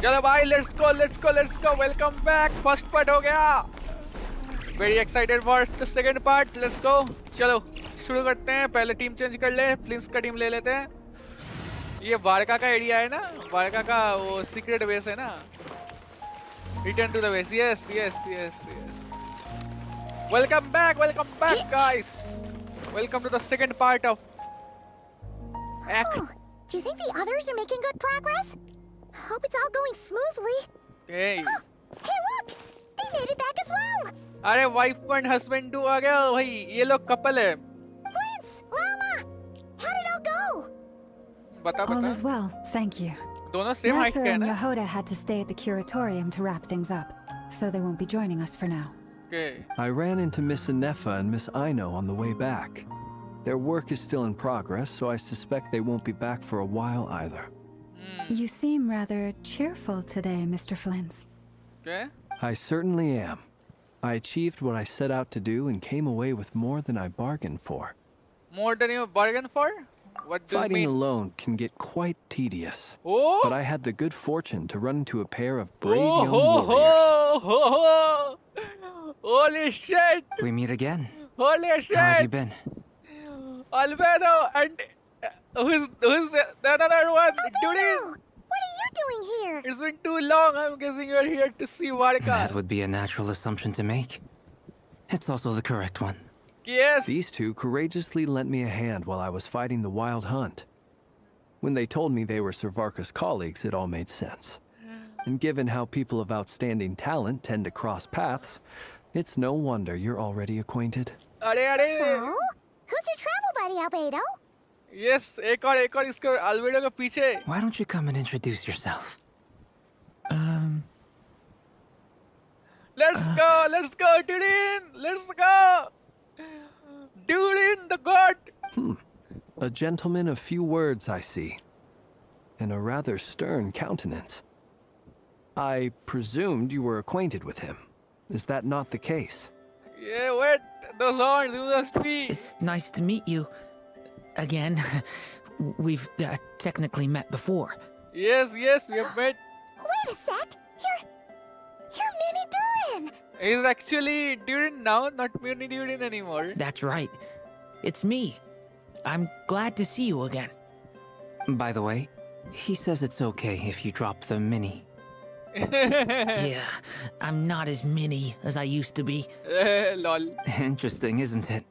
चलो भाई let's go welcome back first part हो गया very excited for the second part let's go चलो शुरू करते हैं पहले टीम चेंज कर ले फ्लिंस का टीम ले लेते हैं ये वारका का एरिया है ना वारका का वो सीक्रेट बेस है ना return to the base yes welcome back guys welcome to the second part of act Do you think the others are making good progress? Hope it's all going smoothly. hey Oh, hey look! They made it back as well! अरे wife and husband to आ गया भाई ये लोग couple है Prince! Lama! How did it all go? बता All बता is well, thank you. दोनों same height Mather के हैं and ना Yahoda had to stay at the curatorium to wrap things up, so they won't be joining us for now. okay I ran into Miss Anefa and Miss Aino on the way back. Their work is still in progress, so I suspect they won't be back for a while either. You seem rather cheerful today, Mr. Flint's. okay I certainly am. I achieved what I set out to do and came away with more than I bargained for. more than you bargained for what do you Fighting mean alone can get quite tedious, oh but I had the good fortune to run into a pair of brave oh young ho warriors. ho ho holy shit We meet again. holy How have you shit been? Albedo and who's the other one dude No! What are you doing here? it's been too long I'm guessing you're here to see Varka That would be a natural assumption to make. It's also the correct one. yes These two courageously lent me a hand while I was fighting the wild hunt. When they told me they were Sir Varka's colleagues, it all made sense. And given how people of outstanding talent tend to cross paths, it's no wonder you're already acquainted. अरे So? Who's your travel buddy, Albedo? yes एक और इसको albedo के पीछे Why don't you come and introduce yourself? let's go Durin let's go Durin the god A gentleman of few words, I see. And a rather stern countenance. I presumed you were acquainted with him. Is that not the case? yeah wait those horns you must be It's nice to meet you. Again, we've technically met before. yes we have met Wait a sec! You're Mini Durin! he's actually Durin now not Muni Durin anymore That's right. It's me. I'm glad to see you again. By the way, he says it's okay if you drop the mini. Yeah, I'm not as mini as I used to be. lol Interesting, isn't it?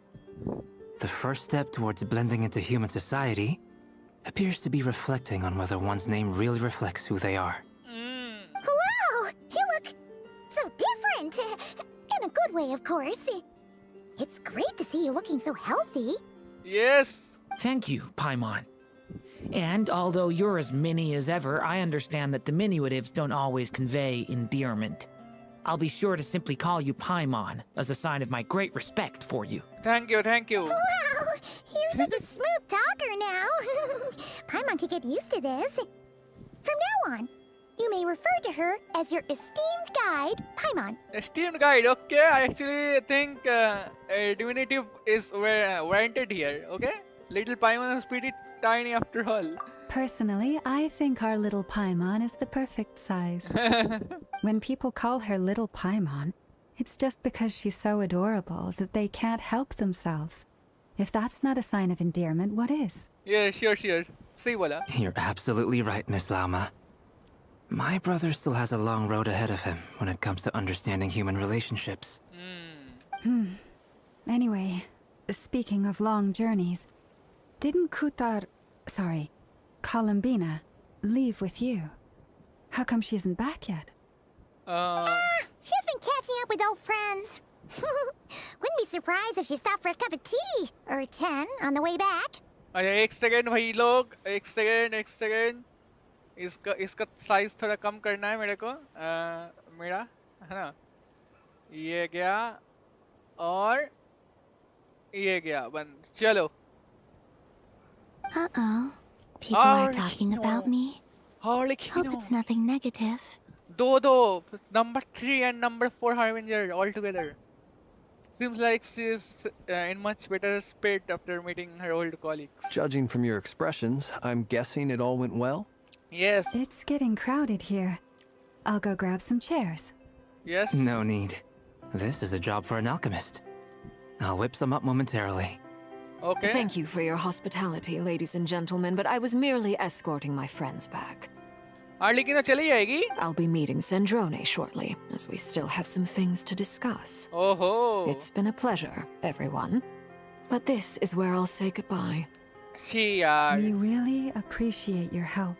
The first step towards blending into human society appears to be reflecting on whether one's name really reflects who they are. Wow! You look so different! In a good way, of course. It's great to see you looking so healthy. yes Thank you, Paimon. And although you're as mini as ever, I understand that diminutives don't always convey endearment. I'll be sure to simply call you Paimon as a sign of my great respect for you. thank you Wow! You're such a smooth talker now. Paimon could get used to this. From now on, you may refer to her as your esteemed guide, Paimon. esteemed guide okay I actually think a diminutive is warranted here okay little Paimon is pretty tiny after all Personally, I think our little Paimon is the perfect size. When people call her little Paimon, it's just because she's so adorable that they can't help themselves. If that's not a sign of endearment, what is? yeah sure सही बोला You're absolutely right, Miss Lama. My brother still has a long road ahead of him when it comes to understanding human relationships. Anyway, speaking of long journeys, didn't Columbina, leave with you? How come she isn't back yet? She's been catching up with old friends. Wouldn't be surprised if she stopped for a cup of tea or 10 on the way back. अच्छा एक second भाई लोग एक second इसका size थोड़ा कम करना है मेरे को मेरा है ना ये गया और ये गया बंद चलो Uh-oh. People Oh, are talking no. about me. Holy Hope it's nothing negative. दो number 3 and number 4 Harbinger all together. Seems like she's in much better spirit after meeting her old colleagues. Judging from your expressions, I'm guessing it all went well? Yes. It's getting crowded here. I'll go grab some chairs. Yes. No need. This is a job for an alchemist. I'll whip some up momentarily. Okay. Thank you for your hospitality, ladies and gentlemen, but I was merely escorting my friends back. हाँ लेकिन वो चली जाएगी. I'll be meeting Sandrone shortly, as we still have some things to discuss. ओहो. It's been a pleasure, everyone. But this is where I'll say goodbye. She यार. We really appreciate your help.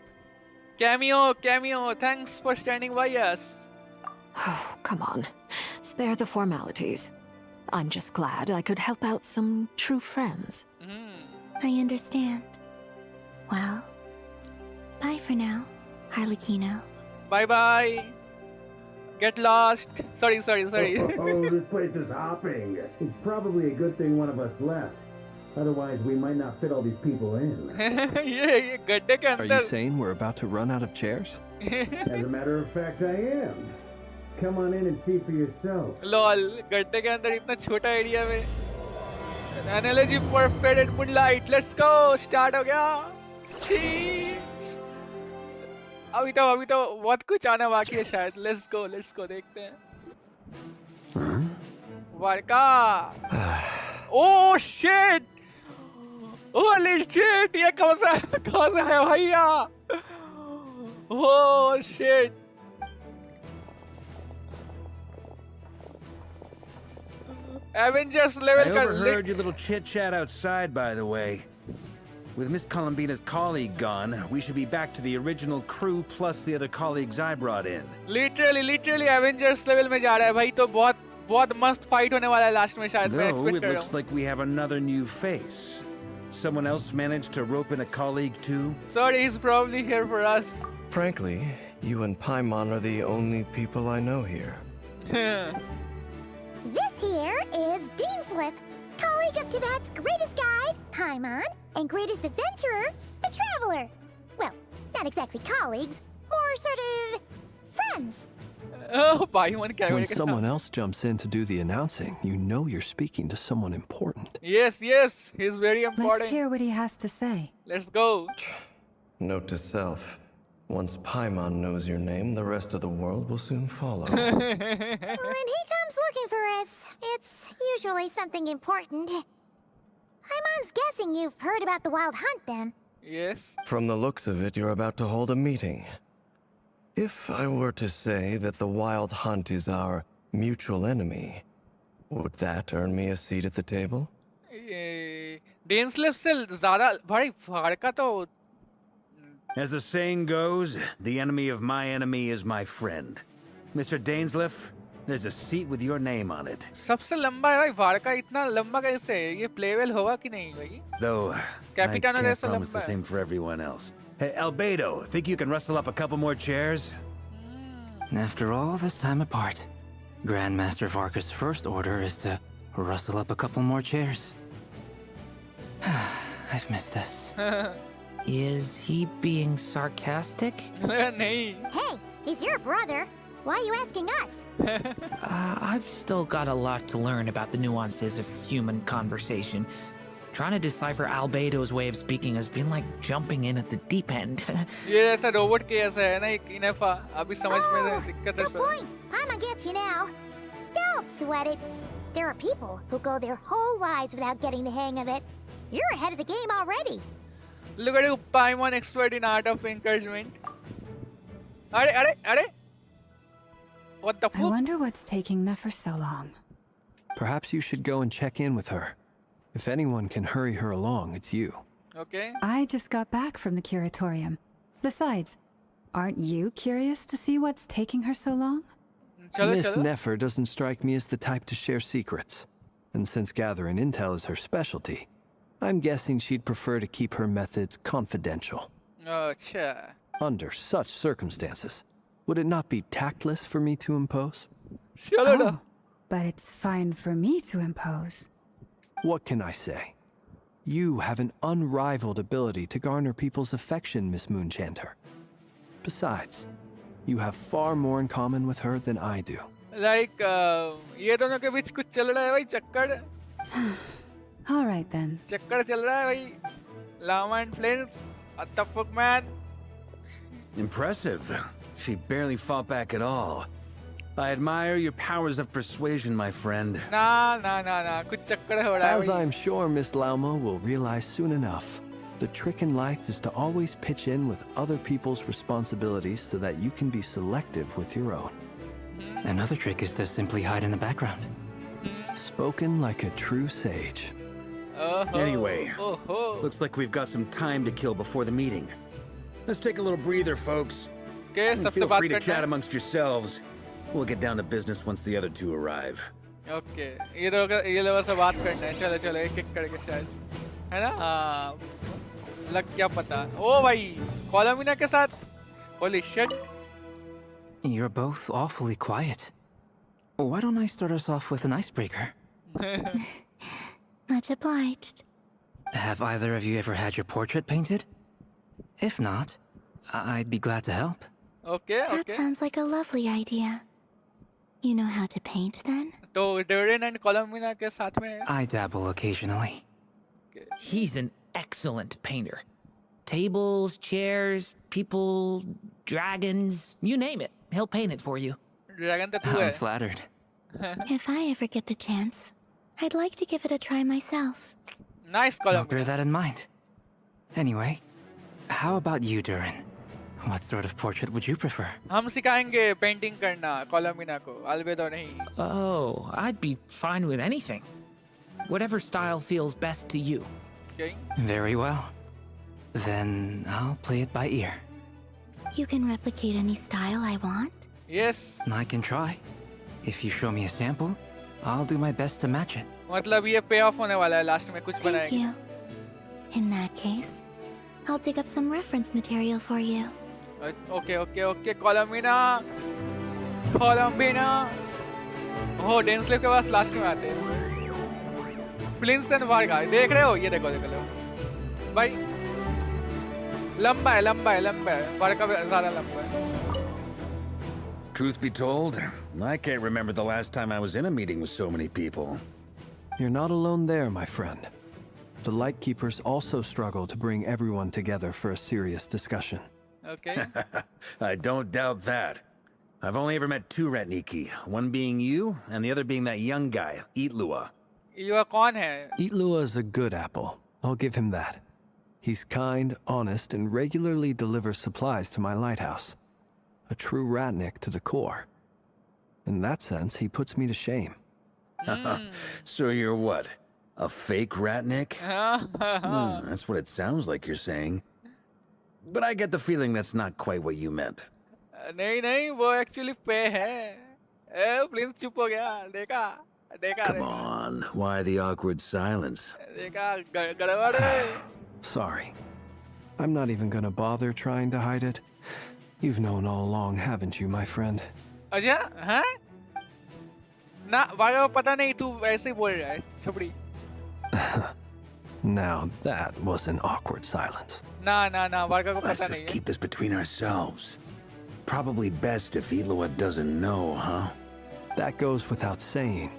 Cameo. Thanks for standing by us. Oh, come on. Spare the formalities. I'm just glad I could help out some true friends. I understand. Well, bye for now, Harlequino. Bye. Get lost. Sorry. Oh, this place is hopping. It's probably a good thing one of us left. Otherwise, we might not fit all these people in. ये गड्ढे के Are you अंदर. saying we're about to run out of chairs? As a matter of fact, I am. Come on in and see for yourself. Lol गड्ढे के अंदर इतना छोटा area में. Analogy for faded moonlight. Let's go. Start हो गया. Sheesh. अभी तो बहुत कुछ आना बाकी है शायद. Let's go. देखते हैं. Varca. Oh shit. Holy shit. ये कौन सा है भैया? Oh shit. Avengers level I का overheard your little chit-chat outside, by the way. With Miss Columbina's colleague gone, we should be back to the original crew plus the other colleagues I brought in. Literally Avengers level में जा रहा है भाई तो बहुत मस्त fight होने वाला है last में शायद मैं Though expect it कर रहा looks हूँ. like we have another new face. Someone else managed to rope in a colleague too? Sorry, he's probably here for us. Frankly, you and Paimon are the only people I know here. This here is Deanslip, colleague of Teyvat's greatest guide, Paimon, and greatest adventurer, the Traveler. Well, not exactly colleagues, more sort of friends. Oh, भाई मन क्या When करेगा someone else jumps in to do the announcing, you know you're speaking to someone important. Yes, he's very Let's important. hear what he has to say. Let's go. Note to self. Once Paimon knows your name, the rest of the world will soon follow. When he comes looking for us, it's usually something important. Paimon's guessing you've heard about the Wild Hunt then. Yes. From the looks of it, you're about to hold a meeting. If I were to say that the Wild Hunt is our mutual enemy, would that earn me a seat at the table? Deanslip से ज़्यादा भाई फाड़का तो. As the saying goes, the enemy of my enemy is my friend. Mr. Dainsleif, there's a seat with your name on it. सबसे लंबा है भाई फाड़का इतना लंबा कैसे है? ये playable होगा कि नहीं भाई? Though, I Capitano can't जैसा promise the लंबा है. same for everyone else. Hey, Albedo, think you can rustle up a couple more chairs? After all this time apart, Grandmaster Varka's first order is to rustle up a couple more chairs. I've missed this. Is he being sarcastic? नहीं. Hey, he's your brother. Why are you asking us? I've still got a lot to learn about the nuances of human conversation. Trying to decipher Albedo's way of speaking has been like jumping in at the deep end. ये ऐसा robot के ऐसा है ना एक इनफा अभी समझ में Oh, दिक्कत है good point. Paimon gets you now. Don't sweat it. There are people who go their whole lives without getting the hang of it. You're ahead of the game already. Look at you, Paimon expert in art of encouragement. अरे what the I fuck? wonder what's taking Nefer so long. Perhaps you should go and check in with her. If anyone can hurry her along, it's you. Okay. I just got back from the curatorium. Besides, aren't you curious to see what's taking her so long? चलो Miss चलो. Nefer doesn't strike me as the type to share secrets. And since gathering intel is her specialty, I'm guessing she'd prefer to keep her methods confidential. अच्छा. Under such circumstances, would it not be tactless for me to impose? चलो ना. Oh, but it's fine for me to impose. What can I say? You have an unrivaled ability to garner people's affection, Miss Moonchanter. Besides, you have far more in common with her than I do. Like ये दोनों के बीच कुछ चल रहा है भाई चक्कर. All right then. चक्कर चल रहा है भाई. Llama and Flames. What the fuck, man? Impressive. She barely fought back at all. I admire your powers of persuasion, my friend. ना कुछ चक्कर हो रहा है As भाई. I'm sure Miss Lauma will realize soon enough, the trick in life is to always pitch in with other people's responsibilities so that you can be selective with your own. Another trick is to simply hide in the background. Spoken like a true sage. Anyway, looks like we've got some time to kill before the meeting. Let's take a little breather, folks. Okay, सबसे Feel बात free to करना chat है. amongst yourselves. We'll get down to business once the other two arrive. Okay, ये लोगों से बात करना है. चलो एक एक करके शायद, है ना? हाँ, लग क्या पता. ओ भाई, कॉलोमिना के साथ. Holy shit. You're both awfully quiet. Why don't I start us off with an icebreaker? Much obliged. Have either of you ever had your portrait painted? If not, I'd be glad to help. Okay. That sounds like a lovely idea. You know how to paint then? तो Durin and Colomina के साथ में. I dabble occasionally. He's an excellent painter. Tables, chairs, people, dragons, you name it. He'll paint it for you. Dragon तो तू I'm है. flattered. If I ever get the chance, I'd like to give it a try myself. Nice I'll bear Colomina. that in mind. Anyway, how about you, Durin? What sort of portrait would you prefer? हम सिखाएंगे painting करना Colomina को. अलविदा नहीं. Oh, I'd be fine with anything. Whatever style feels best to you. Okay. Very well. Then I'll play it by ear. You can replicate any style I want? Yes. I can try. If you show me a sample, I'll do my best to match it. मतलब ये पे of होने वाला है last में कुछ Thank बनाएंगे. you. In that case, I'll dig up some reference material for you. Okay. Colomina. Oh, डेंसलेव के पास लास्ट में आते हैं. प्लिंस एंड वार्गा देख रहे हो? ये देखो भाई. लंबा है. वार्गा ज़्यादा लंबा है. Truth be told, I can't remember the last time I was in a meeting with so many people. You're not alone there, my friend. The Lightkeepers also struggle to bring everyone together for a serious discussion. Okay. I don't doubt that. I've only ever met two Ratniki, one being you, and the other being that young guy, Itlua. ये कौन है? Itlua is a good apple. I'll give him that. He's kind, honest, and regularly delivers supplies to my lighthouse. A true Ratnik to the core. In that sense, he puts me to shame. So you're what? A fake Ratnik? That's what it sounds like you're saying. But I get the feeling that's not quite what you meant. नहीं वो actually पे है. प्लिंस चुप हो गया. देखा. Come on, why the awkward silence? देखा गड़बड़ है. Sorry. I'm not even gonna bother trying to hide it. You've known all along, haven't you, my friend? अच्छा हाँ? ना वागा को पता नहीं तू ऐसे ही बोल रहा है छपड़ी. Now that was an awkward silence. ना वागा को Let's पता just नहीं है. keep this between ourselves. Probably best if Itlua doesn't know, huh? That goes without saying.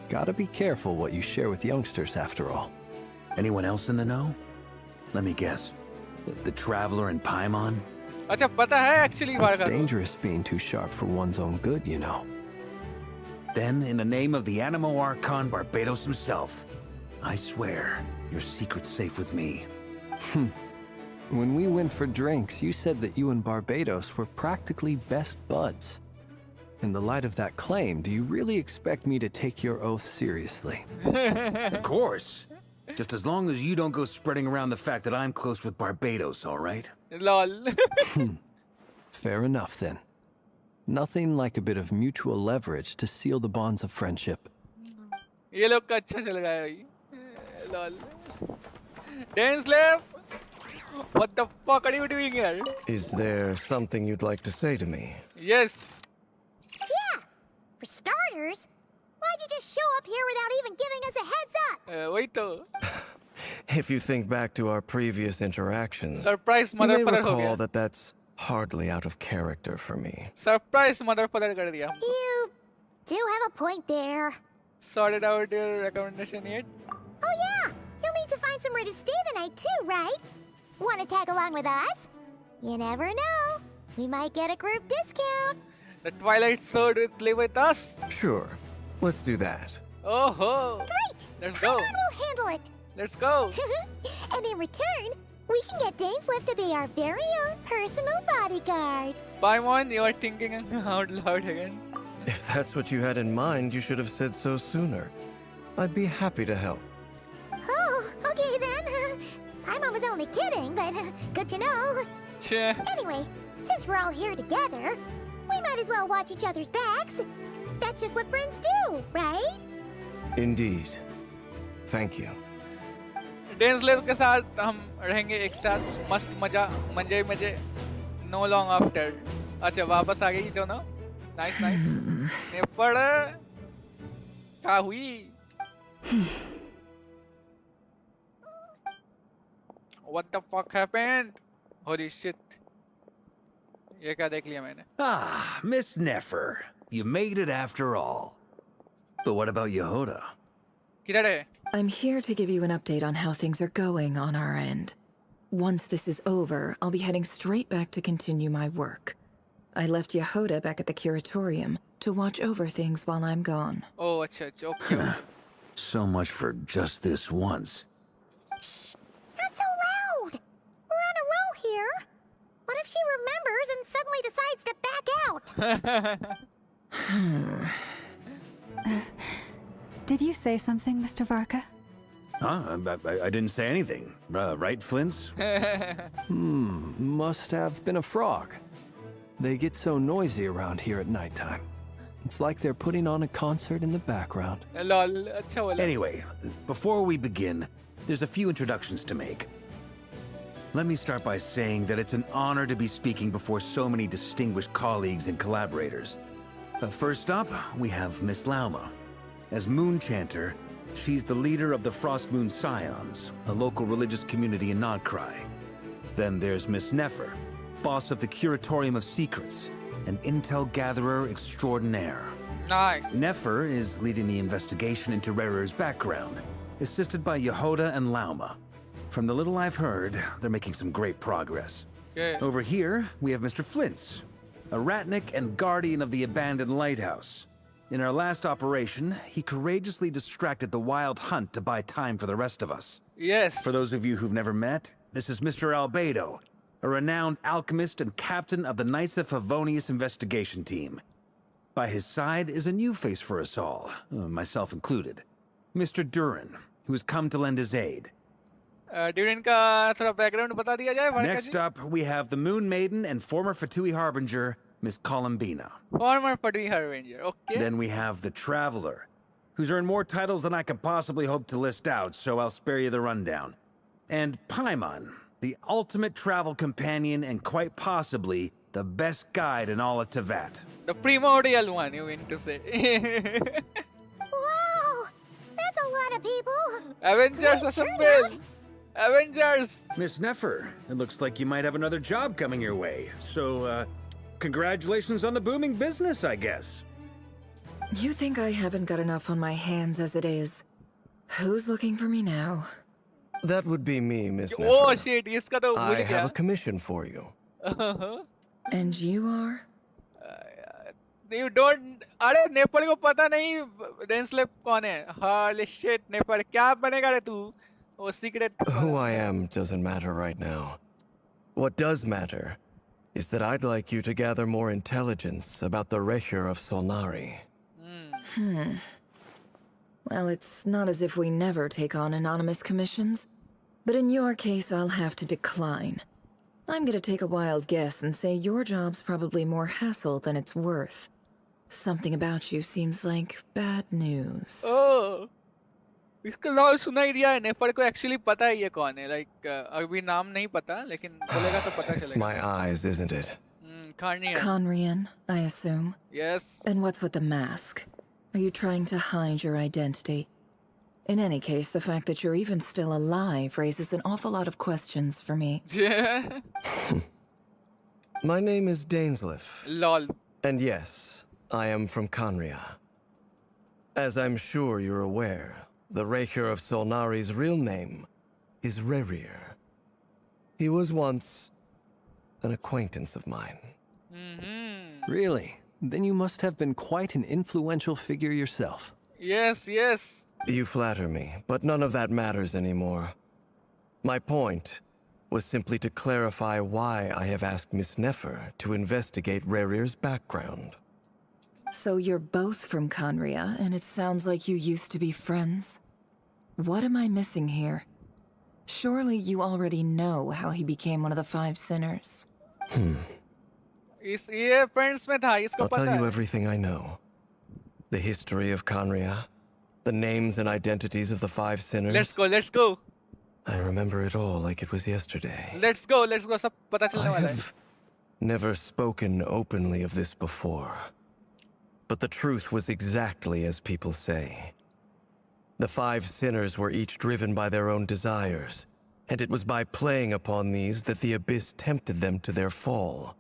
Gotta be careful what you share with youngsters, after all. Anyone else in the know? Let me guess. The Traveler and Paimon? अच्छा पता है actually It's वागा को. dangerous being too sharp for one's own good, you know. Then, in the name of the Animo Archon Barbados himself, I swear, your secret's safe with me. When we went for drinks, you said that you and Barbados were practically best buds. In the light of that claim, do you really expect me to take your oath seriously? Of course. Just as long as you don't go spreading around the fact that I'm close with Barbados, all right? Lol. Fair enough, then. Nothing like a bit of mutual leverage to seal the bonds of friendship. ये लोग का अच्छा चल रहा है भाई. Lol. डेंसलेव. What the fuck are you doing here? Is there something you'd like to say to me? Yes. Yeah! For starters, why'd you just show up here without even giving us a heads up? वही तो. If you think back to our previous interactions, Surprise you may motherfucker हो recall गया. that that's hardly out of character for me. Surprise motherfucker कर दिया. You do have a point there. Sorted out your recommendation yet? Oh yeah! You'll need to find somewhere to stay the night too, right? Want to tag along with us? You never know. We might get a group discount. The Twilight Sword will live with us. Sure, let's do that. Oh ho! Great! Let's go. Paimon will handle it. Let's go. And in return, we can get Dainslift to be our very own personal bodyguard. Paimon, you are thinking out loud again. If that's what you had in mind, you should have said so sooner. I'd be happy to help. Oh, okay then. Paimon was only kidding, but good to know. Che. Anyway, since we're all here together, we might as well watch each other's backs. That's just what friends do, right? Indeed. Thank you. डेंसलेव के साथ हम रहेंगे एक साथ मस्त मजा मजे मजे नो लॉन्ग आफ्टर अच्छा वापस आ गई दोनों नाइस नाइस नेपाल क्या हुई what the fuck happened holy shit ये क्या देख लिया मैंने Ah, Miss Nefer. You made it after all. But what about Yehoda? किधर है I'm here to give you an update on how things are going on our end. Once this is over, I'll be heading straight back to continue my work. I left Yehoda back at the curatorium to watch over things while I'm gone. oh अच्छा अच्छा okay So much for just this once. Shh! Not so loud! We're on a roll here. What if she remembers and suddenly decides to back out? Did you say something, Mr. Varka? Huh? I didn't say anything. Right, Flints? Must have been a frog. They get so noisy around here at nighttime. It's like they're putting on a concert in the background. lol अच्छा बोला Anyway, before we begin, there's a few introductions to make. Let me start by saying that it's an honor to be speaking before so many distinguished colleagues and collaborators. First up, we have Miss Lauma. As Moon Chanter, she's the leader of the Frost Moon Scions, a local religious community in Nodcry. Then there's Miss Nefer, boss of the Curatorium of Secrets, an intel gatherer extraordinaire. nice Nefer is leading the investigation into Rerer's background, assisted by Yehoda and Lauma. From the little I've heard, they're making some great progress. okay Over here, we have Mr. Flintz, a Ratnik and guardian of the abandoned lighthouse. In our last operation, he courageously distracted the Wild Hunt to buy time for the rest of us. yes For those of you who've never met, this is Mr. Albedo, a renowned alchemist and captain of the Knights of Favonius investigation team. By his side is a new face for us all, myself included. Mr. Durin, who has come to lend his aid. ड्यूरिन का थोड़ा background बता दिया जाए वर्का Next जी up, we have the Moon Maiden and former Fatui Harbinger, Miss Columbina. Former Fatui Harbinger okay Then we have the Traveler, who's earned more titles than I could possibly hope to list out, so I'll spare you the rundown. And Paimon, the ultimate travel companion and quite possibly the best guide in all of Teyvat. the primordial one you mean to say Wow! That's a lot of people. Avengers Great assemble turnout. Avengers Miss Nefer, it looks like you might have another job coming your way, so, congratulations on the booming business, I guess. You think I haven't got enough on my hands as it is? Who's looking for me now? That would be me, Miss oh Nefer. shit इसका तो भूल I गया have a commission for you. And you are? you don't अरे नेपाल को पता नहीं डेंसलेप कौन है holy shit नेपाल क्या बनेगा रे तू वो secret Who I am doesn't matter right now. What does matter is that I'd like you to gather more intelligence about the Recher of Solnari. Well, it's not as if we never take on anonymous commissions. But in your case, I'll have to decline. I'm gonna take a wild guess and say your job's probably more hassle than it's worth. Something about you seems like bad news. oh इसका नाम सुना ही दिया है नेपाल को actually पता है ये कौन है लाइक अभी नाम नहीं पता लेकिन बोलेगा तो पता It's चलेगा my eyes, isn't it? Carnian Conrian, I assume. yes And what's with the mask? Are you trying to hide your identity? In any case, the fact that you're even still alive raises an awful lot of questions for me. My name is Dainsliff. lol And yes, I am from Conria. As I'm sure you're aware, the Recher of Solnari's real name is Rerir. He was once an acquaintance of mine. Mm-hmm. Really? Then you must have been quite an influential figure yourself. Yes, yes. You flatter me, but none of that matters anymore. My point was simply to clarify why I have asked Miss Nefer to investigate Rerir's background. So you're both from Conria, and it sounds like you used to be friends. What am I missing here? Surely you already know how he became one of the five sinners. ये friends में था, इसको I'll tell पता you है. everything I know. The history of Conria, the names and identities of the five sinners. Let's go, let's go. I remember it all like it was yesterday. Let's go, let's go. सब पता चलने I वाला है. have never spoken openly of this before. But the truth was exactly as people say. The five sinners were each driven by their own desires, and it was by playing upon these that the Abyss tempted them to their fall,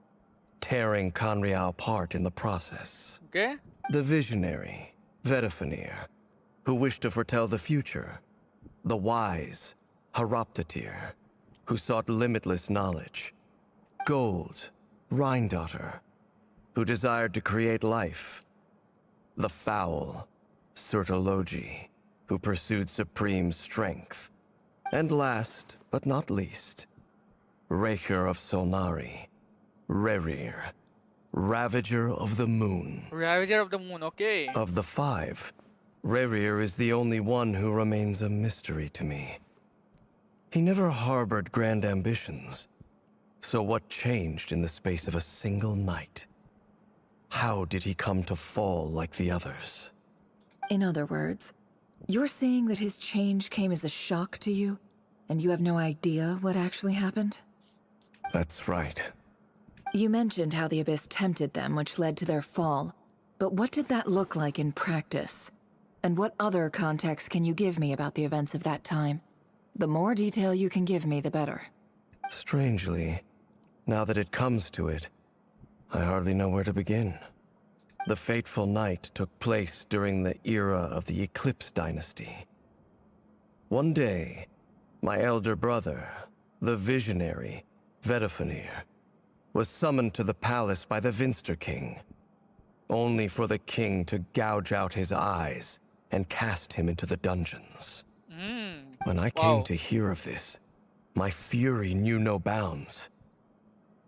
tearing Conria apart in the process. Okay. The visionary, Vedifenir, who wished to foretell the future. The wise, Haroptatir, who sought limitless knowledge. Gold, Rhindaughter, who desired to create life. The foul, Surtologi, who pursued supreme strength. And last, but not least, Raker of Solnari, Rerir, Ravager of the Moon. Ravager of the Moon, okay. Of the five, Rerir is the only one who remains a mystery to me. He never harbored grand ambitions. So what changed in the space of a single night? How did he come to fall like the others? In other words, you're saying that his change came as a shock to you, and you have no idea what actually happened? That's right. You mentioned how the Abyss tempted them, which led to their fall. But what did that look like in practice? And what other context can you give me about the events of that time? The more detail you can give me, the better. Strangely, now that it comes to it, I hardly know where to begin. The fateful night took place during the era of the Eclipse Dynasty. One day, my elder brother, the visionary, Vedifenir, was summoned to the palace by the Vinster King, only for the king to gouge out his eyes and cast him into the dungeons. When I came to hear of this, my fury knew no bounds.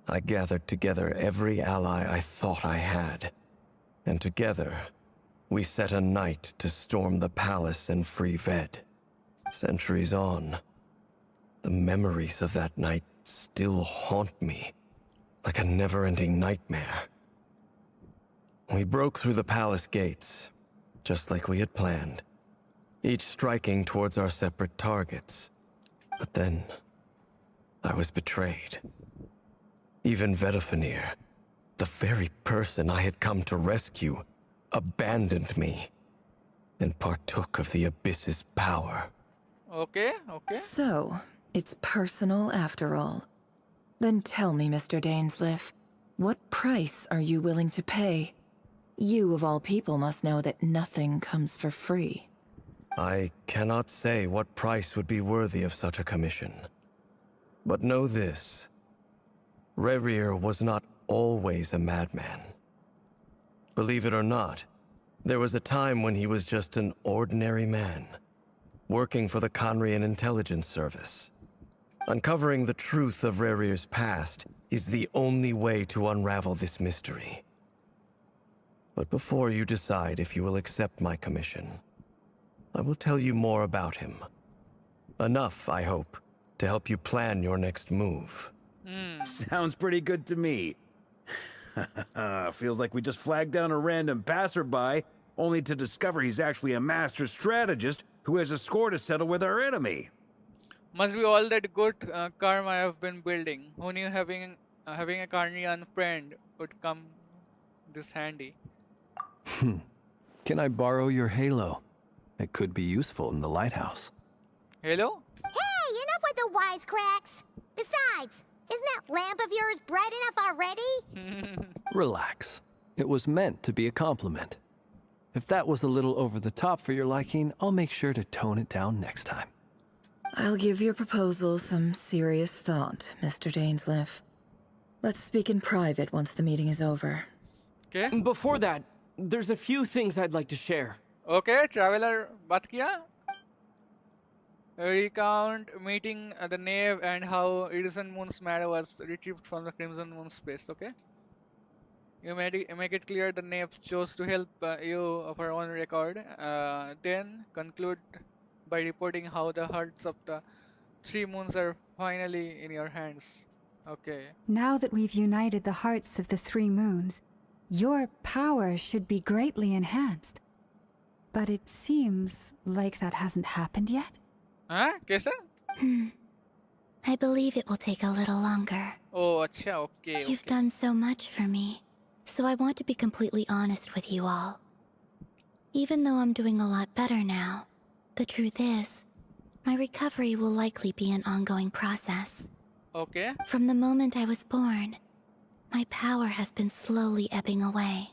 I gathered together every ally I thought I had, and together, we set a night to storm the palace and free Ved. Centuries on, the memories of that night still haunt me, like a never-ending nightmare. We broke through the palace gates, just like we had planned, each striking towards our separate targets. But then, I was betrayed. Even Vedifenir, the very person I had come to rescue, abandoned me and partook of the Abyss's power. Okay, okay. So, it's personal after all. Then tell me, Mr. Dainsleif, what price are you willing to pay? You, of all people, must know that nothing comes for free. I cannot say what price would be worthy of such a commission. But know this. Rerir was not always a madman. Believe it or not, there was a time when he was just an ordinary man, working for the Conrian Intelligence Service. Uncovering the truth of Rerir's past is the only way to unravel this mystery. But before you decide if you will accept my commission, I will tell you more about him. Enough, I hope, to help you plan your next move. Sounds pretty good to me. Feels like we just flagged down a random passerby, only to discover he's actually a master strategist who has a score to settle with our enemy. Must be all that good karma I have been building. Who knew having a Carnian friend would come this handy? Can I borrow your halo? It could be useful in the lighthouse. Hello? Hey, enough with the wisecracks! Besides, isn't that lamp of yours bright enough already? Relax. It was meant to be a compliment. If that was a little over the top for your liking, I'll make sure to tone it down next time. I'll give your proposal some serious thought, Mr. Dainsleif. Let's speak in private once the meeting is over. Okay. Before that, there's a few things I'd like to share. Okay, traveler बात किया. Recount meeting the Knave and how Edison Moon's matter was retrieved from the Crimson Moon space. Okay. You make it clear the Knave chose to help you of her own record. Then conclude by reporting how the hearts of the three moons are finally in your hands. Okay. Now that we've united the hearts of the three moons, your power should be greatly enhanced. But it seems like that hasn't happened yet. Huh? कैसा? I believe it will take a little longer. Oh, अच्छा, okay. You've done so much for me, so I want to be completely honest with you all. Even though I'm doing a lot better now, the truth is, my recovery will likely be an ongoing process. Okay. From the moment I was born, my power has been slowly ebbing away.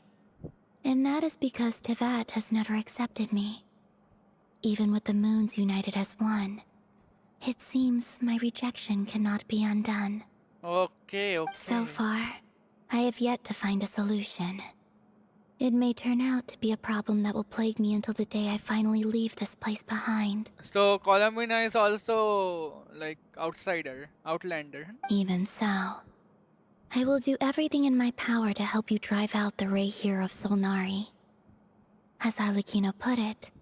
And that is because Teyvat has never accepted me. Even with the moons united as one, it seems my rejection cannot be undone. Okay, okay. So far, I have yet to find a solution. It may turn out to be a problem that will plague me until the day I finally leave this place behind. So Colomina is also like outlander. Even so, I will do everything in my power to help you drive out the Ray here of Solnari. As Arlecchino put it,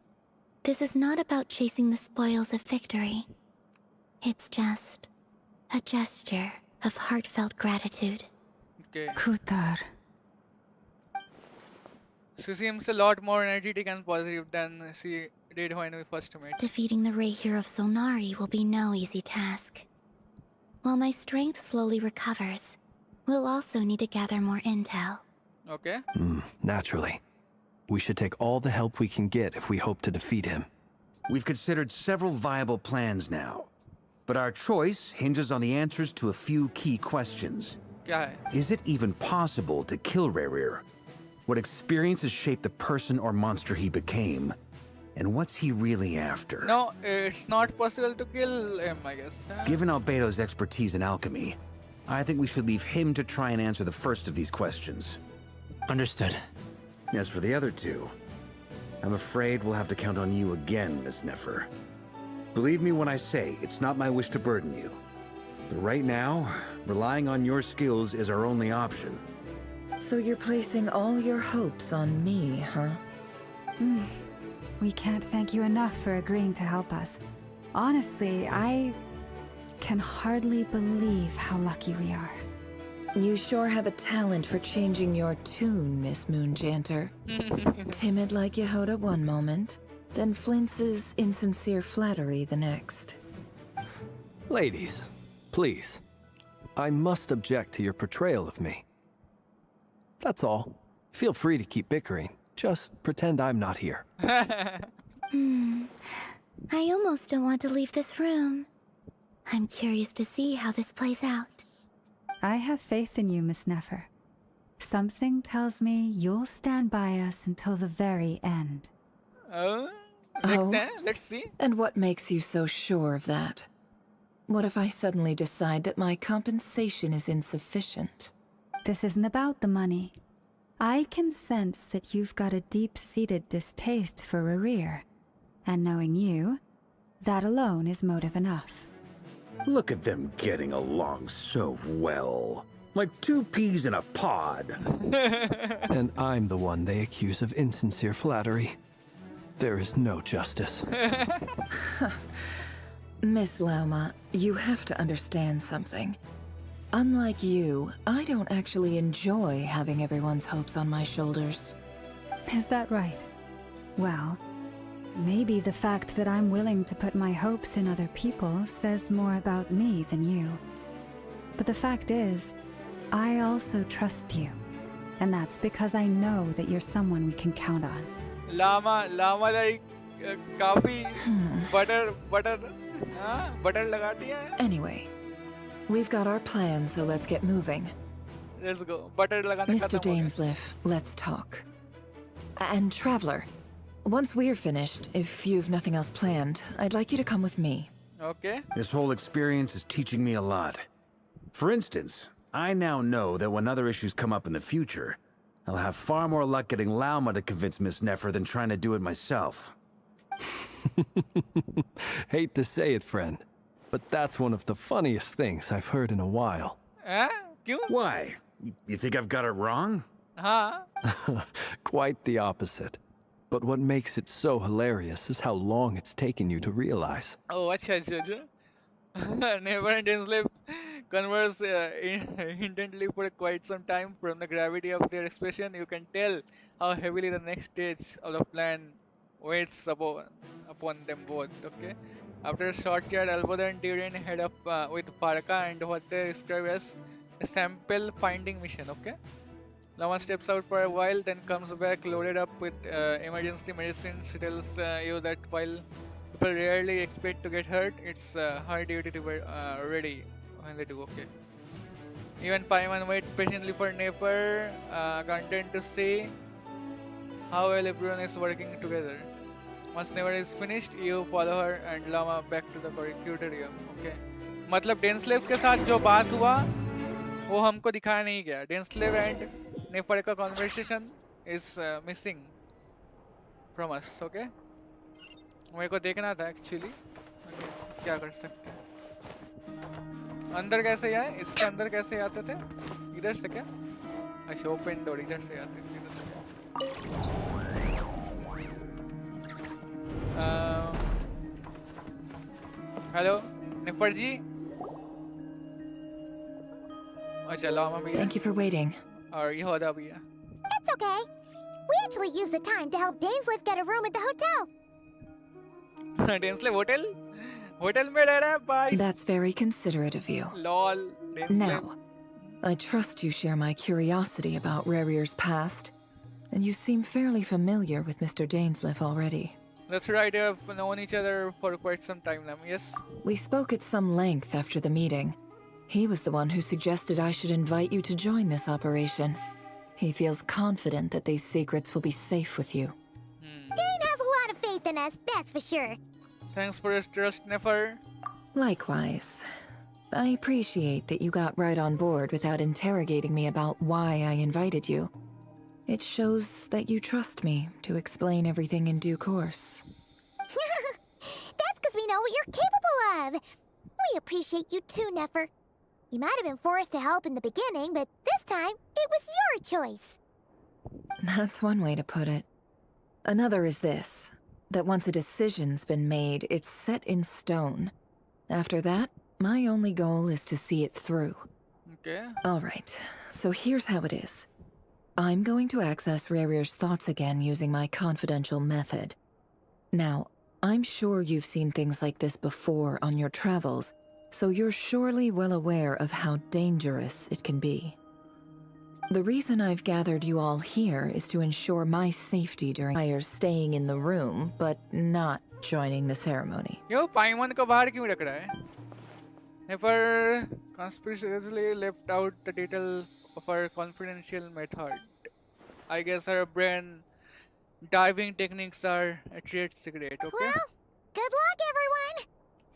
this is not about chasing the spoils of victory. It's just a gesture of heartfelt gratitude. Okay. Kutar. She seems a lot more energetic and positive than she did when we first met. Defeating the Ray here of Solnari will be no easy task. While my strength slowly recovers, we'll also need to gather more intel. Okay. Naturally. We should take all the help we can get if we hope to defeat him. We've considered several viable plans now, but our choice hinges on the answers to a few key questions. क्या है? Is it even possible to kill Rerir? What experiences shaped the person or monster he became? And what's he really after? No, it's not possible to kill him, I guess. Given Albedo's expertise in alchemy, I think we should leave him to try and answer the first of these questions. Understood. As for the other two, I'm afraid we'll have to count on you again, Miss Nefer. Believe me when I say it's not my wish to burden you. But right now, relying on your skills is our only option. So you're placing all your hopes on me, huh? We can't thank you enough for agreeing to help us. Honestly, I can hardly believe how lucky we are. You sure have a talent for changing your tune, Miss Moonjanter. Timid like Yehoda one moment, then flinches insincere flattery the next. Ladies, please. I must object to your portrayal of me. That's all. Feel free to keep bickering. Just pretend I'm not here. I almost don't want to leave this room. I'm curious to see how this plays out. I have faith in you, Miss Nefer. Something tells me you'll stand by us until the very end. देखते हैं, let's see. And what makes you so sure of that? What if I suddenly decide that my compensation is insufficient? This isn't about the money. I can sense that you've got a deep-seated distaste for Rerir. And knowing you, that alone is motive enough. Look at them getting along so well. Like two peas in a pod. And I'm the one they accuse of insincere flattery. There is no justice. Miss Lauma, you have to understand something. Unlike you, I don't actually enjoy having everyone's hopes on my shoulders. Is that right? Well, maybe the fact that I'm willing to put my hopes in other people says more about me than you. But the fact is, I also trust you. And that's because I know that you're someone we can count on. Llama like काफी butter लगाती है. Anyway, we've got our plan, so let's get moving. Let's go. Butter लगाने Mr. खत्म हो गया. Dainsliff, let's talk. And Traveler, once we're finished, if you've nothing else planned, I'd like you to come with me. Okay. This whole experience is teaching me a lot. For instance, I now know that when other issues come up in the future, I'll have far more luck getting Lauma to convince Miss Nefer than trying to do it myself. Hate to say it, friend, but that's one of the funniest things I've heard in a while. क्यों? Why? You think I've got it wrong? हाँ. Quite the opposite. But what makes it so hilarious is how long it's taken you to realize. Oh, अच्छा. Never and Denslip converse intently for quite some time. From the gravity of their expression, you can tell how heavily the next stage of the plan weighs upon them both. Okay. After a short chat, Alboda and Durian head up with Paraka and what they describe as a sample finding mission. Okay. Lama steps out for a while, then comes back loaded up with emergency medicine. She tells you that while people rarely expect to get hurt, it's her duty to be ready when they do. Okay. Even Paimon wait patiently for Naper, content to see how well everyone is working together. Once Naper is finished, you follow her and Lama back to the Curatorium. Okay. मतलब डेंसलेव के साथ जो बात हुआ वो हमको दिखाया नहीं गया. डेंसलेव एंड नेफर का conversation is missing from us. Okay. मेरे को देखना था एक्चुअली. क्या कर सकते हैं? अंदर कैसे आए? इसके अंदर कैसे आते थे? इधर से क्या? अच्छा ओपन डोर इधर से आते थे. इधर से. हेलो निफर जी. अच्छा लामा भैया. Thank you for waiting. और ये होदा भैया. That's okay. We actually used the time to help Dainsleif get a room at the hotel. Dainsleif hotel में रह रहा है भाई. That's very considerate of you. Lol. Now, I trust you share my curiosity about Rerir's past, and you seem fairly familiar with Mr. Dainsleif already. That's right. I've known each other for quite some time now. Yes. We spoke at some length after the meeting. He was the one who suggested I should invite you to join this operation. He feels confident that these secrets will be safe with you. Dane has a lot of faith in us, that's for sure. Thanks for his trust, Nefer. Likewise. I appreciate that you got right on board without interrogating me about why I invited you. It shows that you trust me to explain everything in due course. That's because we know what you're capable of. We appreciate you too, Nefer. You might have been forced to help in the beginning, but this time, it was your choice. That's one way to put it. Another is this, that once a decision's been made, it's set in stone. After that, my only goal is to see it through. Okay. Alright, so here's how it is. I'm going to access Rerir's thoughts again using my confidential method. Now, I'm sure you've seen things like this before on your travels, so you're surely well aware of how dangerous it can be. The reason I've gathered you all here is to ensure my safety during staying in the room, but not joining the ceremony. Yo, Paimon को बाहर क्यों रख रहा है? Nefer conspicuously left out the detail of her confidential method. I guess her brain diving techniques are a trade secret, okay? Well, good luck, everyone.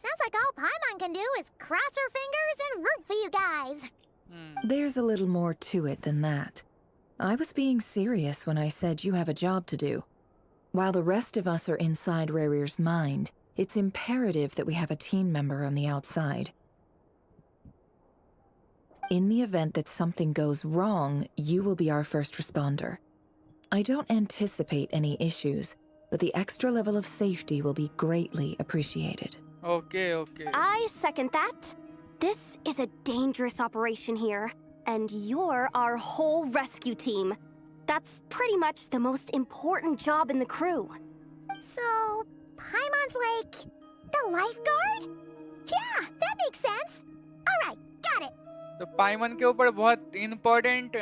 Sounds like all Paimon can do is cross her fingers and root for you guys. There's a little more to it than that. I was being serious when I said you have a job to do. While the rest of us are inside Rerir's mind, it's imperative that we have a team member on the outside. In the event that something goes wrong, you will be our first responder. I don't anticipate any issues, but the extra level of safety will be greatly appreciated. Okay, okay. I second that. This is a dangerous operation here, and you're our whole rescue team. That's pretty much the most important job in the crew. So, Paimon's like the lifeguard? Yeah, that makes sense. Alright, got it. तो पाइमन के ऊपर बहुत important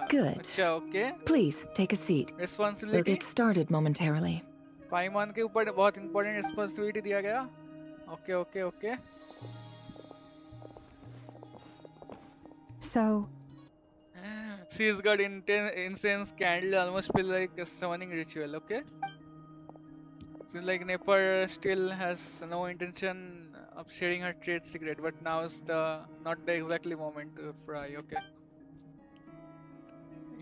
Good. अच्छा okay. Please, take a seat. We'll Responsibility. get started momentarily. पाइमन के ऊपर बहुत important responsibility दिया गया. Okay, okay, okay. So, She's got incense candle, almost feel like a summoning ritual. Okay. Seems like Nefer still has no intention of sharing her trade secret, but now is not the exactly moment to fry. Okay.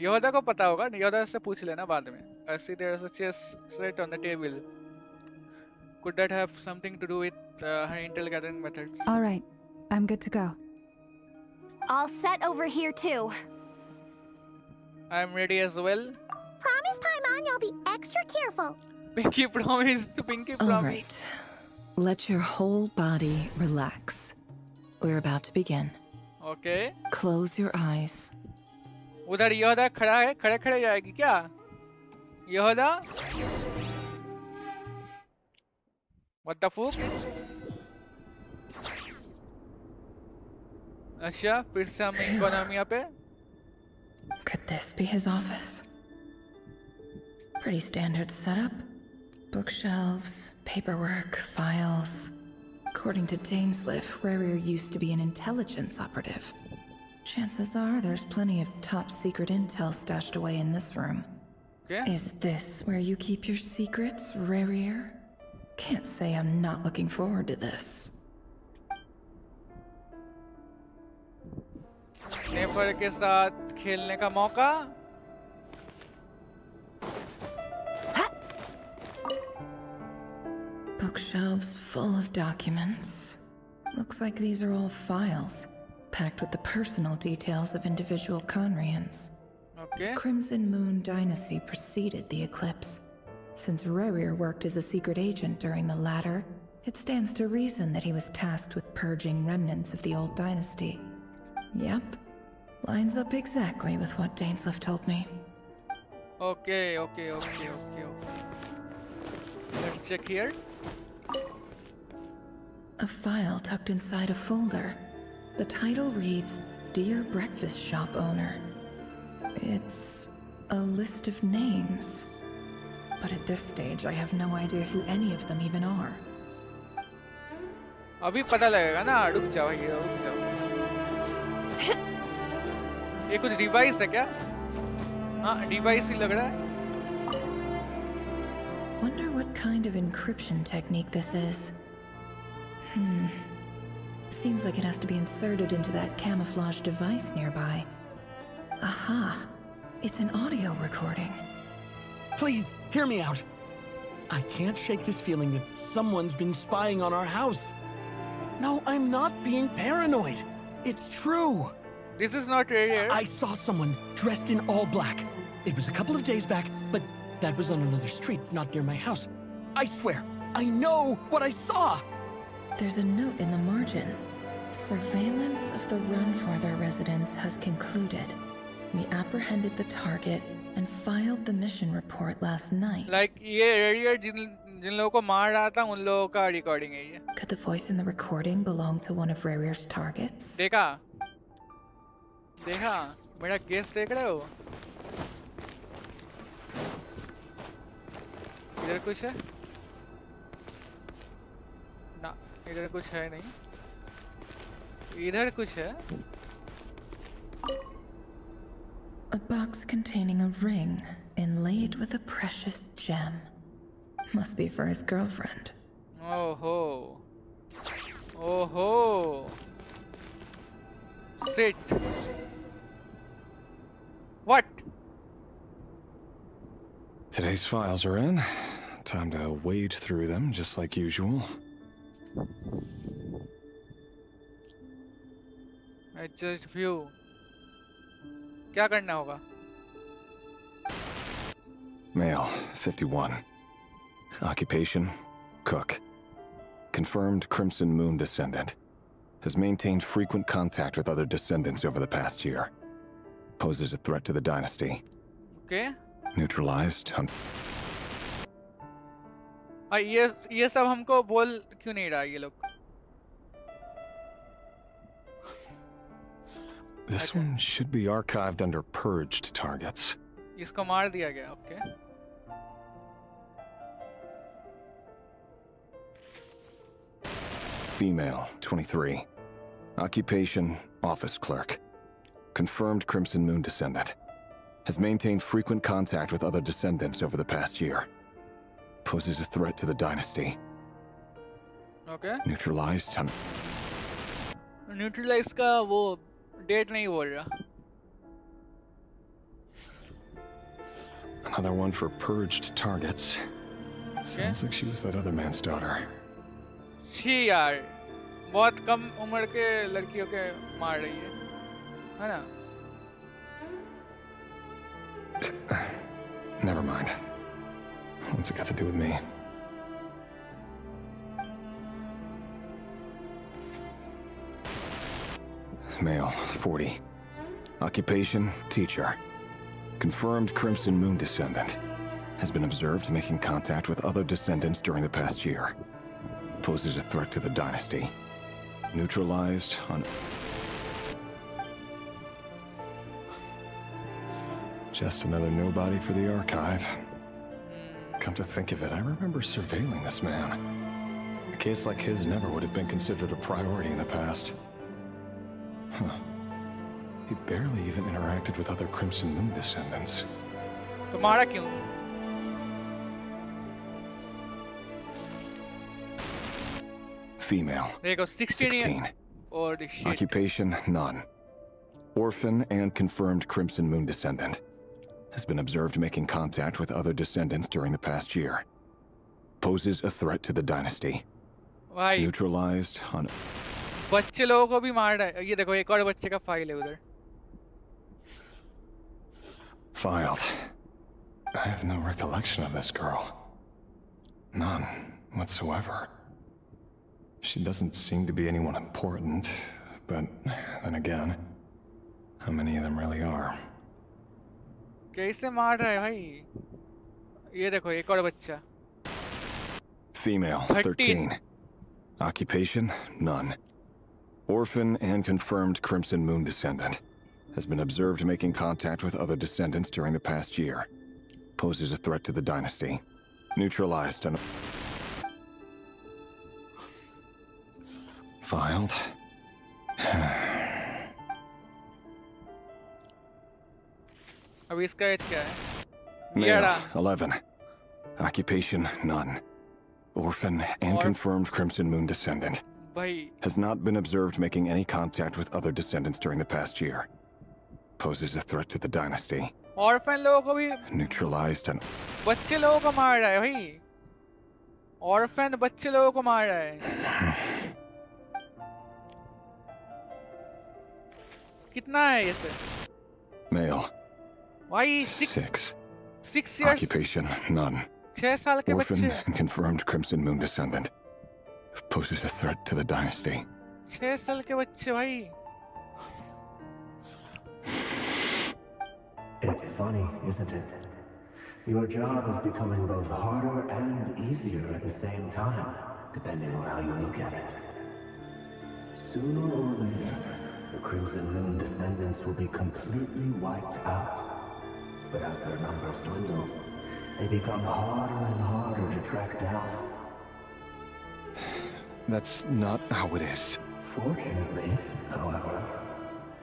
Yoda को पता होगा, Yoda से पूछ लेना बाद में. I see there is a chess set on the table. Could that have something to do with her intel gathering methods? All right, I'm good to go. All set over here too. I'm ready as well. Promise, Paimon, you'll be extra careful. Pinky promise. Pinky promise. All right. Let your whole body relax. We're about to begin. Okay. Close your eyes. उधर Yoda खड़ा है, खड़े खड़े जाएगी क्या? Yoda? What the fuck? अच्छा, फिर से हम इकोनॉमिया पे. Could this be his office? Pretty standard setup. Bookshelves, paperwork, files. According to Dainsliff, Rerir used to be an intelligence operative. Chances are there's plenty of top secret intel stashed away in this room. Okay. Is this where you keep your secrets, Rerir? Can't say I'm not looking forward to this. नेपर के साथ खेलने का मौका. Bookshelves full of documents. Looks like these are all files, packed with the personal details of individual Conrians. Okay. The Crimson Moon dynasty preceded the eclipse. Since Rerir worked as a secret agent during the latter, it stands to reason that he was tasked with purging remnants of the old dynasty. Yep. Lines up exactly with what Dainsliff told me. Okay. Let's check here. A file tucked inside a folder. The title reads, Dear Breakfast Shop Owner. It's a list of names. But at this stage, I have no idea who any of them even are. अभी पता लगेगा ना. रुक जाओ hero, रुक जाओ. ये कुछ डिवाइस है क्या? हाँ, डिवाइस ही लग रहा है. Wonder what kind of encryption technique this is. Seems like it has to be inserted into that camouflage device nearby. Aha! It's an audio recording. Please, hear me out. I can't shake this feeling that someone's been spying on our house. No, I'm not being paranoid. It's true. This is not rare. I saw someone dressed in all black. It was a couple of days back, but that was on another street, not near my house. I swear, I know what I saw. There's a note in the margin. Surveillance of the run for their residence has concluded. We apprehended the target and filed the mission report last night. Like ये रेडियर जिन लोगों को मार रहा था उन लोगों का recording है ये. Could the voice in the recording belong to one of Rerir's targets? देखा मेरा गेस देख रहे हो? इधर कुछ है? ना, इधर कुछ है नहीं. इधर कुछ है? A box containing a ring inlaid with a precious gem. Must be for his girlfriend. Oh ho. Sit. What? Today's files are in. Time to wade through them just like usual. Adjust view. क्या करना होगा? Male, 51. Occupation, cook. Confirmed Crimson Moon descendant. Has maintained frequent contact with other descendants over the past year. Poses a threat to the dynasty. Okay. Neutralized. ये सब हमको बोल क्यों नहीं रहा ये लोग? This one should be archived under purged targets. इसको मार दिया गया. Okay. Female, 23. Occupation, office clerk. Confirmed Crimson Moon descendant. Has maintained frequent contact with other descendants over the past year. Poses a threat to the dynasty. Okay. Neutralized on... neutralize का वो date नहीं बोल रहा. Another one for purged targets. Sounds like she was that other man's daughter. She यार बहुत कम उम्र के लड़कियों के मार रही है ना? Never mind. What's it got to do with me? Male, 40. Occupation, teacher. Confirmed Crimson Moon descendant. Has been observed making contact with other descendants during the past year. Poses a threat to the dynasty. Neutralized on... Just another nobody for the archive. Come to think of it, I remember surveilling this man. A case like his never would have been considered a priority in the past. Huh. He barely even interacted with other Crimson Moon descendants. तो मारा क्यों? Female. देखो 16. Oh shit. Occupation, none. Orphan and confirmed Crimson Moon descendant. Has been observed making contact with other descendants during the past year. Poses a threat to the dynasty. Why? Neutralized on... बच्चे लोगों को भी मार रहा है. ये देखो एक और बच्चे का फाइल है उधर. Filed. I have no recollection of this girl. None whatsoever. She doesn't seem to be anyone important, but then again, how many of them really are? कैसे मार रहा है भाई? ये देखो एक और बच्चा. Female, 13. Occupation, none. Orphan and confirmed Crimson Moon descendant. Has been observed making contact with other descendants during the past year. Poses a threat to the dynasty. Neutralized on... Filed. अभी इसका एज क्या है? Male, 11. Occupation, none. Orphan and confirmed Crimson Moon descendant. भाई Has not been observed making any contact with other descendants during the past year. Poses a threat to the dynasty. Orphan लोगों को भी Neutralized on... बच्चे लोगों को मार रहा है भाई. ऑर्फन बच्चे लोगों को मार रहा है. कितना है ये से? Male, भाई 6. 6 years. Occupation, none. 6 साल के Orphan बच्चे. and confirmed Crimson Moon descendant. Poses a threat to the dynasty. 6 साल के बच्चे भाई. It's funny, isn't it? Your job is becoming both harder and easier at the same time, depending on how you look at it. Sooner or later, the Crimson Moon descendants will be completely wiped out. But as their numbers dwindle, they become harder and harder to track down. That's not how it is. Fortunately, however,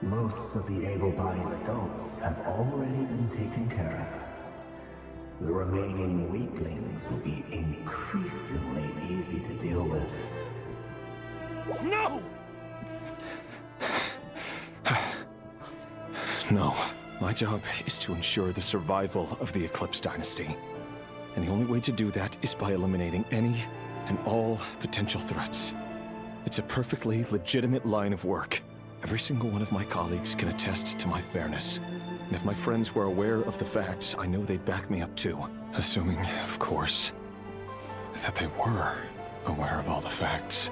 most of the able-bodied adults have already been taken care of. The remaining weaklings will be increasingly easy to deal with. No! No. My job is to ensure the survival of the Eclipse Dynasty. And the only way to do that is by eliminating any and all potential threats. It's a perfectly legitimate line of work. Every single one of my colleagues can attest to my fairness. And if my friends were aware of the facts, I know they'd back me up too. Assuming, of course, that they were aware of all the facts.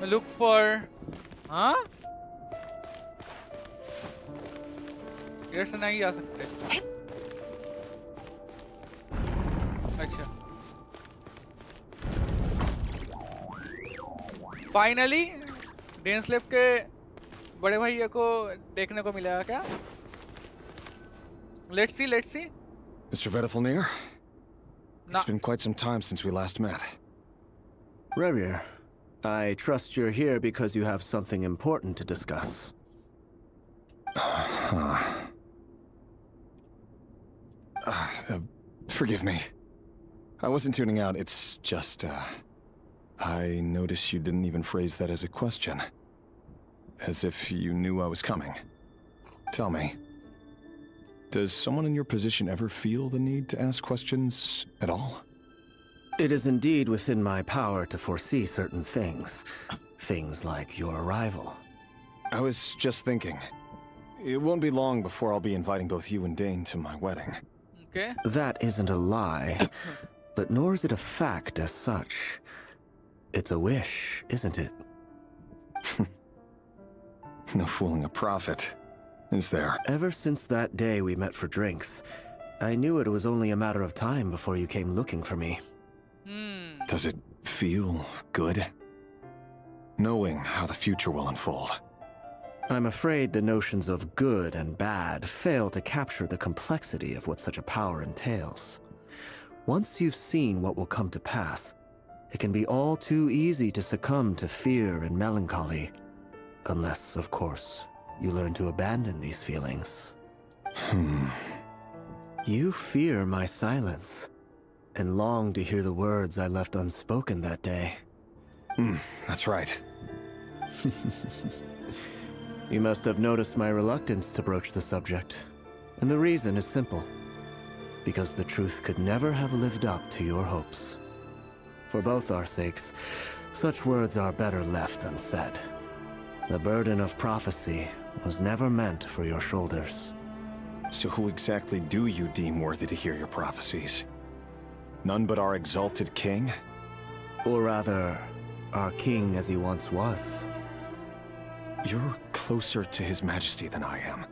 Look for... हाँ? इधर से नहीं आ सकते. अच्छा. Finally डेंसलेप के बड़े भैया को देखने को मिला क्या? Let's see. Mr. Vedafalnir? It's been quite some time since we last met. Revier, I trust you're here because you have something important to discuss. Forgive me. I wasn't tuning out, it's just, I noticed you didn't even phrase that as a question. As if you knew I was coming. Tell me, does someone in your position ever feel the need to ask questions at all? It is indeed within my power to foresee certain things. Things like your arrival. I was just thinking. It won't be long before I'll be inviting both you and Dane to my wedding. Okay. That isn't a lie, but nor is it a fact as such. It's a wish, isn't it? No fooling a prophet, is there? Ever since that day we met for drinks, I knew it was only a matter of time before you came looking for me. Does it feel good? Knowing how the future will unfold. I'm afraid the notions of good and bad fail to capture the complexity of what such a power entails. Once you've seen what will come to pass, it can be all too easy to succumb to fear and melancholy. Unless, of course, you learn to abandon these feelings. You fear my silence, and long to hear the words I left unspoken that day. That's right. You must have noticed my reluctance to broach the subject. And the reason is simple. Because the truth could never have lived up to your hopes. For both our sakes, such words are better left unsaid. The burden of prophecy was never meant for your shoulders. So who exactly do you deem worthy to hear your prophecies? None but our exalted king? Or rather, our king as he once was. You're closer to His Majesty than I am.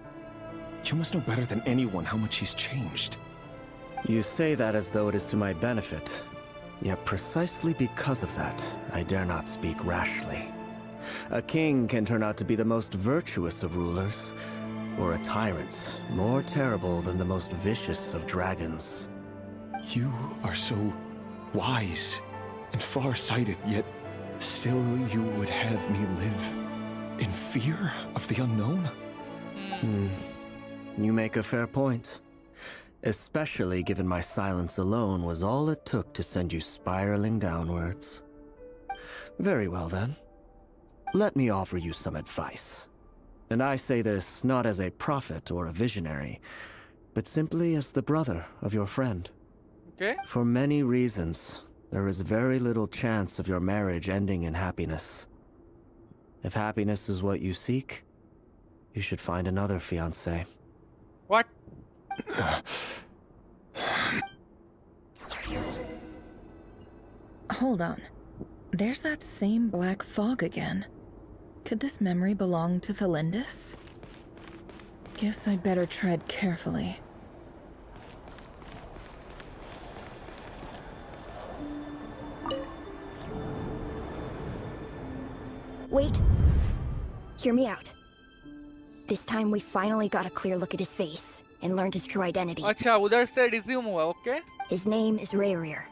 You must know better than anyone how much he's changed. You say that as though it is to my benefit. Yet precisely because of that, I dare not speak rashly. A king can turn out to be the most virtuous of rulers, or a tyrant more terrible than the most vicious of dragons. You are so wise and far-sighted, yet still you would have me live in fear of the unknown? You make a fair point. Especially given my silence alone was all it took to send you spiraling downwards. Very well then. Let me offer you some advice. And I say this not as a prophet or a visionary, but simply as the brother of your friend. Okay. For many reasons, there is very little chance of your marriage ending in happiness. If happiness is what you seek, you should find another fiancé. What? Hold on. There's that same black fog again. Could this memory belong to Thelindis? Guess I'd better tread carefully. Wait. Hear me out. This time we finally got a clear look at his face and learned his true identity. अच्छा उधर से resume हुआ, okay? His name is Rayrir,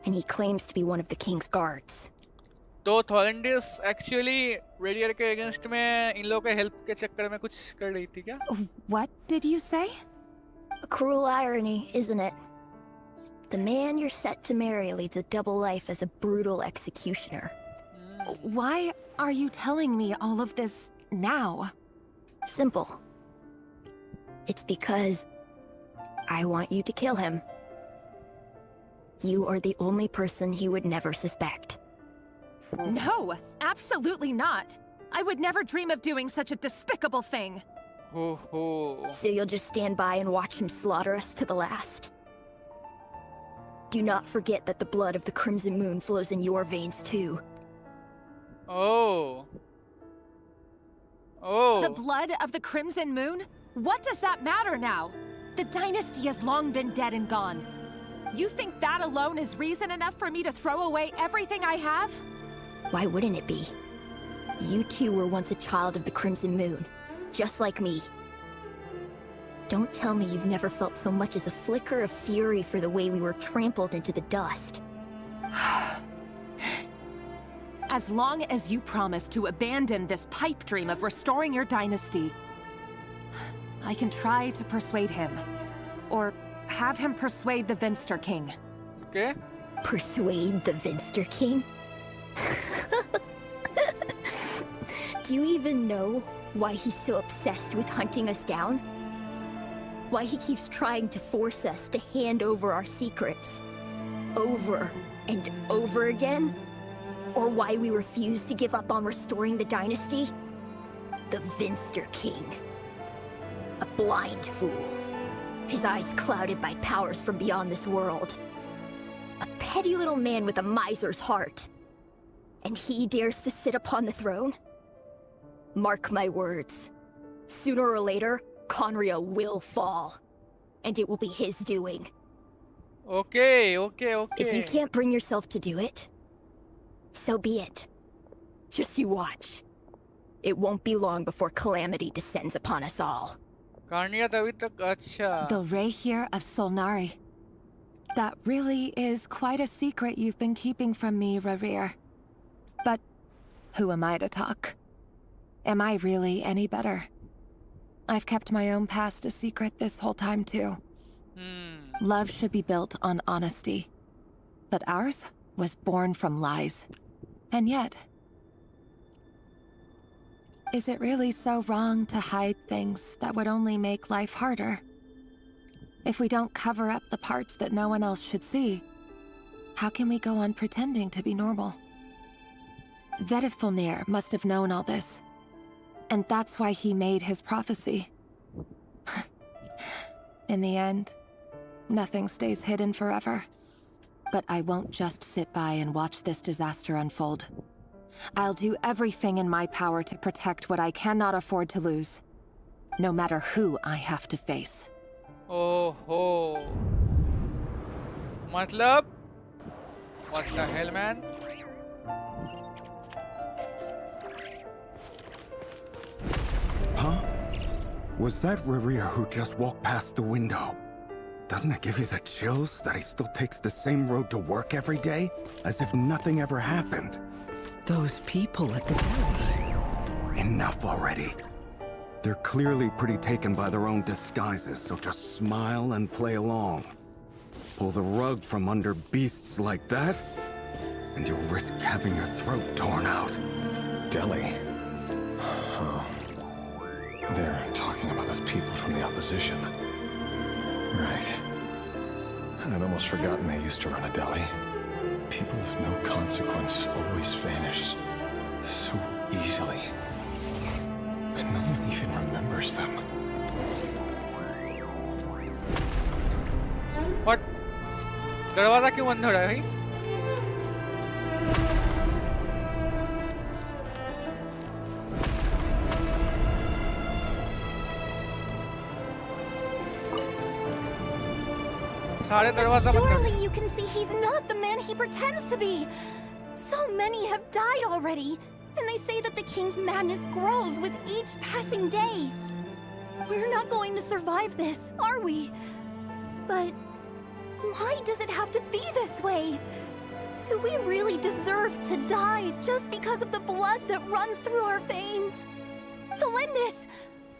and he claims to be one of the king's guards. तो Thelindis actually Rayrir के against में इन लोगों के help के चक्कर में कुछ कर रही थी क्या? What did you say? A cruel irony, isn't it? The man you're set to marry leads a double life as a brutal executioner. Why are you telling me all of this now? Simple. It's because I want you to kill him. You are the only person he would never suspect. No, absolutely not. I would never dream of doing such a despicable thing. So you'll just stand by and watch him slaughter us to the last? Do not forget that the blood of the Crimson Moon flows in your veins too. Oh. The blood of the Crimson Moon? What does that matter now? The dynasty has long been dead and gone. You think that alone is reason enough for me to throw away everything I have? Why wouldn't it be? You two were once a child of the Crimson Moon, just like me. Don't tell me you've never felt so much as a flicker of fury for the way we were trampled into the dust. As long as you promise to abandon this pipe dream of restoring your dynasty, I can try to persuade him. Or have him persuade the Vinster King. Okay. Persuade the Vinster King? Do you even know why he's so obsessed with hunting us down? Why he keeps trying to force us to hand over our secrets? Over and over again? Or why we refuse to give up on restoring the dynasty? The Vinster King. A blind fool. His eyes clouded by powers from beyond this world. A petty little man with a miser's heart. And he dares to sit upon the throne? Mark my words. Sooner or later, Conria will fall. And it will be his doing. Okay. If you can't bring yourself to do it, so be it. Just you watch. It won't be long before calamity descends upon us all. कहानियाँ तभी तक अच्छा. The Rehir of Solnari. That really is quite a secret you've been keeping from me, Rerir. But who am I to talk? Am I really any better? I've kept my own past a secret this whole time, too. Love should be built on honesty. But ours was born from lies. And yet... is it really so wrong to hide things that would only make life harder? If we don't cover up the parts that no one else should see, how can we go on pretending to be normal? Vedifulnir must have known all this. And that's why he made his prophecy. In the end, nothing stays hidden forever. But I won't just sit by and watch this disaster unfold. I'll do everything in my power to protect what I cannot afford to lose, no matter who I have to face. Oh ho. मतलब? What the hell, man? Huh? Was that Rerir who just walked past the window? Doesn't it give you the chills that he still takes the same road to work every day? As if nothing ever happened. Those people at the deli. Enough already. They're clearly pretty taken by their own disguises, so just smile and play along. Pull the rug from under beasts like that, and you risk having your throat torn out. Deli. Oh. They're talking about those people from the opposition. Right. I'd almost forgotten they used to run a deli. People of no consequence always vanish so easily. And no one even remembers them. What? दरवाजा क्यों बंद हो रहा है भाई? सारे दरवाजा बंद कर Surely you can see he's not the man he pretends to be. So many have died already, and they say that the king's madness grows with each passing day. We're not going to survive this, are we? But why does it have to be this way? Do we really deserve to die just because of the blood that runs through our veins? Valendis,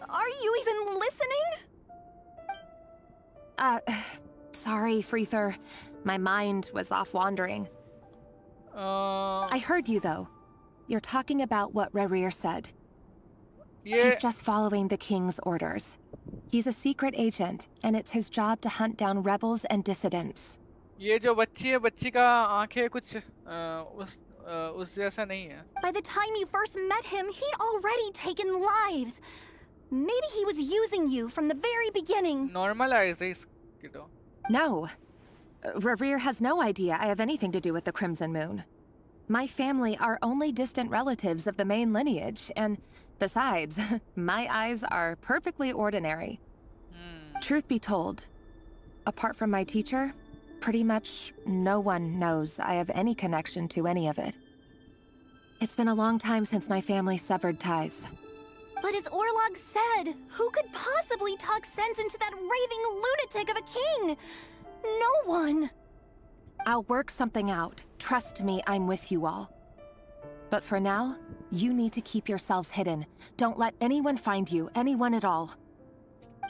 are you even listening? Sorry, Freether. My mind was off wandering. I heard you, though. You're talking about what Rerir said. Yeah. He's just following the king's orders. He's a secret agent, and it's his job to hunt down rebels and dissidents. ये जो बच्ची है, बच्ची का आंखें कुछ उस जैसा नहीं है. By the time you first met him, he'd already taken lives. Maybe he was using you from the very beginning. Normalize this, kiddo. No. Rerir has no idea I have anything to do with the Crimson Moon. My family are only distant relatives of the main lineage, and besides, my eyes are perfectly ordinary. Truth be told, apart from my teacher, pretty much no one knows I have any connection to any of it. It's been a long time since my family severed ties. But as Orlog said, who could possibly talk sense into that raving lunatic of a king? No one. I'll work something out. Trust me, I'm with you all. But for now, you need to keep yourselves hidden. Don't let anyone find you, anyone at all.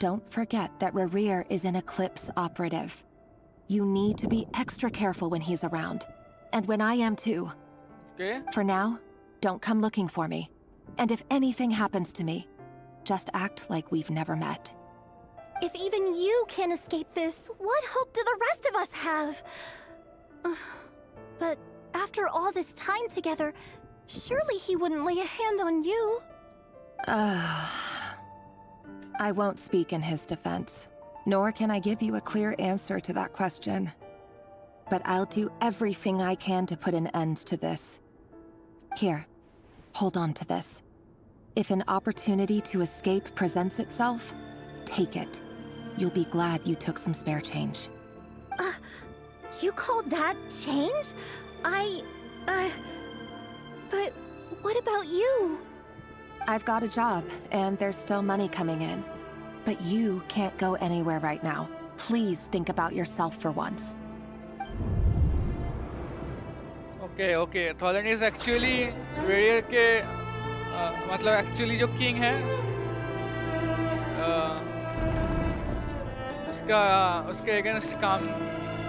don't forget that Rerir is an Eclipse operative. You need to be extra careful when he's around. And when I am too. Okay. For now, don't come looking for me. And if anything happens to me, just act like we've never met. If even you can't escape this, what hope do the rest of us have? But after all this time together, surely he wouldn't lay a hand on you. I won't speak in his defense, nor can I give you a clear answer to that question. But I'll do everything I can to put an end to this. Here, hold on to this. If an opportunity to escape presents itself, take it. You'll be glad you took some spare change. You call that change? But what about you? I've got a job, and there's still money coming in. But you can't go anywhere right now. Please think about yourself for once. Okay, okay. Tholen is actually Radier के मतलब actually जो king है उसके against काम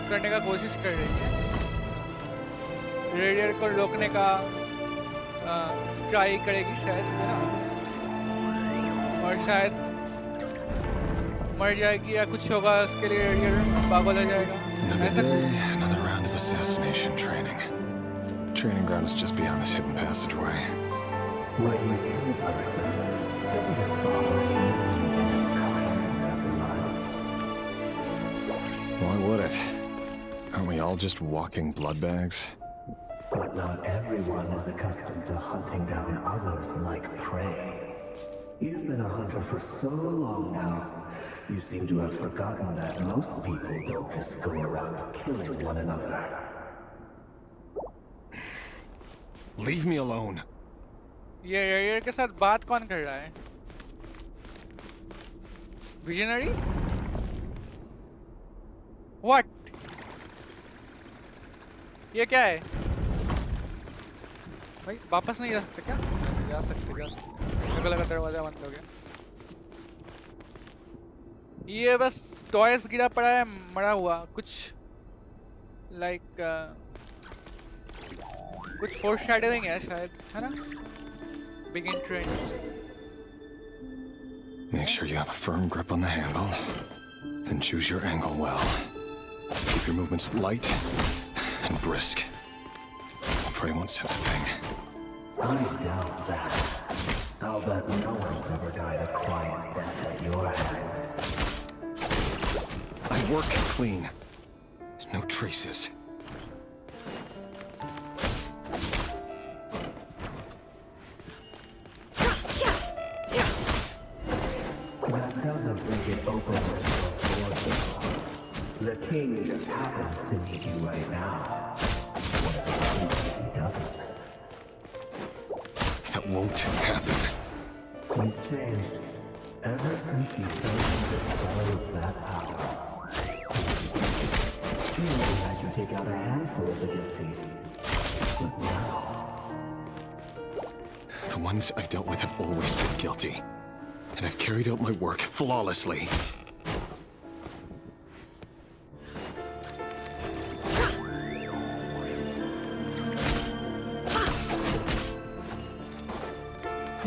करने का कोशिश कर रही है रेडियर को रोकने का ट्राई करेगी शायद है ना और शायद मर जाएगी या कुछ होगा उसके लिए रेडियर पागल हो जाएगा Another day, another round of assassination training. Training ground is just beyond this hidden passageway. When you kill a person, doesn't it bother you when you end up covered in their blood? Why would it? Aren't we all just walking blood bags? But not everyone is accustomed to hunting down others like prey. You've been a hunter for so long now, you seem to have forgotten that most people don't just go around killing one another. Leave me alone. ये रेडियर के साथ बात कौन कर रहा है? Visionary? What? ये क्या है? भाई वापस नहीं जा सकते क्या? जा सकते मेरे को लगा दरवाजा बंद हो गया। ये बस टॉयज गिरा पड़ा है मरा हुआ कुछ लाइक कुछ फोरशैडोइंग है शायद है ना? Begin training. Make sure you have a firm grip on the handle. Then choose your angle well. Keep your movements light and brisk. Pray won't sense a thing. I doubt that. I'll bet no one's ever died a quiet death at your hands. I work clean. No traces. That doesn't make it open for the king just happens to need you right now. What if he doesn't? That won't happen. He's changed. Ever since he fell into the spell of that power. He only had you take out a handful of the guilty. But now... The ones I've dealt with have always been guilty. And I've carried out my work flawlessly.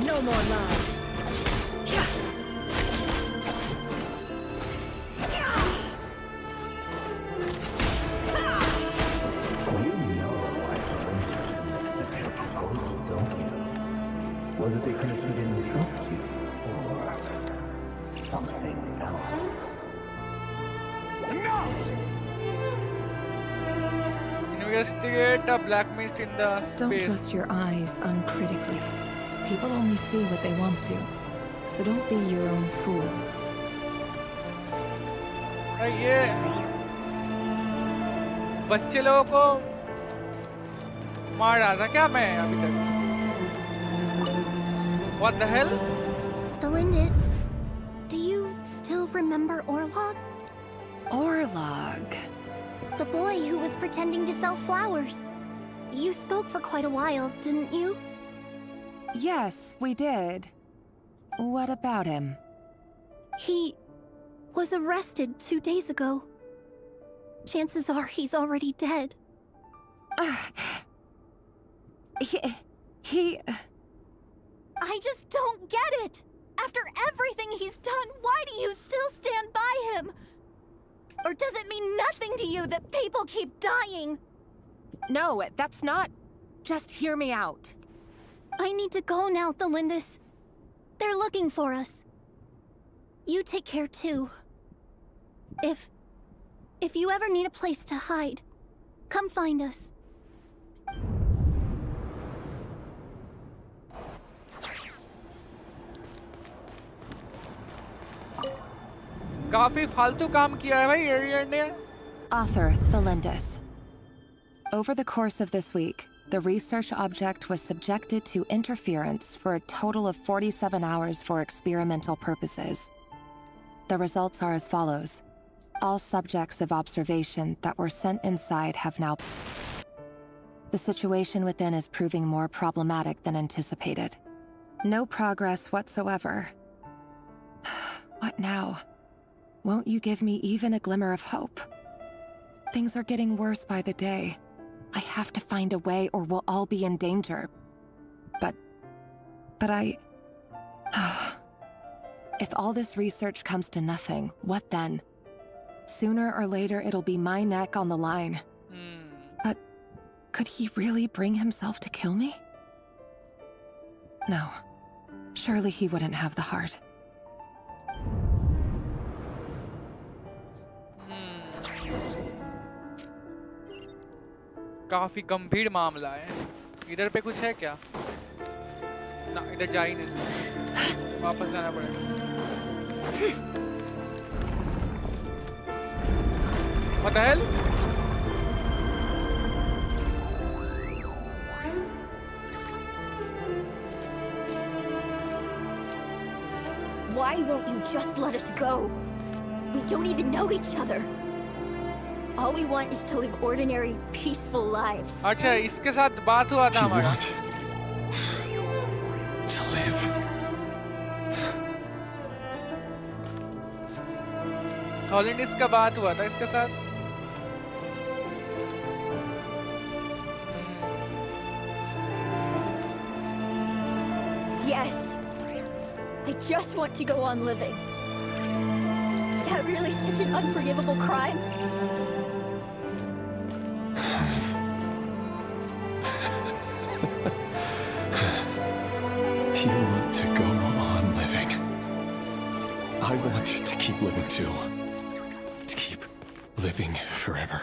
No more lies. You know I fell interested in accept your proposal, don't you? Was it because she didn't trust you? Or something else? Investigate a black mist in the Don't space. trust your eyes uncritically. People only see what they want to. So don't be your own fool. ये बच्चे लोगों को मार रहा था क्या मैं अभी तक? What the hell? Delindis, do you still remember Orlog? Orlog. The boy who was pretending to sell flowers. You spoke for quite a while, didn't you? Yes, we did. What about him? He was arrested 2 days ago. Chances are he's already dead. He... I just don't get it! After everything he's done, why do you still stand by him? Or does it mean nothing to you that people keep dying? No, that's not... Just hear me out. I need to go now, Thelindis. They're looking for us. You take care too. If you ever need a place to hide, come find us. काफी फालतू काम किया है भाई arrear ने. Author Thelindis. Over the course of this week, the research object was subjected to interference for a total of 47 hours for experimental purposes. The results are as follows. All subjects of observation that were sent inside have now... The situation within is proving more problematic than anticipated. No progress whatsoever. What now? Won't you give me even a glimmer of hope? Things are getting worse by the day. I have to find a way or we'll all be in danger. But I... If all this research comes to nothing, what then? Sooner or later, it'll be my neck on the line. But could he really bring himself to kill me? No. Surely he wouldn't have the heart. काफी गंभीर मामला है. इधर पे कुछ है क्या? ना, इधर जा ही नहीं सकते. वापस जाना पड़ेगा. What the hell? Why won't you just let us go? We don't even know each other. All we want is to live ordinary, peaceful lives. अच्छा, इसके साथ बात हुआ था हमारा. To live. थॉलिंडिस का बात हुआ था इसके साथ. Yes. I just want to go on living. Is that really such an unforgivable crime? You want to go on living. I want to keep living too. To keep living forever.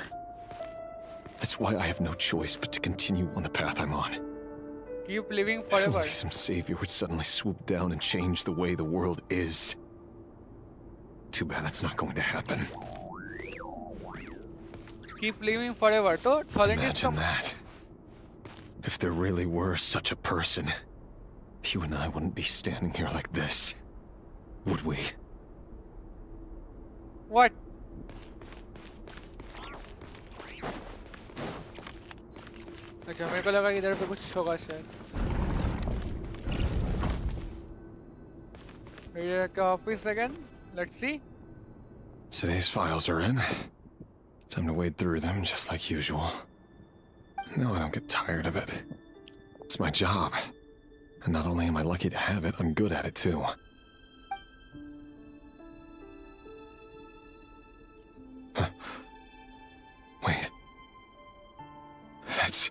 That's why I have no choice but to continue on the path I'm on. Keep living If forever. only some savior would suddenly swoop down and change the way the world is. Too bad that's not going to happen. Keep living forever. तो थॉलिंडिस Imagine that. If there really were such a person, you and I wouldn't be standing here like this, would we? What? अच्छा, मेरे को लगा इधर पे कुछ होगा शायद. Here का office again. Let's see. Today's files are in. Time to wade through them just like usual. No, I don't get tired of it. It's my job. And not only am I lucky to have it, I'm good at it too. Huh. Wait. That's...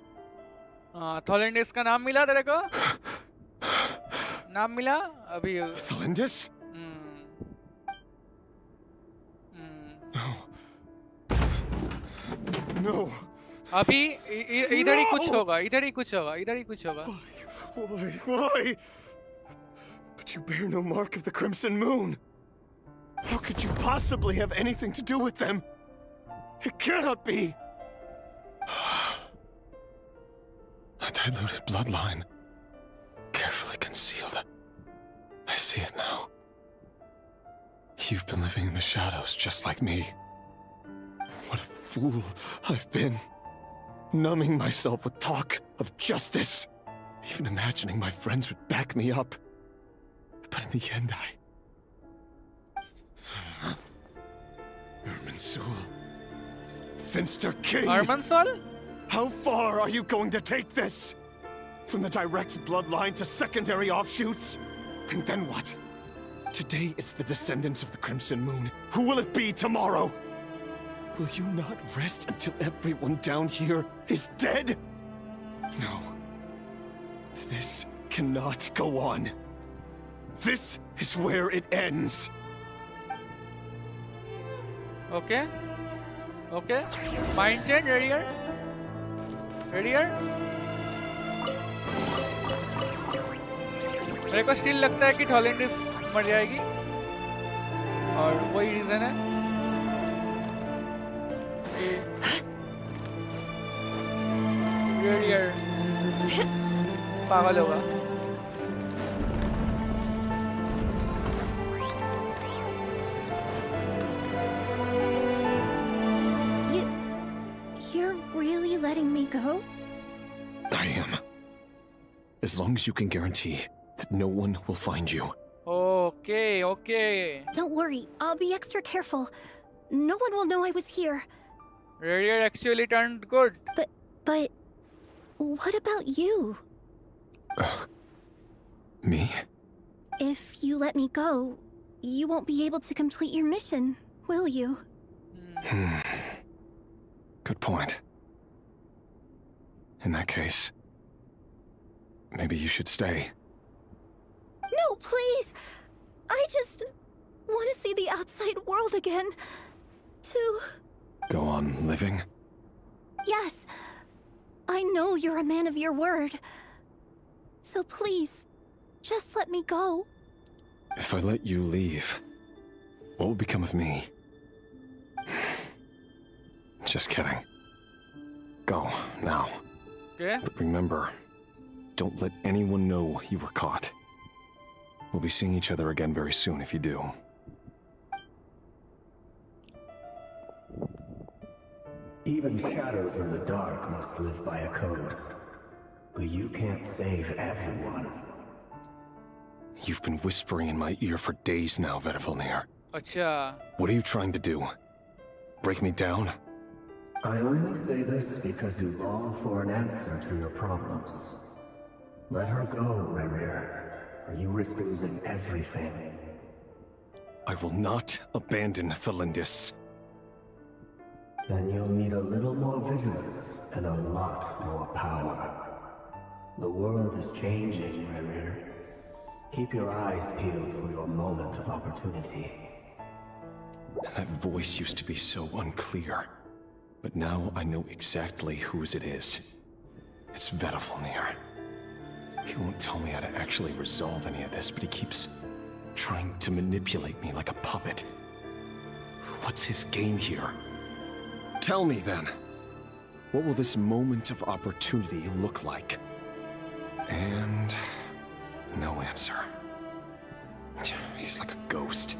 थॉलिंडिस का नाम मिला तेरे को? नाम मिला? अभी... Thelindis? No. अभी इधर ही कुछ होगा. इधर ही कुछ होगा. इधर ही कुछ होगा. Why? But you bear no mark of the Crimson Moon. How could you possibly have anything to do with them? It cannot be. A diluted bloodline. Carefully concealed. I see it now. You've been living in the shadows just like me. What a fool I've been. Numbing myself with talk of justice. Even imagining my friends would back me up. But in the end, Armansul. Finster King! Armansul? How far are you going to take this? From the direct bloodline to secondary offshoots? And then what? Today it's the descendants of the Crimson Moon. Who will it be tomorrow? Will you not rest until everyone down here is dead? No. This cannot go on. This is where it ends. Okay. Okay. Mind change, ready here? Ready here? मेरे को still लगता है कि हॉलैंडिस मर जाएगी और वही reason है ready here पागल होगा You're really letting me go? I am. As long as you can guarantee that no one will find you. Okay, okay. Don't worry, I'll be extra careful. No one will know I was here. Radier actually turned good. But what about you? Me? If you let me go, you won't be able to complete your mission, will you? Good point. In that case, maybe you should stay. No, please! I just want to see the outside world again. To... Go on living? Yes. I know you're a man of your word. So please, just let me go. If I let you leave, what will become of me? Just kidding. Go, now. Okay. But remember, don't let anyone know you were caught. We'll be seeing each other again very soon if you do. Even shadows in the dark must live by a code. But you can't save everyone. You've been whispering in my ear for days now, Vedifilnir. Acha. What are you trying to do? Break me down? I only say this because you long for an answer to your problems. Let her go, Rerir, or you risk losing everything. I will not abandon Thelindis. Then you'll need a little more vigilance and a lot more power. The world is changing, Rerir. Keep your eyes peeled for your moment of opportunity. That voice used to be so unclear. But now I know exactly whose it is. It's Vedifilnir. He won't tell me how to actually resolve any of this, but he keeps trying to manipulate me like a puppet. What's his game here? Tell me then. What will this moment of opportunity look like? And no answer. He's like a ghost.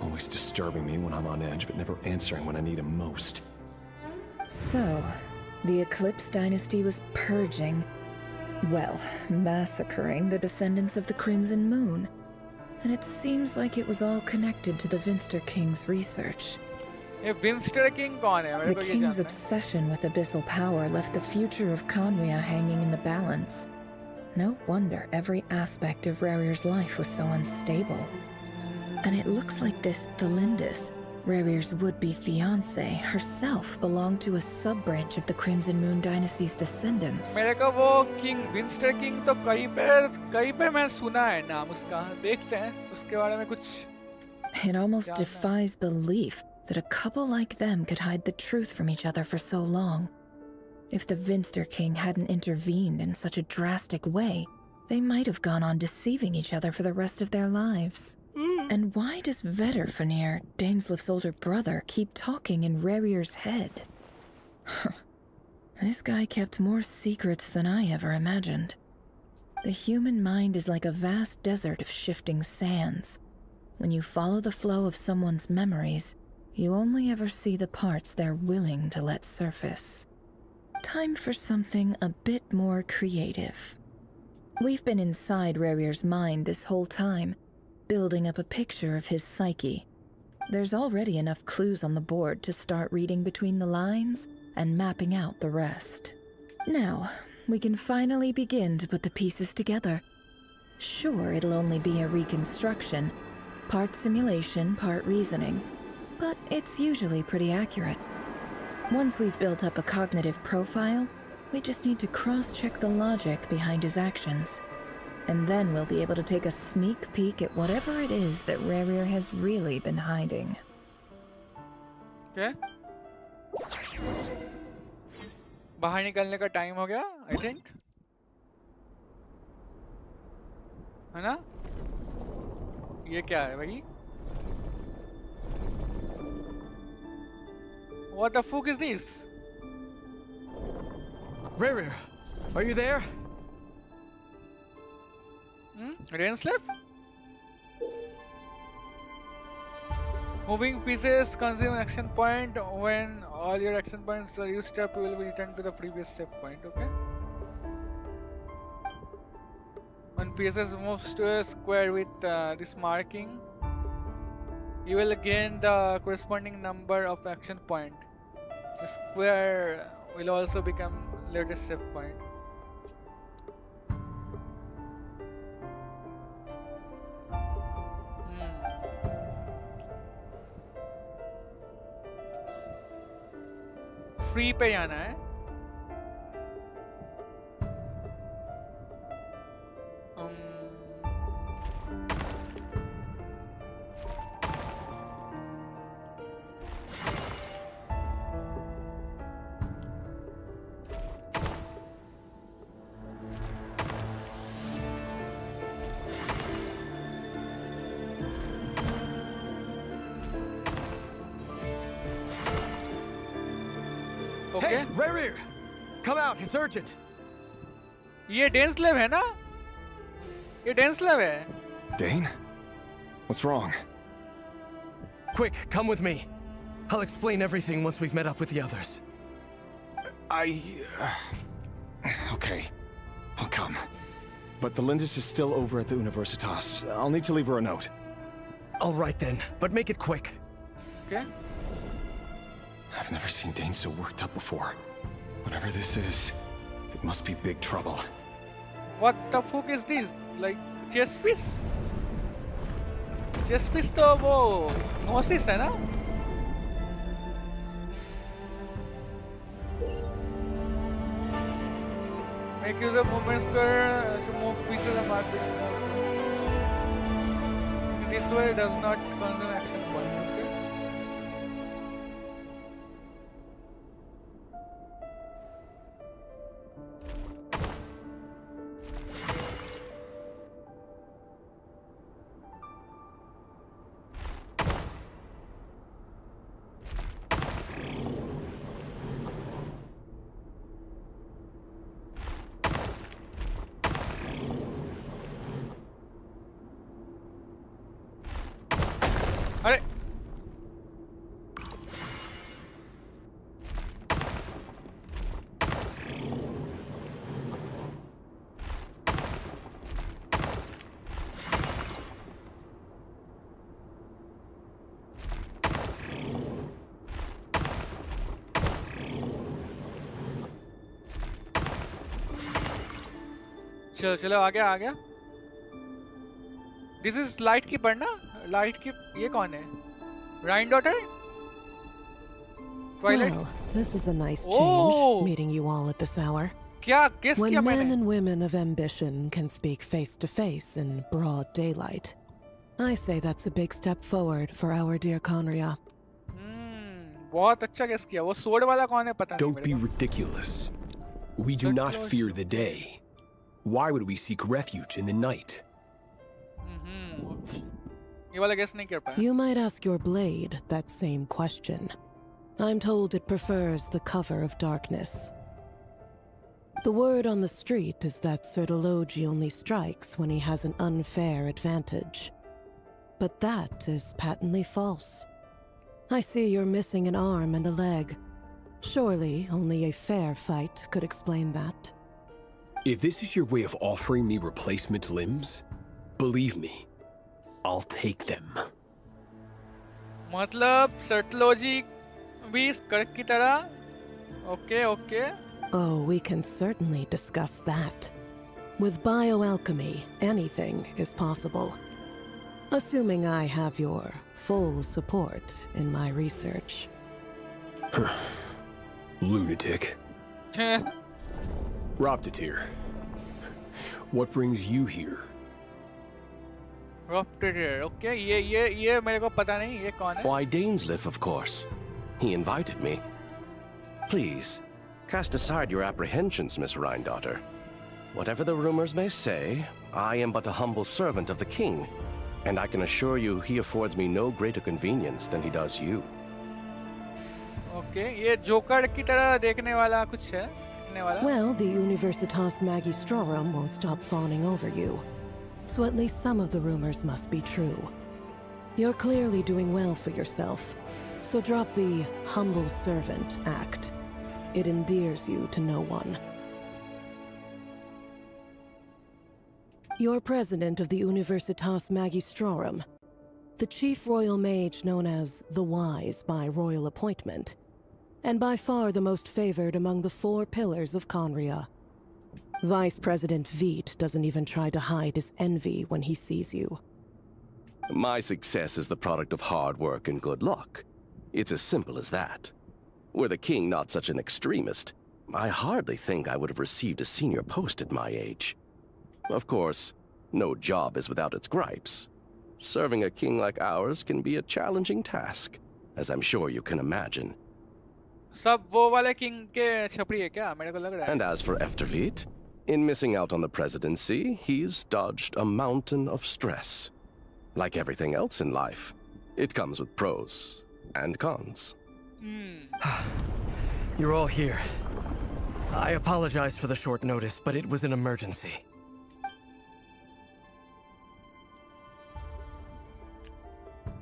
Always disturbing me when I'm on edge, but never answering when I need him most. So, the Eclipse Dynasty was purging, well, massacring the descendants of the Crimson Moon. And it seems like it was all connected to the Vinster King's research. ये विंस्टर king कौन है? मेरे The को ये King's जानना है. obsession with abyssal power left the future of Conria hanging in the balance. No wonder every aspect of Rerir's life was so unstable. And it looks like this Thelindis, Rerir's would-be fiancé, herself belonged to a sub-branch of the Crimson Moon Dynasty's descendants. मेरे को वो king विंस्टर king तो कहीं पे मैं सुना है नाम उसका. देखते हैं उसके बारे में कुछ. It almost defies belief that a couple like them could hide the truth from each other for so long. If the Vinster King hadn't intervened in such a drastic way, they might have gone on deceiving each other for the rest of their lives. And why does Vedifilnir, Daneslif's older brother, keep talking in Rerir's head? This guy kept more secrets than I ever imagined. The human mind is like a vast desert of shifting sands. When you follow the flow of someone's memories, you only ever see the parts they're willing to let surface. Time for something a bit more creative. We've been inside Rerir's mind this whole time, building up a picture of his psyche. There's already enough clues on the board to start reading between the lines and mapping out the rest. Now, we can finally begin to put the pieces together. Sure, it'll only be a reconstruction, part simulation, part reasoning, but it's usually pretty accurate. Once we've built up a cognitive profile, we just need to cross-check the logic behind his actions. And then we'll be able to take a sneak peek at whatever it is that Rerir has really been hiding. Okay. बाहर निकलने का time हो गया, I think. है ना? ये क्या है भाई? What the fuck is this? Rerir, are you there? Rain slip? Moving pieces consume action point. When all your action points are used up, you will be returned to the previous save point. Okay. When pieces moves to a square with this marking, you will gain the corresponding number of action point. The square will also become latest save point. Free पे जाना है Hey, Rerir! Come out, it's urgent! ये dense लेव है ना? ये dense लेव है? Dane? What's wrong? Quick, come with me. I'll explain everything once we've met up with the others. Okay. I'll come. But the Lindis is still over at the Universitas. I'll need to leave her a note. All right then, but make it quick. Okay. I've never seen Dane so worked up before. Whatever this is, it must be big trouble. What the fuck is this? Like chess piece? Chess piece तो वो Gnosis है ना? Make use of movement square to move pieces and mark pieces. This way does not consume action point. Okay. अरे चलो चलो आ गया this is light keeper ना light की ये कौन है राइन daughter Well, this is a nice change, meeting you all at this hour. क्या guess When किया men मैंने and women of ambition can speak face to face in broad daylight, I say that's a big step forward for our dear Conria. बहुत अच्छा guess किया वो sword वाला कौन है पता नहीं Don't be ridiculous. We do not fear the day. Why would we seek refuge in the night? ये वाला guess नहीं कर पाया You might ask your blade that same question. I'm told it prefers the cover of darkness. The word on the street is that Sertologi only strikes when he has an unfair advantage. But that is patently false. I see you're missing an arm and a leg. Surely only a fair fight could explain that. If this is your way of offering me replacement limbs, believe me, I'll take them. मतलब सर्टोलॉजी भी कड़क की तरह. Okay, okay. Oh, we can certainly discuss that. With bioalchemy, anything is possible. Assuming I have your full support in my research. Lunatic. Roptatir. What brings you here? Roptatir. Okay, ये मेरे को पता नहीं ये कौन है. Why, Dainsliff, of course. He invited me. Please, cast aside your apprehensions, Miss Rhindaughter. Whatever the rumors may say, I am but a humble servant of the king, and I can assure you he affords me no greater convenience than he does you. Okay, ये joker की तरह देखने वाला कुछ है. Well, the Universitas Magistrorum won't stop fawning over you. So at least some of the rumors must be true. You're clearly doing well for yourself, so drop the humble servant act. It endears you to no one. You're president of the Universitas Magistrorum, the chief royal mage known as the Wise by royal appointment, and by far the most favored among the 4 pillars of Conria. Vice President Veet doesn't even try to hide his envy when he sees you. My success is the product of hard work and good luck. It's as simple as that. Were the king not such an extremist, I hardly think I would have received a senior post at my age. Of course, no job is without its gripes. Serving a king like ours can be a challenging task, as I'm sure you can imagine. सब वो वाले king के छपरी है क्या? मेरे को लग रहा है. And as for Eftervit, in missing out on the presidency, he's dodged a mountain of stress. Like everything else in life, it comes with pros and cons. You're all here. I apologize for the short notice, but it was an emergency.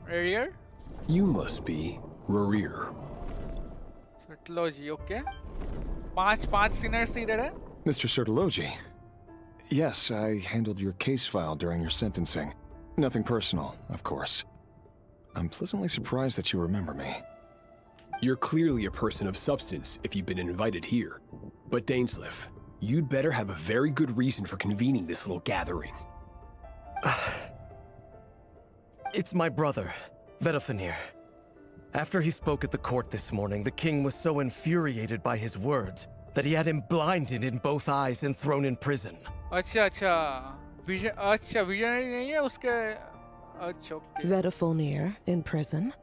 Rear? You must be Rear. Sertology, okay. पांच sinners इधर है. Mr. Sertology. Yes, I handled your case file during your sentencing. Nothing personal, of course. I'm pleasantly surprised that you remember me. You're clearly a person of substance if you've been invited here. But Dainsliff, you'd better have a very good reason for convening this little gathering. It's my brother, Vedafenir. After he spoke at the court this morning, the king was so infuriated by his words that he had him blinded in both eyes and thrown in prison. अच्छा visionary नहीं है उसके. अच्छा okay. Vedafenir in prison?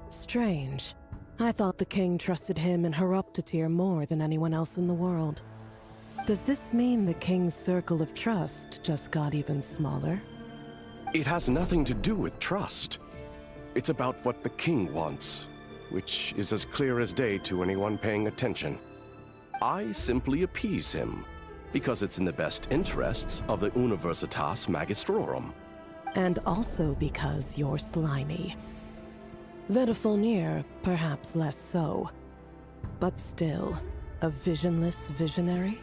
Strange. I thought the king trusted him and Horoptatir more than anyone else in the world. Does this mean the king's circle of trust just got even smaller? It has nothing to do with trust. It's about what the king wants, which is as clear as day to anyone paying attention. I simply appease him, because it's in the best interests of the Universitas Magistrorum. And also because you're slimy. Vedafenir, perhaps less so. But still, a visionless visionary?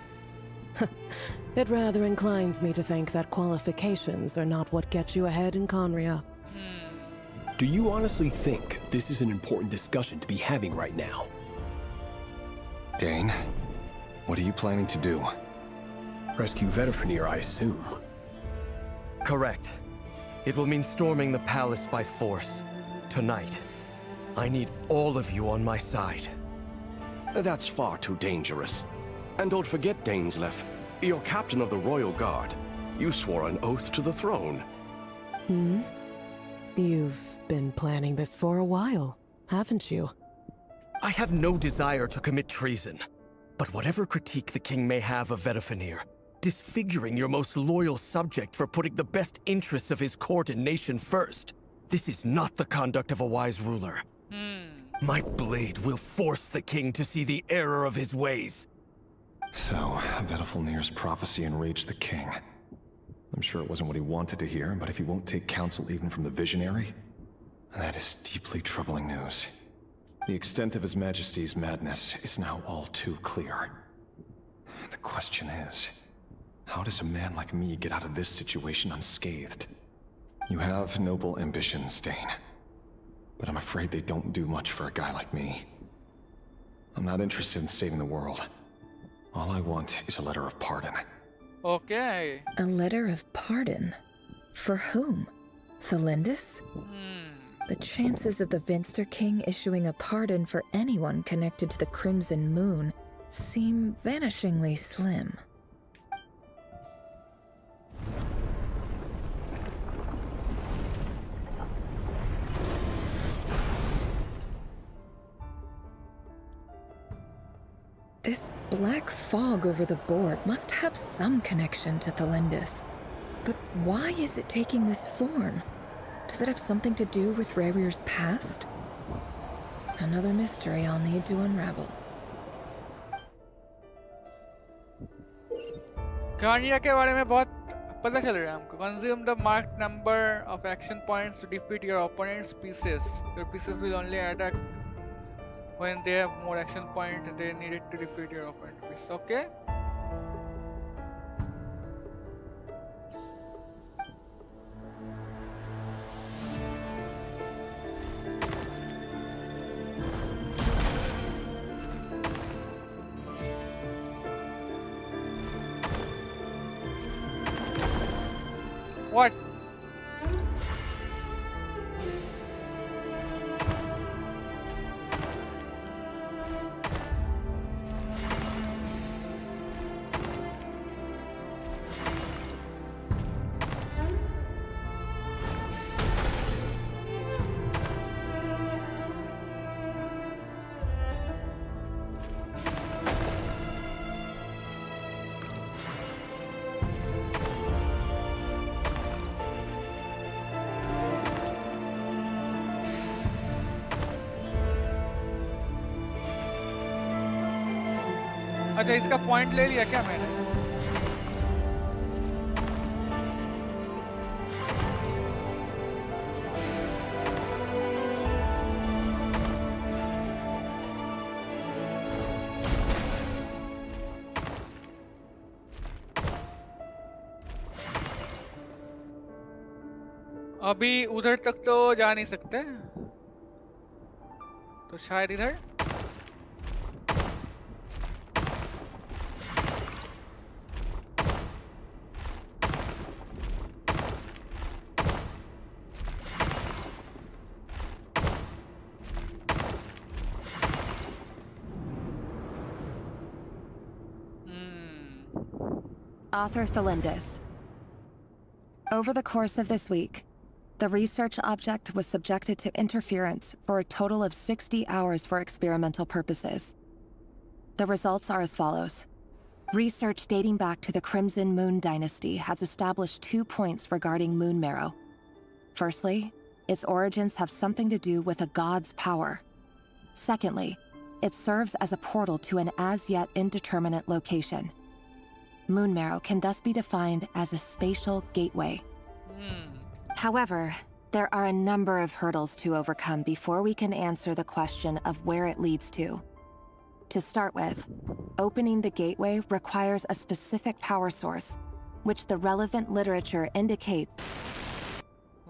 It rather inclines me to think that qualifications are not what get you ahead in Conria. Do you honestly think this is an important discussion to be having right now? Dane, what are you planning to do? Rescue Vedafenir, I assume. Correct. It will mean storming the palace by force. Tonight. I need all of you on my side. That's far too dangerous. And don't forget, Dainsliff, you're captain of the Royal Guard. You swore an oath to the throne. You've been planning this for a while, haven't you? I have no desire to commit treason. But whatever critique the king may have of Vedafenir, disfiguring your most loyal subject for putting the best interests of his court and nation first, this is not the conduct of a wise ruler. My blade will force the king to see the error of his ways. So, Vedafenir's prophecy enraged the king. I'm sure it wasn't what he wanted to hear, but if he won't take counsel even from the visionary, that is deeply troubling news. The extent of His Majesty's madness is now all too clear. The question is, how does a man like me get out of this situation unscathed? You have noble ambitions, Dane. but I'm afraid they don't do much for a guy like me. I'm not interested in saving the world. All I want is a letter of pardon. Okay. A letter of pardon? For whom? Thelindis? The chances of the Vinster King issuing a pardon for anyone connected to the Crimson Moon seem vanishingly slim. This black fog over the board must have some connection to Thelindis. But why is it taking this form? Does it have something to do with Revir's past? Another mystery I'll need to unravel. कहानिया के बारे में बहुत पता चल रहा है हमको. Consume the marked number of action points to defeat your opponent's pieces. Your pieces will only attack when they have more action points they needed to defeat your opponent's piece. Okay. What? अच्छा इसका point ले लिया क्या मैंने? अभी उधर तक तो जा नहीं सकते, तो शायद इधर. Author Thelindis. Over the course of this week, the research object was subjected to interference for a total of 60 hours for experimental purposes. The results are as follows. Research dating back to the Crimson Moon dynasty has established 2 points regarding moon marrow. Firstly, its origins have something to do with a god's power. Secondly, it serves as a portal to an as-yet indeterminate location. Moon marrow can thus be defined as a spatial gateway. However, there are a number of hurdles to overcome before we can answer the question of where it leads to. To start with, opening the gateway requires a specific power source, which the relevant literature indicates.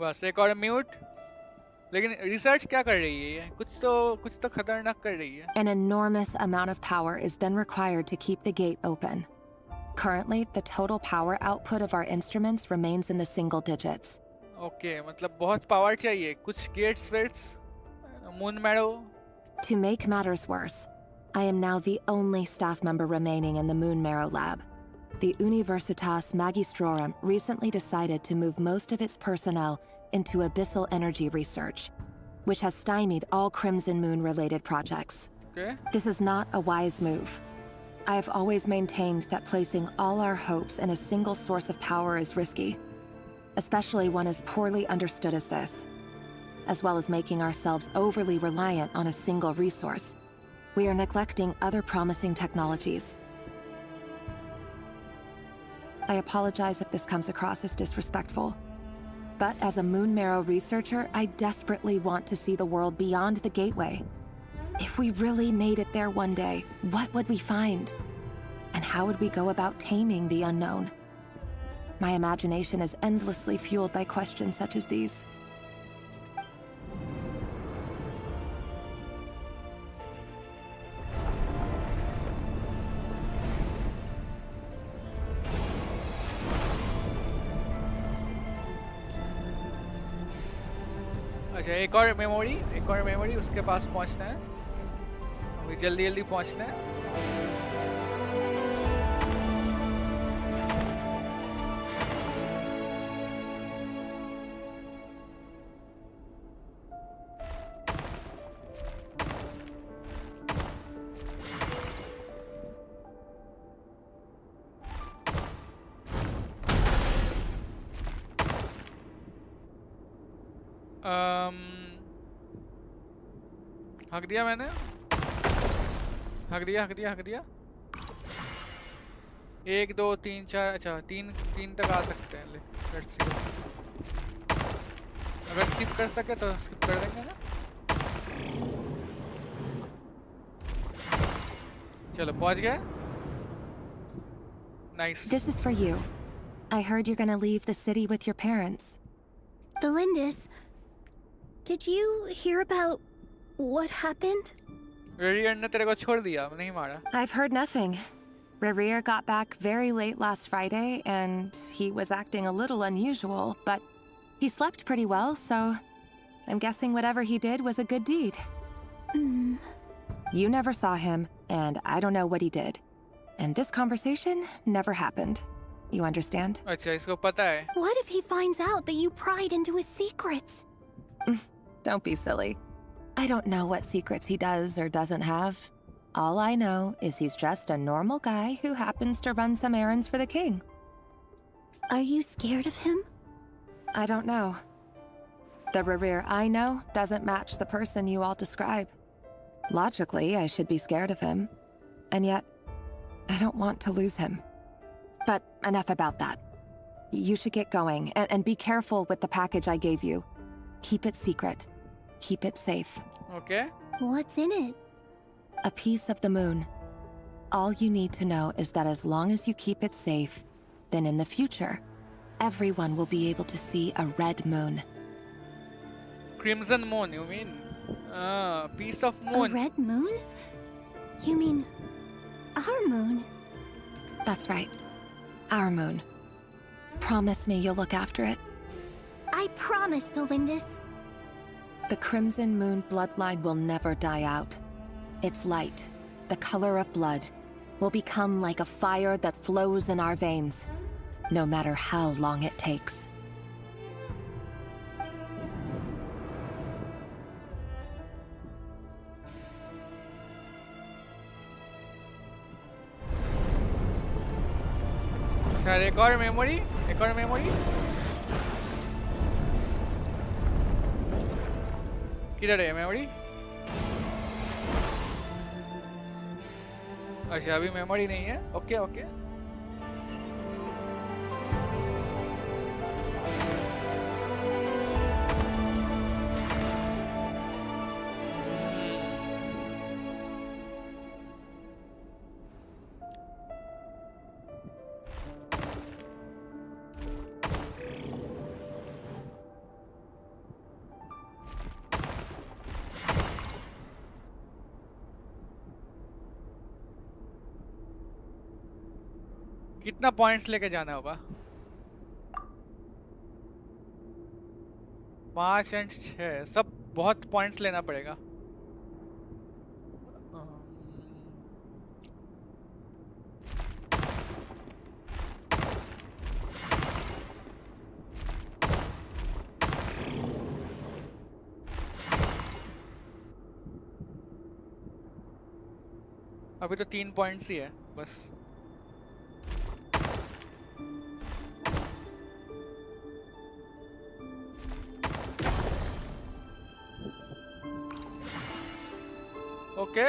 बस एक और mute. लेकिन research क्या कर रही है? कुछ तो खतरनाक कर रही है. An enormous amount of power is then required to keep the gate open. Currently, the total power output of our instruments remains in the single digits. Okay, मतलब बहुत power चाहिए. कुछ gates weights, moon marrow. To make matters worse, I am now the only staff member remaining in the Moon Marrow lab. The Universitas Magistrorum recently decided to move most of its personnel into abyssal energy research, which has stymied all Crimson Moon-related projects. Okay. This is not a wise move. I have always maintained that placing all our hopes in a single source of power is risky, especially one as poorly understood as this. As well as making ourselves overly reliant on a single resource, we are neglecting other promising technologies. I apologize if this comes across as disrespectful, but as a Moon Marrow researcher, I desperately want to see the world beyond the gateway. If we really made it there one day, what would we find? And how would we go about taming the unknown? My imagination is endlessly fueled by questions such as these. अच्छा एक और memory उसके पास पहुंचना है, अभी जल्दी जल्दी पहुंचना है। हक दिया मैंने, हक दिया। 1 2 3 4, अच्छा तीन तक आ सकते हैं। लेट्स सी, अगर स्किप कर सके तो स्किप कर देंगे ना। चलो पहुंच गए। Nice. This is for you. I heard you're gonna leave the city with your parents. Delindus, did you hear about what happened? रेडियर ने तेरे को छोड़ दिया, नहीं मारा? I've heard nothing. Rerir got back very late last Friday, and he was acting a little unusual, but he slept pretty well, so I'm guessing whatever he did was a good deed. You never saw him, and I don't know what he did. And this conversation never happened. You understand? अच्छा इसको पता है। What if he finds out that you pried into his secrets? Don't be silly. I don't know what secrets he does or doesn't have. All I know is he's just a normal guy who happens to run some errands for the king. Are you scared of him? I don't know. The Rerir I know doesn't match the person you all describe. Logically, I should be scared of him. And yet, I don't want to lose him. But enough about that. You should get going, and be careful with the package I gave you. Keep it secret. Keep it safe. Okay. What's in it? A piece of the moon. All you need to know is that as long as you keep it safe, then in the future, everyone will be able to see a red moon. Crimson moon, you mean? Piece of moon. A red moon? You mean our moon? That's right. Our moon. Promise me you'll look after it. I promise, Delindus. The Crimson Moon bloodline will never die out. Its light, the color of blood, will become like a fire that flows in our veins, no matter how long it takes. शायद एक और memory. किधर है memory? अच्छा अभी memory नहीं है। Okay. कितना पॉइंट्स लेके जाना होगा? 5 और 6, सब बहुत पॉइंट्स लेना पड़ेगा। अभी तो 3 पॉइंट्स ही है बस। ओके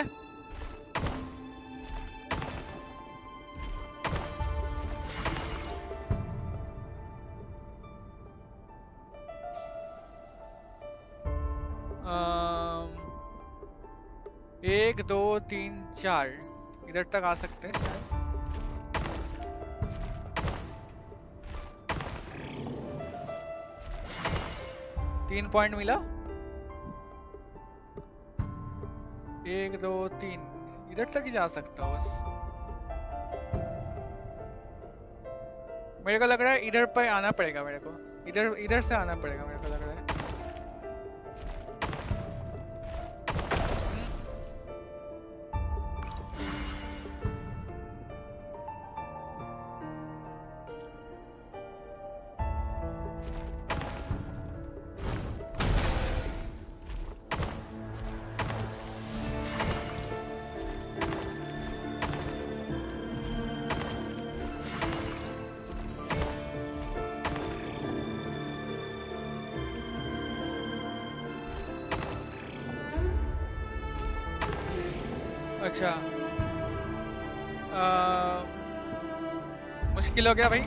एक 2 3 4 इधर तक आ सकते हैं शायद। 3 पॉइंट मिला। 1 2 3 इधर तक ही जा सकता हूँ बस। मेरे को लग रहा है इधर पे आना पड़ेगा मेरे को। इधर से आना पड़ेगा मेरे को लग रहा है। अच्छा मुश्किल हो गया भाई।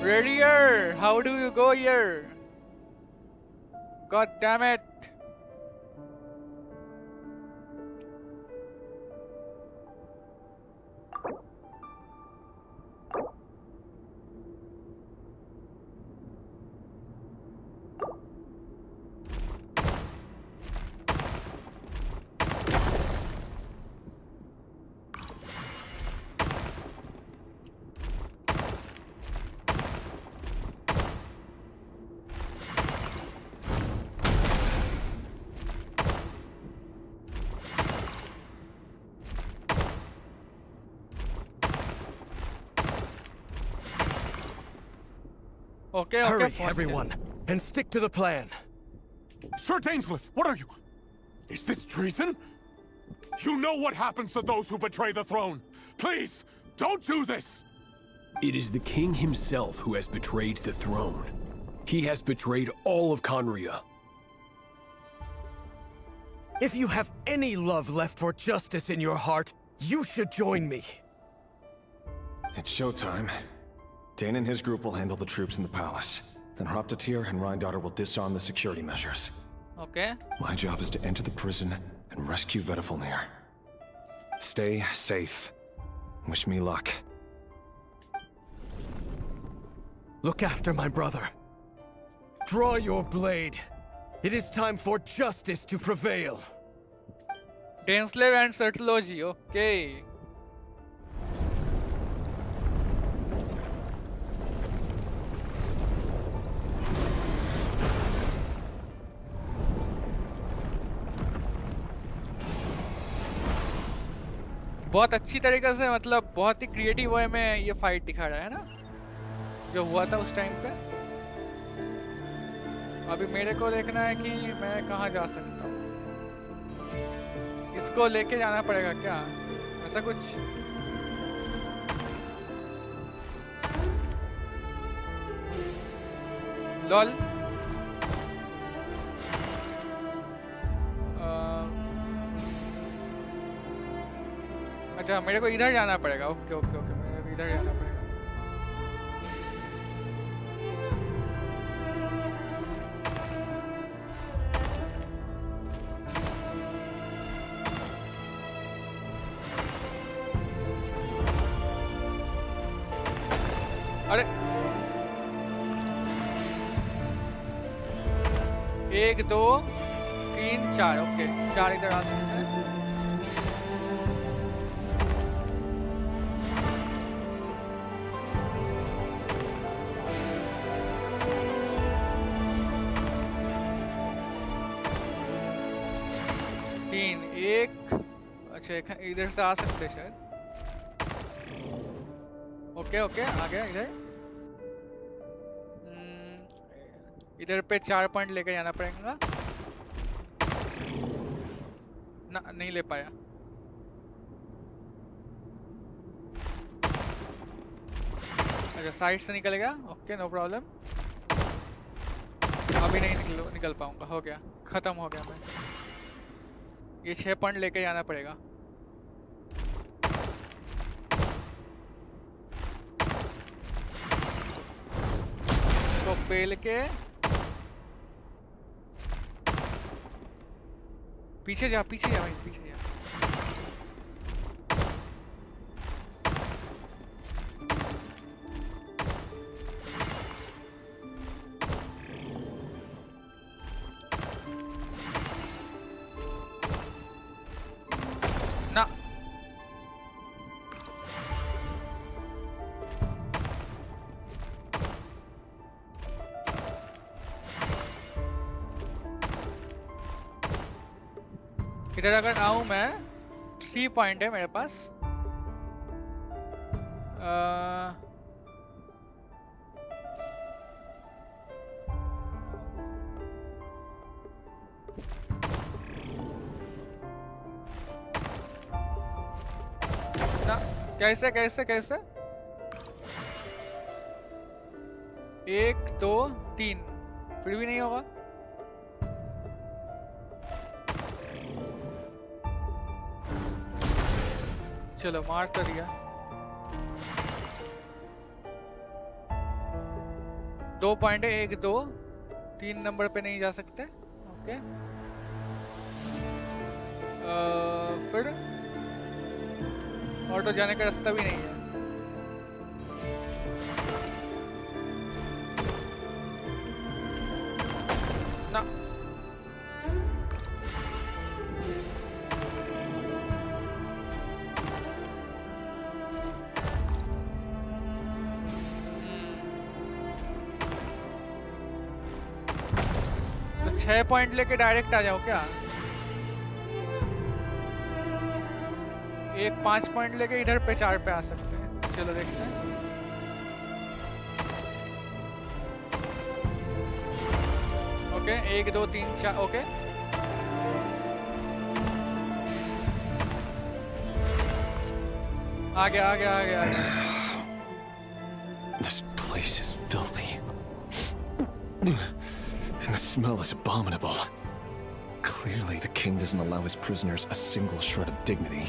Radier, how do you go here? God damn it. Okay, Hurry, everyone, and stick to the plan. Sir Dainsleif, what are you? Is this treason? You know what happens to those who betray the throne. Please, don't do this! It is the king himself who has betrayed the throne. He has betrayed all of Conria. If you have any love left for justice in your heart, you should join me. It's showtime. Dane and his group will handle the troops in the palace. Then Hraptatir and Rhindaughter will disarm the security measures. Okay. My job is to enter the prison and rescue Vedifalnir. Stay safe. Wish me luck. Look after my brother. Draw your blade. It is time for justice to prevail. Dainsleif and Certology, okay. बहुत अच्छी तरीके से मतलब बहुत ही creative way में ये fight दिखा रहा है ना जो हुआ था उस टाइम पे। अभी मेरे को देखना है कि मैं कहाँ जा सकता हूँ। इसको लेके जाना पड़ेगा क्या ऐसा कुछ? लॉल अच्छा मेरे को इधर जाना पड़ेगा। ओके ओके ओके मेरे को इधर जाना पड़ेगा। अरे 1 2 3 4 ओके 4 इधर आ सकते हैं। अच्छा इधर से आ सकते हैं शायद। ओके ओके आ गया इधर। इधर पे 4 पॉइंट लेके जाना पड़ेगा ना, नहीं ले पाया। अच्छा साइड से निकल गया। Okay no problem. अभी नहीं निकल पाऊंगा। हो गया खत्म हो गया। मैं ये 6 पॉइंट लेके जाना पड़ेगा। तो पेल के पीछे जा भाई पीछे जा। इधर अगर आऊं मैं 3 पॉइंट है मेरे पास। ना कैसे कैसे कैसे 1 2 3 फिर भी नहीं होगा। चलो मार तो दिया। 2 पॉइंट है 1 2 3 नंबर पे नहीं जा सकते। ओके फिर और तो जाने का रास्ता भी नहीं है। ना तो 6 पॉइंट लेके डायरेक्ट आ जाओ क्या? एक 5 पॉइंट लेके इधर पे 4 पे आ सकते हैं। चलो देखते हैं। ओके 1 2 3 4 ओके आ गया आ गया आ गया आ गया। This place is filthy. And the smell is abominable. Clearly, the king doesn't allow his prisoners a single shred of dignity.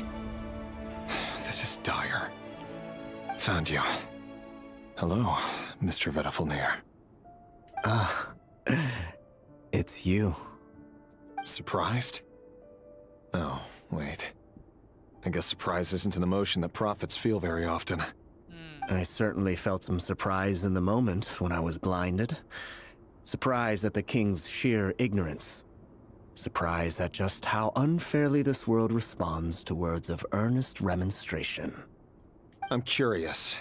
This is dire. Found you. Hello, Mr. Vedafulnir. It's you. Surprised? Oh, wait. I guess surprise isn't an emotion that prophets feel very often. I certainly felt some surprise in the moment when I was blinded. Surprise at the king's sheer ignorance. Surprise at just how unfairly this world responds to words of earnest remonstration. I'm curious.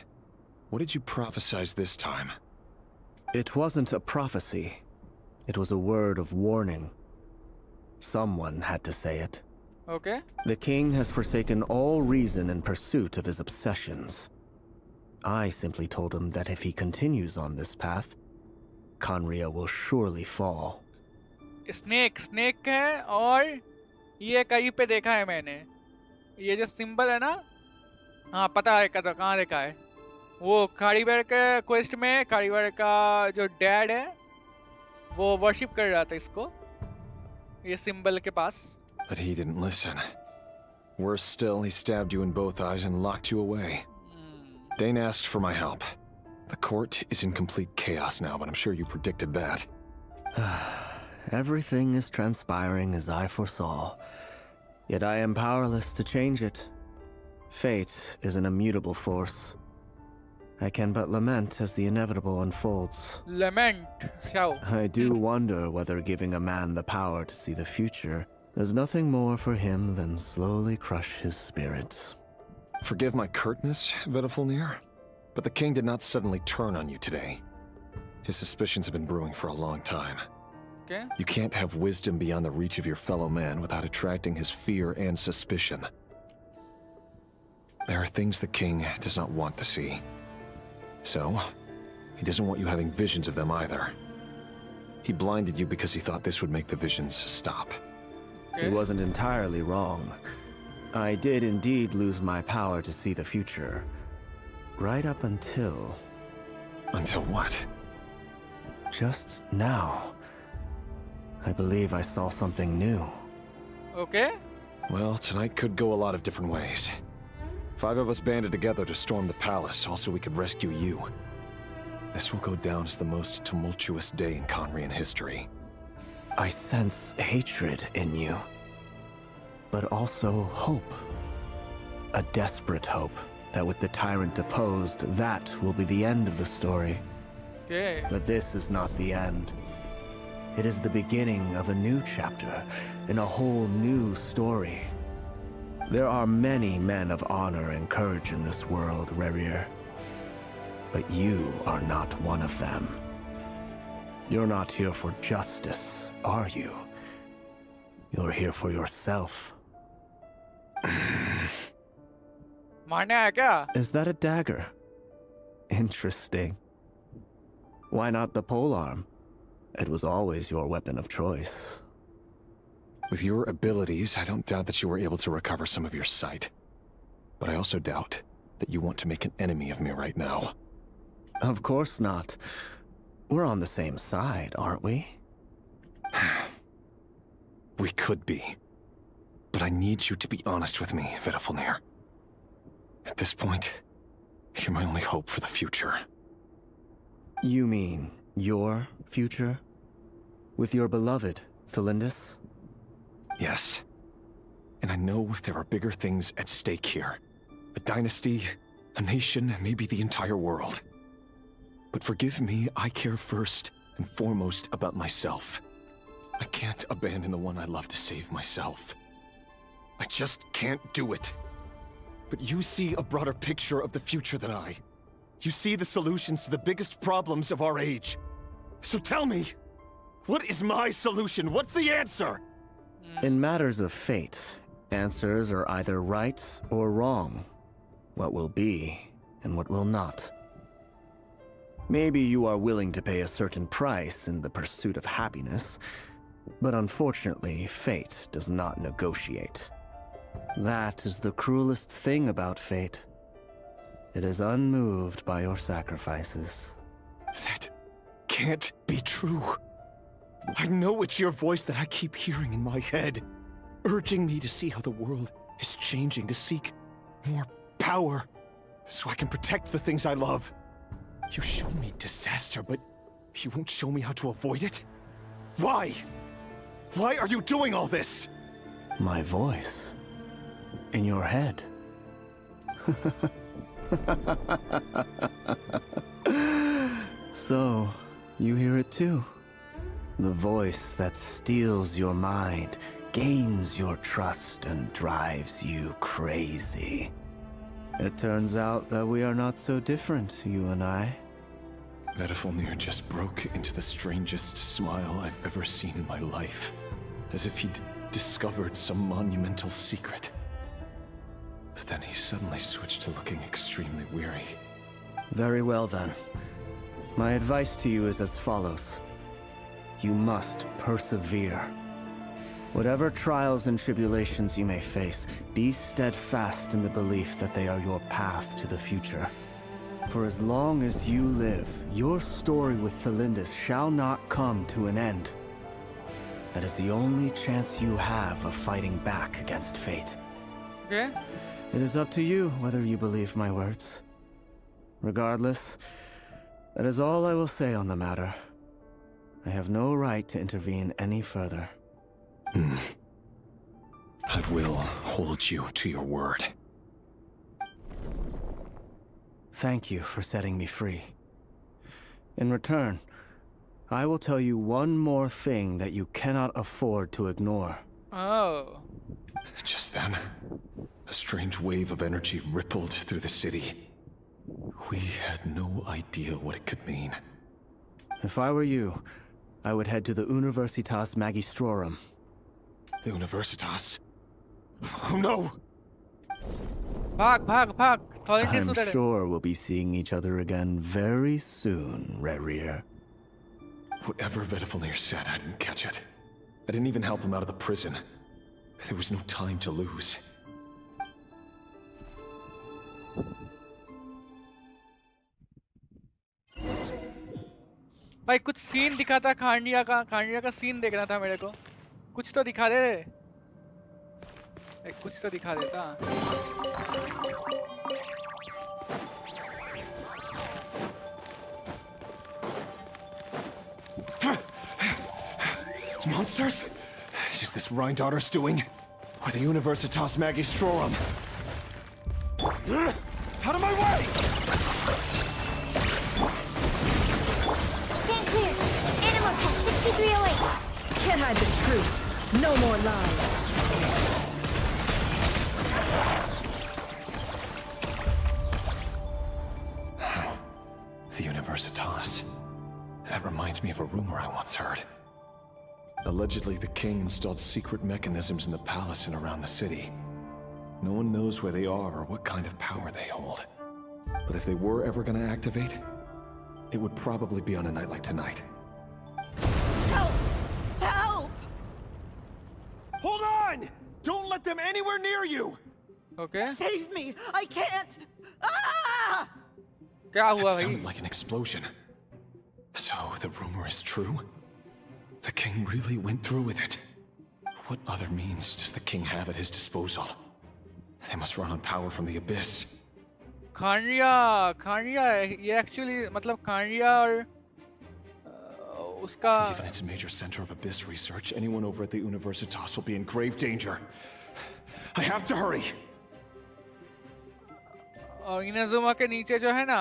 What did you prophesize this time? It wasn't a prophecy. It was a word of warning. Someone had to say it. Okay. The king has forsaken all reason in pursuit of his obsessions. I simply told him that if he continues on this path, Conria will surely fall. Snake है और ये कहीं पे देखा है मैंने। ये जो सिंबल है ना, हाँ पता है कहाँ देखा है। वो कारीबर के क्वेस्ट में कारीबर का जो डैड है वो वर्शिप कर रहा था इसको, ये सिंबल के पास। But he didn't listen. Worse still, he stabbed you in both eyes and locked you away. Dane asked for my help. The court is in complete chaos now, but I'm sure you predicted that. Everything is transpiring as I foresaw, yet I am powerless to change it. Fate is an immutable force. I can but lament as the inevitable unfolds. Lament, Xiao. I do wonder whether giving a man the power to see the future does nothing more for him than slowly crush his spirit. Forgive my curtness, Vedafulnir, but the king did not suddenly turn on you today. His suspicions have been brewing for a long time. Okay. You can't have wisdom beyond the reach of your fellow man without attracting his fear and suspicion. There are things the king does not want to see. So, he doesn't want you having visions of them either. He blinded you because he thought this would make the visions stop. He wasn't entirely wrong. I did indeed lose my power to see the future. Right up until... Until what? Just now. I believe I saw something new. Okay. Well, tonight could go a lot of different ways. 5 of us banded together to storm the palace, also we could rescue you. This will go down as the most tumultuous day in Conrian history. I sense hatred in you. But also hope. A desperate hope that with the tyrant deposed, that will be the end of the story. Okay. But this is not the end. It is the beginning of a new chapter, in a whole new story. There are many men of honor and courage in this world, Rerir. But you are not one of them. You're not here for justice, are you? You're here for yourself, मारने आया क्या? Is that a dagger? Interesting. Why not the polearm? It was always your weapon of choice. With your abilities, I don't doubt that you were able to recover some of your sight. But I also doubt that you want to make an enemy of me right now. Of course not. We're on the same side, aren't we? We could be. But I need you to be honest with me, Vitafilnir. At this point, you're my only hope for the future. You mean your future? With your beloved, Felindis? Yes. And I know there are bigger things at stake here. A dynasty, a nation, maybe the entire world. But forgive me, I care first and foremost about myself. I can't abandon the one I love to save myself. I just can't do it. But you see a broader picture of the future than I. You see the solutions to the biggest problems of our age. So tell me, what is my solution? What's the answer? In matters of fate, answers are either right or wrong. What will be and what will not. Maybe you are willing to pay a certain price in the pursuit of happiness, but unfortunately, fate does not negotiate. That is the cruelest thing about fate. It is unmoved by your sacrifices. That can't be true. I know it's your voice that I keep hearing in my head, urging me to see how the world is changing, to seek more power, so I can protect the things I love. You show me disaster, but you won't show me how to avoid it? Why? Why are you doing all this? My voice. In your head. So, you hear it too? The voice that steals your mind, gains your trust, and drives you crazy. It turns out that we are not so different, you and I. Vitafilnir just broke into the strangest smile I've ever seen in my life, as if he'd discovered some monumental secret. But then he suddenly switched to looking extremely weary. Very well then. My advice to you is as follows. You must persevere. Whatever trials and tribulations you may face, be steadfast in the belief that they are your path to the future. For as long as you live, your story with Felindis shall not come to an end. That is the only chance you have of fighting back against fate. Okay. It is up to you whether you believe my words. Regardless, that is all I will say on the matter. I have no right to intervene any further. I will hold you to your word. Thank you for setting me free. In return, I will tell you one more thing that you cannot afford to ignore. Oh. Just then, a strange wave of energy rippled through the city. We had no idea what it could mean. If I were you, I would head to the Universitas Magistrorum. The Universitas? Oh no! Bhag. I'm sure we'll be seeing each other again very soon, Rerir. Whatever Vitafilnir said, I didn't catch it. I didn't even help him out of the prison. There was no time to lose. भाई कुछ scene दिखा था खांडिया का scene देखना था मेरे को कुछ तो दिखा दे कुछ तो दिखा देता Monsters? Is this Rheindarter's doing? Or the Universitas Magistrorum? Out of my way! Stand clear! Animal test 6308! Can't hide the truth. No more lies. The Universitas. That reminds me of a rumor I once heard. Allegedly, the king installed secret mechanisms in the palace and around the city. No one knows where they are or what kind of power they hold. But if they were ever gonna activate, it would probably be on a night like tonight. Help! Help! Hold on! Don't let them anywhere near you! Okay. Save me! I can't! Ah! क्या हुआ That भाई? sounded like an explosion. So the rumor is true? The king really went through with it. What other means does the king have at his disposal? They must run on power from the abyss. खानिया ये actually मतलब खानिया और उसका Given it's a major center of abyss research, anyone over at the Universitas will be in grave danger. I have to hurry. और Inazuma के नीचे जो है ना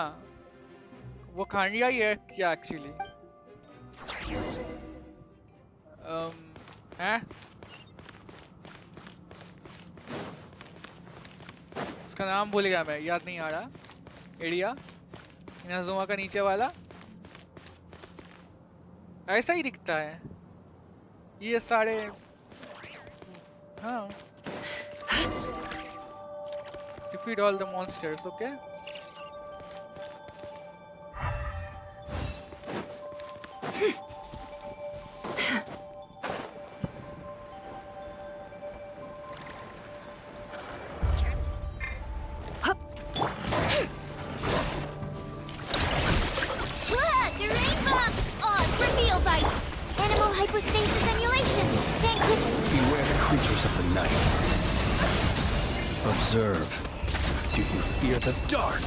वो खानिया ही है क्या actually? हैं? उसका नाम भूल गया मैं, याद नहीं आ रहा। एरिया इनाजुमा का नीचे वाला ऐसा ही दिखता है ये सारे। हाँ, defeat all the monsters, okay? Look, the rainbow! Oh, it's reveal bite! Animal hypostasis emulation! Stand clear! Beware the creatures of the night. Observe. Do you fear the dark?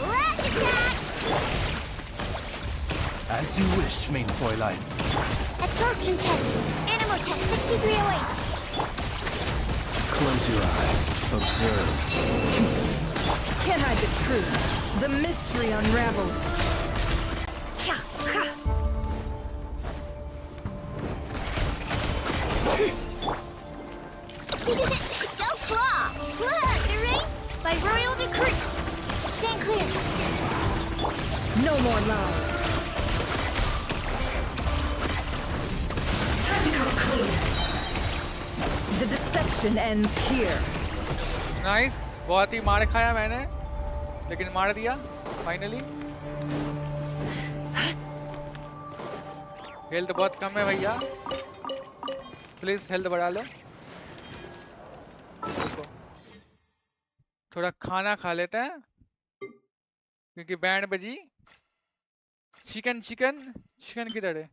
Blast attack! As you wish, main Fräulein. Absorption test! Animal test 6308! Close your eyes. Observe. Can't hide the truth. The mystery unravels. Go claw! Look, the ring! By royal decree! Stand clear! No more lies. Time to come clean. The deception ends here. Nice, बहुत ही मार खाया मैंने, लेकिन मार दिया finally. Health बहुत कम है भैया, प्लीज हेल्थ बढ़ा लो। थोड़ा खाना खा लेते हैं क्योंकि बैंड बजी। चिकन चिकन चिकन किधर है?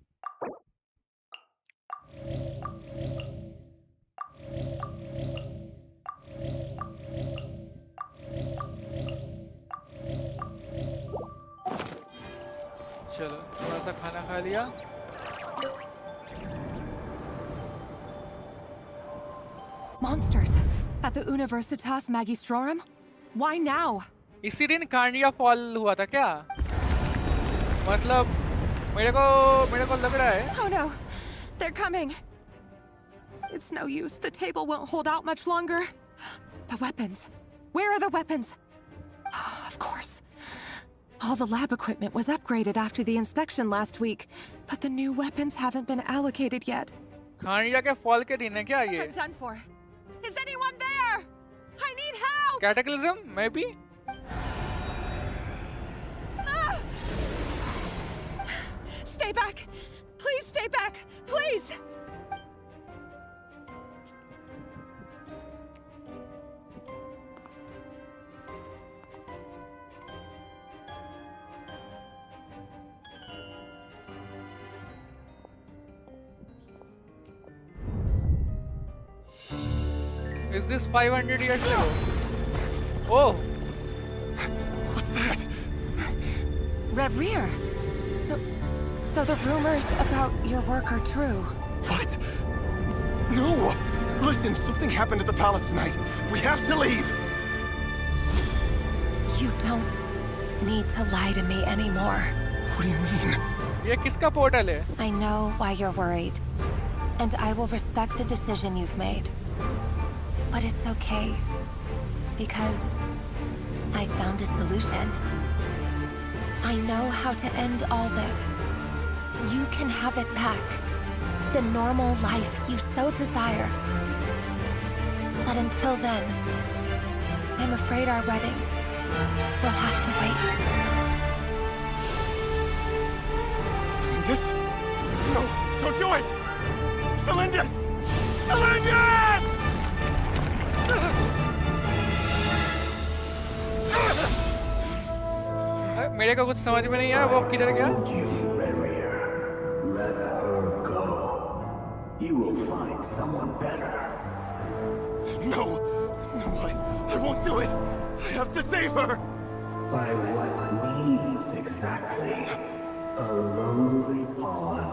चलो थोड़ा सा खाना खा लिया। Monsters at the Universitas Magistrorum? Why now? इसी दिन कार्निया फॉल हुआ था क्या? मतलब मेरे को लग रहा है। Oh no, they're coming. It's no use. The table won't hold out much longer. The weapons. Where are the weapons? Of course. All the lab equipment was upgraded after the inspection last week, but the new weapons haven't been allocated yet. Cornea के fall के दिन है क्या ये? I'm done for. Is anyone there? I need help! Cataclysm, maybe? Ah! Stay back! Please stay back! Please! Is this 500 years ago? Oh! What's that? Reverie. So the rumors about your work are true. What? No! Listen, something happened at the palace tonight. We have to leave! You don't need to lie to me anymore. What do you mean? ये किसका portal है? I know why you're worried, and I will respect the decision you've made. But it's okay, because I found a solution. I know how to end all this. You can have it back. the normal life you so desire. But until then, I'm afraid our wedding will have to wait. Celindus? No, don't do it! Celindus! Celindus! मेरे को कुछ समझ में नहीं आया वो किधर गया? Let her go. You will find someone better. No, I won't do it. I have to save her. By what means exactly? A lowly pawn.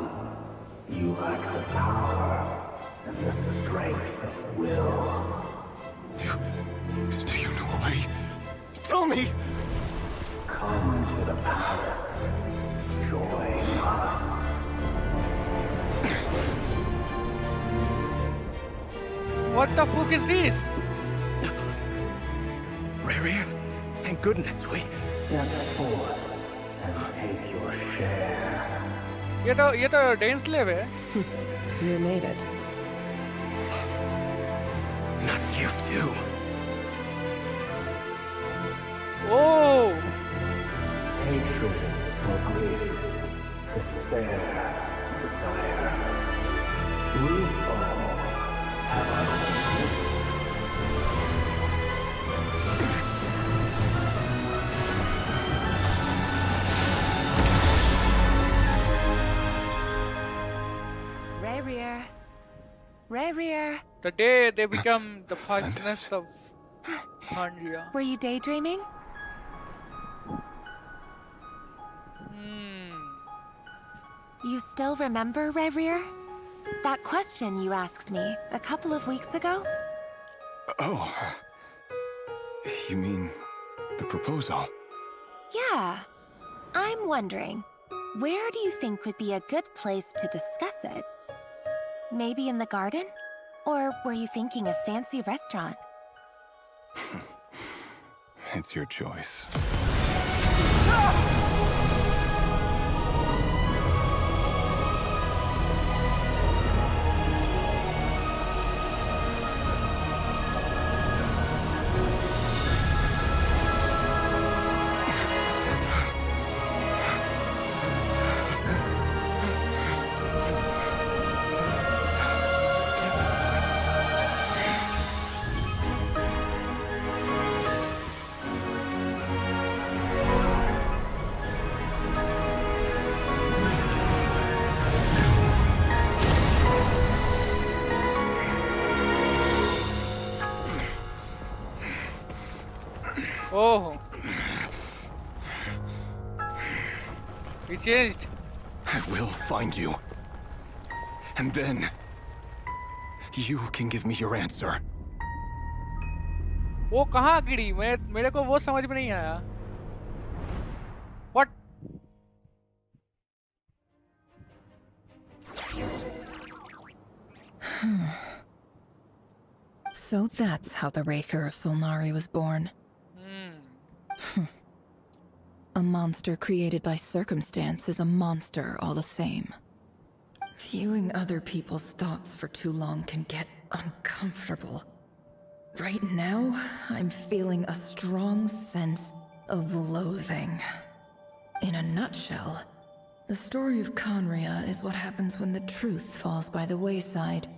You lack the power and the strength of will. Do you know a way? Tell me. Come to the palace. Join us. What the fuck is this? Rarier, thank goodness we... Step forth and take your share. ये तो Dainsleif है. You made it. Not you too. Oh. Hatred or grief, despair or desire. We all have our own. Rarier. Rarier. The day they become the poisonous of Kandria. Were you daydreaming? You still remember, Rarier? That question you asked me a couple of weeks ago? Oh. You mean the proposal? Yeah. I'm wondering, where do you think would be a good place to discuss it? Maybe in the garden? Or were you thinking a fancy restaurant? It's your choice. Oh. He changed. I will find you. And then... you can give me your answer. वो कहाँ गिरी? मेरे को वो समझ में नहीं आया. What? So that's how the Raker of Solnari was born. A monster created by circumstance is a monster all the same. Viewing other people's thoughts for too long can get uncomfortable. Right now, I'm feeling a strong sense of loathing. In a nutshell, the story of Conria is what happens when the truth falls by the wayside.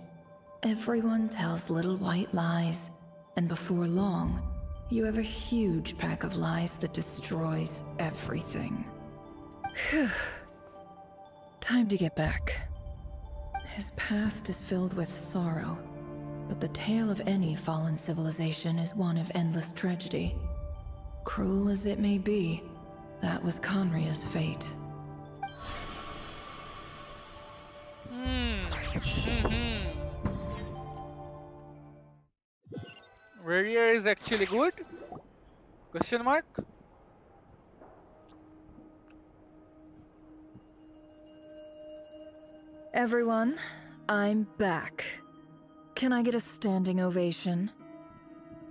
Everyone tells little white lies, and before long, you have a huge pack of lies that destroys everything. Phew. Time to get back. His past is filled with sorrow, but the tale of any fallen civilization is one of endless tragedy. Cruel as it may be, that was Conria's fate. Rarier is actually good? Question mark? Everyone, I'm back. Can I get a standing ovation?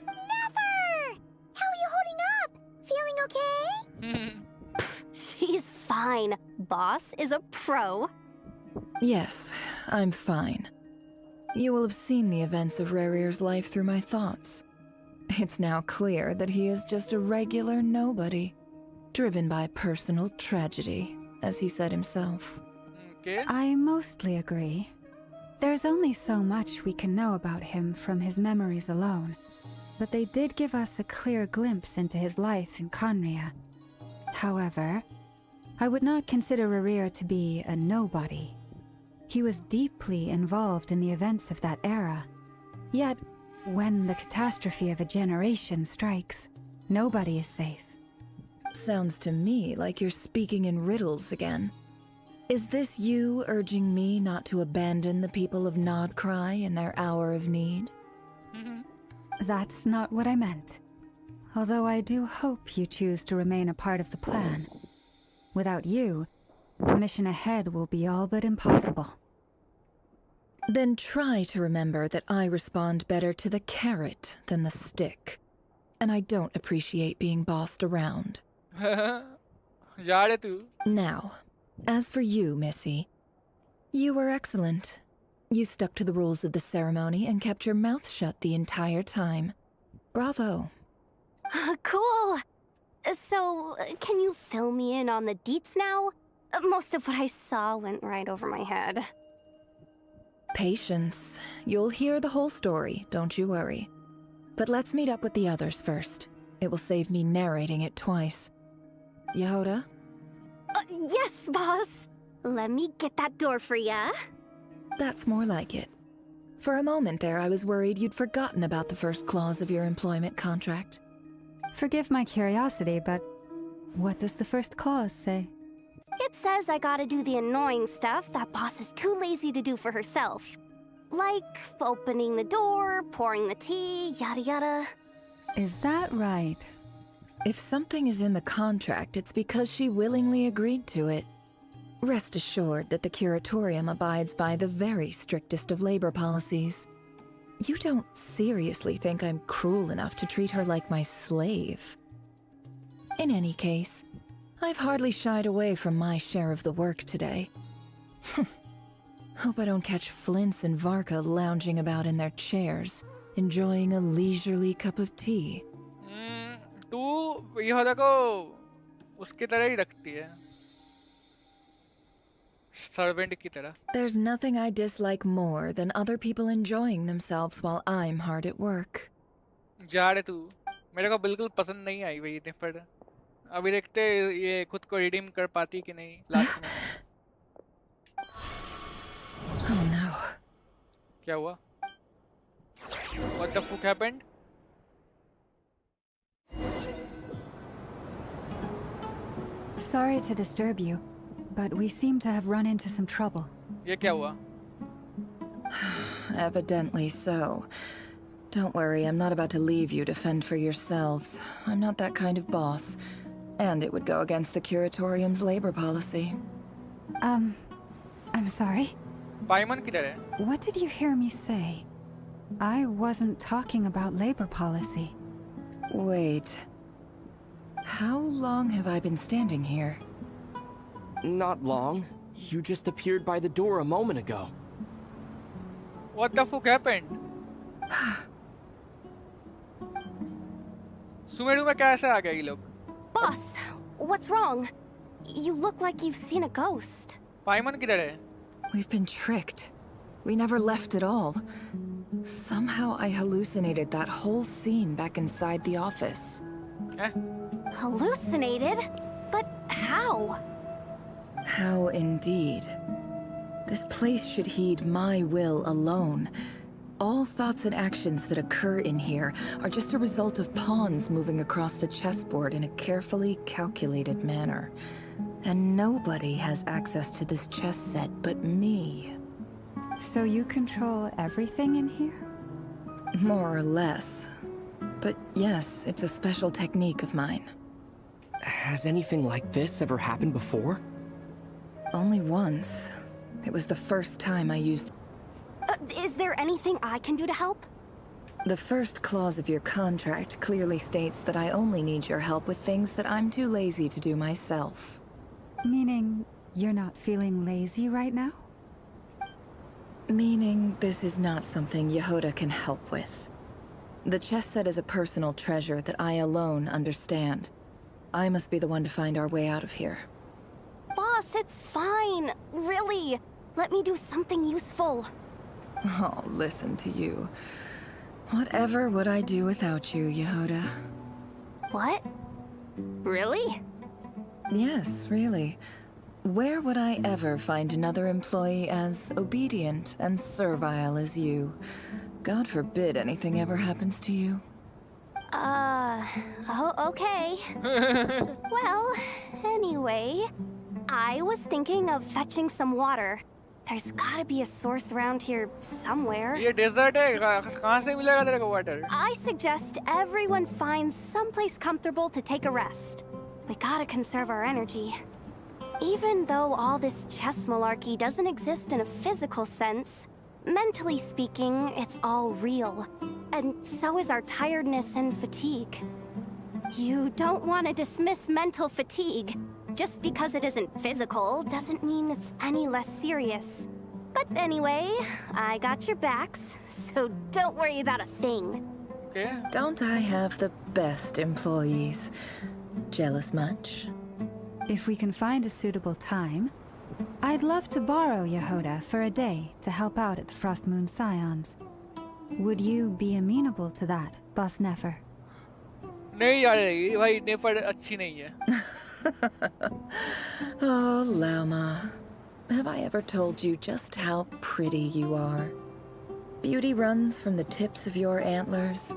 Never! How are you holding up? Feeling okay? She's fine. Boss is a pro. Yes, I'm fine. You will have seen the events of Rerir's life through my thoughts. It's now clear that he is just a regular nobody, driven by personal tragedy, as he said himself. Okay. I mostly agree. There's only so much we can know about him from his memories alone, but they did give us a clear glimpse into his life in Conria. However, I would not consider Rerir to be a nobody. He was deeply involved in the events of that era. Yet, when the catastrophe of a generation strikes, nobody is safe. Sounds to me like you're speaking in riddles again. Is this you urging me not to abandon the people of Nodcry in their hour of need? That's not what I meant. Although I do hope you choose to remain a part of the plan. Without you, the mission ahead will be all but impossible. Then try to remember that I respond better to the carrot than the stick. And I don't appreciate being bossed around. Now, as for you, Missy, you were excellent. You stuck to the rules of the ceremony and kept your mouth shut the entire time. Bravo. Cool. So, can you fill me in on the deets now? Most of what I saw went right over my head. Patience. You'll hear the whole story, don't you worry. But let's meet up with the others first. It will save me narrating it twice. Yehoda? Yes, boss. Let me get that door for ya. That's more like it. For a moment there, I was worried you'd forgotten about the first clause of your employment contract. Forgive my curiosity, but what does the first clause say? It says I gotta do the annoying stuff that boss is too lazy to do for herself. Like opening the door, pouring the tea, yada yada. Is that right? If something is in the contract, it's because she willingly agreed to it. Rest assured that the Curatorium abides by the very strictest of labor policies. You don't seriously think I'm cruel enough to treat her like my slave? In any case, I've hardly shied away from my share of the work today. Hope I don't catch Flintz and Varka lounging about in their chairs, enjoying a leisurely cup of tea. तू यहोदा को उसकी तरह ही रखती है, servant की तरह. There's nothing I dislike more than other people enjoying themselves while I'm hard at work. जा रे तू. मेरे को बिल्कुल पसंद नहीं आई वही निफर. अभी देखते ये खुद को रिडीम कर पाती कि नहीं लास्ट में. Oh no. क्या हुआ? What the fuck happened? Sorry to disturb you, but we seem to have run into some trouble. ये क्या हुआ? Evidently so. Don't worry, I'm not about to leave you to fend for yourselves. I'm not that kind of boss. And it would go against the Curatorium's labor policy. I'm sorry? पाइमन किधर है? What did you hear me say? I wasn't talking about labor policy. Wait. How long have I been standing here? Not long. You just appeared by the door a moment ago. What the fuck happened? Sumeru में कैसे आ गए ये लोग? Boss, what's wrong? You look like you've seen a ghost. पाइमन किधर है? We've been tricked. We never left at all. Somehow I hallucinated that whole scene back inside the office. Eh? Hallucinated? But how? How indeed. This place should heed my will alone. All thoughts and actions that occur in here are just a result of pawns moving across the chessboard in a carefully calculated manner. And nobody has access to this chess set but me. So you control everything in here? More or less. But yes, it's a special technique of mine. Has anything like this ever happened before? Only once. It was the first time I used... Is there anything I can do to help? The first clause of your contract clearly states that I only need your help with things that I'm too lazy to do myself. Meaning, you're not feeling lazy right now? Meaning this is not something Yehoda can help with. The chess set is a personal treasure that I alone understand. I must be the one to find our way out of here. Boss, it's fine. Really. Let me do something useful. Oh, listen to you. Whatever would I do without you, Yehoda? What? Really? Yes, really. Where would I ever find another employee as obedient and servile as you? God forbid anything ever happens to you. Oh, okay. Well, anyway, I was thinking of fetching some water. There's gotta be a source around here somewhere. ये desert है कहाँ से मिलेगा तेरे को water? I suggest everyone finds someplace comfortable to take a rest. We gotta conserve our energy. Even though all this chess malarkey doesn't exist in a physical sense, mentally speaking, it's all real. And so is our tiredness and fatigue. You don't want to dismiss mental fatigue. Just because it isn't physical doesn't mean it's any less serious. But anyway, I got your backs, so don't worry about a thing. Okay. Don't I have the best employees? Jealous much? If we can find a suitable time, I'd love to borrow Yehoda for a day to help out at the Frost Moon Scions. Would you be amenable to that, Boss Nefer? नहीं यार ये भाई नेफर अच्छी नहीं है. Oh, Lauma. Have I ever told you just how pretty you are? Beauty runs from the tips of your antlers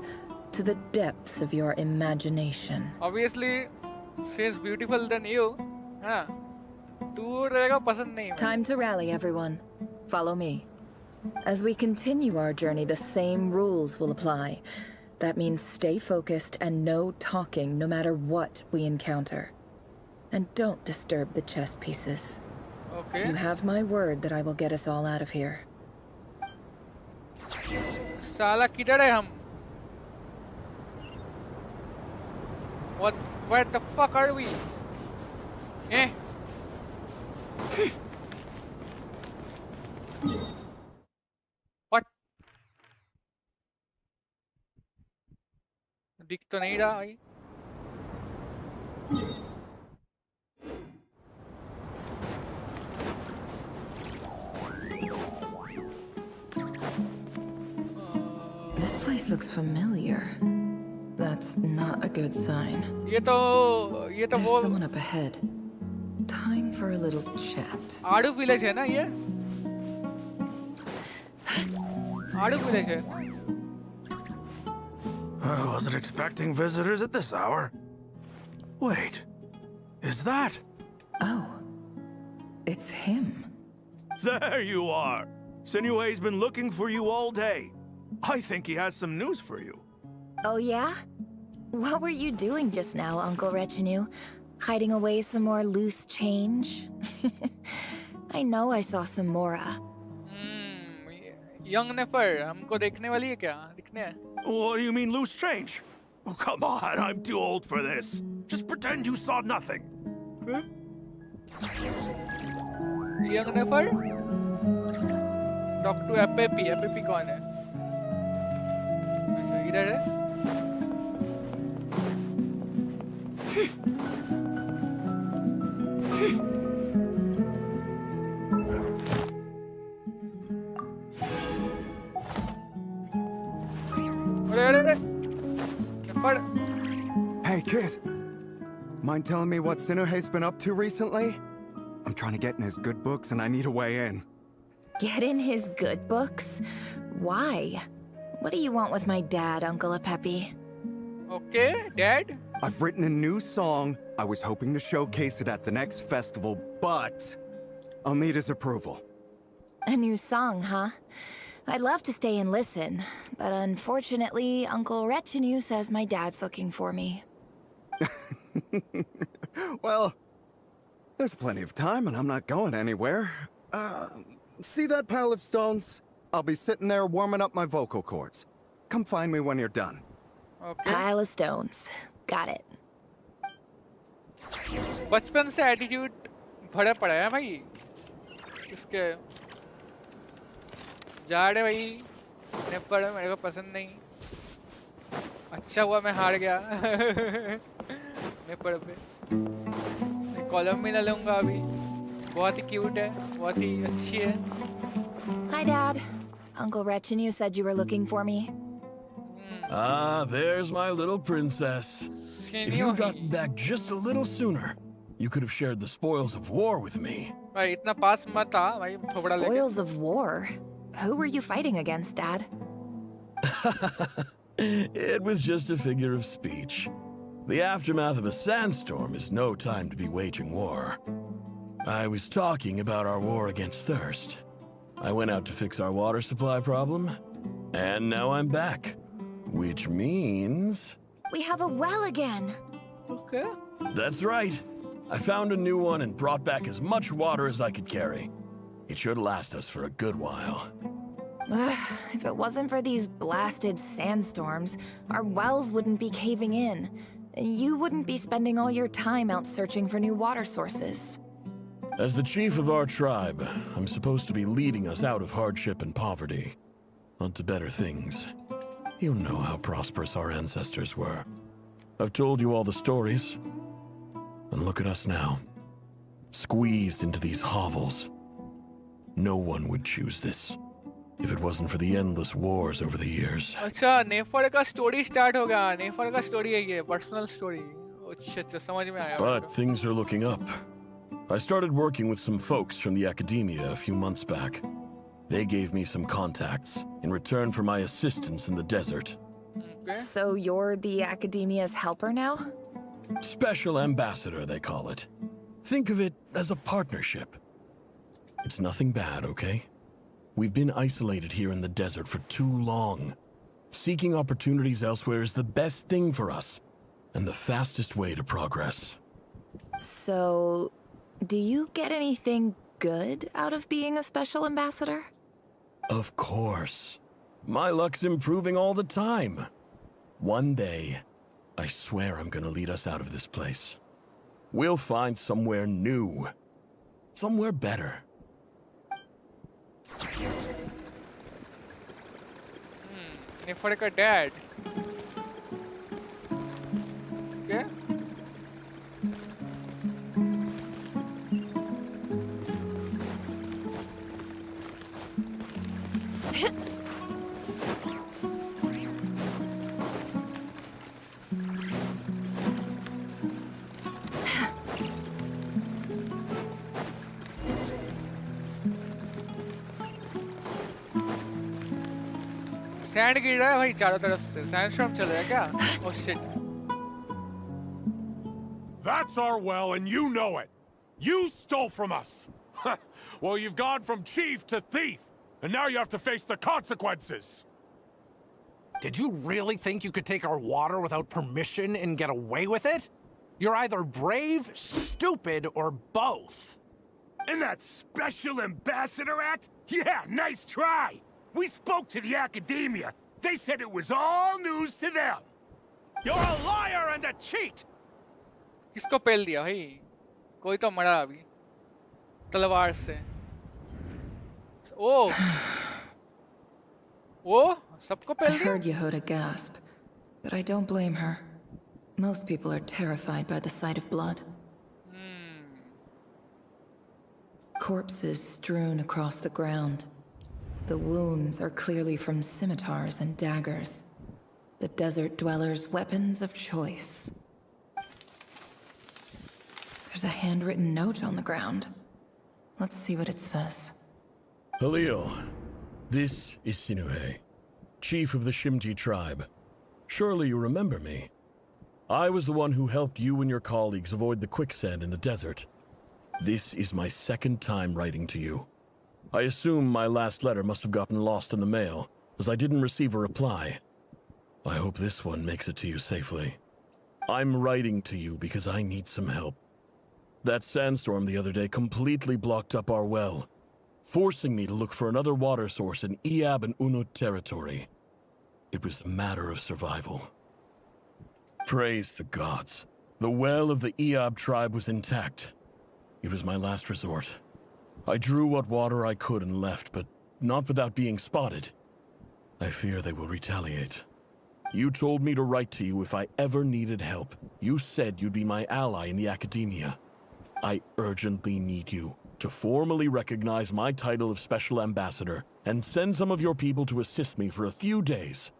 to the depths of your imagination. Obviously, she is beautiful than you. हाँ. तू रहेगा पसंद नहीं. Time to rally, everyone. Follow me. As we continue our journey, the same rules will apply. That means stay focused and no talking no matter what we encounter. And don't disturb the chess pieces. Okay. You have my word that I will get us all out of here. साला किधर है हम? What? Where the fuck are we? Eh? What? दिख तो नहीं रहा भाई. This place looks familiar. That's not a good sign. ये तो There's वो someone up ahead. Time for a little chat. आड़ू विलेज है ना ये? आड़ू विलेज है. I wasn't expecting visitors at this hour. Wait, is that? Oh, it's him. There you are. Sinue's been looking for you all day. I think he has some news for you. Oh yeah? What were you doing just now, Uncle Retinue? Hiding away some more loose change? I know I saw some Mora. Young Nefer, हमको देखने वाली है क्या? दिखने है. What do you mean loose change? Oh, come on, I'm too old for this. Just pretend you saw nothing. Young Nefer? Talk to Epepi. Epepi कौन है? अच्छा इधर है. Hey, kid. Mind telling me what Sinuhe's been up to recently? I'm trying to get in his good books and I need a way in. Get in his good books? Why? What do you want with my dad, Uncle Apepi? Okay, Dad? I've written a new song. I was hoping to showcase it at the next festival, but I'll need his approval. A new song, huh? I'd love to stay and listen, but unfortunately, Uncle Retinue says my dad's looking for me. Well, there's plenty of time and I'm not going anywhere. See that pile of stones? I'll be sitting there warming up my vocal cords. Come find me when you're done. Okay. Pile of stones. Got it. बचपन से attitude भरा पड़ा है भाई इसके. जा रहे भाई नेपर मेरे को पसंद नहीं अच्छा हुआ मैं हार गया नेपर पे कॉलम भी ना लूंगा अभी बहुत ही क्यूट है बहुत ही अच्छी है Hi, Dad. Uncle Wretch and you said you were looking for me. Ah, there's my little princess. If you'd gotten back just a little sooner, you could have shared the spoils of war with me. भाई इतना पास मत आ भाई थोड़ा लेके Spoils of war? Who were you fighting against, Dad? It was just a figure of speech. The aftermath of a sandstorm is no time to be waging war. I was talking about our war against thirst. I went out to fix our water supply problem, and now I'm back. Which means... We have a well again. Okay. That's right. I found a new one and brought back as much water as I could carry. It should last us for a good while. If it wasn't for these blasted sandstorms, our wells wouldn't be caving in. You wouldn't be spending all your time out searching for new water sources. As the chief of our tribe, I'm supposed to be leading us out of hardship and poverty, onto better things. You know how prosperous our ancestors were. I've told you all the stories. And look at us now. Squeezed into these hovels. No one would choose this, if it wasn't for the endless wars over the years. अच्छा नेफर का story start हो गया नेफर का story है ये personal story अच्छा समझ में आया But things are looking up. I started working with some folks from the academia a few months back. They gave me some contacts in return for my assistance in the desert. Okay. So you're the academia's helper now? Special ambassador, they call it. Think of it as a partnership. It's nothing bad, okay? We've been isolated here in the desert for too long. Seeking opportunities elsewhere is the best thing for us, and the fastest way to progress. So, do you get anything good out of being a special ambassador? Of course. My luck's improving all the time. One day, I swear I'm gonna lead us out of this place. We'll find somewhere new. Somewhere better. नेफर का dad क्या sand गिर रहा है भाई चारों तरफ से sandstorm चल रहा है क्या oh shit That's our well, and you know it. You stole from us. Well, you've gone from chief to thief, and now you have to face the consequences. Did you really think you could take our water without permission and get away with it? You're either brave, stupid, or both. And that special ambassador act? Yeah, nice try. We spoke to the academia. They said it was all news to them. You're a liar and a cheat. किसको पेल दिया भाई कोई तो मरा अभी तलवार से ओ सबको I पेल दिया heard Yehuda gasp, but I don't blame her. Most people are terrified by the sight of blood. Corpses strewn across the ground. The wounds are clearly from scimitars and daggers. The desert dwellers' weapons of choice. There's a handwritten note on the ground. Let's see what it says. Halil, this is Sinuhe, chief of the Shimti tribe. Surely you remember me. I was the one who helped you and your colleagues avoid the quicksand in the desert. This is my second time writing to you. I assume my last letter must have gotten lost in the mail, as I didn't receive a reply. I hope this one makes it to you safely. I'm writing to you because I need some help. That sandstorm the other day completely blocked up our well, forcing me to look for another water source in Iab and Unut territory. It was a matter of survival. Praise the gods. The well of the Iab tribe was intact. It was my last resort. I drew what water I could and left, but not without being spotted. I fear they will retaliate. You told me to write to you if I ever needed help. You said you'd be my ally in the academia. I urgently need you to formally recognize my title of Special Ambassador and send some of your people to assist me for a few days.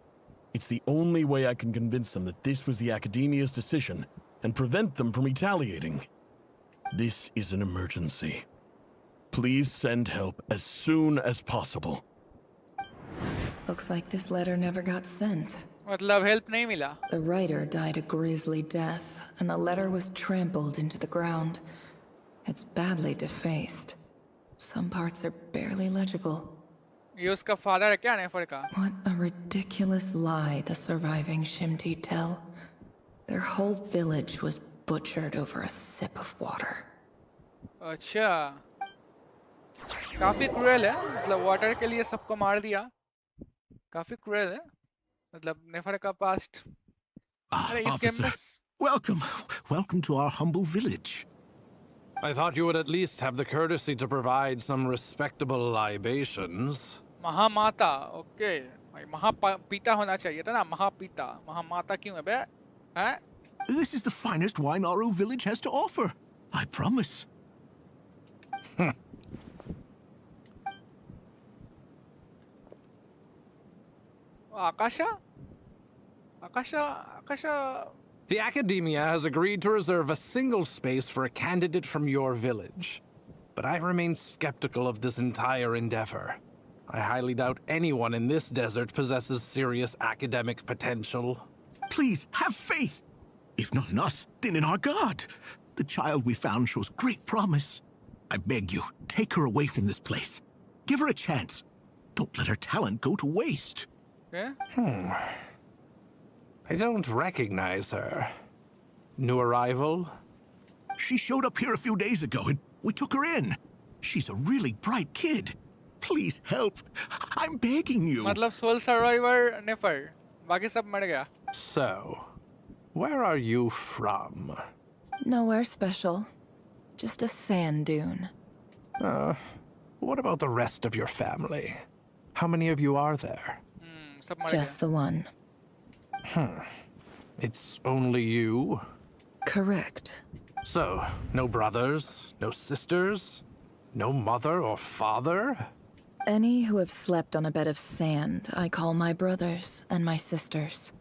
It's the only way I can convince them that this was the academia's decision and prevent them from retaliating. This is an emergency. Please send help as soon as possible. Looks like this letter never got sent. मतलब help नहीं मिला. The writer died a grisly death, and the letter was trampled into the ground. It's badly defaced. Some parts are barely legible. ये उसका father है क्या नेफर का? What a ridiculous lie the surviving Shimti tell. Their whole village was butchered over a sip of water. अच्छा. काफी cruel है. मतलब water के लिए सबको मार दिया. काफी cruel है. मतलब नेफर का past. अरे इस game में. Welcome to our humble village. I thought you would at least have the courtesy to provide some respectable libations. महामाता, okay. भाई महापिता होना चाहिए था ना महापिता. महामाता क्यों है बे? हैं? This is the finest wine Aru village has to offer. I promise. Akasha. The Academia has agreed to reserve a single space for a candidate from your village. But I remain skeptical of this entire endeavor. I highly doubt anyone in this desert possesses serious academic potential. Please, have faith. If not in us, then in our god. The child we found shows great promise. I beg you, take her away from this place. Give her a chance. Don't let her talent go to waste. Yeah? I don't recognize her. New arrival? She showed up here a few days ago and we took her in. She's a really bright kid. Please help. I'm begging you. मतलब sole survivor नेफर. बाकी सब मर गया. So, where are you from? Nowhere special. Just a sand dune. What about the rest of your family? How many of you are there? Just the one. It's only you? Correct. So, no brothers, no sisters, no mother or father? Any who have slept on a bed of sand, I call my brothers and my sisters.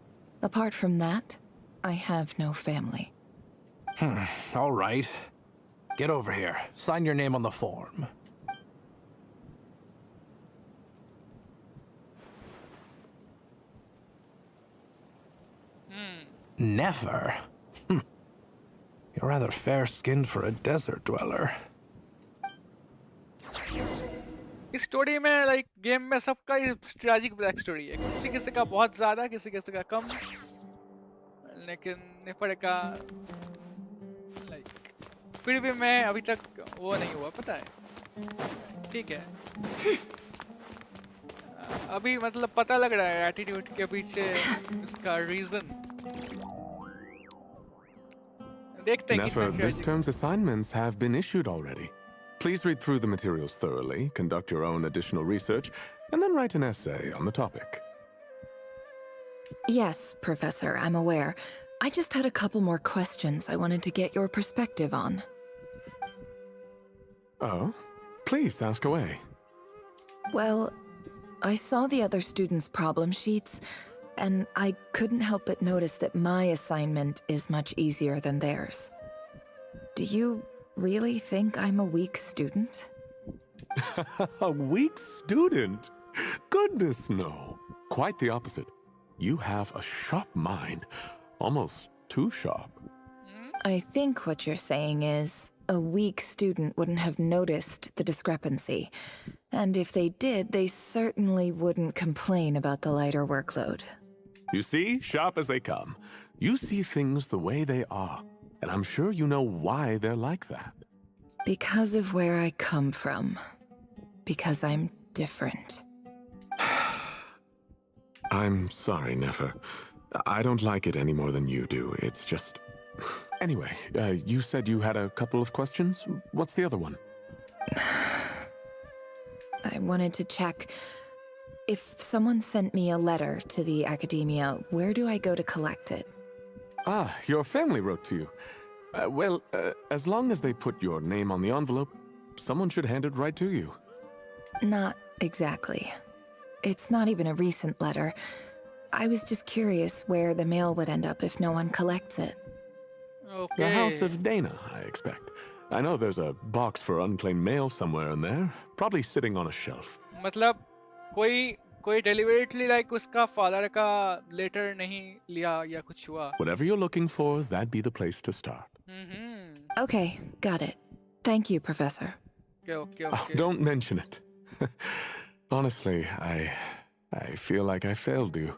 Apart from that, I have no family. All right. Get over here. Sign your name on the form. Never? You're rather fair-skinned for a desert dweller. इस story में like game में सबका tragic back story है. किसी किसी का बहुत ज्यादा, किसी किसी का कम. लेकिन नेफर का लाइक फिर भी मैं अभी तक वो नहीं हुआ पता है. ठीक है. अभी मतलब पता लग रहा है एटीट्यूड के पीछे इसका reason. Nefer, this term's assignments have been issued already. Please read through the materials thoroughly, conduct your own additional research, and then write an essay on the topic. Yes, Professor, I'm aware. I just had a couple more questions I wanted to get your perspective on. Oh? Please, ask away. Well, I saw the other students' problem sheets, and I couldn't help but notice that my assignment is much easier than theirs. Do you really think I'm a weak student? A weak student? Goodness, no. Quite the opposite. You have a sharp mind. Almost too sharp. I think what you're saying is, a weak student wouldn't have noticed the discrepancy. And if they did, they certainly wouldn't complain about the lighter workload. You see, sharp as they come. You see things the way they are. And I'm sure you know why they're like that. Because of where I come from. Because I'm different. I'm sorry, Nefer. I don't like it any more than you do. It's just... Anyway, you said you had a couple of questions. What's the other one? I I wanted to check. If someone sent me a letter to the academia, where do I go to collect it? Ah, your family wrote to you. As long as they put your name on the envelope, someone should hand it right to you. Not exactly. It's not even a recent letter. I was just curious where the mail would end up if no one collects it. Okay. The House of Dana, I expect. I know there's a box for unclaimed mail somewhere in there, probably sitting on a shelf. मतलब कोई deliberately like उसका father का letter नहीं लिया या कुछ हुआ. Whatever you're looking for, that'd be the place to start. Okay, got it. Thank you, Professor. Okay. Oh, don't mention it. Honestly, I feel like I failed you.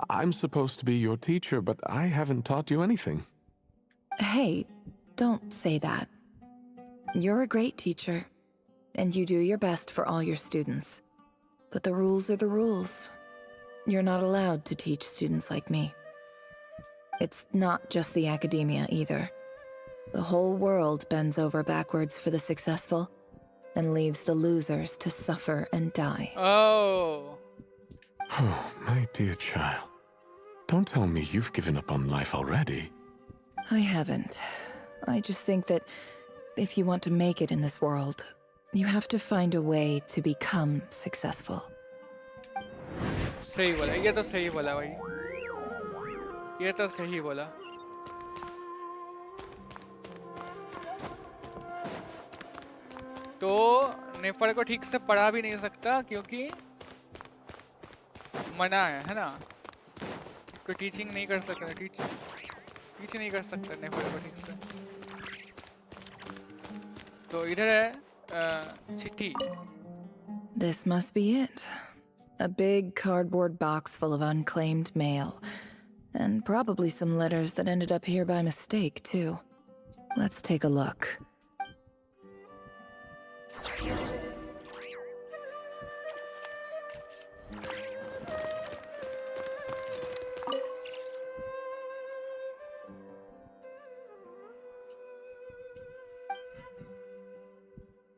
I'm supposed to be your teacher, but I haven't taught you anything. Hey, don't say that. You're a great teacher, and you do your best for all your students. But the rules are the rules. You're not allowed to teach students like me. It's not just the academia either. The whole world bends over backwards for the successful, and leaves the losers to suffer and die. Oh. Oh, my dear child. Don't tell me you've given up on life already. I haven't. I just think that if you want to make it in this world, you have to find a way to become successful. सही बोला, ये तो सही बोला भाई. ये तो सही बोला. तो नेफर को ठीक से पढ़ा भी नहीं सकता क्योंकि मना है ना. कोई टीचिंग नहीं कर सकता, टीच नहीं कर सकता नेफर को ठीक से. तो इधर है चिट्ठी. This must be it. A big cardboard box full of unclaimed mail. And probably some letters that ended up here by mistake, too. Let's take a look.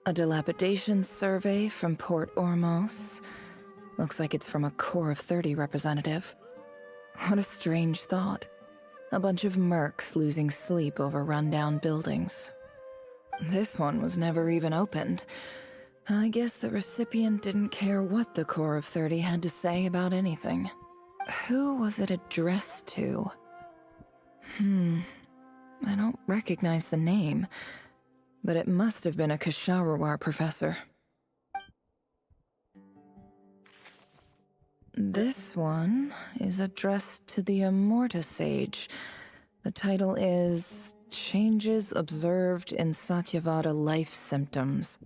A dilapidation survey from Port Ormos. Looks like it's from a Core of 30 representative. What a strange thought. A bunch of mercs losing sleep over rundown buildings. This one was never even opened. I guess the recipient didn't care what the Core of 30 had to say about anything. Who was it addressed to? I don't recognize the name, but it must have been a Kasharawar professor. This one is addressed to the Immorta Sage. The title is Changes Observed in Satyavada Life Symptoms.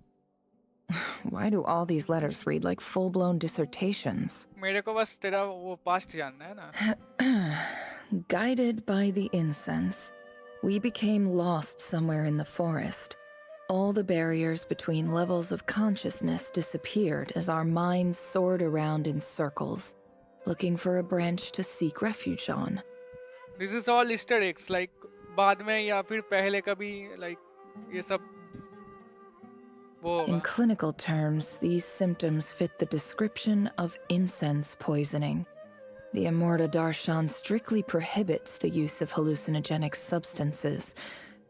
Why do all these letters read like full-blown dissertations? मेरे को बस तेरा वो past जानना है ना. Guided by the incense, we became lost somewhere in the forest. All the barriers between levels of consciousness disappeared as our minds soared around in circles, looking for a branch to seek refuge on. This is all Easter eggs, like बाद में या फिर पहले कभी like ये सब वो In होगा. clinical terms, these symptoms fit the description of incense poisoning. The Immorta Darshan strictly prohibits the use of hallucinogenic substances,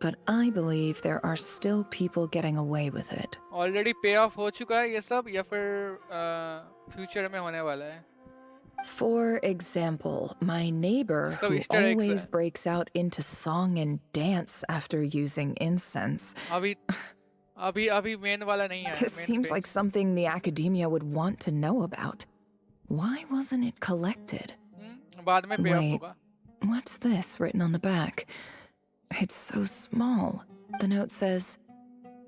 but I believe there are still people getting away with it. Already pay off हो चुका है ये सब या फिर future में होने वाला है. For example, my neighbor So who Easter eggs always है. breaks out into song and dance after using incense. अभी main वाला नहीं है. This main seems phase. like something the academia would want to know about. Why wasn't it collected? बाद में pay off Wait, होगा. what's this written on the back? It's so small. The note says,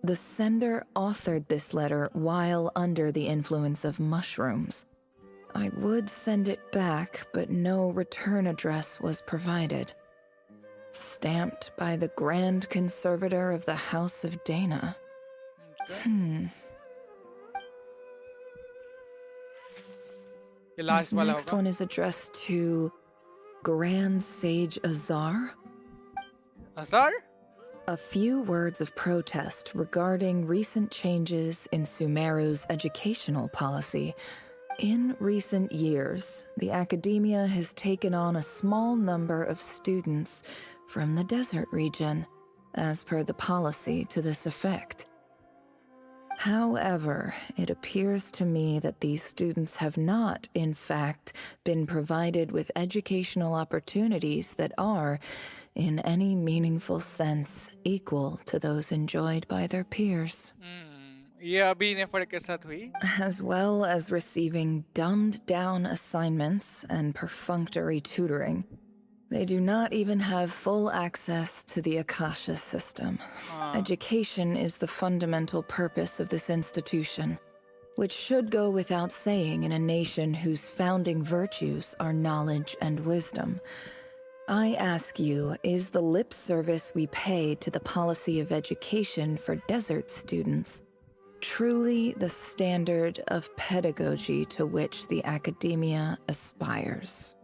the sender authored this letter while under the influence of mushrooms. I would send it back, but no return address was provided. Stamped by the Grand Conservator of the House of Dana. ये last This वाला next होगा. one is addressed to Grand Sage Azar? Azar? A few words of protest regarding recent changes in Sumeru's educational policy. In recent years, the academia has taken on a small number of students from the desert region, as per the policy to this effect. However, it appears to me that these students have not, in fact, been provided with educational opportunities that are, in any meaningful sense, equal to those enjoyed by their peers. ये अभी ने फर्क के साथ हुई. As well as receiving dumbed-down assignments and perfunctory tutoring. They do not even have full access to the Akasha system. Education is the fundamental purpose of this institution, which should go without saying in a nation whose founding virtues are knowledge and wisdom. I ask you, is the lip service we pay to the policy of education for desert students truly the standard of pedagogy to which the academia aspires?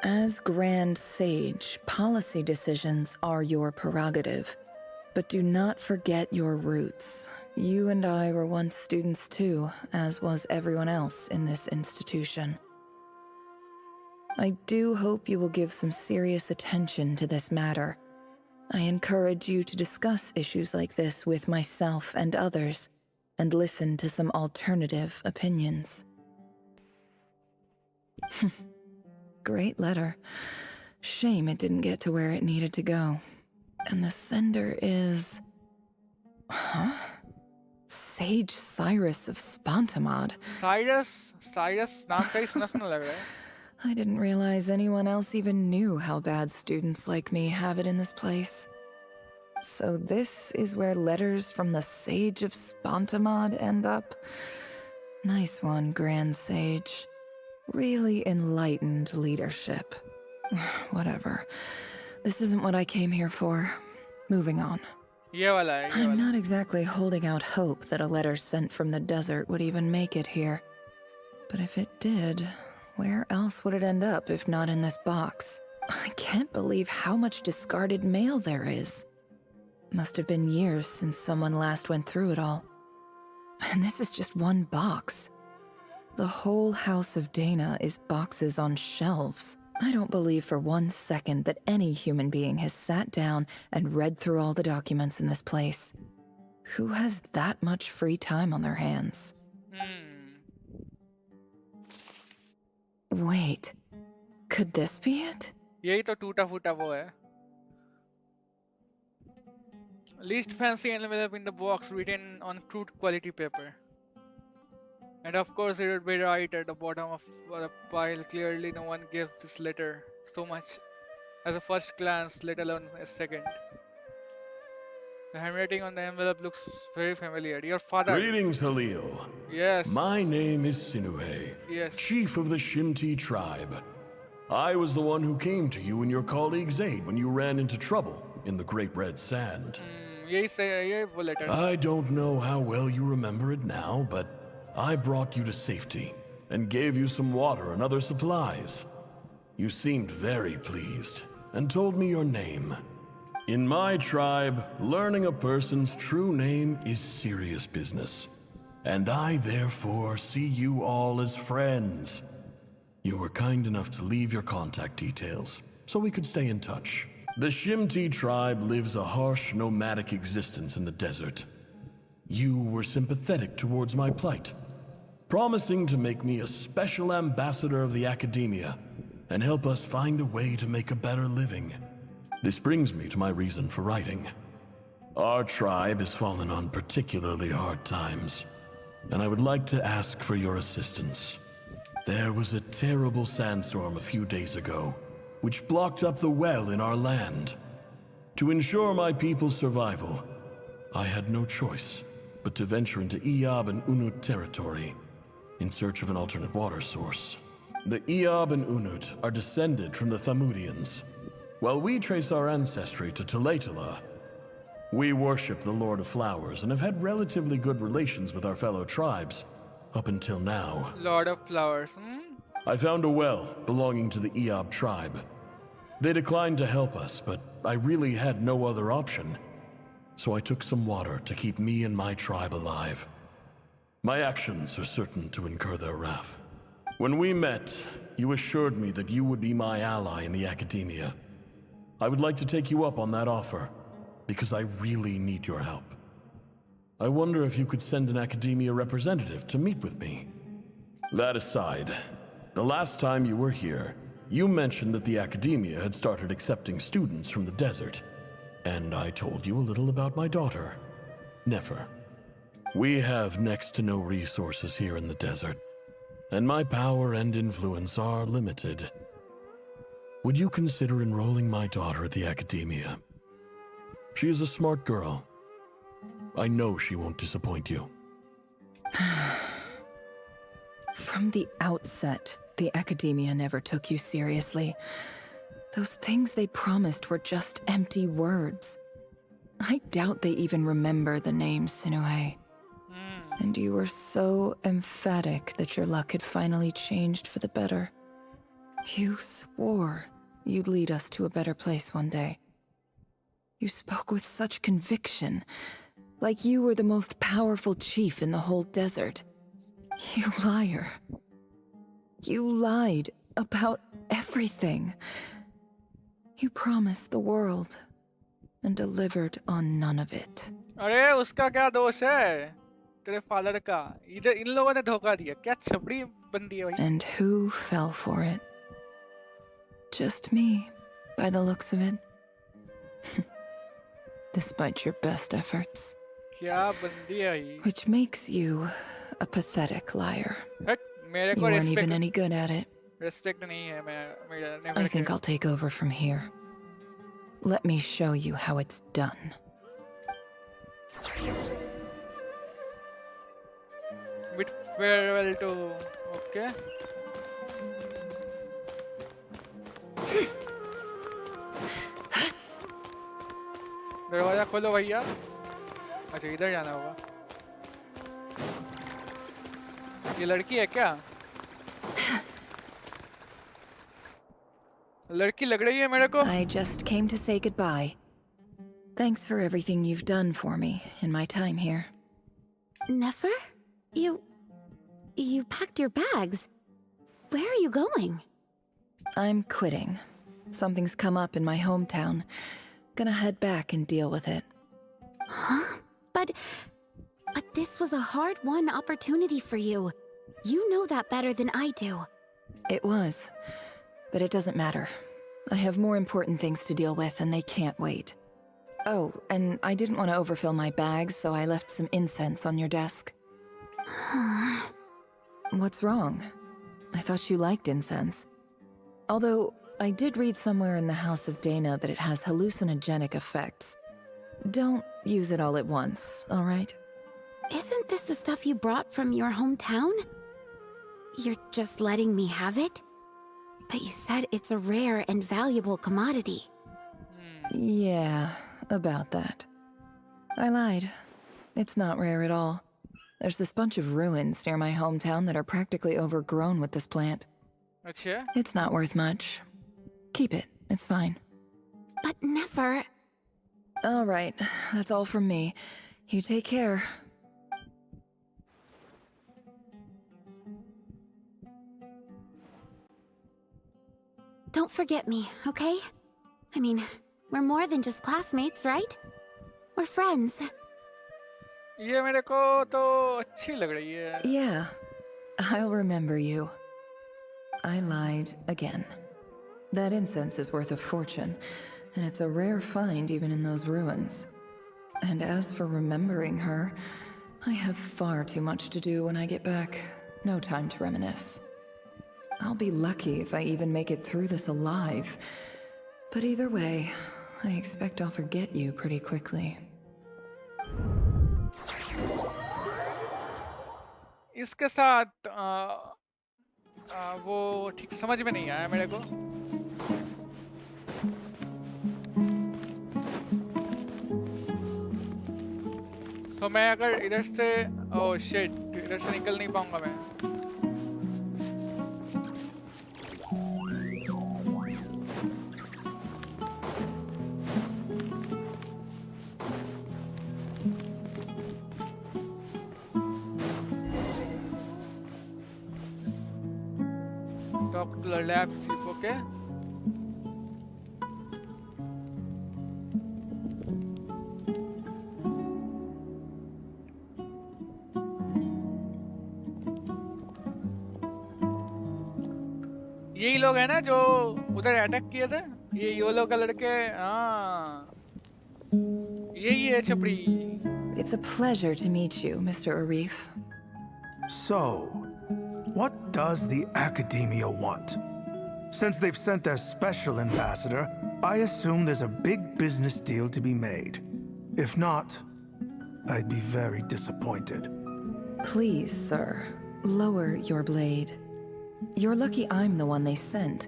As Grand Sage, policy decisions are your prerogative, but do not forget your roots. You and I were once students too, as was everyone else in this institution. I do hope you will give some serious attention to this matter. I encourage you to discuss issues like this with myself and others, and listen to some alternative opinions. Great letter. Shame it didn't get to where it needed to go. And the sender is... Huh? Sage Cyrus of Spontamod. Cyrus नाम का ही सुना सुना लग रहा है. I didn't realize anyone else even knew how bad students like me have it in this place. So this is where letters from the Sage of Spontamod end up? Nice one, Grand Sage. Really enlightened leadership. Whatever. This isn't what I came here for. Moving on. ये वाला है, ये I'm वाला. not exactly holding out hope that a letter sent from the desert would even make it here. But if it did, where else would it end up if not in this box? I can't believe how much discarded mail there is. Must have been years since someone last went through it all. And this is just one box. The whole House of Dana is boxes on shelves. I don't believe for one second that any human being has sat down and read through all the documents in this place. Who has that much free time on their hands? Wait, could this be it? यही तो टूटा फूटा वो है. Least fancy envelope in the box written on crude quality paper. And of course it would be right at the bottom of the pile. Clearly no one gave this letter so much as a first glance, let alone a second. The handwriting on the envelope looks very familiar. Your father. Greetings, Halil. Yes. My name is Sinuhe, Yes. chief of the Shimti tribe. I was the one who came to you and your colleague's aid when you ran into trouble in the Great Red Sand. यही से ये वो letter. I don't know how well you remember it now, but I brought you to safety and gave you some water and other supplies. You seemed very pleased and told me your name. In my tribe, learning a person's true name is serious business, and I therefore see you all as friends. You were kind enough to leave your contact details so we could stay in touch. The Shimti tribe lives a harsh nomadic existence in the desert. You were sympathetic towards my plight, promising to make me a special ambassador of the academia and help us find a way to make a better living. This brings me to my reason for writing. Our tribe has fallen on particularly hard times, and I would like to ask for your assistance. There was a terrible sandstorm a few days ago, which blocked up the well in our land. To ensure my people's survival, I had no choice but to venture into Eob and Unut territory in search of an alternate water source. The Eob and Unut are descended from the Thamudians, while we trace our ancestry to Tulatala. We worship the Lord of Flowers and have had relatively good relations with our fellow tribes up until now. Lord of Flowers. I found a well belonging to the Eob tribe. They declined to help us, but I really had no other option. so I took some water to keep me and my tribe alive. My actions are certain to incur their wrath. When we met, you assured me that you would be my ally in the academia. I would like to take you up on that offer, because I really need your help. I wonder if you could send an academia representative to meet with me. That aside, the last time you were here, you mentioned that the academia had started accepting students from the desert, and I told you a little about my daughter, Nefer. We have next to no resources here in the desert, and my power and influence are limited. Would you consider enrolling my daughter at the academia? She is a smart girl. I know she won't disappoint you. From the outset, the academia never took you seriously. Those things they promised were just empty words. I doubt they even remember the name Sinuhe. And you were so emphatic that your luck had finally changed for the better. You swore you'd lead us to a better place one day. You spoke with such conviction, like you were the most powerful chief in the whole desert. You liar. You lied about everything. You promised the world and delivered on none of it. अरे उसका क्या दोष है तेरे father का इधर इन लोगों ने धोखा दिया क्या छपड़ी बंदी है भाई And who fell for it? Just me, by the looks of it. Despite your best efforts. क्या बंदी है ये Which makes you a pathetic liar. हट मेरे You को weren't even any good at it. respect नहीं है मैं I think I'll take over from here. Let me show you how it's done. Bid farewell to okay दरवाजा खोलो भैया अच्छा इधर जाना होगा ये लड़की है क्या लड़की लग रही है मेरे को I just came to say goodbye. Thanks for everything you've done for me in my time here. Nefer? You packed your bags. Where are you going? I'm quitting. Something's come up in my hometown. Gonna head back and deal with it. Huh? But this was a hard-won opportunity for you. You know that better than I do. It was. But it doesn't matter. I have more important things to deal with, and they can't wait. Oh, and I didn't want to overfill my bags, so I left some incense on your desk. What's wrong? I thought you liked incense. Although, I did read somewhere in the House of Dana that it has hallucinogenic effects. Don't use it all at once, alright? Isn't this the stuff you brought from your hometown? You're just letting me have it? But you said it's a rare and valuable commodity. Yeah, about that. I lied. It's not rare at all. There's this bunch of ruins near my hometown that are practically overgrown with this plant. अच्छा It's not worth much. Keep it. It's fine. But Nefer... All right. That's all from me. You take care. Don't forget me, okay? I mean, we're more than just classmates, right? We're friends. ये मेरे को तो अच्छी लग रही है Yeah. I'll remember you. I lied again. That incense is worth a fortune, and it's a rare find even in those ruins. And as for remembering her, I have far too much to do when I get back. No time to reminisce. I'll be lucky if I even make it through this alive. But either way, I expect I'll forget you pretty quickly. इसके साथ वो ठीक समझ में नहीं आया मेरे को तो मैं अगर इधर से ओह शिट इधर से निकल नहीं पाऊंगा मैं Talk to the lab chief, okay? यही लोग हैं ना जो उधर अटैक किए थे? ये येलो कलर के, हाँ यही है छपरी. It's a pleasure to meet you, Mr. Arif. So, what does the Academia want? Since they've sent their special ambassador, I assume there's a big business deal to be made. If not, I'd be very disappointed. Please, sir, lower your blade. You're lucky I'm the one they sent.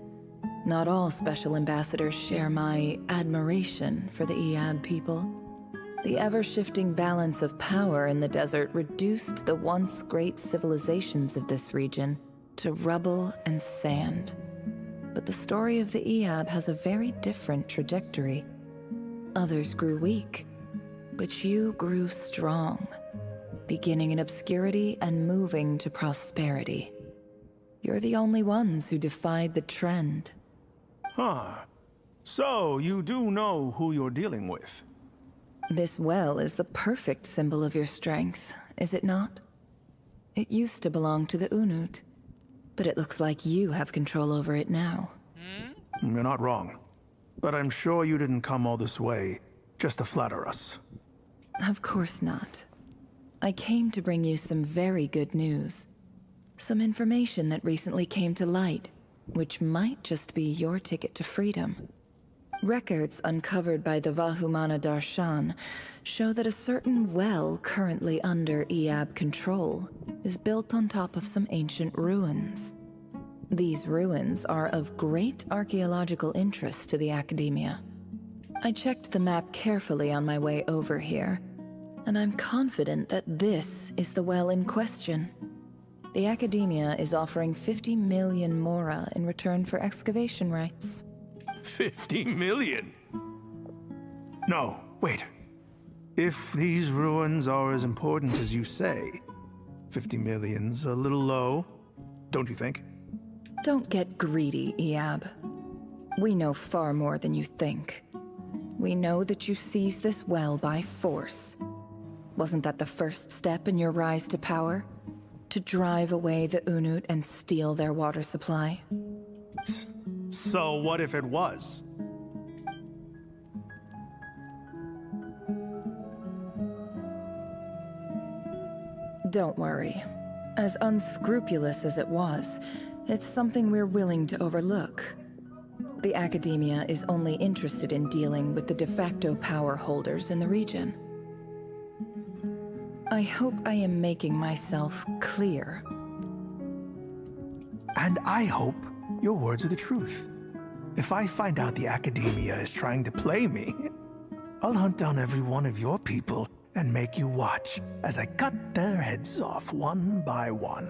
Not all special ambassadors share my admiration for the Eab people. The ever-shifting balance of power in the desert reduced the once great civilizations of this region to rubble and sand. But the story of the Eab has a very different trajectory. Others grew weak, but you grew strong, beginning in obscurity and moving to prosperity. You're the only ones who defied the trend. Huh. So, you do know who you're dealing with? This well is the perfect symbol of your strength, is it not? It used to belong to the Unut, but it looks like you have control over it now. You're not wrong. But I'm sure you didn't come all this way just to flatter us. Of course not. I came to bring you some very good news. Some information that recently came to light, which might just be your ticket to freedom. Records uncovered by the Vahumana Darshan show that a certain well currently under Eab control is built on top of some ancient ruins. These ruins are of great archaeological interest to the Academia. I checked the map carefully on my way over here, and I'm confident that this is the well in question. The Academia is offering 50 million mora in return for excavation rights. 50 million? No, wait. If these ruins are as important as you say, 50 million's a little low, don't you think? Don't get greedy, Eab. We know far more than you think. We know that you seized this well by force. Wasn't that the first step in your rise to power? To drive away the Unut and steal their water supply? So what if it was? Don't worry. As unscrupulous as it was, it's something we're willing to overlook. The Academia is only interested in dealing with the de facto power holders in the region. I hope I am making myself clear. And I hope your words are the truth. If I find out the Academia is trying to play me, I'll hunt down every one of your people and make you watch as I cut their heads off one by one.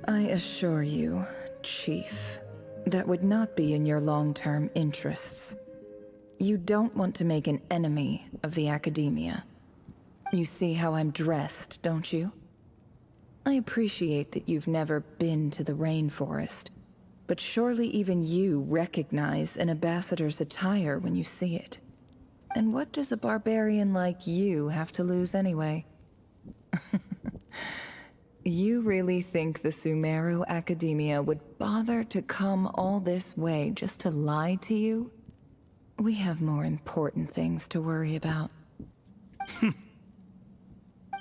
I assure you, Chief, that would not be in your long-term interests. You don't want to make an enemy of the Academia. You see how I'm dressed, don't you? I appreciate that you've never been to the rainforest, but surely even you recognize an ambassador's attire when you see it. And what does a barbarian like you have to lose anyway? You really think the Sumeru Academia would bother to come all this way just to lie to you? We have more important things to worry about.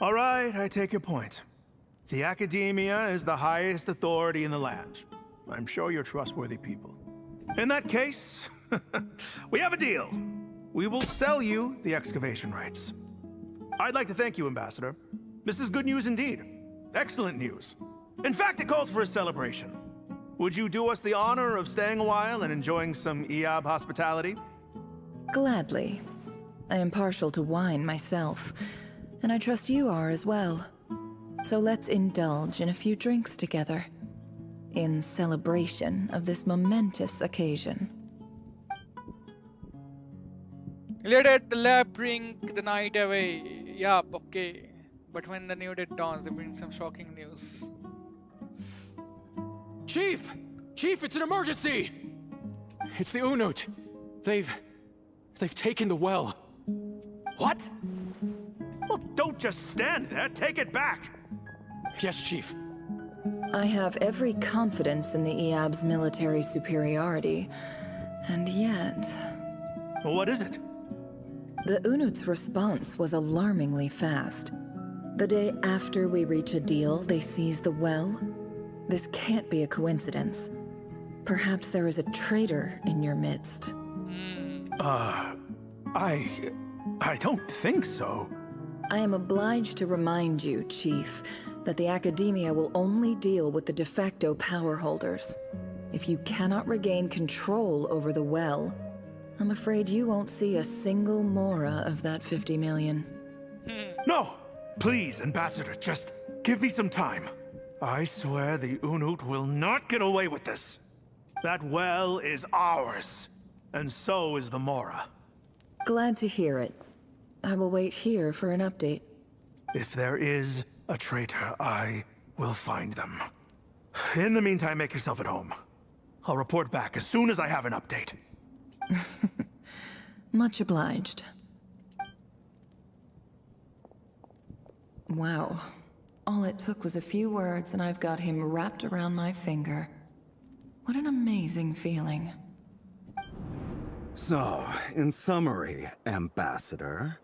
All right, I take your point. The Academia is the highest authority in the land. I'm sure you're trustworthy people. In that case, we have a deal. We will sell you the excavation rights. I'd like to thank you, Ambassador. This is good news indeed. Excellent news. In fact, it calls for a celebration. Would you do us the honor of staying a while and enjoying some Eab hospitality? Gladly. I am partial to wine myself, and I trust you are as well. So let's indulge in a few drinks together, in celebration of this momentous occasion. Let it the lab bring the night away. Yup, okay. But when the new day dawns, they bring some shocking news. Chief! Chief, it's an emergency! It's the Unut. They've taken the well. What? Well, don't just stand there. Take it back. Yes, Chief. I have every confidence in the EAB's military superiority, and yet... What is it? The Unut's response was alarmingly fast. The day after we reach a deal, they seize the well. This can't be a coincidence. Perhaps there is a traitor in your midst. I don't think so. I am obliged to remind you, Chief, that the Academia will only deal with the de facto power holders. If you cannot regain control over the well, I'm afraid you won't see a single mora of that 50 million. No! Please, Ambassador, just give me some time. I swear the Unut will not get away with this. That well is ours, and so is the Mora. Glad to hear it. I will wait here for an update. If there is a traitor, I will find them. In the meantime, make yourself at home. I'll report back as soon as I have an update. Much obliged. Wow. All it took was a few words and I've got him wrapped around my finger. What an amazing feeling. So, in summary, Ambassador,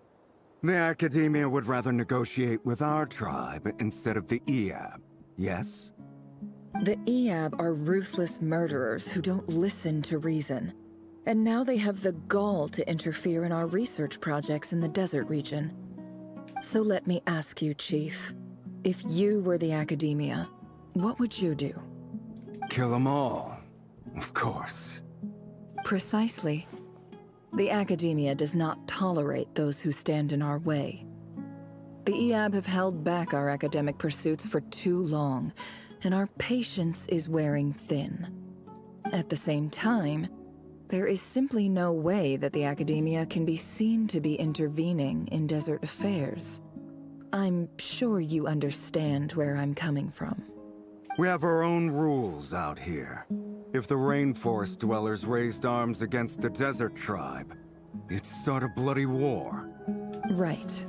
the Academia would rather negotiate with our tribe instead of the EAB, yes? The EAB are ruthless murderers who don't listen to reason. And now they have the gall to interfere in our research projects in the desert region. So let me ask you, Chief. If you were the Academia, what would you do? Kill them all, of course. Precisely. The Academia does not tolerate those who stand in our way. The EAB have held back our academic pursuits for too long, and our patience is wearing thin. At the same time, there is simply no way that the Academia can be seen to be intervening in desert affairs. I'm sure you understand where I'm coming from. We have our own rules out here. If the rainforest dwellers raised arms against a desert tribe, it'd start a bloody war. Right.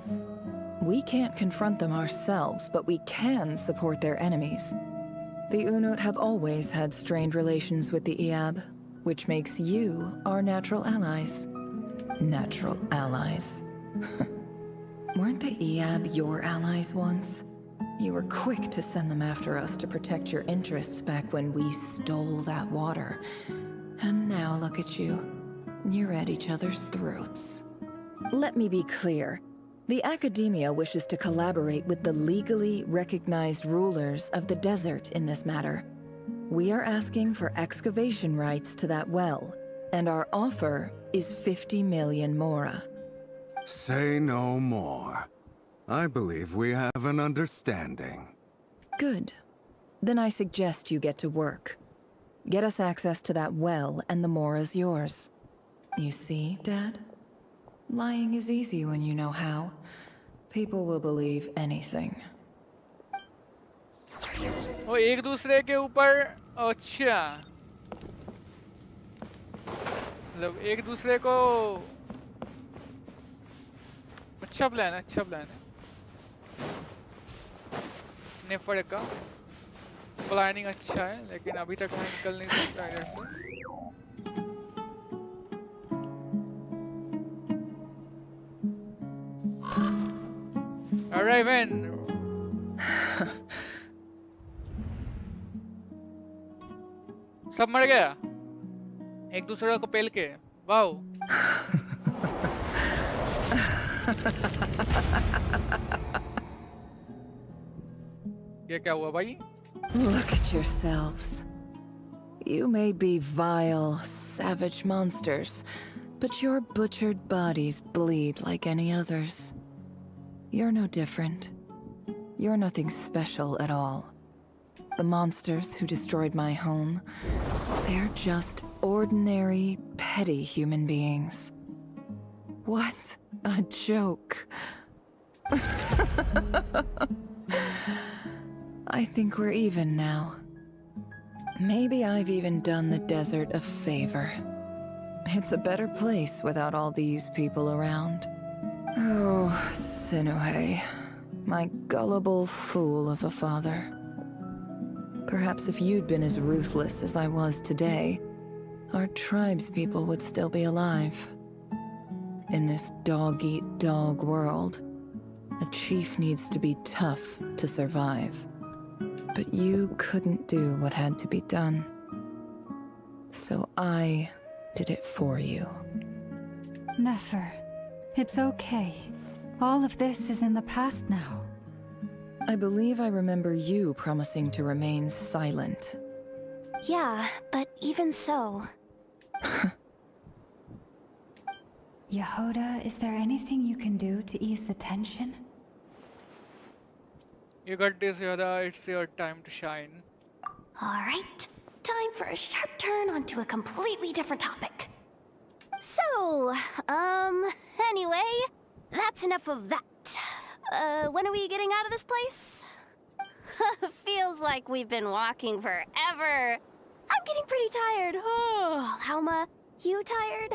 We can't confront them ourselves, but we can support their enemies. The Unut have always had strained relations with the EAB, which makes you our natural allies. Natural allies. Weren't the EAB your allies once? You were quick to send them after us to protect your interests back when we stole that water. And now look at you. You're at each other's throats. Let me be clear. The Academia wishes to collaborate with the legally recognized rulers of the desert in this matter. We are asking for excavation rights to that well, and our offer is 50 million mora. Say no more. I believe we have an understanding. Good. Then I suggest you get to work. Get us access to that well, and the mora's yours. You see, Dad? Lying is easy when you know how. People will believe anything. वो एक दूसरे के ऊपर अच्छा मतलब एक दूसरे को अच्छा प्लान है नेफड़ का प्लानिंग अच्छा है लेकिन अभी तक मैं निकल नहीं सकता इधर से Alright man सब मर गया एक दूसरे को पेल के वाओ ये क्या हुआ भाई Look at yourselves. You may be vile, savage monsters, but your butchered bodies bleed like any others. You're no different. You're nothing special at all. The monsters who destroyed my home, they're just ordinary, petty human beings. What a joke. I think we're even now. Maybe I've even done the desert a favor. It's a better place without all these people around. Oh, Sinuhe, my gullible fool of a father. Perhaps if you'd been as ruthless as I was today, our tribespeople would still be alive. In this dog-eat-dog world, a chief needs to be tough to survive. But you couldn't do what had to be done. So I did it for you. Nefer, it's okay. All of this is in the past now. I believe I remember you promising to remain silent. Yeah, but even so... Yehoda, is there anything you can do to ease the tension? You got this, Yoda. It's your time to shine. Alright, time for a sharp turn onto a completely different topic. So, anyway, that's enough of that. When are we getting out of this place? Feels like we've been walking forever. I'm getting pretty tired. Oh, Alma, you tired?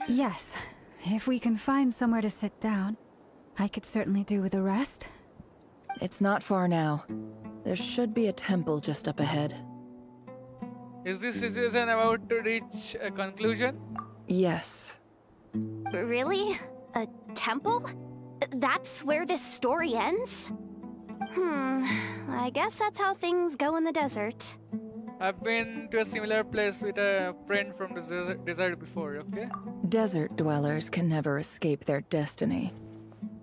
Yes. If we can find somewhere to sit down, I could certainly do with a rest. It's not far now. There should be a temple just up ahead. Is this situation about to reach a conclusion? Yes. Really? A temple? That's where this story ends? I guess that's how things go in the desert. I've been to a similar place with a friend from the desert before, okay? Desert dwellers can never escape their destiny.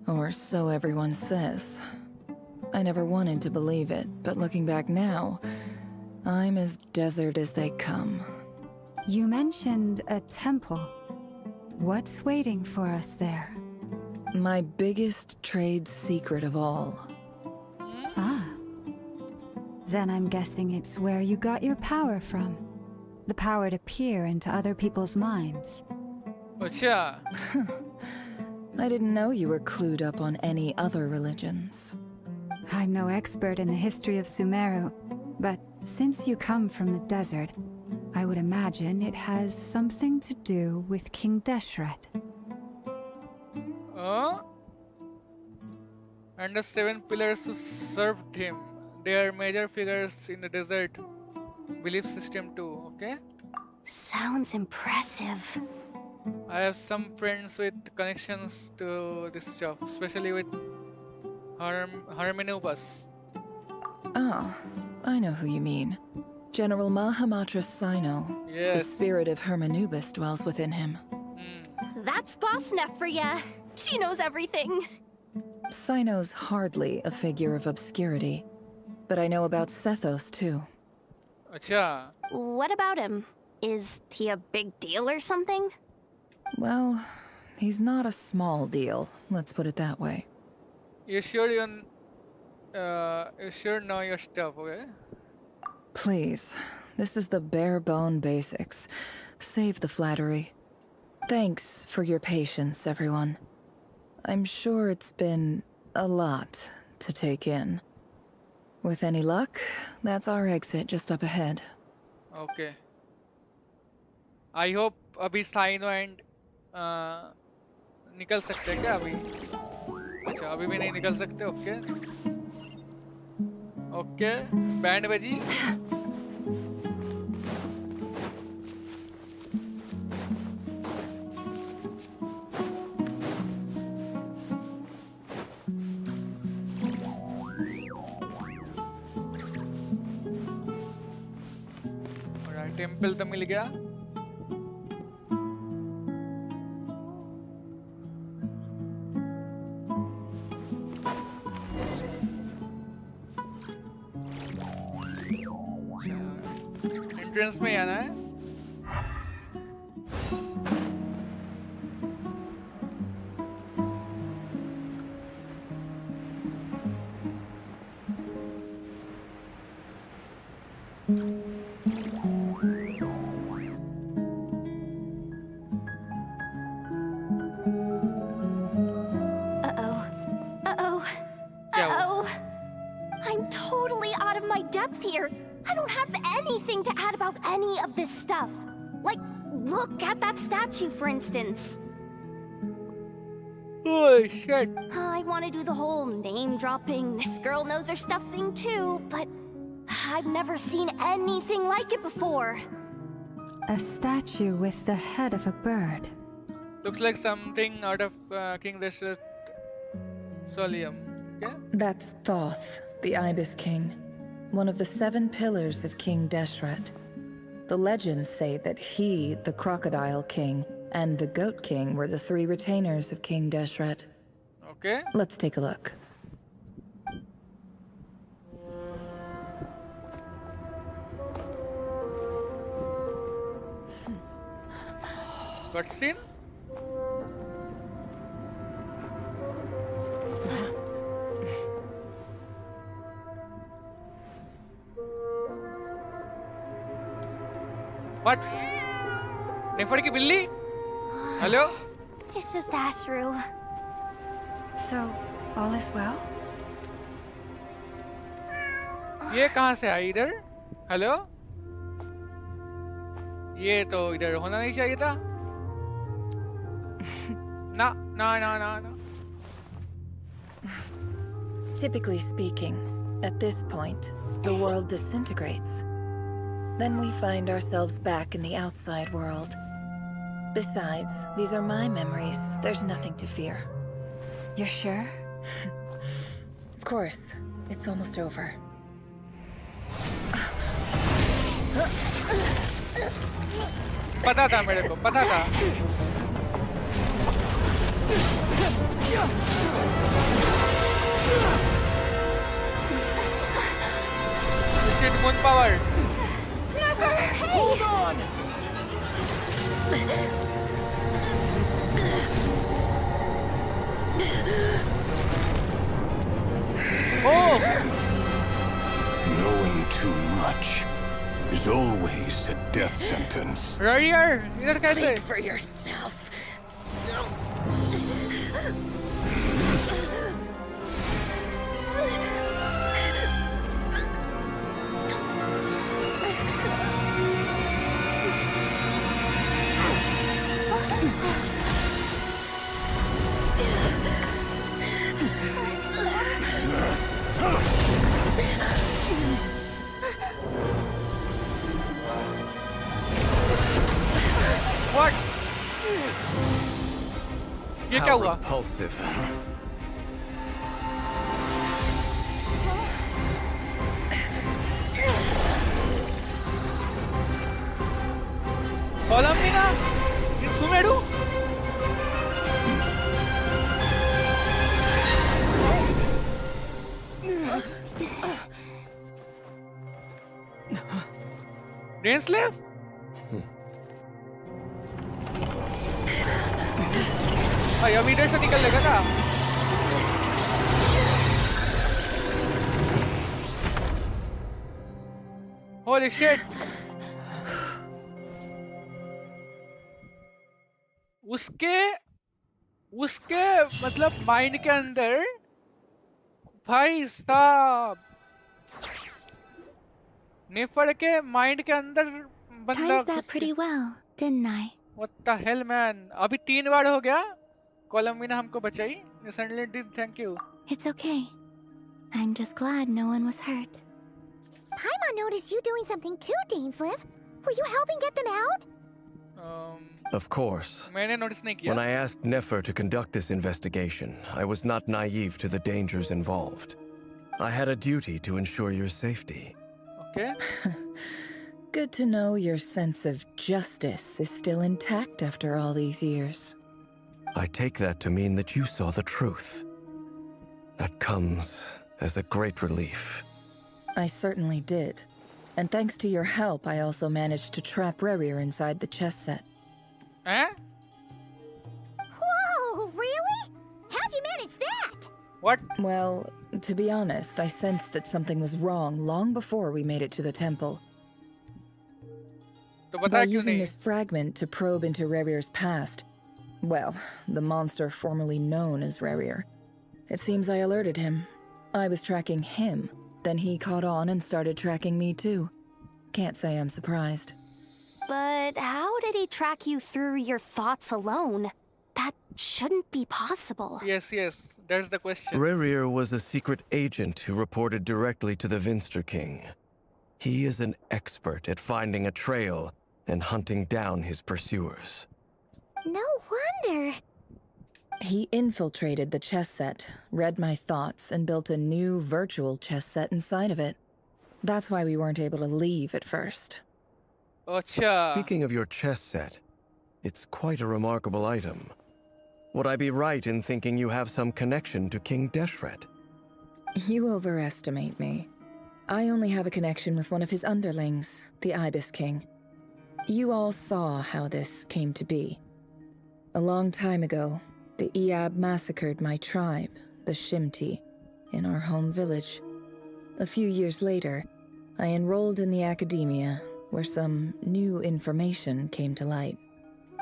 Or so everyone says. I never wanted to believe it, but looking back now, I'm as desert as they come. You mentioned a temple. What's waiting for us there? My biggest trade secret of all. Ah. Then I'm guessing it's where you got your power from. The power to peer into other people's minds. Acha. I didn't know you were clued up on any other religions. I'm no expert in the history of Sumeru, but since you come from the desert, I would imagine it has something to do with King Deshret. And the 7 pillars who served him. They are major figures in the desert belief system too, okay? Sounds impressive. I have some friends with connections to this stuff, especially with Harmenubas. Oh, I know who you mean. General Mahamatra Sino. Yes. The spirit of Hermanubis dwells within him. That's Boss Neff for ya. She knows everything. Sino's hardly a figure of obscurity, but I know about Sethos too. Acha. What about him? Is he a big deal or something? Well, he's not a small deal, let's put it that way. You sure you sure know your stuff, okay? Please, this is the bare-bone basics. Save the flattery. Thanks for your patience, everyone. I'm sure it's been a lot to take in. With any luck, that's our exit just up ahead. Okay. I hope अभी cyano and निकल सकते हैं क्या अभी? अच्छा अभी भी नहीं निकल सकते, ओके ओके बैंड बजी. टेम्पल तो मिल गया. एंट्रेंस में ही आना है. I'm totally out of my depth here. I don't have anything to add about any of this stuff. Like, look at that statue, for instance. Oh shit. I want to do the whole name-dropping, this girl knows her stuff thing too, but I've never seen anything like it before. A statue with the head of a bird. Looks like something out of King Dashrath Solium. Okay? That's Thoth, the Ibis King, one of the 7 pillars of King Deshret. The legends say that he, the Crocodile King, and the Goat King were the 3 retainers of King Deshret. Okay. Let's take a look. Cutscene? What? Nefer ki billi? Hello? It's just Ashru. So, all is well? ये कहाँ से आई इधर? Hello? ये तो इधर होना नहीं चाहिए था। ना ना ना ना ना। Typically speaking, at this point, the world disintegrates. Then we find ourselves back in the outside world. Besides, these are my memories. There's nothing to fear. You're sure? Of course. It's almost over. पता था मेरे को, पता था। Shit, moon power. Hold on! Oh! Knowing too much is always a death sentence. Rarier, इधर कैसे? Think for yourself. What? ये क्या हुआ? Repulsive. Columnina? Sumeru? Dainsleif? भाई अभी इधर से निकल लेगा क्या? Holy shit! उसके मतलब माइंड के अंदर भाई साहब नेफर के माइंड के अंदर बंदा Timed that pretty well, didn't I? What the hell man? अभी 3 बार हो गया कोलम्बिना हमको बचाई You certainly did, thank you. It's okay. I'm just glad no one was hurt. Paimon noticed you doing something too, Dainsleif. Were you helping get them out? Of course. मैंने notice नहीं किया. When I asked Nefer to conduct this investigation, I was not naive to the dangers involved. I had a duty to ensure your safety. Okay. Good to know your sense of justice is still intact after all these years. I take that to mean that you saw the truth. That comes as a great relief. I certainly did. And thanks to your help, I also managed to trap Rerir inside the chess set. Eh? Whoa, really? How'd you manage that? What? Well, to be honest, I sensed that something was wrong long before we made it to the temple. By using this fragment to probe into Rerir's past, well, the monster formerly known as Rerir, it seems I alerted him. I was tracking him, Then he caught on and started tracking me too. Can't say I'm surprised. But how did he track you through your thoughts alone? That shouldn't be possible. Yes, that's the question. Rerir was a secret agent who reported directly to the Vinster King. He is an expert at finding a trail and hunting down his pursuers. No wonder. He infiltrated the chess set, read my thoughts, and built a new virtual chess set inside of it. That's why we weren't able to leave at first. Acha. Speaking of your chess set, it's quite a remarkable item. Would I be right in thinking you have some connection to King Deshret? You overestimate me. I only have a connection with one of his underlings, the Ibis King. You all saw how this came to be. A long time ago, the Iab massacred my tribe, the Shimti, in our home village. A few years later, I enrolled in the academia, where some new information came to light.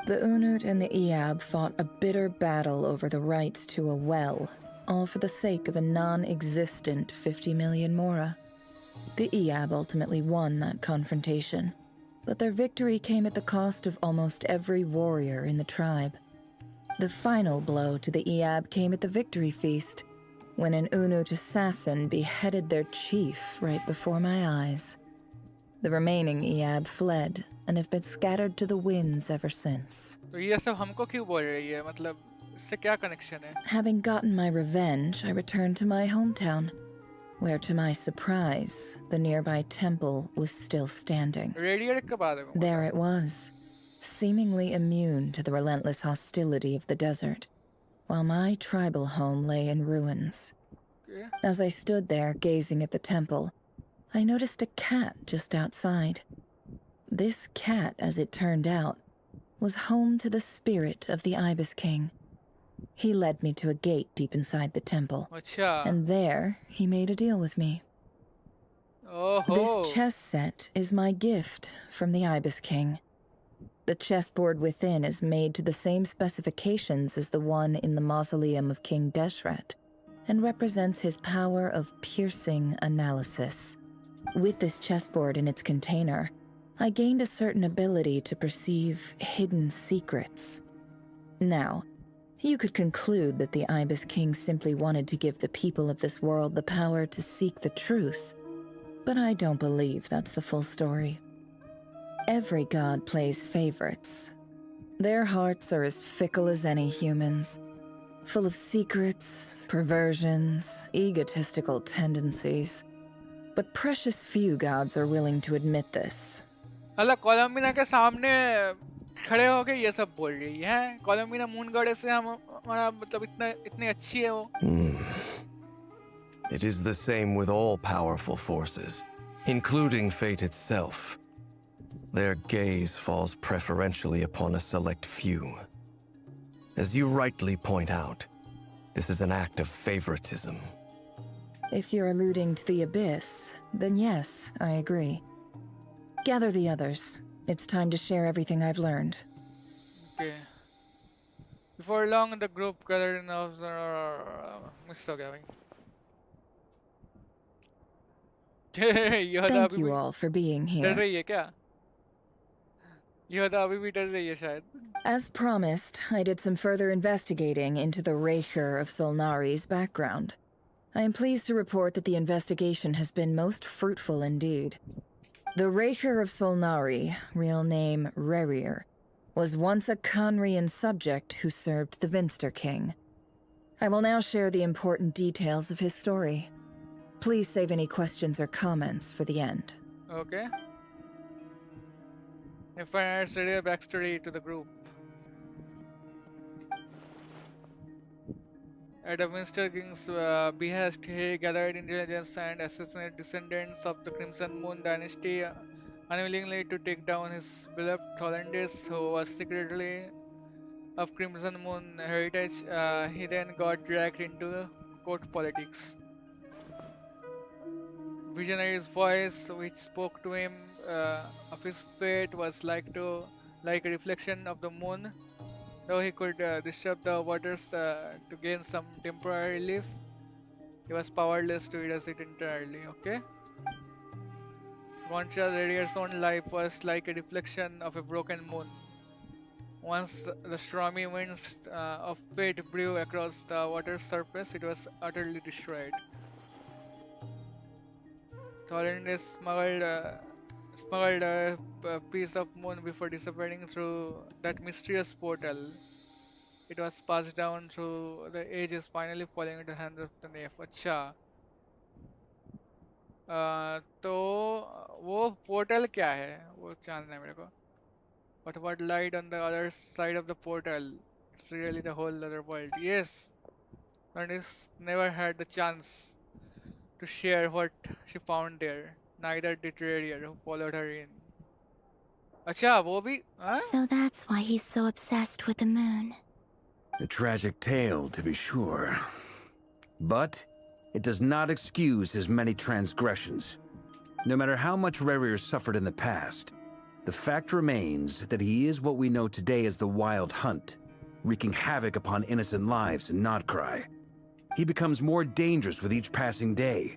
The Unut and the Iab fought a bitter battle over the rights to a well, all for the sake of a non-existent 50 million mora. The Iab ultimately won that confrontation, but their victory came at the cost of almost every warrior in the tribe. The final blow to the Iab came at the victory feast, when an Unut assassin beheaded their chief right before my eyes. The remaining Iab fled and have been scattered to the winds ever since. तो ये सब हमको क्यों बोल रही है? मतलब इससे क्या connection है? Having gotten my revenge, I returned to my hometown, where to my surprise, the nearby temple was still standing. Radiator के बाद में. There it was, seemingly immune to the relentless hostility of the desert, while my tribal home lay in ruins. Okay. As I stood there gazing at the temple, I noticed a cat just outside. This cat, as it turned out, was home to the spirit of the Ibis King. He led me to a gate deep inside the temple, Acha. and there he made a deal with me. Oh. This chess set is my gift from the Ibis King. The chessboard within is made to the same specifications as the one in the mausoleum of King Deshret, and represents his power of piercing analysis. With this chessboard in its container, I gained a certain ability to perceive hidden secrets. Now, you could conclude that the Ibis King simply wanted to give the people of this world the power to seek the truth, but I don't believe that's the full story. Every god plays favorites. Their hearts are as fickle as any human's, full of secrets, perversions, egotistical tendencies. But precious few gods are willing to admit this. मतलब कोलंबिना के सामने खड़े होके ये सब बोल रही है. कोलंबिना मून गॉडेस से हमारा मतलब इतनी अच्छी है वो. It is the same with all powerful forces, including fate itself. Their gaze falls preferentially upon a select few. As you rightly point out, this is an act of favoritism. If you're alluding to the Abyss, then yes, I agree. Gather the others. It's time to share everything I've learned. Okay. Before long, the group gathered in miss हो गया भाई. Thank you all for being डर here. रही है क्या? Yoda अभी भी डर रही है शायद. As promised, I did some further investigating into the Raker of Solnari's background. I am pleased to report that the investigation has been most fruitful indeed. The Raker of Solnari, real name Rerir, was once a Conrian subject who served the Vinster King. I will now share the important details of his story. Please save any questions or comments for the end. Okay. If I study a backstory to the group. At a Winster King's behest, he gathered intelligence and assassinated descendants of the Crimson Moon dynasty, unwillingly to take down his beloved Hollandis, who was secretly of Crimson Moon heritage. He then got dragged into court politics. Visionary's voice, which spoke to him of his fate, was like a reflection of the moon. Though he could disrupt the waters to gain some temporary relief, He was powerless to erase it entirely, okay? Concha Radia's own life was like a reflection of a broken moon. Once the stormy winds of fate blew across the water's surface, it was utterly destroyed. Thorinde smuggled a piece of moon before disappearing through that mysterious portal. It was passed down through the ages, finally falling into the hands of the nymph. अच्छा, तो वो portal क्या है? वो जानना है मेरे को. But what lied on the other side of the portal? It's really the whole other world. Yes, Ernest never had the chance to share what she found there. Neither did Radier, who followed her in. अच्छा, वो भी? हाँ? So that's why he's so obsessed with the moon. A tragic tale, to be sure. But it does not excuse his many transgressions. No matter how much Rarier suffered in the past, the fact remains that he is what we know today as the Wild Hunt, wreaking havoc upon innocent lives in Notcry. He becomes more dangerous with each passing day.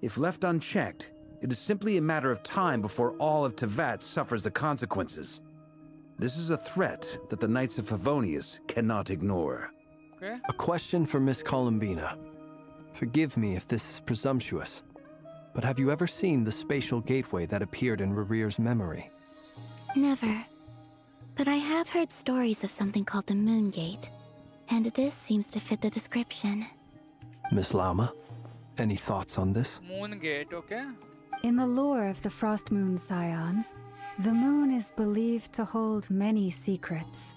If left unchecked, it is simply a matter of time before all of Teyvat suffers the consequences. This is a threat that the Knights of Favonius cannot ignore. Okay. A question for Miss Columbina. Forgive me if this is presumptuous, but have you ever seen the spatial gateway that appeared in Rarier's memory? Never. But I have heard stories of something called the Moon Gate, and this seems to fit the description. Miss Lama, any thoughts on this? Moon Gate, okay? In the lore of the Frost Moon Scions, the moon is believed to hold many secrets.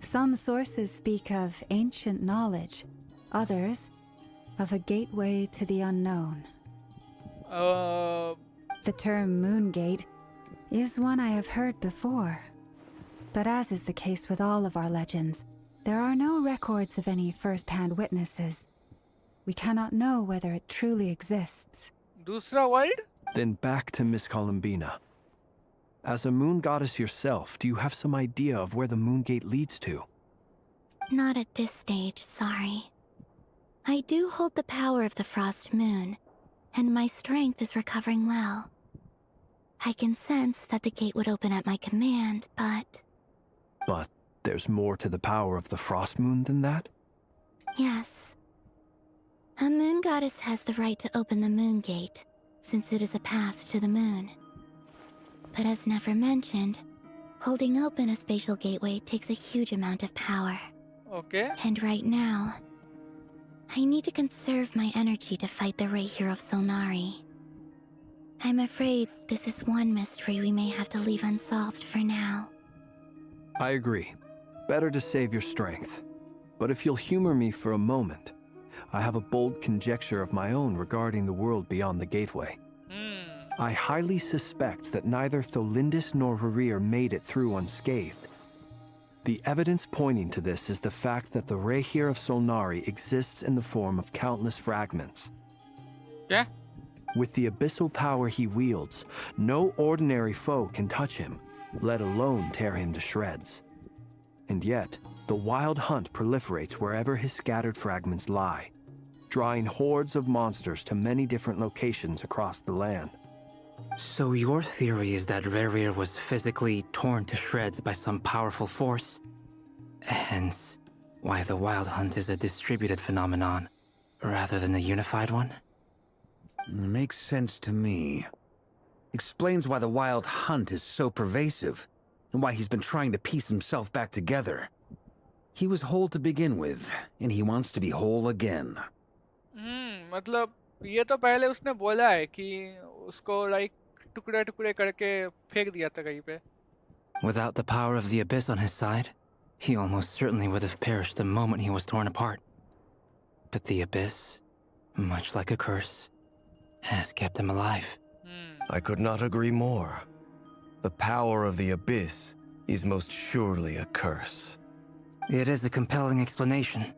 Some sources speak of ancient knowledge, others of a gateway to the unknown. The term Moon Gate is one I have heard before. But as is the case with all of our legends, there are no records of any first-hand witnesses. We cannot know whether it truly exists. दूसरा world? Then back to Miss Columbina. As a moon goddess yourself, do you have some idea of where the Moon Gate leads to? Not at this stage, sorry. I do hold the power of the Frost Moon, and my strength is recovering well. I can sense that the gate would open at my command, but... But there's more to the power of the Frost Moon than that? Yes. A moon goddess has the right to open the Moon Gate, since it is a path to the moon. But as Nefer mentioned, holding open a spatial gateway takes a huge amount of power. Okay. And right now, I need to conserve my energy to fight the Rahier of Solnari. I'm afraid this is one mystery we may have to leave unsolved for now. I agree. Better to save your strength. But if you'll humor me for a moment, I have a bold conjecture of my own regarding the world beyond the gateway. I highly suspect that neither Tholindis nor Rarier made it through unscathed. The evidence pointing to this is the fact that the Rahier of Solnari exists in the form of countless fragments. Yeah. With the abyssal power he wields, no ordinary foe can touch him, let alone tear him to shreds. And yet, the Wild Hunt proliferates wherever his scattered fragments lie, drawing hordes of monsters to many different locations across the land. So your theory is that Rarier was physically torn to shreds by some powerful force? Hence, why the Wild Hunt is a distributed phenomenon, rather than a unified one? Makes sense to me. Explains why the Wild Hunt is so pervasive, and why he's been trying to piece himself back together. He was whole to begin with, and he wants to be whole again. मतलब ये तो पहले उसने बोला है कि उसको like टुकड़े टुकड़े करके फेंक दिया था कहीं पे. Without the power of the Abyss on his side, he almost certainly would have perished the moment he was torn apart. But the Abyss, much like a curse, has kept him alive. I could not agree more. The power of the Abyss is most surely a curse. It is a compelling explanation,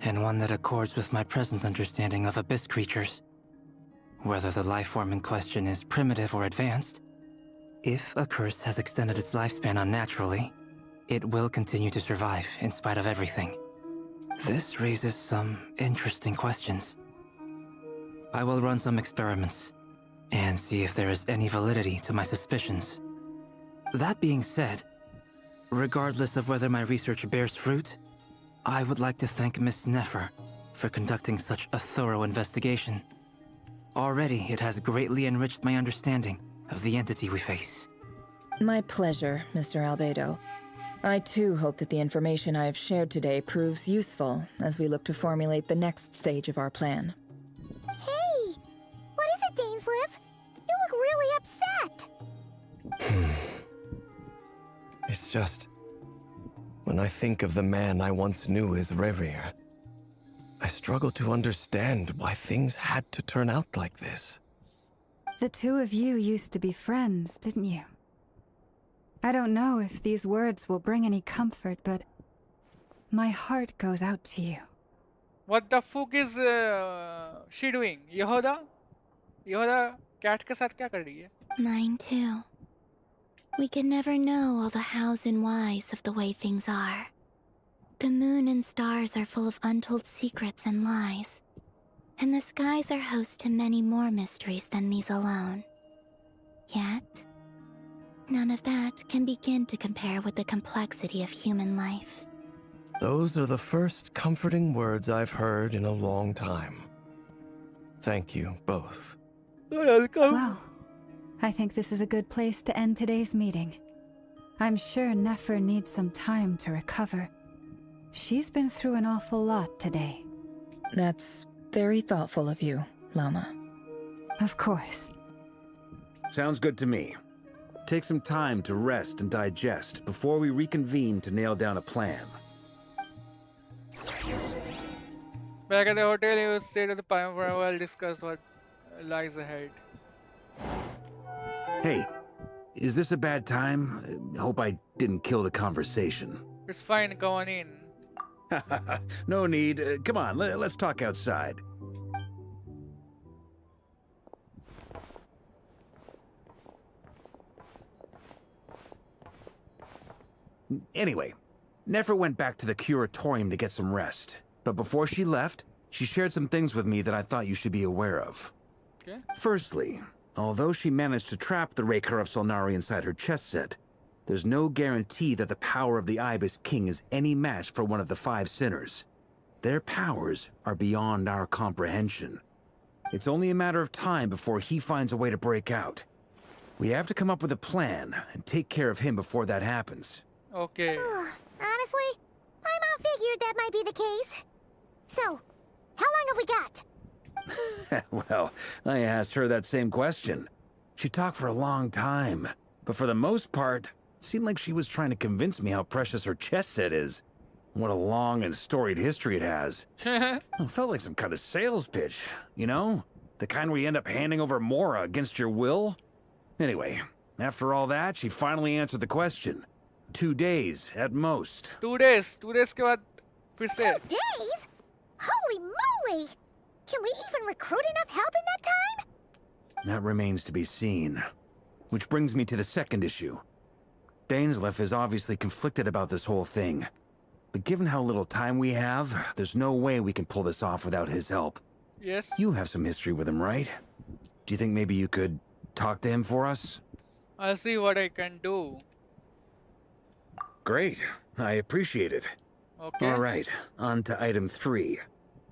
and one that accords with my present understanding of Abyss creatures. Whether the life form in question is primitive or advanced, if a curse has extended its lifespan unnaturally, it will continue to survive in spite of everything. This raises some interesting questions. I will run some experiments and see if there is any validity to my suspicions. That being said, regardless of whether my research bears fruit, I would like to thank Miss Nefer for conducting such a thorough investigation. Already, it has greatly enriched my understanding of the entity we face. My pleasure, Mr. Albedo. I too hope that the information I have shared today proves useful as we look to formulate the next stage of our plan. Hey! What is it, Dainsleif? You look really upset! It's just... when I think of the man I once knew as Rerir, I struggle to understand why things had to turn out like this. The two of you used to be friends, didn't you? I don't know if these words will bring any comfort, but my heart goes out to you. What the fuck is she doing? Yehoda? Yehoda cat के साथ क्या कर रही है? Mine too. We can never know all the hows and whys of the way things are. The moon and stars are full of untold secrets and lies. And the skies are host to many more mysteries than these alone. Yet, none of that can begin to compare with the complexity of human life. Those are the first comforting words I've heard in a long time. Thank you, both. Well, I think this is a good place to end today's meeting. I'm sure Nefer needs some time to recover. She's been through an awful lot today. That's very thoughtful of you, Lama. Of course. Sounds good to me. Take some time to rest and digest before we reconvene to nail down a plan. Back at the hotel, he was stayed at the Pine for a while, discuss what lies ahead. Hey, is this a bad time? Hope I didn't kill the conversation. It's fine, go on in. No need. Come on, let's talk outside. Anyway, Nefer went back to the curatorium to get some rest. But before she left, she shared some things with me that I thought you should be aware of. Okay. Firstly, although she managed to trap the Raker of Solnari inside her chess set, there's no guarantee that the power of the Ibis King is any match for one of the 5 sinners. Their powers are beyond our comprehension. It's only a matter of time before he finds a way to break out. We have to come up with a plan and take care of him before that happens. Okay. Honestly, Paimon figured that might be the case. So, how long have we got? Well, I asked her that same question. She talked for a long time, but for the most part, it seemed like she was trying to convince me how precious her chess set is. What a long and storied history it has. It felt like some kind of sales pitch, you know? The kind where you end up handing over Mora against your will? Anyway, after all that, she finally answered the question. 2 days, at most. 2 days. 2 days के बाद फिर से. 2 days? Holy moly! Can we even recruit enough help in that time? That remains to be seen. Which brings me to the second issue. Dainsleif is obviously conflicted about this whole thing. But given how little time we have, there's no way we can pull this off without his help. Yes. You have some history with him, right? Do you think maybe you could talk to him for us? I'll see what I can do. Great. I appreciate it. Okay. All right, on to item 3.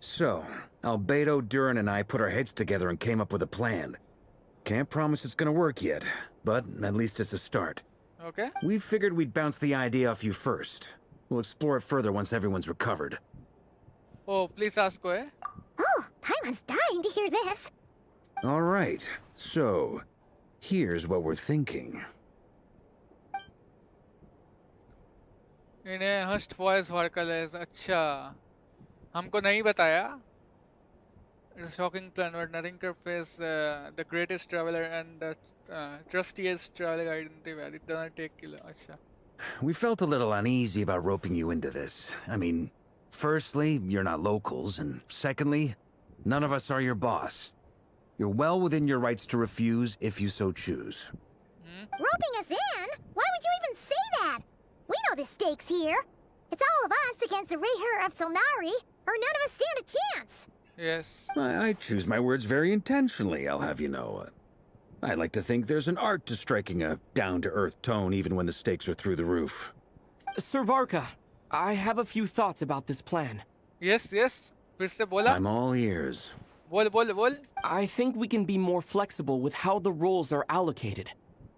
So, Albedo, Duran, and I put our heads together and came up with a plan. Can't promise it's gonna work yet, but at least it's a start. Okay. We figured we'd bounce the idea off you first. We'll explore it further once everyone's recovered. Oh, please ask her. Oh, Paimon's dying to hear this. All right, so here's what we're thinking. इन्हें हस्ट voice वर्कलेस अच्छा हमको नहीं बताया. It's a shocking plan, but nothing to face the greatest traveler and the trustiest travel guide in Teyvat. It doesn't take killer. अच्छा. We felt a little uneasy about roping you into this. I mean, firstly, you're not locals, and secondly, none of us are your boss. You're well within your rights to refuse if you so choose. Roping us in? Why would you even say that? We know the stakes here. It's all of us against the Reher of Solnari, or none of us stand a chance. Yes. I choose my words very intentionally, I'll have you know. I like to think there's an art to striking a down-to-earth tone even when the stakes are through the roof. Sir Varka, I have a few thoughts about this plan. Yes, yes. फिर से बोला. I'm all ears. बोल. I think we can be more flexible with how the roles are allocated.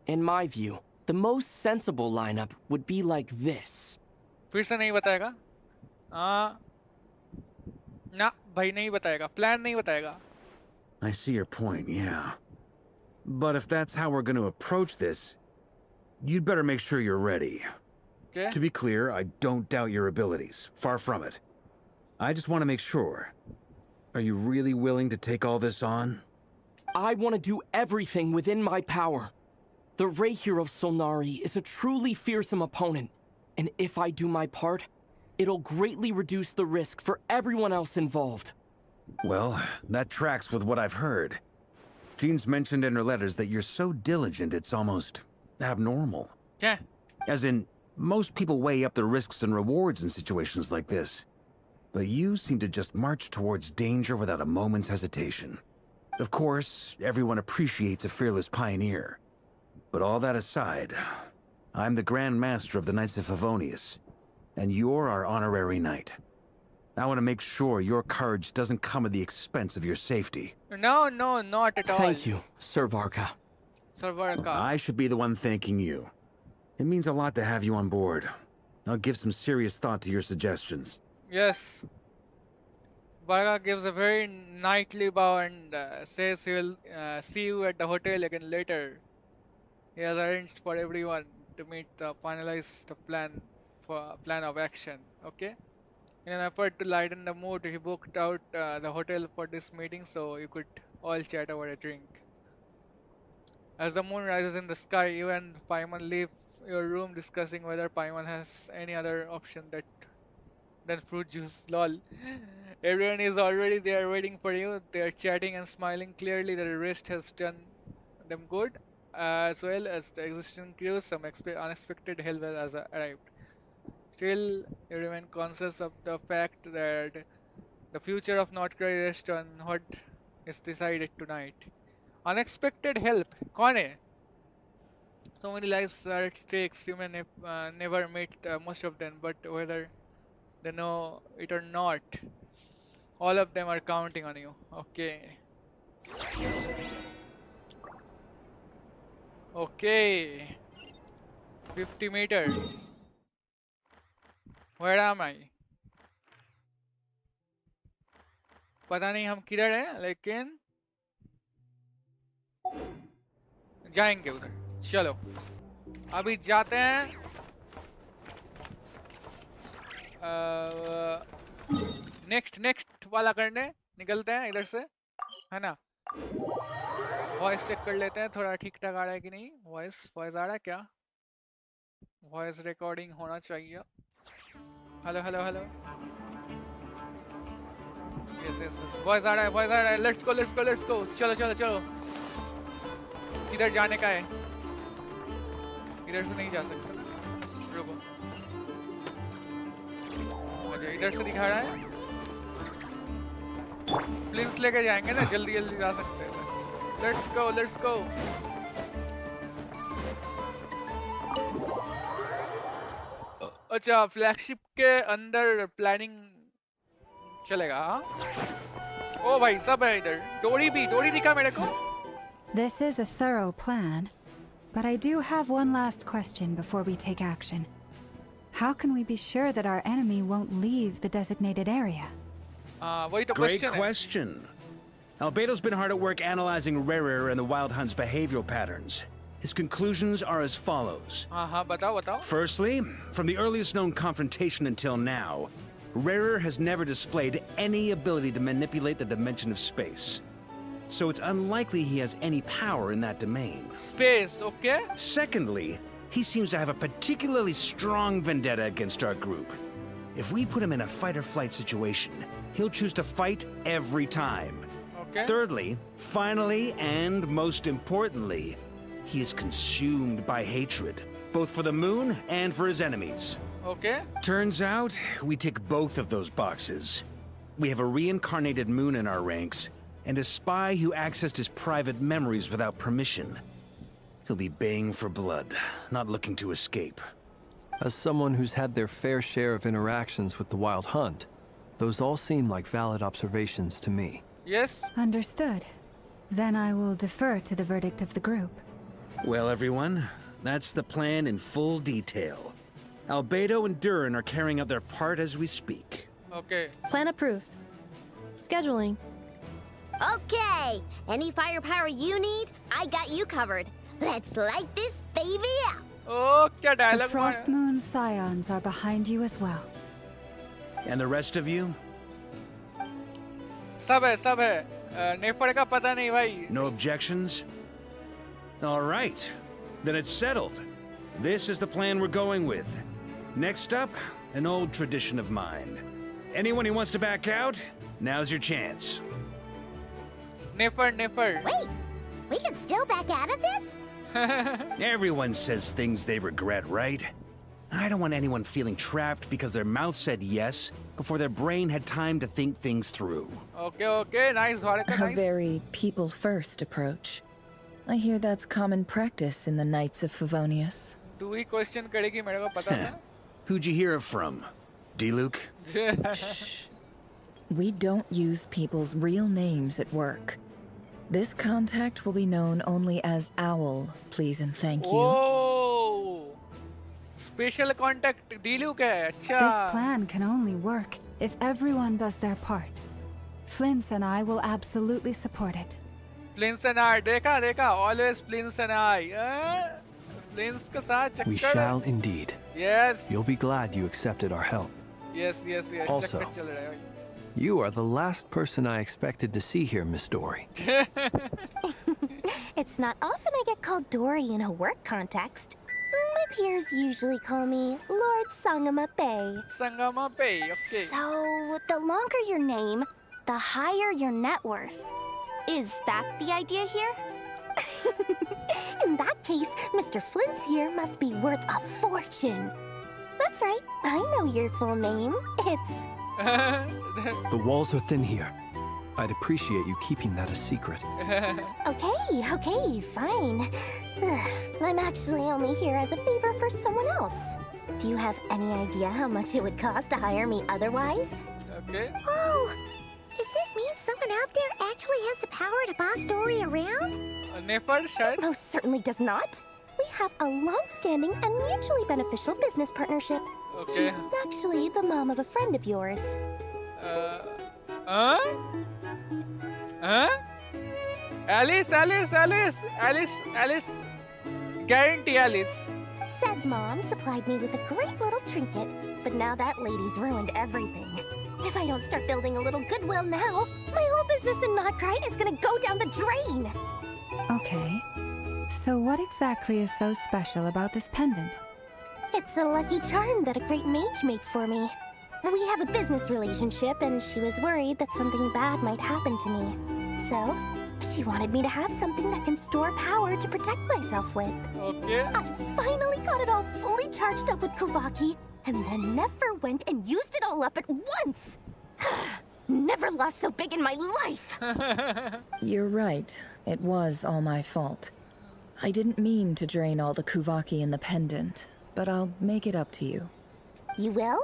In my view, the most sensible lineup would be like this. फिर से नहीं बताएगा. ना भाई नहीं बताएगा. Plan नहीं बताएगा. I see your point, yeah. But if that's how we're going to approach this, you'd better make sure you're ready. Okay. To be clear, I don't doubt your abilities. Far from it. I just want to make sure. Are you really willing to take all this on? I want to do everything within my power. The Rahier of Solnari is a truly fearsome opponent, and if I do my part, it'll greatly reduce the risk for everyone else involved. Well, that tracks with what I've heard. Jean's mentioned in her letters that you're so diligent it's almost abnormal. Yeah. As in, most people weigh up the risks and rewards in situations like this. But you seem to just march towards danger without a moment's hesitation. Of course, everyone appreciates a fearless pioneer. But all that aside, I'm the Grand Master of the Knights of Favonius, and you're our honorary knight. I want to make sure your courage doesn't come at the expense of your safety. No, not at all. Thank you, Sir Varka. Sir Varka. I should be the one thanking you. It means a lot to have you on board. I'll give some serious thought to your suggestions. Yes. Varga gives a very knightly bow and says he will see you at the hotel again later. He has arranged for everyone to meet the finalize the plan of action. Okay. In an effort to lighten the mood, he booked out the hotel for this meeting so you could all chat over a drink. As the moon rises in the sky, you and Paimon leave your room discussing whether Paimon has any other option than fruit juice. Lol. Everyone is already there waiting for you. They are chatting and smiling. Clearly, the rest has done them good, as well as the existing crew. Some unexpected help has arrived. Still, you remain conscious of the fact that the future of North Korea rests on what is decided tonight. Unexpected help. कौन है? So many lives are at stake. You may never meet most of them, but whether they know it or not, all of them are counting on you. Okay. Okay. 50 meters. Where am I? पता नहीं हम किधर हैं, लेकिन जाएंगे उधर. चलो अभी जाते हैं. नेक्स्ट वाला करने निकलते हैं इधर से, है ना. वॉइस चेक कर लेते हैं थोड़ा ठीक ठाक आ रहा है कि नहीं. वॉइस आ रहा है क्या? वॉइस रिकॉर्डिंग होना चाहिए. हेलो यस वॉइस आ रहा है. Let's go. चलो. इधर जाने का है. इधर से नहीं जा सकते ना. रुको. अच्छा इधर से दिखा रहा है. प्लिंस लेके जाएंगे ना, जल्दी जा सकते हैं. Let's go. अच्छा फ्लैगशिप के अंदर प्लानिंग चलेगा. ओ भाई सब है इधर. डोरी दिखा मेरे को. This is a thorough plan, but I do have one last question before we take action. How can we be sure that our enemy won't leave the designated area? वही तो Great question है. question. Albedo's been hard at work analyzing Rarer and the Wild Hunt's behavioral patterns. His conclusions are as follows. हाँ बताओ. Firstly, from the earliest known confrontation until now, Rarer has never displayed any ability to manipulate the dimension of space. So it's unlikely he has any power in that domain. Space, okay? Secondly, he seems to have a particularly strong vendetta against our group. If we put him in a fight-or-flight situation, he'll choose to fight every time. Okay. Thirdly, finally, and most importantly, he is consumed by hatred, both for the moon and for his enemies. Okay. Turns out, we tick both of those boxes. We have a reincarnated moon in our ranks, and a spy who accessed his private memories without permission. He'll be baying for blood, not looking to escape. As someone who's had their fair share of interactions with the Wild Hunt, those all seem like valid observations to me. Yes. Understood. Then I will defer to the verdict of the group. Well, everyone, that's the plan in full detail. Albedo and Durin are carrying out their part as we speak. Okay. Plan approved. Scheduling. Okay, any firepower you need, I got you covered. Let's light this baby up. Oh, क्या The dialogue Frost Moon Scions are behind you as well. And the rest of you? सब है नेफर का पता नहीं भाई. No objections? All right. Then it's settled. This is the plan we're going with. Next up, an old tradition of mine. Anyone who wants to back out, now's your chance. Nefer. Wait, we can still back out of this? Everyone says things they regret, right? I don't want anyone feeling trapped because their mouth said yes before their brain had time to think things through. Okay, nice, Varika, A nice. very people-first approach. I hear that's common practice in the Knights of Favonius. तू ही question करेगी मेरे को पता है. Who'd you hear it from? D-Luke? We don't use people's real names at work. This contact will be known only as Owl, please and thank you. Oh, special contact D-Luke है. अच्छा. This plan can only work if everyone does their part. Flint's and I will absolutely support it. Flint's and I, देखा, always Flint's and I. Flint's के साथ चक्कर. We shall indeed. Yes. You'll be glad you accepted our help. Yes. Also, चक्कर चल रहा है भाई. You are the last person I expected to see here, Miss Dory. It's not often I get called Dory in a work context. My peers usually call me Lord Sangama Bay. Sangama Bay, okay. So, the longer your name, the higher your net worth. Is that the idea here? In that case, Mr. Flint's here must be worth a fortune. That's right, I know your full name. It's... The walls are thin here. I'd appreciate you keeping that a secret. Okay, fine. I'm actually only here as a favor for someone else. Do you have any idea how much it would cost to hire me otherwise? Okay. Oh, does this mean someone out there actually has the power to boss Dory around? Nefer शायद. Most certainly does not. We have a long-standing and mutually beneficial business partnership. Okay. She's actually the mom of a friend of yours. Alice. Guarantee Alice. Said mom supplied me with a great little trinket, but now that lady's ruined everything. If I don't start building a little goodwill now, my whole business in Notcry is gonna go down the drain. Okay. So what exactly is so special about this pendant? It's a lucky charm that a great mage made for me. We have a business relationship, and she was worried that something bad might happen to me. So, she wanted me to have something that can store power to protect myself with. Okay. I finally got it all fully charged up with Kuvaki, and then never went and used it all up at once. Never lost so big in my life. You're right. It was all my fault. I didn't mean to drain all the Kuvaki in the pendant, but I'll make it up to you. You will?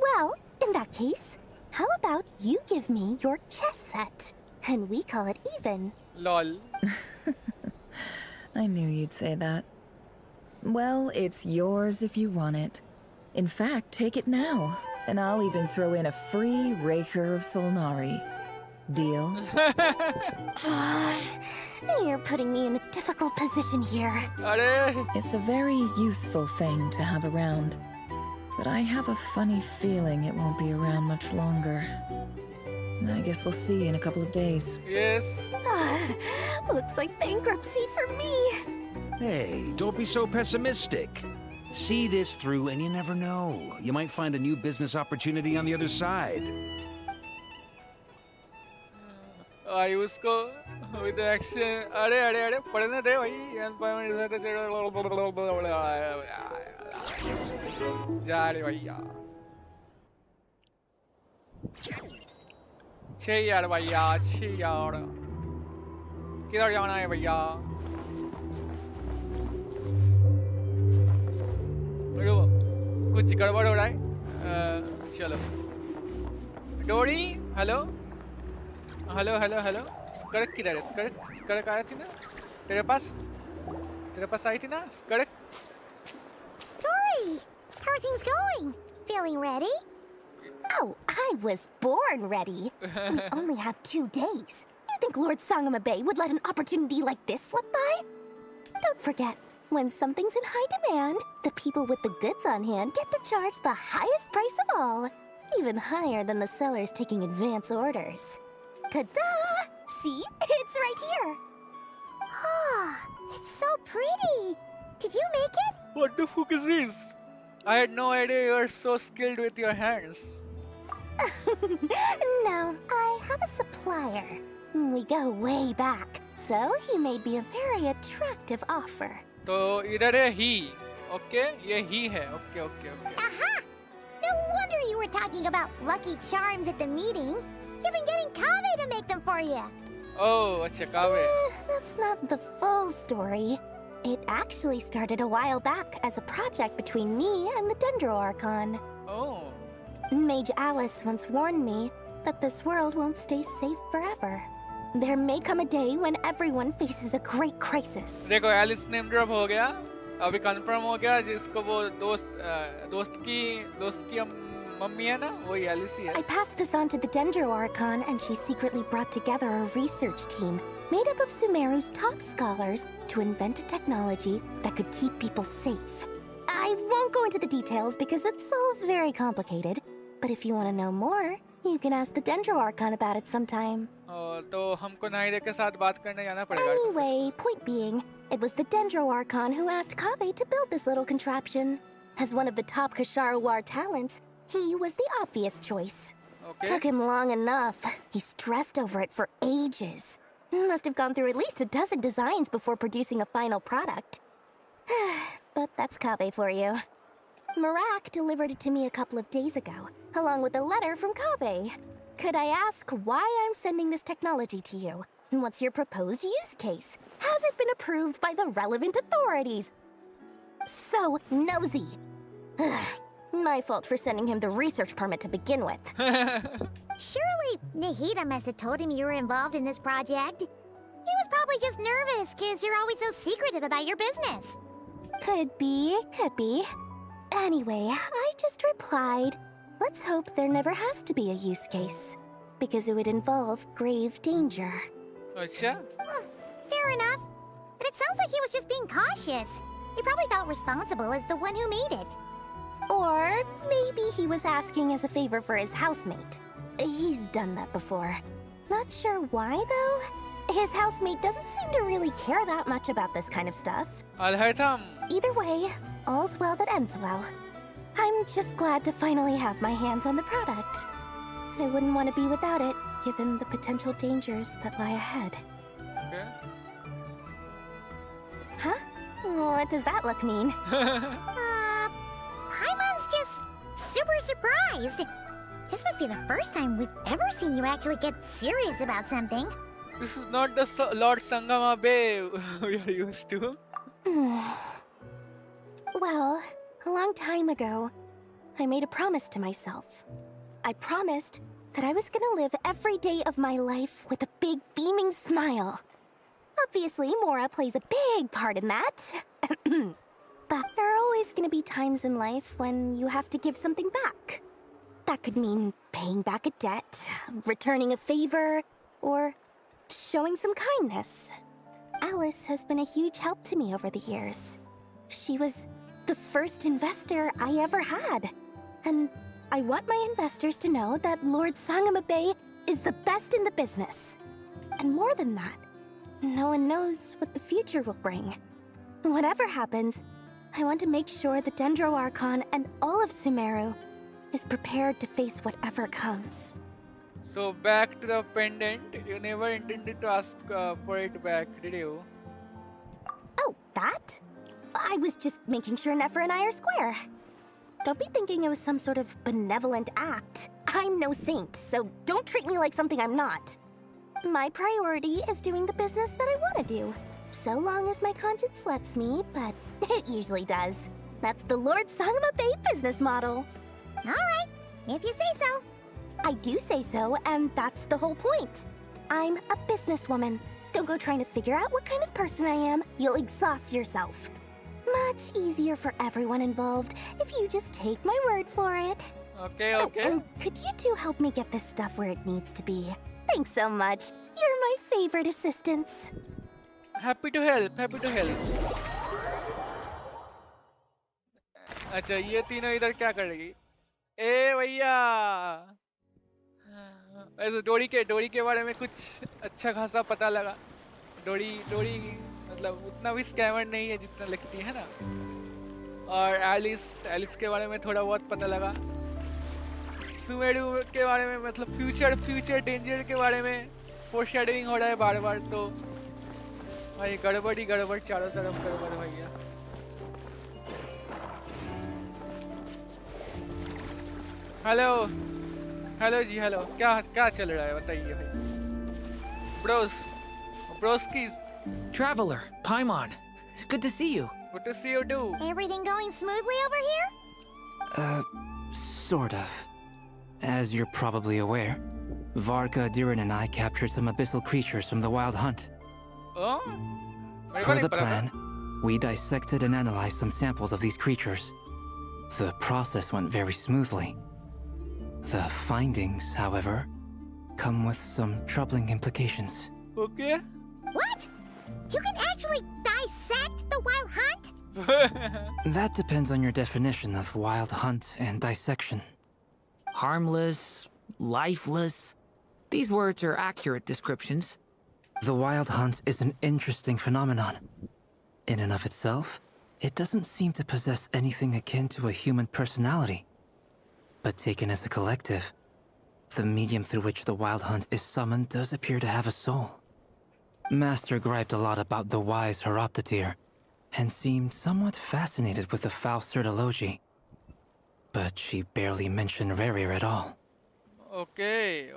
Well, in that case, how about you give me your chess set, and we call it even. Lol. I knew you'd say that. Well, it's yours if you want it. In fact, take it now, and I'll even throw in a free Raker of Solnari. Deal? You're putting me in a difficult position here. It's a very useful thing to have around, but I have a funny feeling it won't be around much longer. I guess we'll see in a couple of days. Yes. Looks like bankruptcy for me. Hey, don't be so pessimistic. See this through and you never know. You might find a new business opportunity on the other side. I उसको with action. अरे पढ़ने दे भाई. जा रहे भैया. छे यार भैया, छे यार। किधर जाना है भैया? कुछ गड़बड़ हो रहा है। चलो। डोरी, हेलो, हेलो हेलो हेलो। स्कर्क किधर है? स्कर्क आया थी ना तेरे पास आई थी ना स्कर्क? Dory, how are things going? Feeling ready? Oh, I was born ready. We only have 2 days. You think Lord Sangamabe would let an opportunity like this slip by? Don't forget, when something's in high demand, the people with the goods on hand get to charge the highest price of all. Even higher than the sellers taking advance orders. Ta-da! See? It's right here. Ah, it's so pretty. Did you make it? What the fuck is this? I had no idea you were so skilled with your hands. No, I have a supplier. We go way back, so he made me a very attractive offer. तो इधर है he. Okay, ये he है. Okay, okay, okay. Aha! No wonder you were talking about lucky charms at the meeting. You've been getting Kave to make them for you. Oh, अच्छा कावे. That's not the full story. It actually started a while back as a project between me and the Dendro Archon. Oh. Mage Alice once warned me that this world won't stay safe forever. There may come a day when everyone faces a great crisis. देखो Alice name drop हो गया. अभी confirm हो गया जिसको वो दोस्त की मम्मी है ना, वही एलिस ही है. I passed this on to the Dendro Archon, and she secretly brought together a research team made up of Sumeru's top scholars to invent a technology that could keep people safe. I won't go into the details because it's all very complicated, but if you want to know more, you can ask the Dendro Archon about it sometime. तो हमको नाहिरे के साथ बात करने जाना पड़ेगा. Anyway, point being, it was the Dendro Archon who asked Kave to build this little contraption. As one of the top Kashara War talents, he was the obvious choice. Okay. Took him long enough. He stressed over it for ages. Must have gone through at least a dozen designs before producing a final product. But that's Kave for you. Marak delivered it to me a couple of days ago, along with a letter from Kave. Could I ask why I'm sending this technology to you? And what's your proposed use case? Has it been approved by the relevant authorities? So nosy. My fault for sending him the research permit to begin with. Surely Nahida must have told him you were involved in this project. He was probably just nervous because you're always so secretive about your business. Could be, could be. Anyway, I just replied, let's hope there never has to be a use case, because it would involve grave danger. अच्छा? Fair enough. But it sounds like he was just being cautious. He probably felt responsible as the one who made it. Or maybe he was asking as a favor for his housemate. He's done that before. Not sure why, though. His housemate doesn't seem to really care that much about this kind of stuff. Either way, all's well that ends well. I'm just glad to finally have my hands on the product. I wouldn't want to be without it, given the potential dangers that lie ahead. Okay. Huh? What does that look mean? Paimon's just super surprised. This must be the first time we've ever seen you actually get serious about something. This is not the Lord Sangamabe we are used to. Well, a long time ago, I made a promise to myself. I promised that I was gonna live every day of my life with a big beaming smile. Obviously, Mora plays a big part in that. But there are always gonna be times in life when you have to give something back. That could mean paying back a debt, returning a favor, or showing some kindness. Alice has been a huge help to me over the years. She was the first investor I ever had. And I want my investors to know that Lord Sangamabe is the best in the business. And more than that, no one knows what the future will bring. Whatever happens, I want to make sure the Dendro Archon and all of Sumeru is prepared to face whatever comes. So back to the pendant. You never intended to ask for it back, did you? Oh, that? I was just making sure Nefer and I are square. Don't be thinking it was some sort of benevolent act. I'm no saint, so don't treat me like something I'm not. My priority is doing the business that I want to do, so long as my conscience lets me, but it usually does. That's the Lord Sangama Bay business model. Alright, if you say so. I do say so, and that's the whole point. I'm a businesswoman. Don't go trying to figure out what kind of person I am. You'll exhaust yourself. Much easier for everyone involved if you just take my word for it. Okay, okay. Oh, and could you two help me get this stuff where it needs to be? Thanks so much. You're my favorite assistants. Happy to help, happy to help. अच्छा ये तीनों इधर क्या कर रही? ए भैया, ऐसे डोरी के बारे में कुछ अच्छा खासा पता लगा. डोरी मतलब उतना भी स्कैमर नहीं है जितना लगती है ना. और एलिस के बारे में थोड़ा बहुत पता लगा. सुमेरु के बारे में मतलब फ्यूचर डेंजर के बारे में फोरशैडोइंग हो रहा है बार-बार. तो भाई गड़बड़ चारों तरफ गड़बड़ भैया. हेलो जी, हेलो. क्या चल रहा है बताइए भाई. ब्रोस्कीज. Traveler, Paimon. It's good to see you. Good to see you too. Everything going smoothly over here? Sort of. As you're probably aware, Varka, Diran, and I captured some abyssal creatures from the Wild Hunt. Oh? Per the plan, we dissected and analyzed some samples of these creatures. The process went very smoothly. The findings, however, come with some troubling implications. Okay. What? You can actually dissect the Wild Hunt? That depends on your definition of Wild Hunt and dissection. Harmless, lifeless. These words are accurate descriptions. The Wild Hunt is an interesting phenomenon. In and of itself, it doesn't seem to possess anything akin to a human personality. But taken as a collective, the medium through which the Wild Hunt is summoned does appear to have a soul. Master griped a lot about the wise Horoptatyr, and seemed somewhat fascinated with the foul Certology. But she barely mentioned Rerir at all. Okay.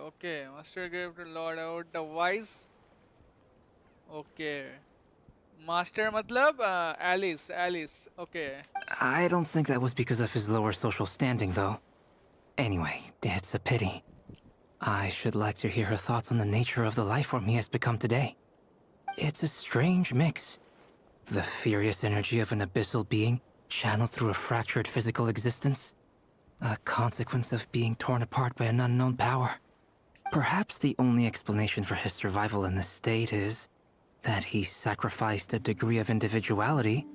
Master gave to Lord out the wise. Okay. Master matlab Alice. Okay. I don't think that was because of his lower social standing, though. Anyway, it's a pity. I should like to hear her thoughts on the nature of the lifeform he has become today. It's a strange mix. The furious energy of an abyssal being channeled through a fractured physical existence. A consequence of being torn apart by an unknown power. Perhaps the only explanation for his survival in this state is that he sacrificed a degree of individuality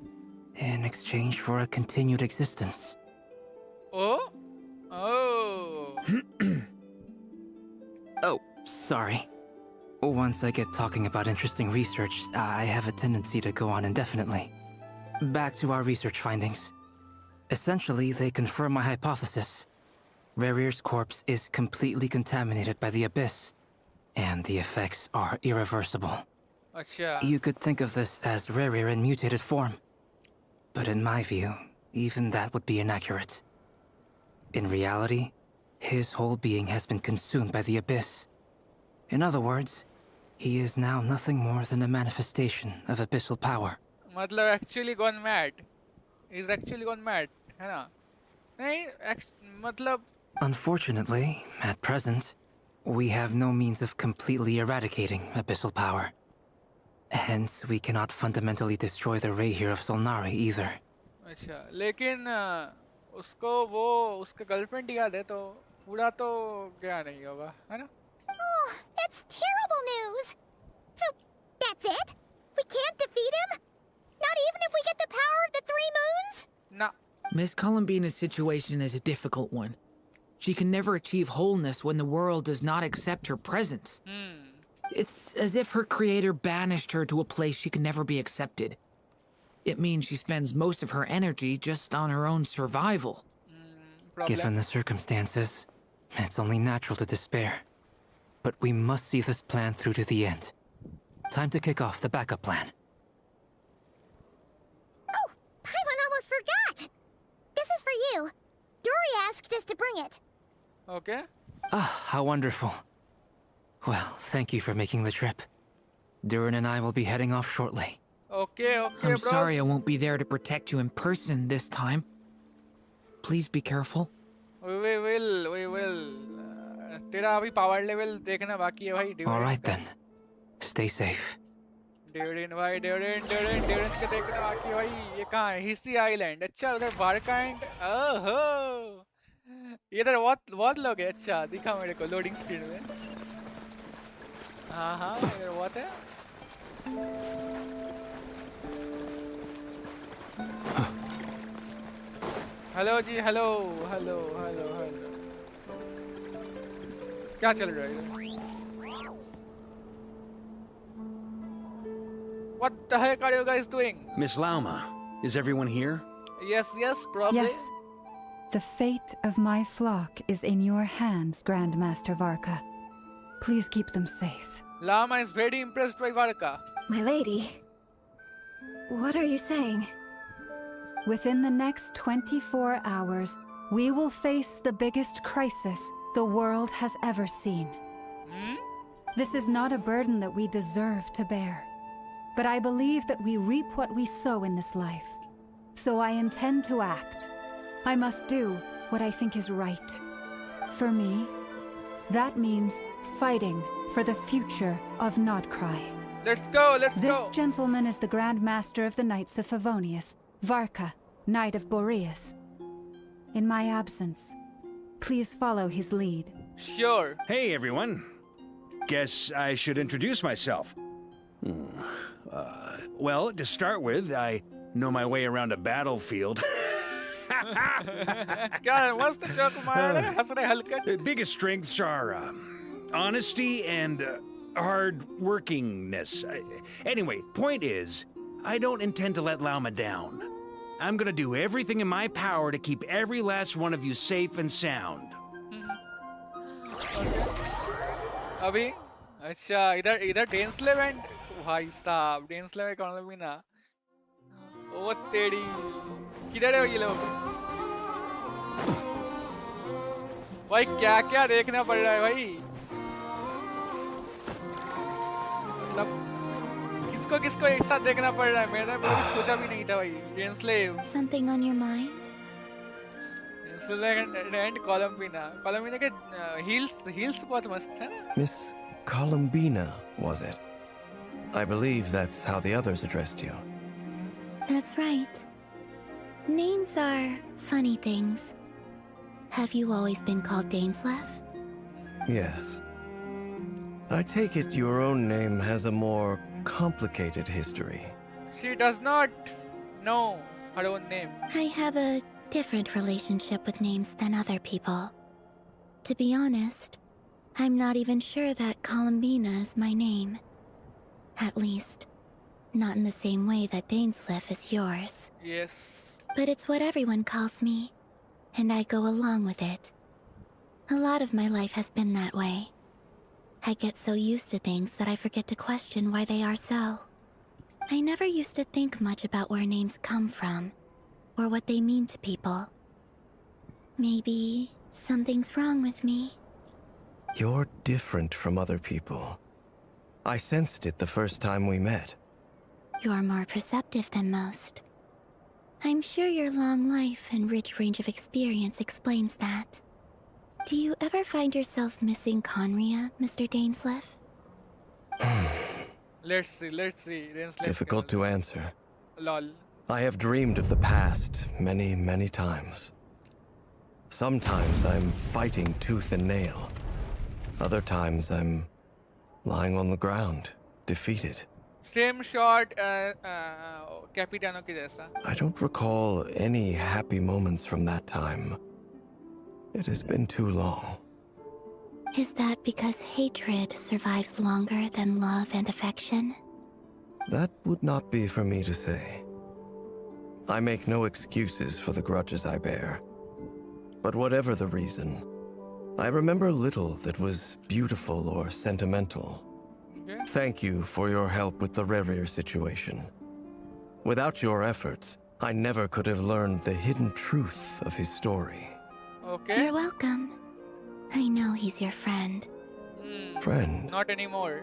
in exchange for a continued existence. Oh? Oh, sorry. Once I get talking about interesting research, I have a tendency to go on indefinitely. Back to our research findings. Essentially, they confirm my hypothesis. Rerir's corpse is completely contaminated by the Abyss, and the effects are irreversible. Achha. You could think of this as Rerir in mutated form. But in my view, even that would be inaccurate. In reality, his whole being has been consumed by the Abyss. In other words, he is now nothing more than a manifestation of abyssal power. मतलब actually gone mad. He's actually gone mad, है ना? नहीं, मतलब. Unfortunately, at present, we have no means of completely eradicating abyssal power. Hence, we cannot fundamentally destroy the Reihir of Solnari either. अच्छा, लेकिन उसका girlfriend याद है तो पूरा तो गया नहीं होगा, है ना? Oh, that's terrible news. So, that's it? We can't defeat him? Not even if we get the power of the Three Moons? No. Miss Columbina's situation is a difficult one. She can never achieve wholeness when the world does not accept her presence. It's as if her creator banished her to a place she can never be accepted. It means she spends most of her energy just on her own survival. Given the circumstances, it's only natural to despair. But we must see this plan through to the end. Time to kick off the backup plan. Oh, Paimon almost forgot! This is for you. Dory asked us to bring it. Okay. Ah, how wonderful. Well, thank you for making the trip. Durin and I will be heading off shortly. Okay, I'm bros. sorry I won't be there to protect you in person this time. Please be careful. We will. तेरा अभी power level देखना बाकी है भाई. All right then. Stay safe. Durin भाई, Durin के देखना बाकी है भाई. ये कहाँ है? Hissy Island. अच्छा उधर Varka and ओहो. इधर बहुत लोग हैं. अच्छा दिखा मेरे को loading screen में. हाँ इधर बहुत है. हेलो जी, हेलो. क्या चल रहा है? What the heck are you guys doing? Miss Lauma, is everyone here? Yes, probably. Yes. The fate of my flock is in your hands, Grandmaster Varka. Please keep them safe. Lama is very impressed by Varka. My lady, what are you saying? Within the next 24 hours, we will face the biggest crisis the world has ever seen. This is not a burden that we deserve to bear. But I believe that we reap what we sow in this life. So I intend to act. I must do what I think is right. For me, that means fighting for the future of Nodcry. Let's go. This gentleman is the Grand Master of the Knights of Favonius, Varka, Knight of Boreas. In my absence, please follow his lead. Sure. Hey, everyone. Guess I should introduce myself. Well, to start with, I know my way around a battlefield. What's the joke, The biggest strengths are honesty and hard-workingness. Anyway, point is, I don't intend to let Lauma down. I'm gonna do everything in my power to keep every last one of you safe and sound. अभी अच्छा इधर डेंसलेव and भाई साहब डेंसलेव economy ना ओ तेरी किधर है ये लोग भाई क्या देखना पड़ रहा है भाई मतलब किसको एक साथ देखना पड़ रहा है मैंने कभी सोचा भी नहीं था भाई Dainsleif Something on your mind? And Columbina के हील्स बहुत मस्त है ना Miss Columbina, was it? I believe that's how the others addressed you. That's right. Names are funny things. Have you always been called Dainslev? Yes. I take it your own name has a more complicated history. She does not know her own name. I have a different relationship with names than other people. To be honest, I'm not even sure that Columbina is my name. At least, not in the same way that Dainslev is yours. Yes. But it's what everyone calls me, and I go along with it. A lot of my life has been that way. I get so used to things that I forget to question why they are so. I never used to think much about where names come from, or what they mean to people. Maybe something's wrong with me. You're different from other people. I sensed it the first time we met. You're more perceptive than most. I'm sure your long life and rich range of experience explains that. Do you ever find yourself missing Conria, Mr. Dainslev? Let's see. Difficult to answer. Lol. I have dreamed of the past many, many times. Sometimes I'm fighting tooth and nail. Other times I'm lying on the ground, defeated. Same shot Capitano के जैसा. I don't recall any happy moments from that time. It has been too long. Is that because hatred survives longer than love and affection? That would not be for me to say. I make no excuses for the grudges I bear. But whatever the reason, I remember little that was beautiful or sentimental. Okay. Thank you for your help with the Rerir situation. Without your efforts, I never could have learned the hidden truth of his story. Okay. You're welcome. I know he's your friend. Friend? Not anymore.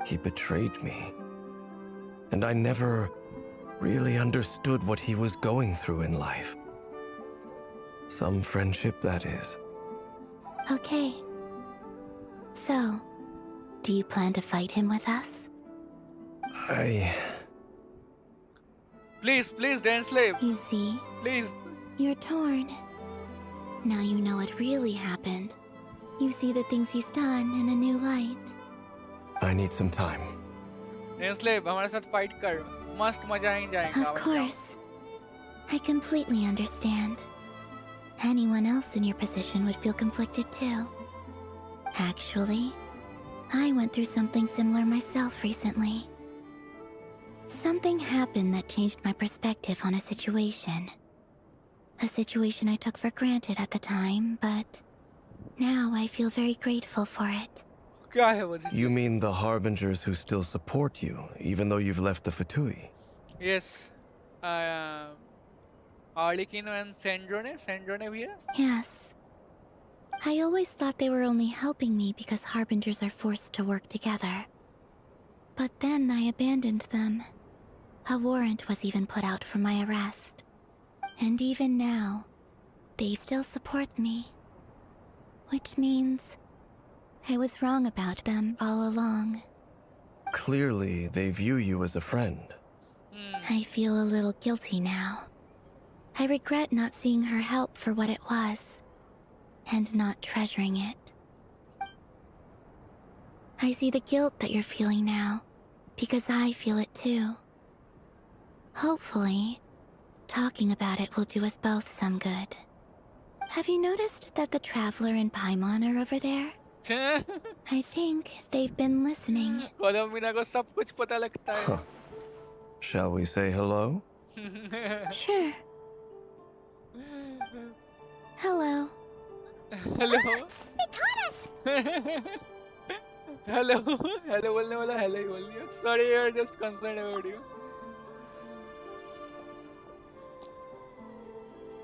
He betrayed me. And I never really understood what he was going through in life. Some friendship, that is. Okay. So, do you plan to fight him with us? Please, please, Dan Slave. You see? Please. You're torn. Now you know what really happened. You see the things he's done in a new light. I need some time. Dan Slave, हमारे साथ fight कर. मस्त मजा ही जाएगा. Of course. I completely understand. Anyone else in your position would feel conflicted too. Actually, I went through something similar myself recently. Something happened that changed my perspective on a situation. A situation I took for granted at the time, but now I feel very grateful for it. क्या है वो? You mean the Harbingers who still support you, even though you've left the Fatui? Yes. Arlecchino and Sandrone भी है? Yes. I always thought they were only helping me because Harbingers are forced to work together. But then I abandoned them. A warrant was even put out for my arrest. And even now, they still support me. Which means I was wrong about them all along. Clearly, they view you as a friend. I feel a little guilty now. I regret not seeing her help for what it was, and not treasuring it. I see the guilt that you're feeling now, because I feel it too. Hopefully, talking about it will do us both some good. Have you noticed that the Traveler and Paimon are over there? I think they've been listening. कोलोमिना को सब कुछ पता लगता है. Shall we say hello? Sure. Hello. Hello. They caught us! Hello. Hello बोलने वाला hello ही बोल दिया. Sorry, you're just concerned about you.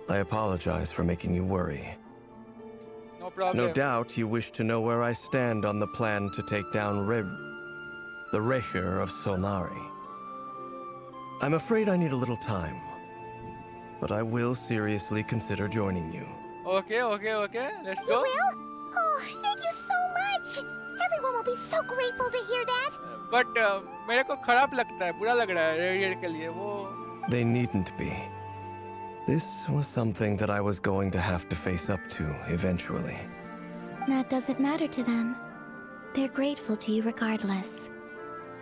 I apologize for making you worry. No problem. No doubt you wish to know where I stand on the plan to take down the Recher of Solnari. I'm afraid I need a little time, but I will seriously consider joining you. Okay. Let's go. You will? Oh, thank you so much! Everyone will be so grateful to hear that! But मेरे को खराब लगता है, बुरा लग रहा है रेडियर के लिए वो. They needn't be. This was something that I was going to have to face up to eventually. That doesn't matter to them. They're grateful to you regardless.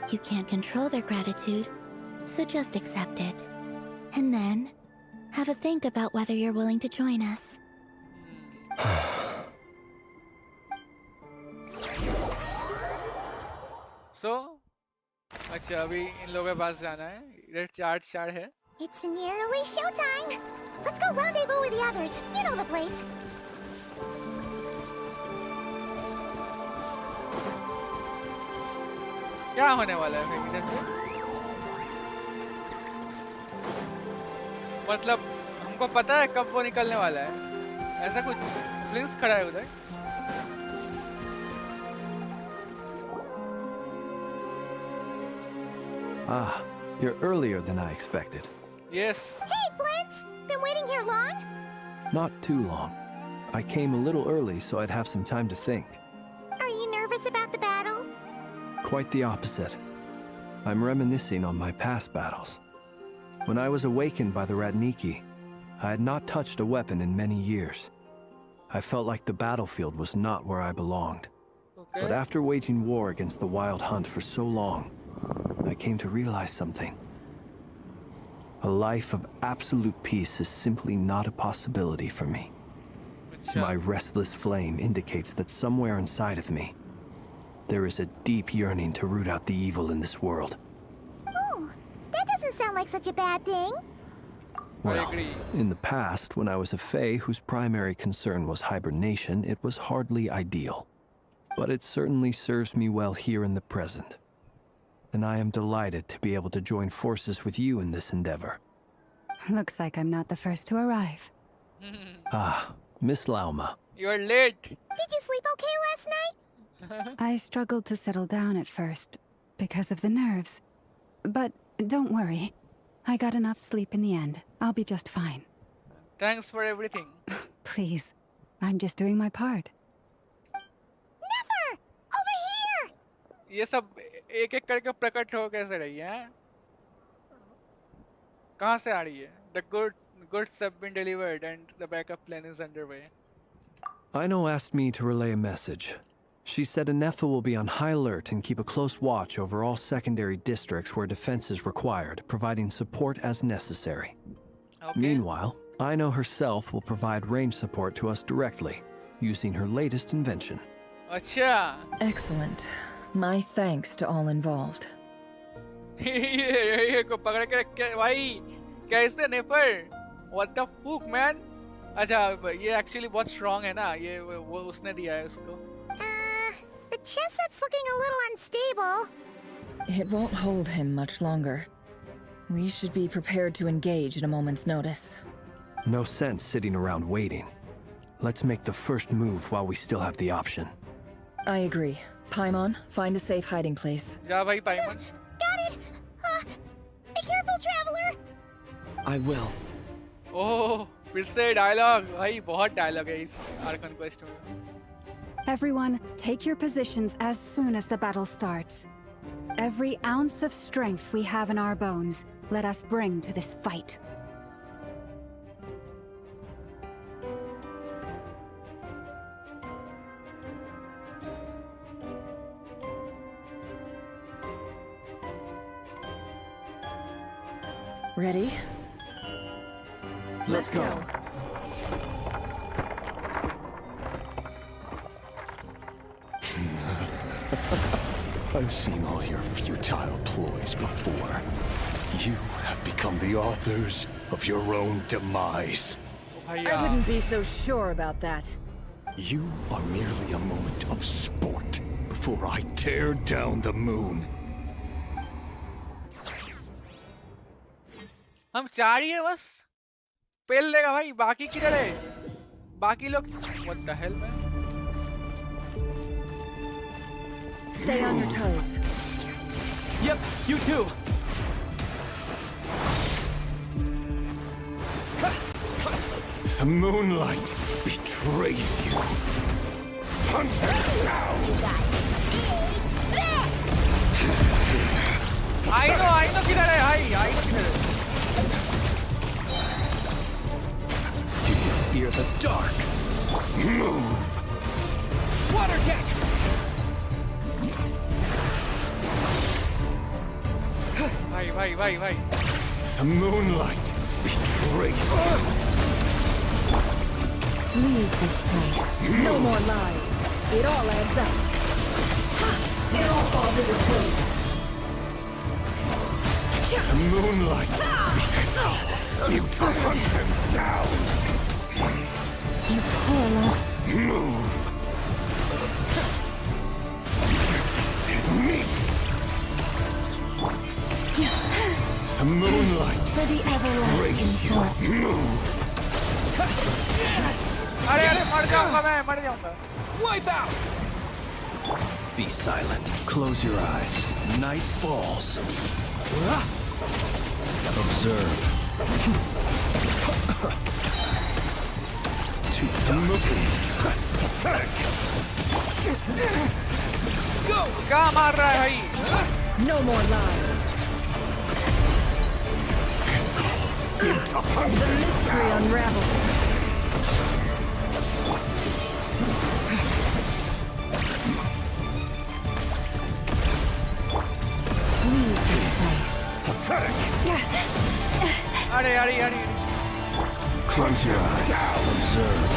You can't control their gratitude, so just accept it. And then, have a think about whether you're willing to join us. So, अच्छा अभी इन लोगों के पास जाना है. इधर चार है. It's nearly showtime! Let's go rendezvous with the others. You know the place. क्या होने वाला है फिर इधर पे? मतलब हमको पता है कब वो निकलने वाला है. ऐसा कुछ प्रिंस खड़ा है उधर. Ah, you're earlier than I expected. Yes. Hey, Flint's! Been waiting here long? Not too long. I came a little early so I'd have some time to think. Are you nervous about the battle? Quite the opposite. I'm reminiscing on my past battles. When I was awakened by the Ratniki, I had not touched a weapon in many years. I felt like the battlefield was not where I belonged. Okay. But after waging war against the Wild Hunt for so long, I came to realize something. A life of absolute peace is simply not a possibility for me. My restless flame indicates that somewhere inside of me, there is a deep yearning to root out the evil in this world. Oh, that doesn't sound like such a bad thing. Well, in the past, when I was a Fae whose primary concern was hibernation, it was hardly ideal. But it certainly serves me well here in the present. And I am delighted to be able to join forces with you in this endeavor. Looks like I'm not the first to arrive. Ah, Miss Lauma, You're late. Did you sleep okay last night? I struggled to settle down at first because of the nerves. But don't worry. I got enough sleep in the end. I'll be just fine. Thanks for everything. Please. I'm just doing my part. Never! Over here! ये सब एक एक करके प्रकट हो कैसे रही है? कहाँ से आ रही है? The goods have been delivered and the backup plan is underway. Ino asked me to relay a message. She said Anefa will be on high alert and keep a close watch over all secondary districts where defense is required, providing support as necessary. Okay. Meanwhile, Ino herself will provide range support to us directly, using her latest invention. अच्छा. Excellent. My thanks to all involved. ये को पकड़ के रखे भाई. कैसे नेपर? What the fuck man? अच्छा ये actually बहुत strong है ना. ये वो उसने दिया है उसको. The chest set's looking a little unstable. It won't hold him much longer. We should be prepared to engage at a moment's notice. No sense sitting around waiting. Let's make the first move while we still have the option. I agree. Paimon, find a safe hiding place. जा भाई पाइमन. Got it! Be careful, traveler! I will. ओह फिर से dialogue भाई बहुत dialogue है इस Archon Quest में. Everyone, take your positions as soon as the battle starts. Every ounce of strength we have in our bones, let us bring to this fight. Ready? Let's go. I've seen all your futile ploys before. You have become the authors of your own demise. I wouldn't be so sure about that. You are merely a moment of sport before I tear down the moon. हम चार ही है बस. पेल लेगा भाई. बाकी किधर है? बाकी लोग. What the hell man? Stay on your toes. Yep, you too. The moonlight betrays you. Hunt them down! I know किधर है भाई. I know किधर है. Do you fear the dark? Move! Water jet! भाई. The moonlight betrays you. Leave this place. No more lies. It all adds up. It all falls into place. The moonlight betrays you. Hunt them down. You poor lost. Move! Resisted me! The moonlight For the everlasting betrays you. force. Move! अरे मर जाऊंगा मैं. मर जाऊंगा. Wipe out! Be silent. Close your eyes. Night falls. Observe. To Pathetic! Go! क्या मार रहा है भाई? No more lies. The mystery unravels. Leave this place. Pathetic! अरे. Close your eyes. Observe.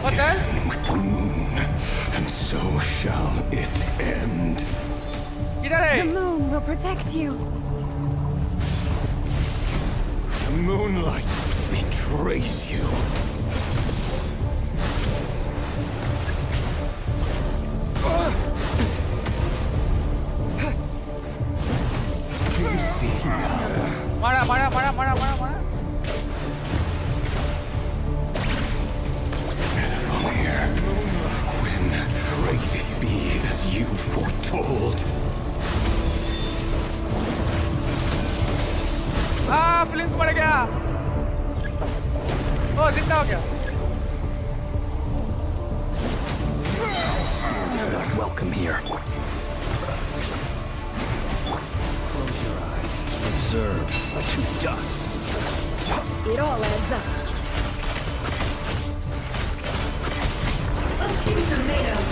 What the hell? With the moon, and so shall it end. किधर है? The moon will protect you. The moonlight betrays you. मारा. ओ जिंदा हो गया। You're not welcome here. Close your eyes. Observe to dust. It all adds up. Let's see tomatoes.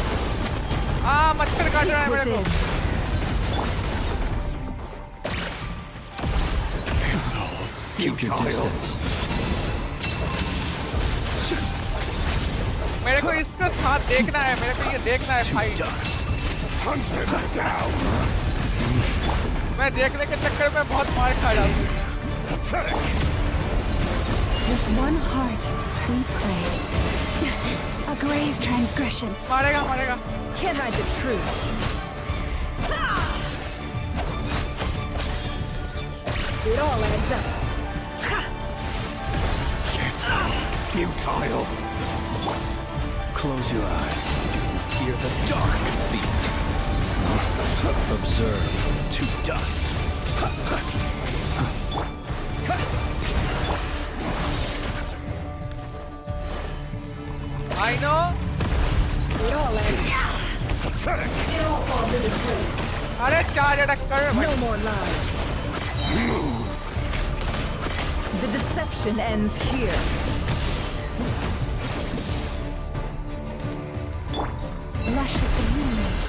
मच्छर काट रहा है मेरे को। Keep your distance. मेरे को इसका साथ देखना है, मेरे को ये देखना है भाई। मैं देखने के चक्कर में बहुत मार खा रहा हूँ। With one heart, we pray. A grave transgression. मारेगा मारेगा। Can't hide the truth. It all adds up. Futile. Close your eyes. Fear the dark beast. Observe to dust. I know. It all adds up. It all falls into place. अरे charge attack कर भाई। No more lies. Move. The deception ends here. Lush is the moonlight.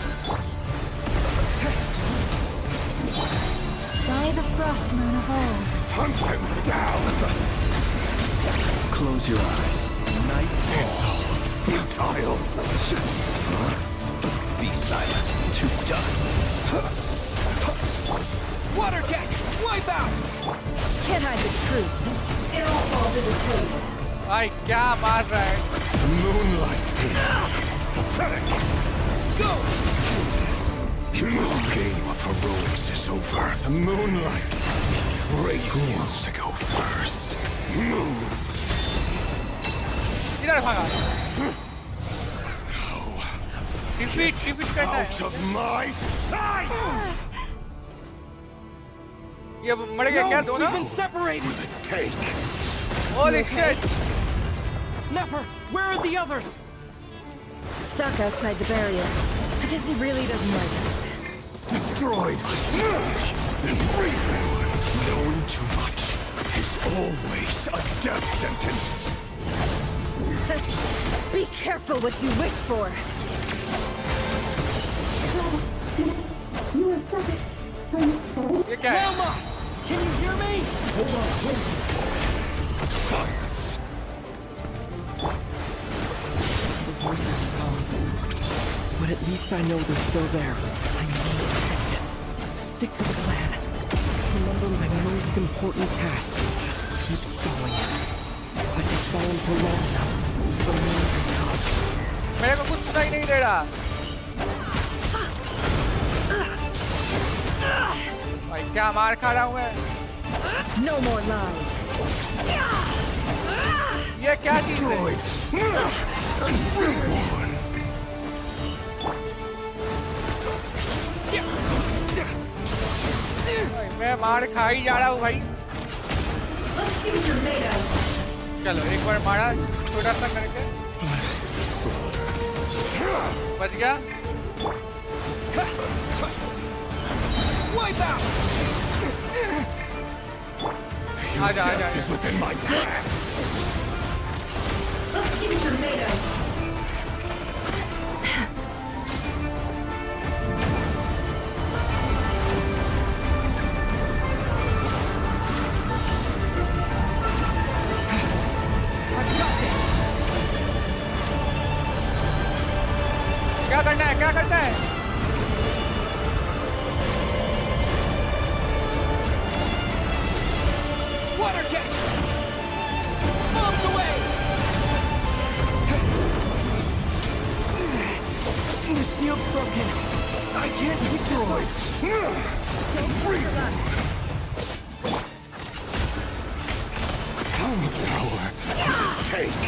By the frost moon of old. Hunt him down. Close your eyes. Night falls. Futile. Be silent. To dust. Water jet! Wipe out! Can't hide the truth. It all falls into place. भाई क्या मार रहा है? Moonlight. Go! Your game of heroics is over. The moonlight. Great. Who wants to go first? Move. किधर भागा? Defeat करना है। Out of my sight! ये मर गया क्या दोनों? We've been separated. Take. Holy shit! Never. Where are the others? Stuck outside the barrier. I guess he really doesn't like us. Destroyed. Knowing too much is always a death sentence. Be careful what you wish for. ये क्या है? Velma! Can you hear me? Hold on. Silence. But at least I know they're still there. I need to focus. Stick to the plan. Remember my most important task. Just keep stalling it. If I can stall him for long enough, the more will come. मेरे को कुछ सुनाई नहीं दे रहा। भाई क्या मार खा रहा हूँ मैं? No more lies. ये क्या चीज़ है? भाई मैं मार खा ही जा रहा हूँ भाई। चलो एक बार मारा छोटा सा करके। बच गया। Wipe out! आजा आजा। Is within my grasp. Let's see what you're made of. क्या करना है? क्या करना है? Water jet! Bombs away! The shield's broken. I can't hit droid. Don't breathe. How much power does it take?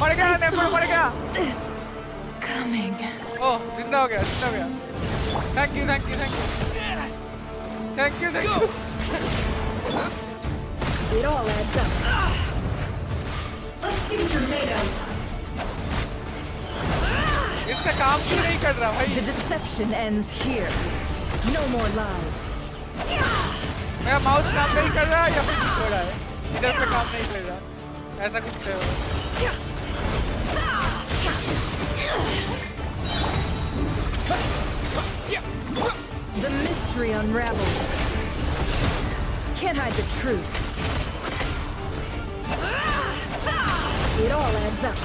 मर गया नेपर मर गया। This coming. ओह जिंदा हो गया जिंदा हो गया। Thank you thank you thank you thank you thank you. It all adds up. Let's see what you're made of. इसका काम क्यों नहीं कर रहा भाई? The deception ends here. No more lies. मेरा माउस काम नहीं कर रहा या फिर हो रहा है? इधर पे काम नहीं कर रहा। ऐसा कुछ है। The mystery unravels. Can't hide the truth. It all adds up.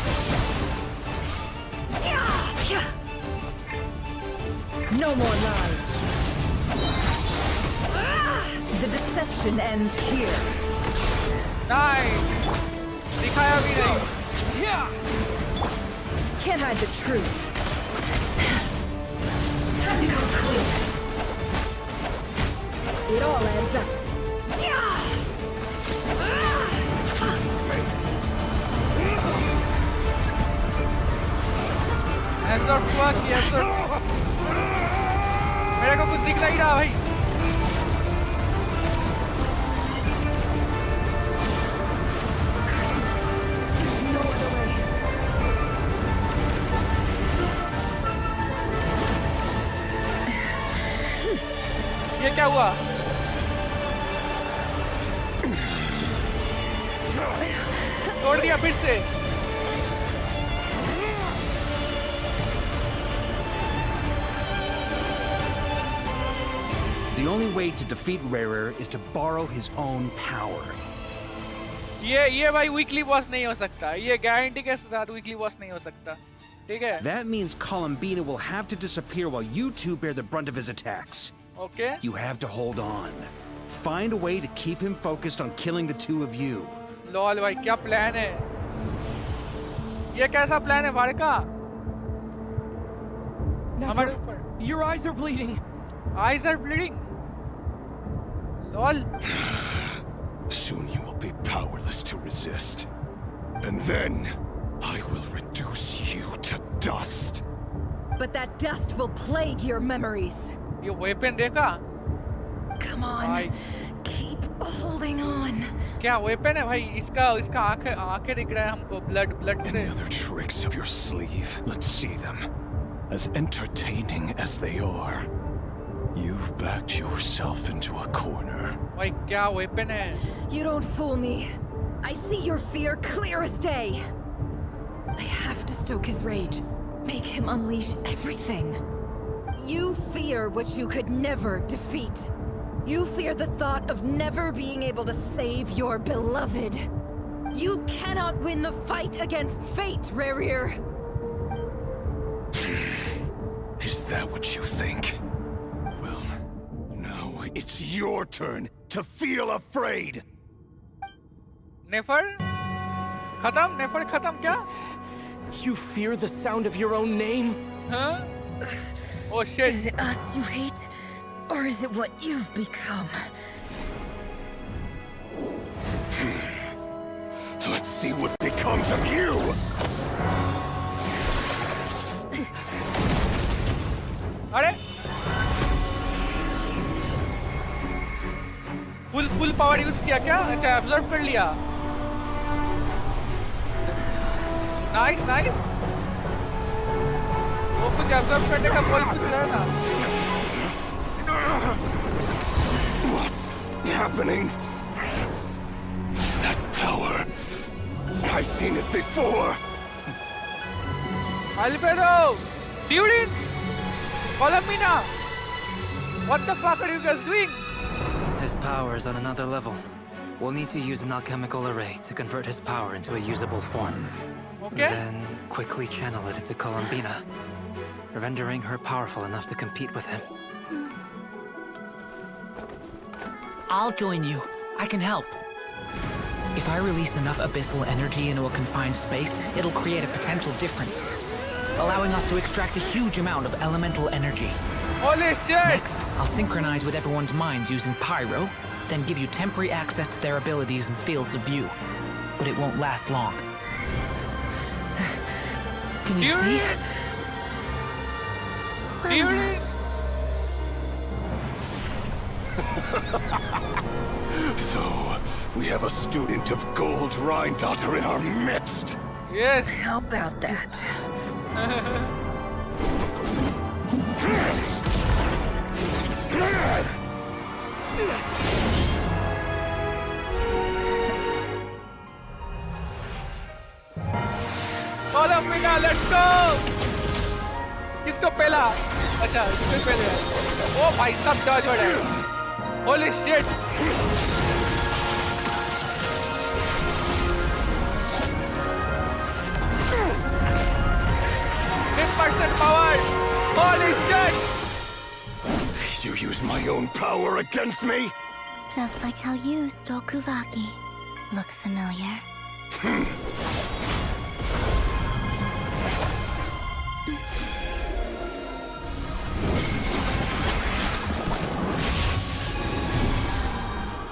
No more lies. The deception ends here. Nice. दिखाया भी नहीं. Can't hide the truth. Time to go clear. It all adds up. Absorb हुआ कि absorb मेरे को कुछ दिख नहीं रहा भाई ये क्या हुआ तोड़ दिया फिर से The only way to defeat Rarer is to borrow his own power. ये भाई वीकली बॉस नहीं हो सकता ये गारंटी के साथ वीकली बॉस नहीं हो सकता ठीक है That means Columbina will have to disappear while you two bear the brunt of his attacks. Okay. You have to hold on. Find a way to keep him focused on killing the two of you. Lol भाई क्या plan है ये कैसा plan है वाड़का हमारे ऊपर Your eyes are bleeding. Eyes are bleeding. Lol. Soon you will be powerless to resist. And then I will reduce you to dust. But that dust will plague your memories. ये weapon देखा? Come on. Keep holding on. क्या weapon है भाई इसका आंखें दिख रहा है हमको blood से. Any other tricks up your sleeve? Let's see them. As entertaining as they are. You've backed yourself into a corner. भाई क्या weapon है? You don't fool me. I see your fear clear as day. I have to stoke his rage. Make him unleash everything. You fear what you could never defeat. You fear the thought of never being able to save your beloved. You cannot win the fight against fate, Rarir. Is that what you think? Well, now it's your turn to feel afraid. Nefer? खत्म? Nefer खत्म क्या? You fear the sound of your own name? Huh? Oh shit. Is it us you hate? Or is it what you've become? Let's see what becomes of you! अरे full power use किया क्या अच्छा absorb कर लिया nice वो कुछ absorb करने का कोई कुछ रहा था What's happening? That power. I've seen it before. Albedo! Durin! Columbina! What the fuck are you guys doing? His power is on another level. We'll need to use an alchemical array to convert his power into a usable form. Okay. Then quickly channel it into Columbina, rendering her powerful enough to compete with him. I'll join you. I can help. If I release enough abyssal energy into a confined space, it'll create a potential difference, allowing us to extract a huge amount of elemental energy. Holy shit! Next, I'll synchronize with everyone's minds using Pyro, then give you temporary access to their abilities and fields of view. But it won't last long. Can you see? So, we have a student of Gold Rhine-Daughter in our midst. Yes. How about that? Follow me now, let's go. किसको पहला? अच्छा, इसको पहले. ओ भाई सब Dodge हो रहा है. Holy shit. 10% power. Holy shit. You use my own power against me? Just like how you stole Kuvaki. Look familiar?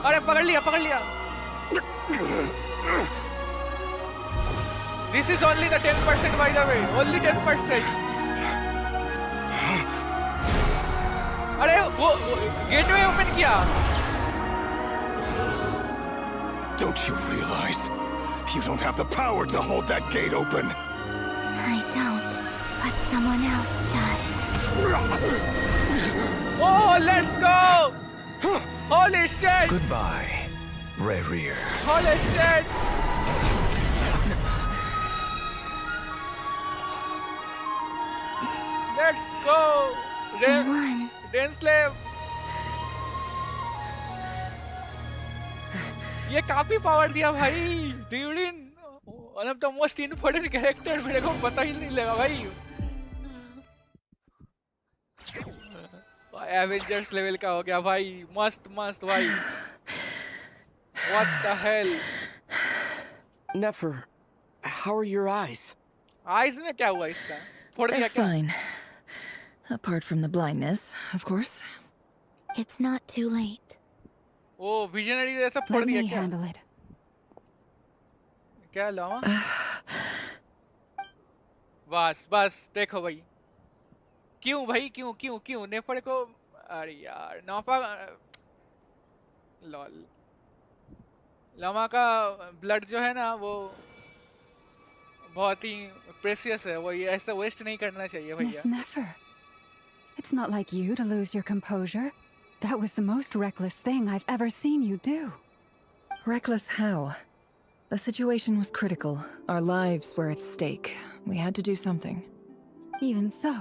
अरे पकड़ लिया पकड़ लिया. This is only the 10% by the way. Only 10%. अरे वो गेटवे ओपन किया. Don't you realize? You don't have the power to hold that gate open. I don't, but someone else does. Oh, let's go! Holy shit! Goodbye, Rerir. Holy shit! Let's go! Renslave! ये काफी power दिया भाई. Durin, one of the most important character. मेरे को पता ही नहीं लगा भाई. एवेंजर्स लेवल का हो गया भाई. मस्त मस्त भाई. What the hell? Nefer, how are your eyes? Eyes में क्या हुआ इसका? फोड़ दिया They're क्या? fine. Apart from the blindness, of course. It's not too late. ओ विजनरी जैसा फोड़ Let दिया me क्या? handle it. क्या लावा? बस बस देखो भाई. क्यों भाई क्यों क्यों क्यों नेफर को. अरे यार नौफा. लॉल. लामा का ब्लड जो है ना वो बहुत ही प्रेशियस है. वो ये ऐसा वेस्ट नहीं करना चाहिए भैया. Miss Nefer, it's not like you to lose your composure. That was the most reckless thing I've ever seen you do. Reckless how? The situation was critical. Our lives were at stake. We had to do something. Even so.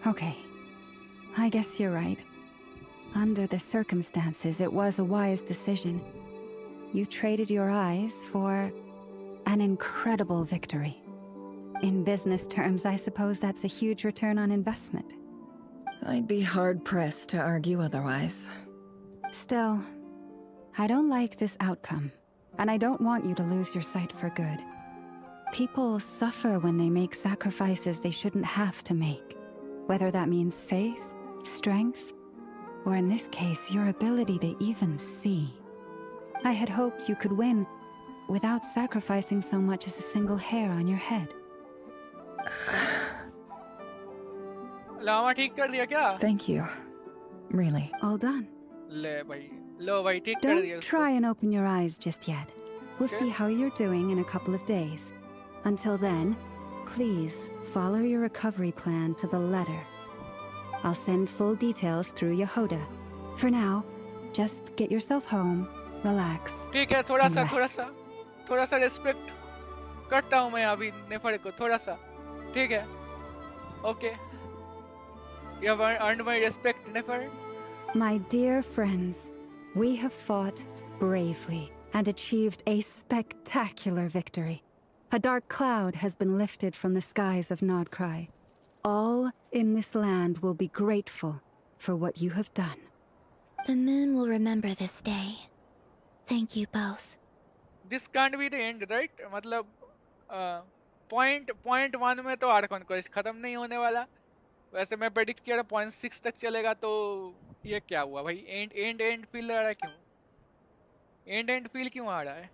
Okay. I guess you're right. Under the circumstances, it was a wise decision. You traded your eyes for an incredible victory. In business terms, I suppose that's a huge return on investment. I'd be hard-pressed to argue otherwise. Still, I don't like this outcome, and I don't want you to lose your sight for good. People suffer when they make sacrifices they shouldn't have to make, whether that means faith, strength, or in this case, your ability to even see. I had hoped you could win without sacrificing so much as a single hair on your head. Lama ठीक कर दिया क्या? Thank you. Really. All done. ले भाई. लो भाई ठीक कर दिया. Don't try and open your eyes just yet. We'll see how you're doing in a couple of days. Until then, please follow your recovery plan to the letter. I'll send full details through Yehoda. For now, just get yourself home, relax. ठीक है थोड़ा सा respect करता हूँ मैं अभी नेफर को थोड़ा सा. ठीक है. Okay. You have earned my respect, Nefer. My dear friends, we have fought bravely and achieved a spectacular victory. A dark cloud has been lifted from the skies of Nodcry. All in this land will be grateful for what you have done. The moon will remember this day. Thank you both. This can't be the end, right? मतलब point 1 में तो Archon Quest खत्म नहीं होने वाला. वैसे मैं predict किया था 0.6 तक चलेगा. तो ये क्या हुआ भाई? एंड फील आ रहा है क्यों? एंड फील क्यों आ रहा है?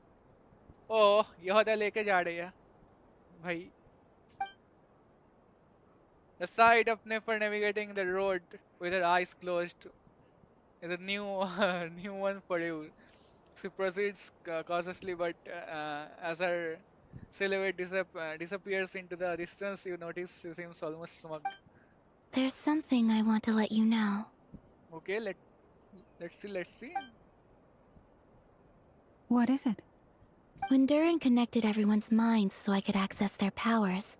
ओह यहोदा लेके जा रही है भाई. The sight of Nefer navigating the road with her eyes closed is a new new one for you. She proceeds cautiously, but as her silhouette disappears into the distance, you notice she seems almost smug. There's something I want to let you know. Okay, let's see, let's see. What is it? When Durin connected everyone's minds so I could access their powers,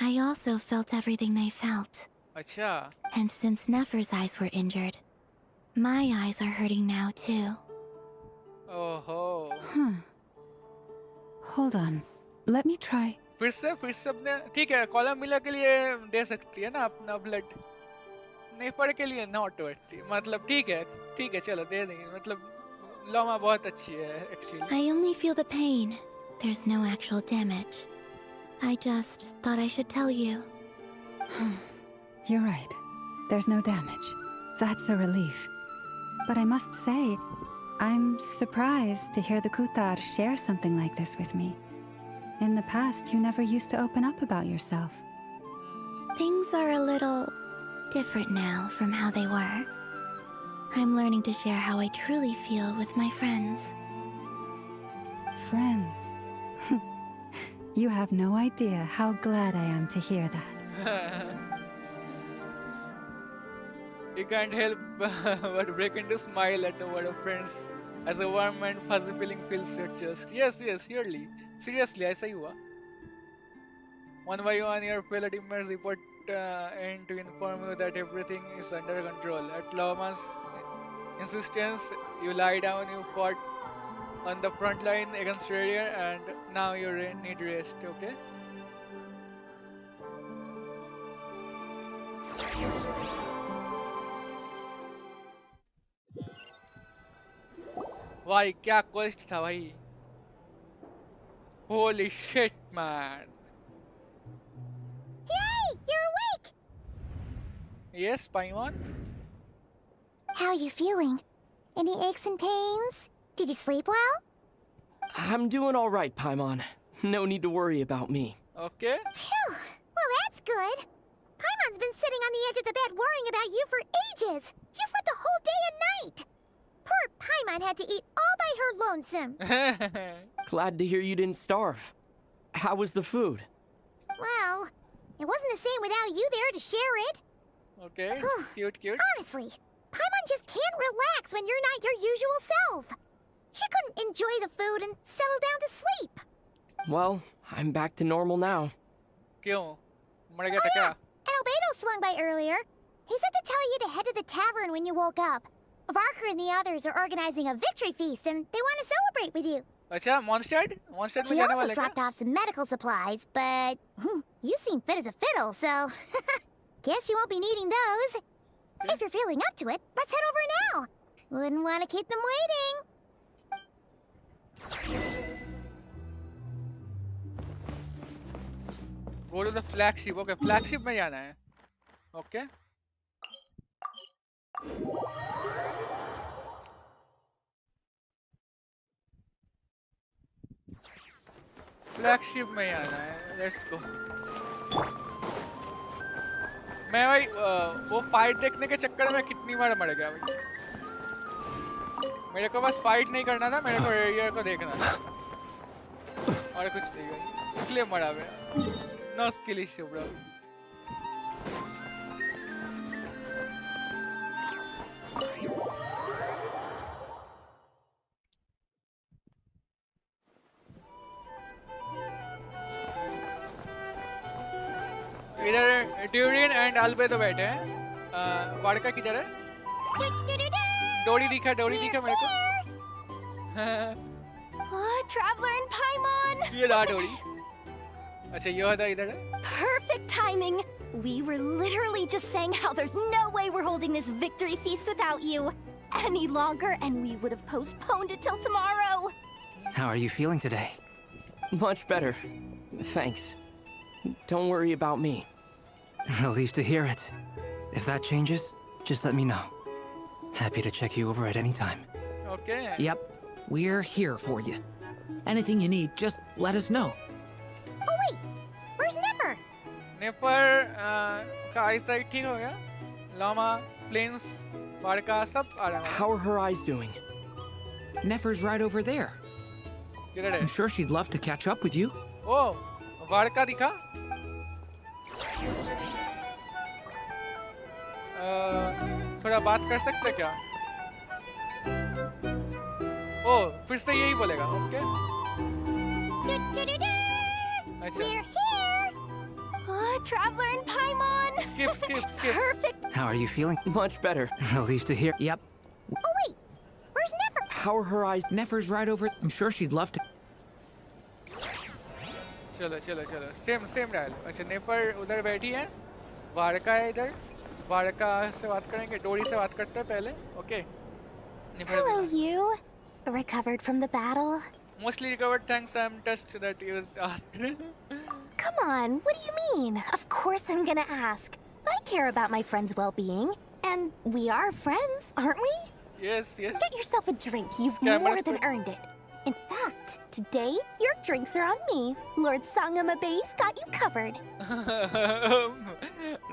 I also felt everything they felt. Acha. And since Nefer's eyes were injured, my eyes are hurting now too. Oh ho. Hold on. Let me try. फिर से अपने ठीक है column मिला के लिए दे सकती है ना अपना ब्लड नेफर के लिए नॉट वर्थ मतलब ठीक है चलो दे देंगे मतलब लोमा बहुत अच्छी है actually I only feel the pain. There's no actual damage. I just thought I should tell you. You're right. There's no damage. That's a relief. But I must say, I'm surprised to hear the Kutar share something like this with me. In the past, you never used to open up about yourself. Things are a little different now from how they were. I'm learning to share how I truly feel with my friends. Friends. You have no idea how glad I am to hear that. You can't help but break into smile at the word of friends as a warm and fuzzy feeling fills your chest. Yes, surely. Seriously, ऐसा ही हुआ. One by one, your fellow teammates report in to inform you that everything is under control. At Lawman's insistence, you lie down, you fought on the front line against Radier, and now you need rest, okay? भाई क्या quest था भाई Holy shit, man. Yay! You're awake! Yes, Paimon? How are you feeling? Any aches and pains? Did you sleep well? I'm doing all right, Paimon. No need to worry about me. Okay. Phew! Well, that's good. Paimon's been sitting on the edge of the bed worrying about you for ages. You slept a whole day and night. Poor Paimon had to eat all by her lonesome. Glad to hear you didn't starve. How was the food? Well, it wasn't the same without you there to share it. Okay, cute. Honestly, Paimon just can't relax when you're not your usual self. She couldn't enjoy the food and settle down to sleep. Well, I'm back to normal now. क्यों? मर गया था क्या? And Albedo swung by earlier. He said to tell you to head to the tavern when you woke up. Varker and the others are organizing a victory feast and they want to celebrate with you. अच्छा, Mondstadt में He जाने also वाले dropped क्या? off some medical supplies, but you seem fit as a fiddle, so guess you won't be needing those. If you're feeling up to it, let's head over now. Wouldn't want to keep them waiting. Go to the flagship. Okay, flagship में जाना है. Okay. Flagship में ही आना है let's go मैं भाई वो fight देखने के चक्कर में कितनी बार मर गया भाई मेरे को बस फाइट नहीं करना था मेरे को एरिया को देखना था और कुछ नहीं भाई इसलिए मरा मैं नो स्किल इश्यू ब्रो इधर ड्यूरियन एंड अल्बेदो बैठे हैं वाड़का किधर है डोरी दिखा मेरे को Traveler and Paimon! ये रहा डोरी अच्छा ये होता इधर है Perfect timing! We were literally just saying how there's no way we're holding this victory feast without you any longer, and we would have postponed it till tomorrow. How are you feeling today? Much better. Thanks. Don't worry about me. Relieved to hear it. If that changes, just let me know. Happy to check you over at any time. Okay. Yep, we're here for you. Anything you need, just let us know. Oh wait, where's Nefer? नेफर का eyesight ठीक हो गया. लामा, फ्लिंस, वाड़का सब आ रहा है. How are her eyes doing? Nefer's right over there. किधर है? I'm sure she'd love to catch up with you. ओ, वाड़का दिखा? थोड़ा बात कर सकते क्या? ओ, फिर से यही बोलेगा. ओके. अच्छा. We're here! Oh, Traveler and Paimon! Skip. Perfect! How are you feeling? Much better. Relieved to hear. Yep. Oh wait! Where's Nefer? How are her eyes? Nefer's right over. I'm sure she'd love to. चलो. Same dial. अच्छा, नेफर उधर बैठी है. वाड़का है इधर. वाड़का से बात करेंगे. डोरी से बात करते हैं पहले. Okay. Hello, you. Recovered from the battle? Mostly recovered, thanks. I'm touched that you asked. Come on, what do you mean? Of course I'm gonna ask. I care about my friend's well-being. And we are friends, aren't we? Yes. Get yourself a drink. You've Scammer. more than earned it. In fact, today, your drinks are on me. Lord Sangama Base got you covered.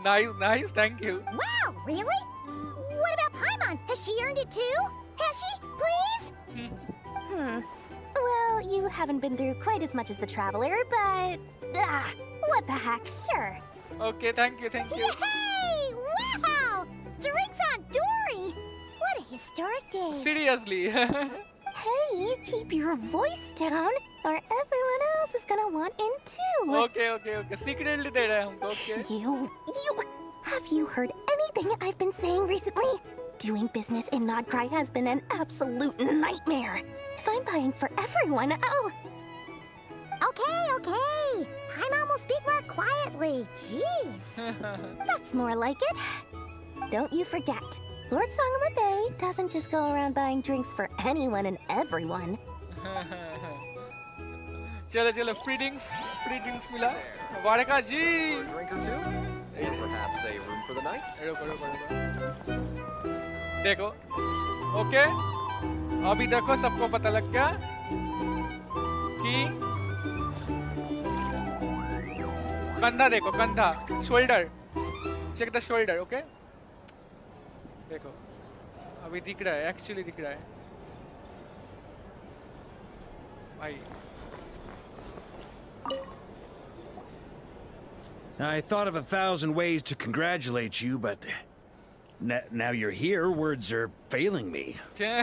Nice, thank you. Wow, really? What about Paimon? Has she earned it too? Has she? Please? Well, you haven't been through quite as much as the Traveler, but... what the heck, sure. Okay, thank you. Yay! Wow! Drinks on Dory! What a historic day. Seriously. Hey, keep your voice down, or everyone else is gonna want in too. Okay. Secretly दे रहा है हमको. Okay. You... Have you heard anything I've been saying recently? Doing business in Nodcry has been an absolute nightmare. If I'm buying for everyone, oh... Okay. Paimon will speak more quietly. Jeez. That's more like it. Don't you forget, Lord Sangama Bay doesn't just go around buying drinks for anyone and everyone. चलो. Free drinks मिला. वाड़का जी. A drink or two? Or perhaps a room for the night? रुको. देखो. Okay. अभी देखो सबको पता लग गया कि कंधा देखो. Shoulder. Check the shoulder. Okay. देखो. अभी दिख रहा है. एक्चुअली दिख रहा है. भाई. I thought of 1,000 ways to congratulate you, but now you're here, words are failing me. The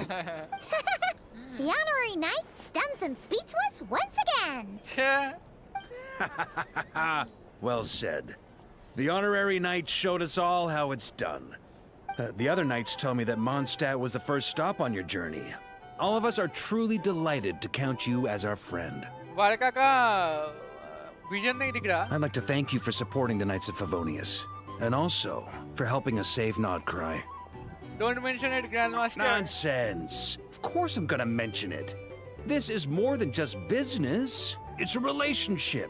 honorary knight stuns them speechless once again. Well said. The honorary knight showed us all how it's done. The other knights tell me that Mondstadt was the first stop on your journey. All of us are truly delighted to count you as our friend. Wadka का vision नहीं दिख रहा. I'd like to thank you for supporting the Knights of Favonius, and also for helping us save Nodcry. Don't mention it, Grandmaster. Nonsense! Of course I'm gonna mention it. This is more than just business. It's a relationship.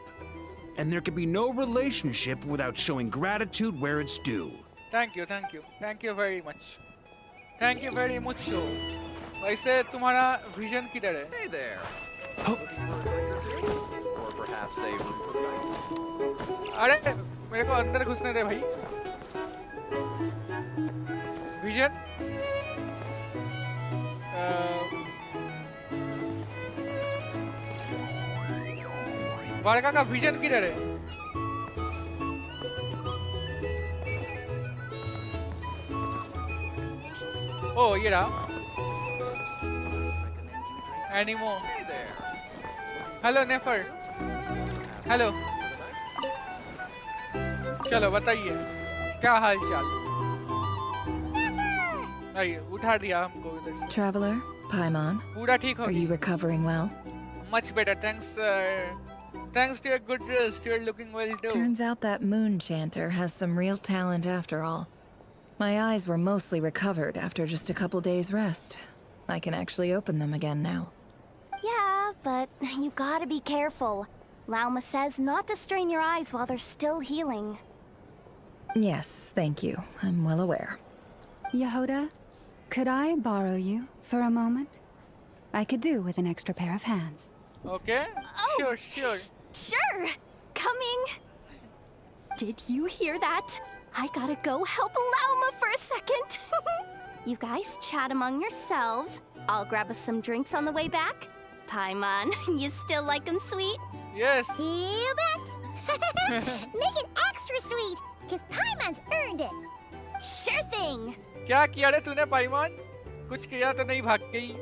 And there can be no relationship without showing gratitude where it's due. Thank you very much. Thank you very much. वैसे तुम्हारा vision किधर है? Hey there. Looking for a drink or two? Or perhaps a room for the night? अरे मेरे को अंदर घुसने दे भाई. विजन. वाड़का का विजन किधर है? ओ ये रहा. Anymore. Hey there. Hello Nefer. Hello. चलो बताइए क्या हाल चाल? आइए उठा दिया हमको इधर से. Traveler, Paimon, पूरा ठीक हो are you recovering well? Much better, thanks. Thanks to your good rest, you're looking well too. Turns out that moon chanter has some real talent after all. My eyes were mostly recovered after just a couple days rest. I can actually open them again now. Yeah, but you gotta be careful. Lauma says not to strain your eyes while they're still healing. Yes, thank you. I'm well aware. Yehoda, could I borrow you for a moment? I could do with an extra pair of hands. Okay. Oh, Sure. Sure. Coming. Did you hear that? I gotta go help Lauma for a second. You guys chat among yourselves. I'll grab us some drinks on the way back. Paimon, you still like 'em sweet? Yes. You bet. Make it extra sweet, because Paimon's earned it. Sure thing. क्या किया रे तूने पाइमॉन? कुछ किया तो नहीं, भाग गई।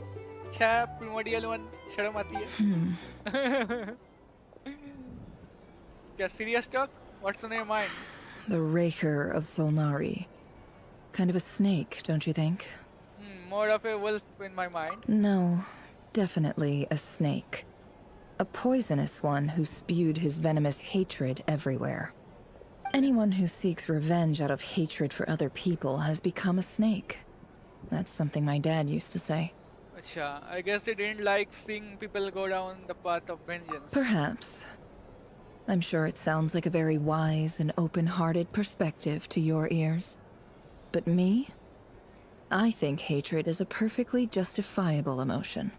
छह प्रिमोडियल वन, शर्म आती है। क्या serious talk? What's on your mind? The Raker of Solnari. Kind of a snake, don't you think? More of a wolf in my mind. No, definitely a snake. A poisonous one who spewed his venomous hatred everywhere. Anyone who seeks revenge out of hatred for other people has become a snake. That's something my dad used to say. Acha, I guess he didn't like seeing people go down the path of vengeance. Perhaps. I'm sure it sounds like a very wise and open-hearted perspective to your ears. But me? I think hatred is a perfectly justifiable emotion.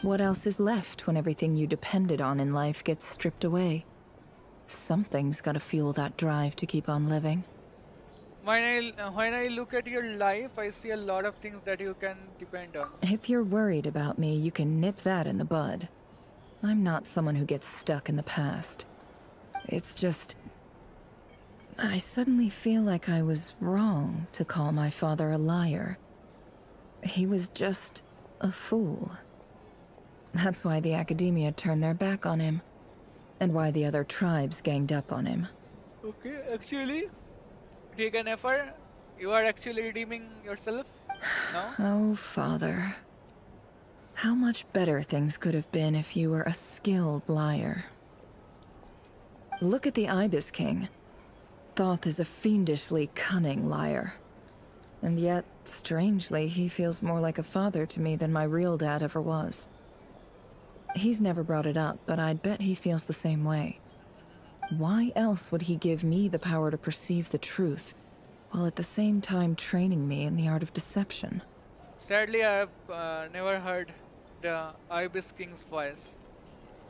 What else is left when everything you depended on in life gets stripped away? Something's gotta fuel that drive to keep on living. When I look at your life, I see a lot of things that you can depend on. If you're worried about me, you can nip that in the bud. I'm not someone who gets stuck in the past. It's just... I suddenly feel like I was wrong to call my father a liar. He was just a fool. That's why the Academia turned their back on him. And why the other tribes ganged up on him. Okay, actually, take an effort. You are actually redeeming yourself. No? Oh, Father. How much better things could have been if you were a skilled liar. Look at the Ibis King. Thoth is a fiendishly cunning liar. And yet, strangely, he feels more like a father to me than my real dad ever was. He's never brought it up, but I'd bet he feels the same way. Why else would he give me the power to perceive the truth, while at the same time training me in the art of deception? Sadly, I have never heard the Ibis King's voice.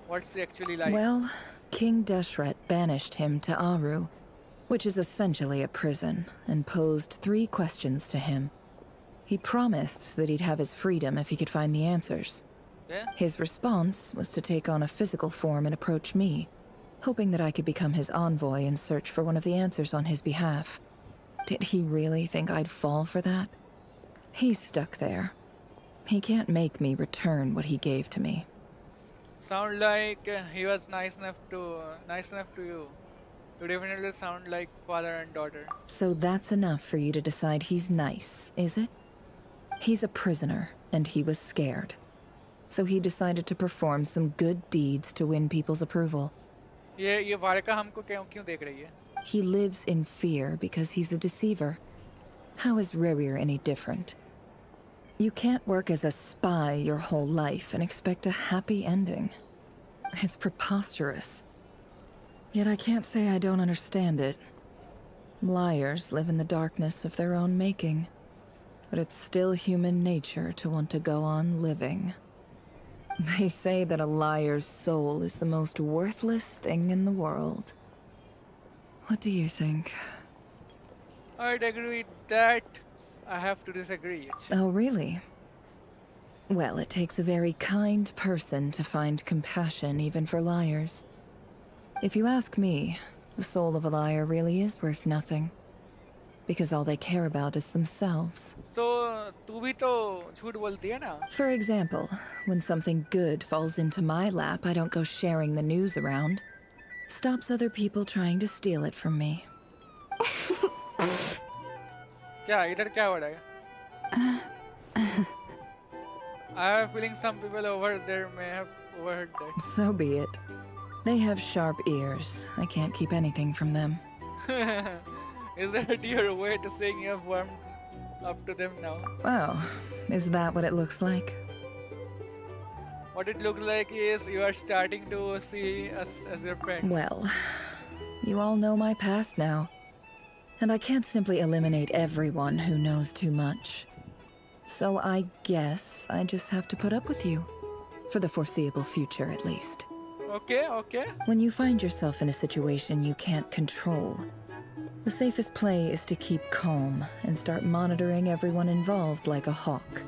What's he actually like? Well, King Deshret banished him to Aru, which is essentially a prison, and posed 3 questions to him. He promised that he'd have his freedom if he could find the answers. Yeah? His response was to take on a physical form and approach me, hoping that I could become his envoy and search for one of the answers on his behalf. Did he really think I'd fall for that? He's stuck there. He can't make me return what he gave to me. Sound like he was nice enough to you. You definitely sound like father and daughter. So that's enough for you to decide he's nice, is it? He's a prisoner, and he was scared. So he decided to perform some good deeds to win people's approval. ये वारका हमको क्यों देख रही है? He lives in fear because he's a deceiver. How is Rerir any different? You can't work as a spy your whole life and expect a happy ending. It's preposterous. Yet I can't say I don't understand it. Liars live in the darkness of their own making. But it's still human nature to want to go on living. They say that a liar's soul is the most worthless thing in the world. What do you think? I'd agree with that. I have to disagree. Oh, really? Well, it takes a very kind person to find compassion even for liars. If you ask me, the soul of a liar really is worth nothing. Because all they care about is themselves. So, तू भी तो झूठ बोलती है ना? For example, when something good falls into my lap, I don't go sharing the news around. Stops other people trying to steal it from me. क्या इधर क्या हो रहा है? I have a feeling some people over there may have overheard that. So be it. They have sharp ears. I can't keep anything from them. Is that your way to saying you have warmed up to them now? Oh, is that what it looks like? What it looks like is you are starting to see us as your friends. Well, you all know my past now. And I can't simply eliminate everyone who knows too much. So I guess I just have to put up with you. For the foreseeable future, at least. Okay. When you find yourself in a situation you can't control, the safest play is to keep calm and start monitoring everyone involved like a hawk.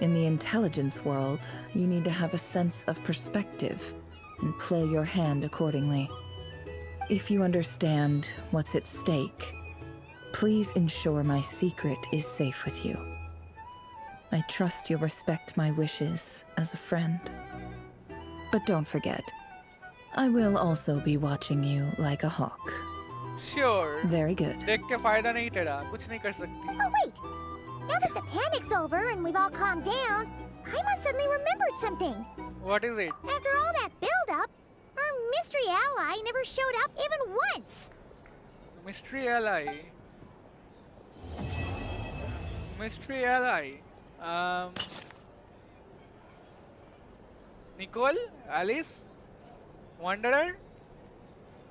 In the intelligence world, you need to have a sense of perspective and play your hand accordingly. If you understand what's at stake, please ensure my secret is safe with you. I trust you'll respect my wishes as a friend. But don't forget, I will also be watching you like a hawk. Sure. Very good. देख के फायदा नहीं तेरा, कुछ नहीं कर सकती. Oh wait! Now that the panic's over and we've all calmed down, Paimon suddenly remembered something. What is it? After all that build-up, our mystery ally never showed up even once. Mystery ally. Mystery ally. Nicole, Alice, Wanderer,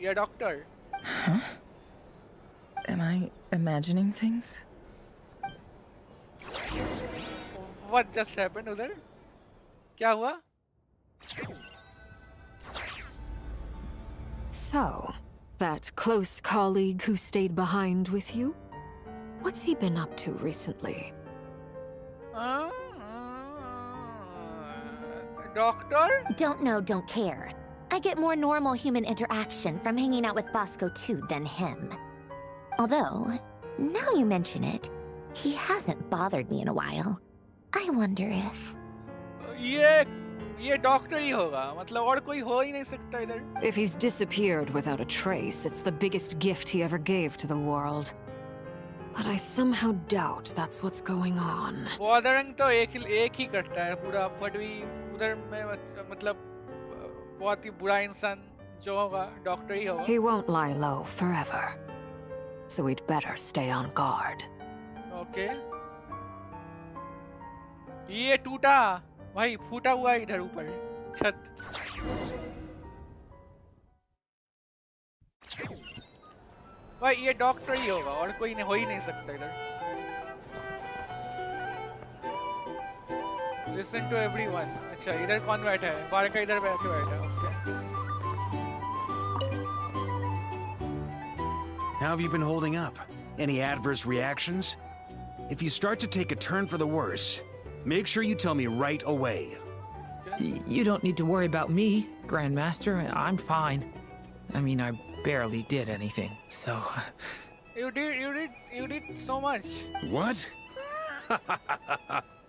your doctor. Huh? Am I imagining things? What just happened उधर? क्या हुआ? So, that close colleague who stayed behind with you? What's he been up to recently? Doctor? Don't know, don't care. I get more normal human interaction from hanging out with Bosco too than him. Although, now you mention it, he hasn't bothered me in a while. I wonder if... ये doctor ही होगा, मतलब और कोई हो ही नहीं सकता इधर. If he's disappeared without a trace, it's the biggest gift he ever gave to the world. But I somehow doubt that's what's going on. Bothering तो एक ही करता है पूरा फटवी उधर में मतलब बहुत ही बुरा इंसान जो होगा डॉक्टर ही होगा. He won't lie low forever. So we'd better stay on guard. Okay. ये टूटा भाई फूटा हुआ है इधर ऊपर छत. भाई ये डॉक्टर ही होगा और कोई नहीं हो ही नहीं सकता इधर. Listen to everyone. अच्छा इधर कौन बैठा है? बाहर का इधर बैठा है. Okay. How have you been holding up? Any adverse reactions? If you start to take a turn for the worse, make sure you tell me right away. You don't need to worry about me, Grandmaster. I'm fine. I mean, I barely did anything, so... You did so much. What?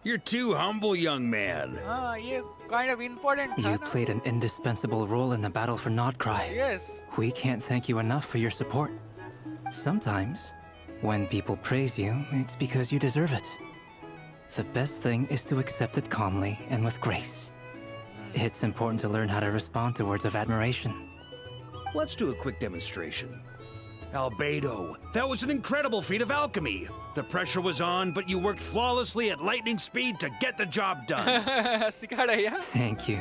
You're too humble, young man. ये kind of important. You played an indispensable role in the battle for Nodcry. Yes. We can't thank you enough for your support. Sometimes, when people praise you, it's because you deserve it. The best thing is to accept it calmly and with grace. It's important to learn how to respond to words of admiration. Let's do a quick demonstration. Albedo, that was an incredible feat of alchemy. The pressure was on, but you worked flawlessly at lightning speed to get the job done. Thank you.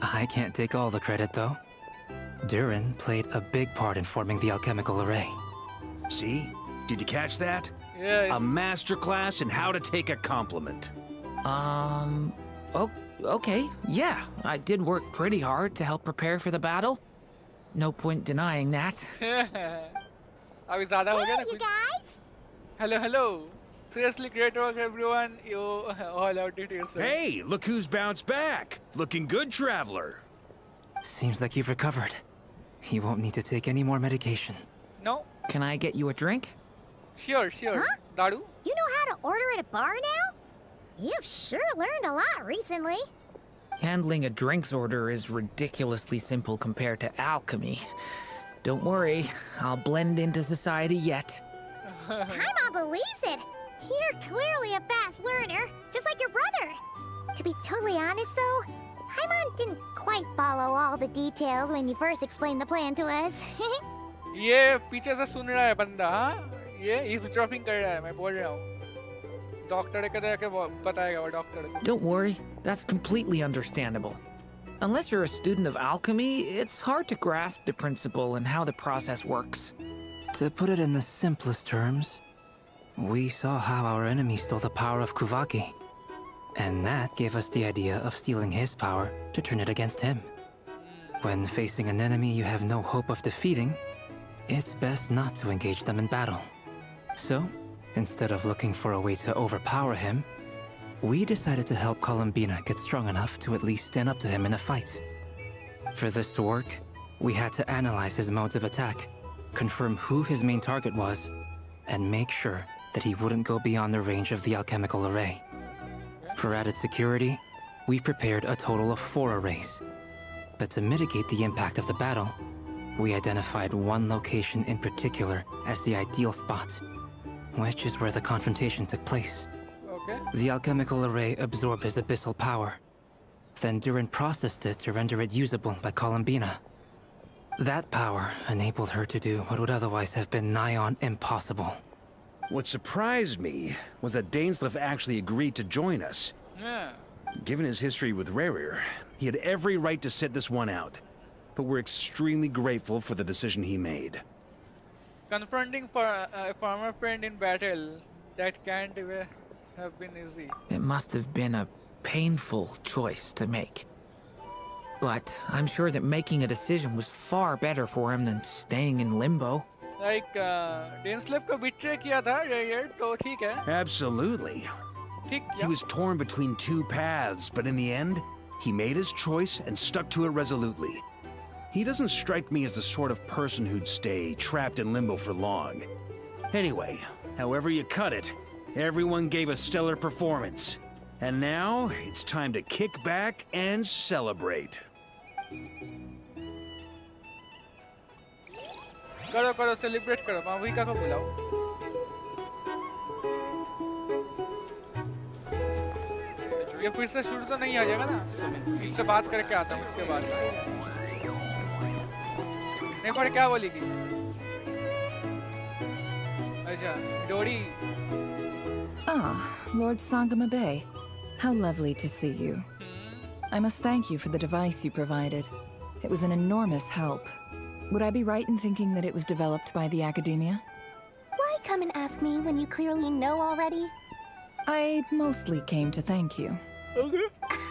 I can't take all the credit, though. Durin played a big part in forming the alchemical array. See? Did you catch that? Yes. A masterclass in how to take a compliment. Okay, yeah. I did work pretty hard to help prepare for the battle. No point denying that. अभी ज़्यादा हो गया ना you कुछ? guys? Hello. Seriously, great work, everyone. You all out it yourself. Hey, look who's bounced back. Looking good, traveler. Seems like you've recovered. You won't need to take any more medication. No. Can I get you a drink? Sure. Huh? Daru? You know how to order at a bar now? You've sure learned a lot recently. Handling a drinks order is ridiculously simple compared to alchemy. Don't worry, I'll blend into society yet. Paimon believes it. You're clearly a fast learner, just like your brother. To be totally honest, though, Paimon didn't quite follow all the details when you first explained the plan to us. ये पीछे से सुन रहा है बंदा, हाँ? ये eavesdropping कर रहा है, मैं बोल रहा हूँ. डॉक्टर के जाके बताएगा वो डॉक्टर को. Don't worry, that's completely understandable. Unless you're a student of alchemy, it's hard to grasp the principle and how the process works. To put it in the simplest terms, we saw how our enemy stole the power of Kuvaki. And that gave us the idea of stealing his power to turn it against him. When facing an enemy you have no hope of defeating, it's best not to engage them in battle. So, instead of looking for a way to overpower him, we decided to help Columbina get strong enough to at least stand up to him in a fight. For this to work, we had to analyze his modes of attack, confirm who his main target was, and make sure that he wouldn't go beyond the range of the alchemical array. For added security, we prepared a total of 4 arrays. But to mitigate the impact of the battle, we identified one location in particular as the ideal spot, which is where the confrontation took place. Okay. The alchemical array absorbed his abyssal power. Then Durin processed it to render it usable by Columbina. That power enabled her to do what would otherwise have been nigh on impossible. What surprised me was that Dainsleif actually agreed to join us. Yeah. Given his history with Rerir, he had every right to sit this one out. But we're extremely grateful for the decision he made. Confronting for a former friend in battle, that can't have been easy. It must have been a painful choice to make. But I'm sure that making a decision was far better for him than staying in limbo. Like, Dainsleif को betray किया था Rerir, तो ठीक है. Absolutely. ठीक, He was torn between 2 paths, but in the end, he made his choice and stuck to it resolutely. He doesn't strike me as the sort of person who'd stay trapped in limbo for long. Anyway, however you cut it, everyone gave a stellar performance. And now, it's time to kick back and celebrate. करो करो celebrate करो माविका को बुलाओ. ये फिर से शुरू तो नहीं आ जाएगा ना? इससे बात करके आता हूँ उसके बाद. नहीं पर क्या बोलेगी? अच्छा, डोरी. Ah, Lord Sangamabe. How lovely to see you. I must thank you for the device you provided. It was an enormous help. Would I be right in thinking that it was developed by the Academia? Why come and ask me when you clearly know already? I mostly came to thank you. Okay.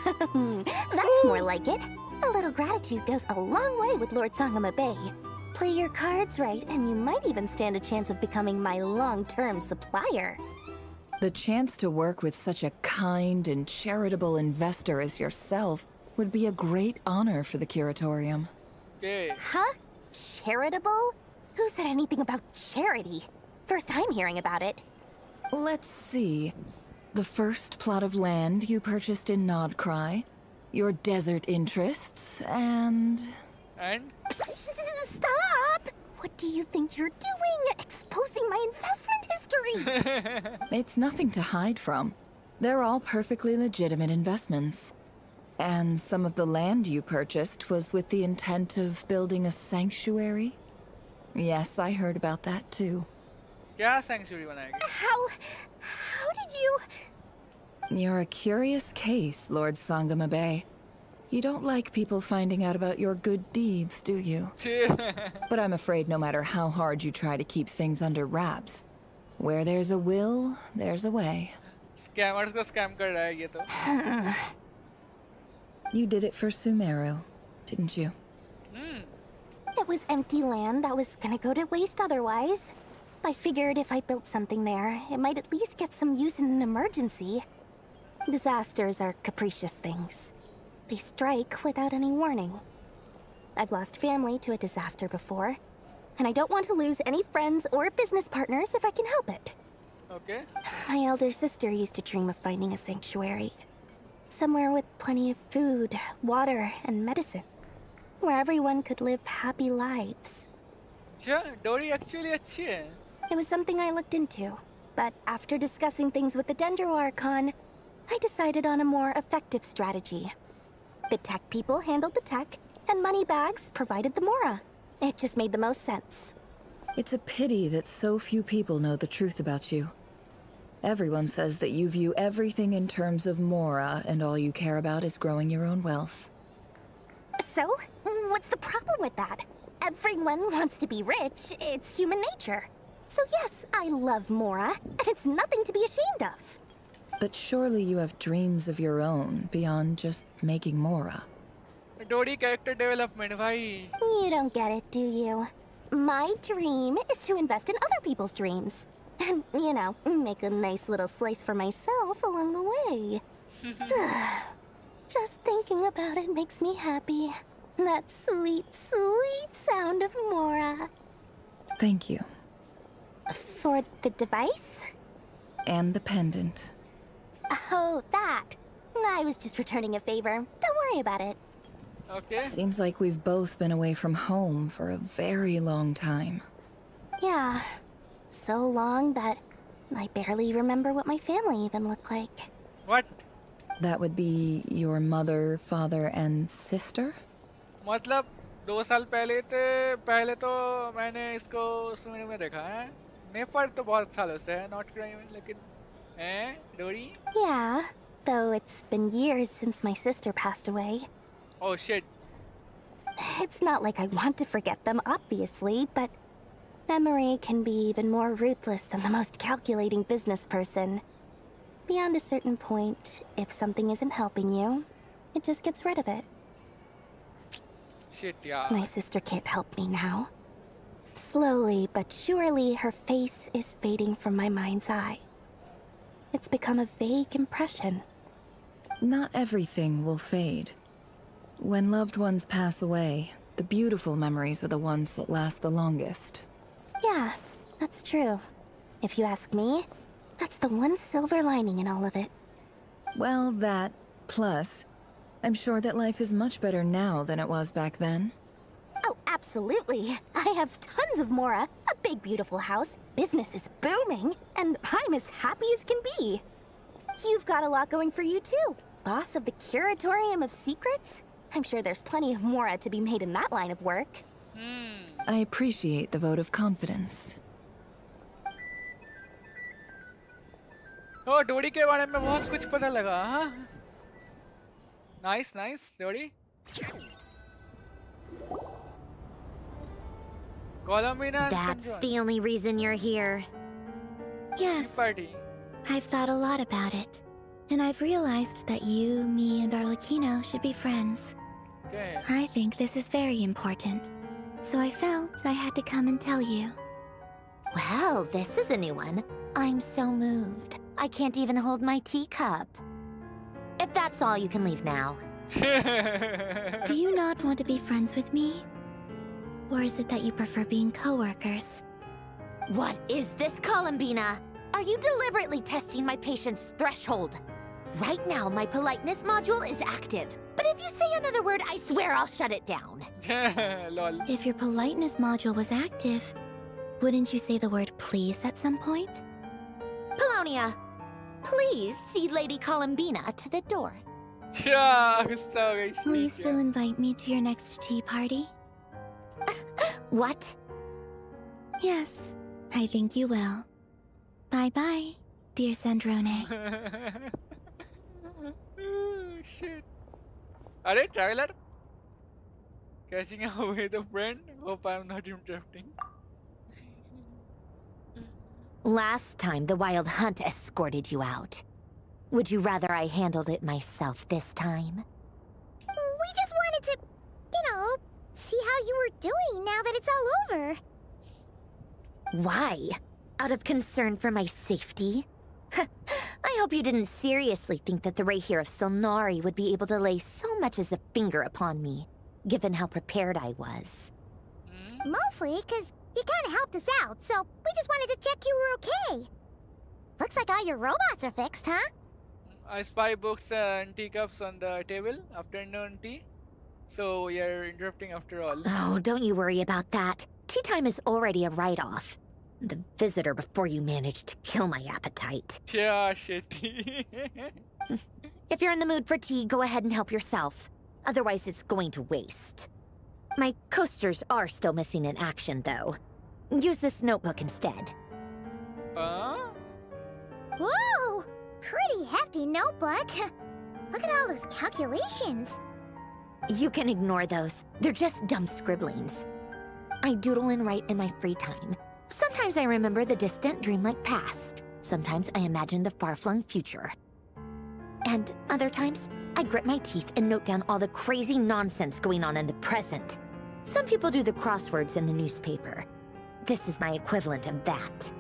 That's more like it. A little gratitude goes a long way with Lord Sangamabe. Play your cards right, and you might even stand a chance of becoming my long-term supplier. The chance to work with such a kind and charitable investor as yourself would be a great honor for the Curatorium. Okay. Huh? Charitable? Who said anything about charity? First I'm hearing about it. Let's see. The first plot of land you purchased in Nodcry, your desert interests, and... And? Stop! What do you think you're doing? Exposing my investment history! It's nothing to hide from. They're all perfectly legitimate investments. And some of the land you purchased was with the intent of building a sanctuary? Yes, I heard about that too. क्या sanctuary बनाएगी? How did you... You're a curious case, Lord Sangamabe. You don't like people finding out about your good deeds, do you? But I'm afraid no matter how hard you try to keep things under wraps, where there's a will, there's a way. Scammers को scam कर रहा है ये तो. You did it for Sumeru, didn't you? It was empty land that was gonna go to waste otherwise. I figured if I built something there, it might at least get some use in an emergency. Disasters are capricious things. They strike without any warning. I've lost family to a disaster before, and I don't want to lose any friends or business partners if I can help it. Okay. My elder sister used to dream of finding a sanctuary. Somewhere with plenty of food, water, and medicine. Where everyone could live happy lives. Yeah, Dory actually अच्छी है. It was something I looked into, but after discussing things with the Dendro Archon, I decided on a more effective strategy. The tech people handled the tech, and Moneybags provided the Mora. It just made the most sense. It's a pity that so few people know the truth about you. Everyone says that you view everything in terms of Mora, and all you care about is growing your own wealth. So, what's the problem with that? Everyone wants to be rich. It's human nature. So yes, I love Mora, and it's nothing to be ashamed of. But surely you have dreams of your own beyond just making Mora. Dodi character development, भाई. You don't get it, do you? My dream is to invest in other people's dreams. And, you know, make a nice little slice for myself along the way. Just thinking about it makes me happy. That sweet, sweet sound of Mora. Thank you. For the device? And the pendant. Oh, that. I was just returning a favor. Don't worry about it. Okay. Seems like we've both been away from home for a very long time. Yeah. So long that I barely remember what my family even looked like. What? That would be your mother, father, and sister? मतलब 2 साल पहले तो मैंने इसको swimming में देखा है. नेपर तो बहुत सालों से है, नॉट क्राइम, लेकिन डोरी? Yeah, though it's been years since my sister passed away. Oh shit. It's not like I want to forget them, obviously, but memory can be even more ruthless than the most calculating business person. Beyond a certain point, if something isn't helping you, it just gets rid of it. Shit, yeah. My sister can't help me now. Slowly but surely, her face is fading from my mind's eye. It's become a vague impression. Not everything will fade. When loved ones pass away, the beautiful memories are the ones that last the longest. Yeah, that's true. If you ask me, that's the one silver lining in all of it. Well, that, plus, I'm sure that life is much better now than it was back then. Oh, absolutely. I have tons of Mora, a big beautiful house, business is booming, and I'm as happy as can be. You've got a lot going for you too. Boss of the Curatorium of Secrets? I'm sure there's plenty of Mora to be made in that line of work. I appreciate the vote of confidence. Oh, डोरी के बारे में बहुत कुछ पता लगा, हाँ? Nice, nice, डोरी. That's the only reason you're here. Yes. Party. I've thought a lot about it. And I've realized that you, me, and Arlecchino should be friends. Okay. I think this is very important. So I felt I had to come and tell you. Well, this is a new one. I'm so moved. I can't even hold my teacup. If that's all, you can leave now. Do you not want to be friends with me? Or is it that you prefer being co-workers? What is this, Columbina? Are you deliberately testing my patience threshold? Right now, my politeness module is active. But if you say another word, I swear I'll shut it down. Lol. If your politeness module was active, wouldn't you say the word please at some point? Polonia, please see Lady Columbina to the door. Will you still invite me to your next tea party? What? Yes, I think you will. Bye-bye, dear Sandrone. Shit. Are traveler? Catching away the friend? Hope I'm not interrupting. Last time, the Wild Hunt escorted you out. Would you rather I handled it myself this time? We just wanted to, see how you were doing now that it's all over. Why? Out of concern for my safety? I hope you didn't seriously think that the Rayhir of Solnari would be able to lay so much as a finger upon me, given how prepared I was. Mostly because you kind of helped us out, so we just wanted to check you were okay. Looks like all your robots are fixed, huh? I spy books and teacups on the table. Afternoon tea. So you're interrupting after all. Oh, don't you worry about that. Tea time is already a write-off. The visitor before you managed to kill my appetite. Yeah, shitty. If you're in the mood for tea, go ahead and help yourself. Otherwise, it's going to waste. My coasters are still missing in action, though. Use this notebook instead. Whoa! Pretty hefty notebook. Look at all those calculations. You can ignore those. They're just dumb scribblings. I doodle and write in my free time. Sometimes I remember the distant, dreamlike past. Sometimes I imagine the far-flung future. And other times, I grit my teeth and note down all the crazy nonsense going on in the present. Some people do the crosswords in the newspaper. This is my equivalent of that.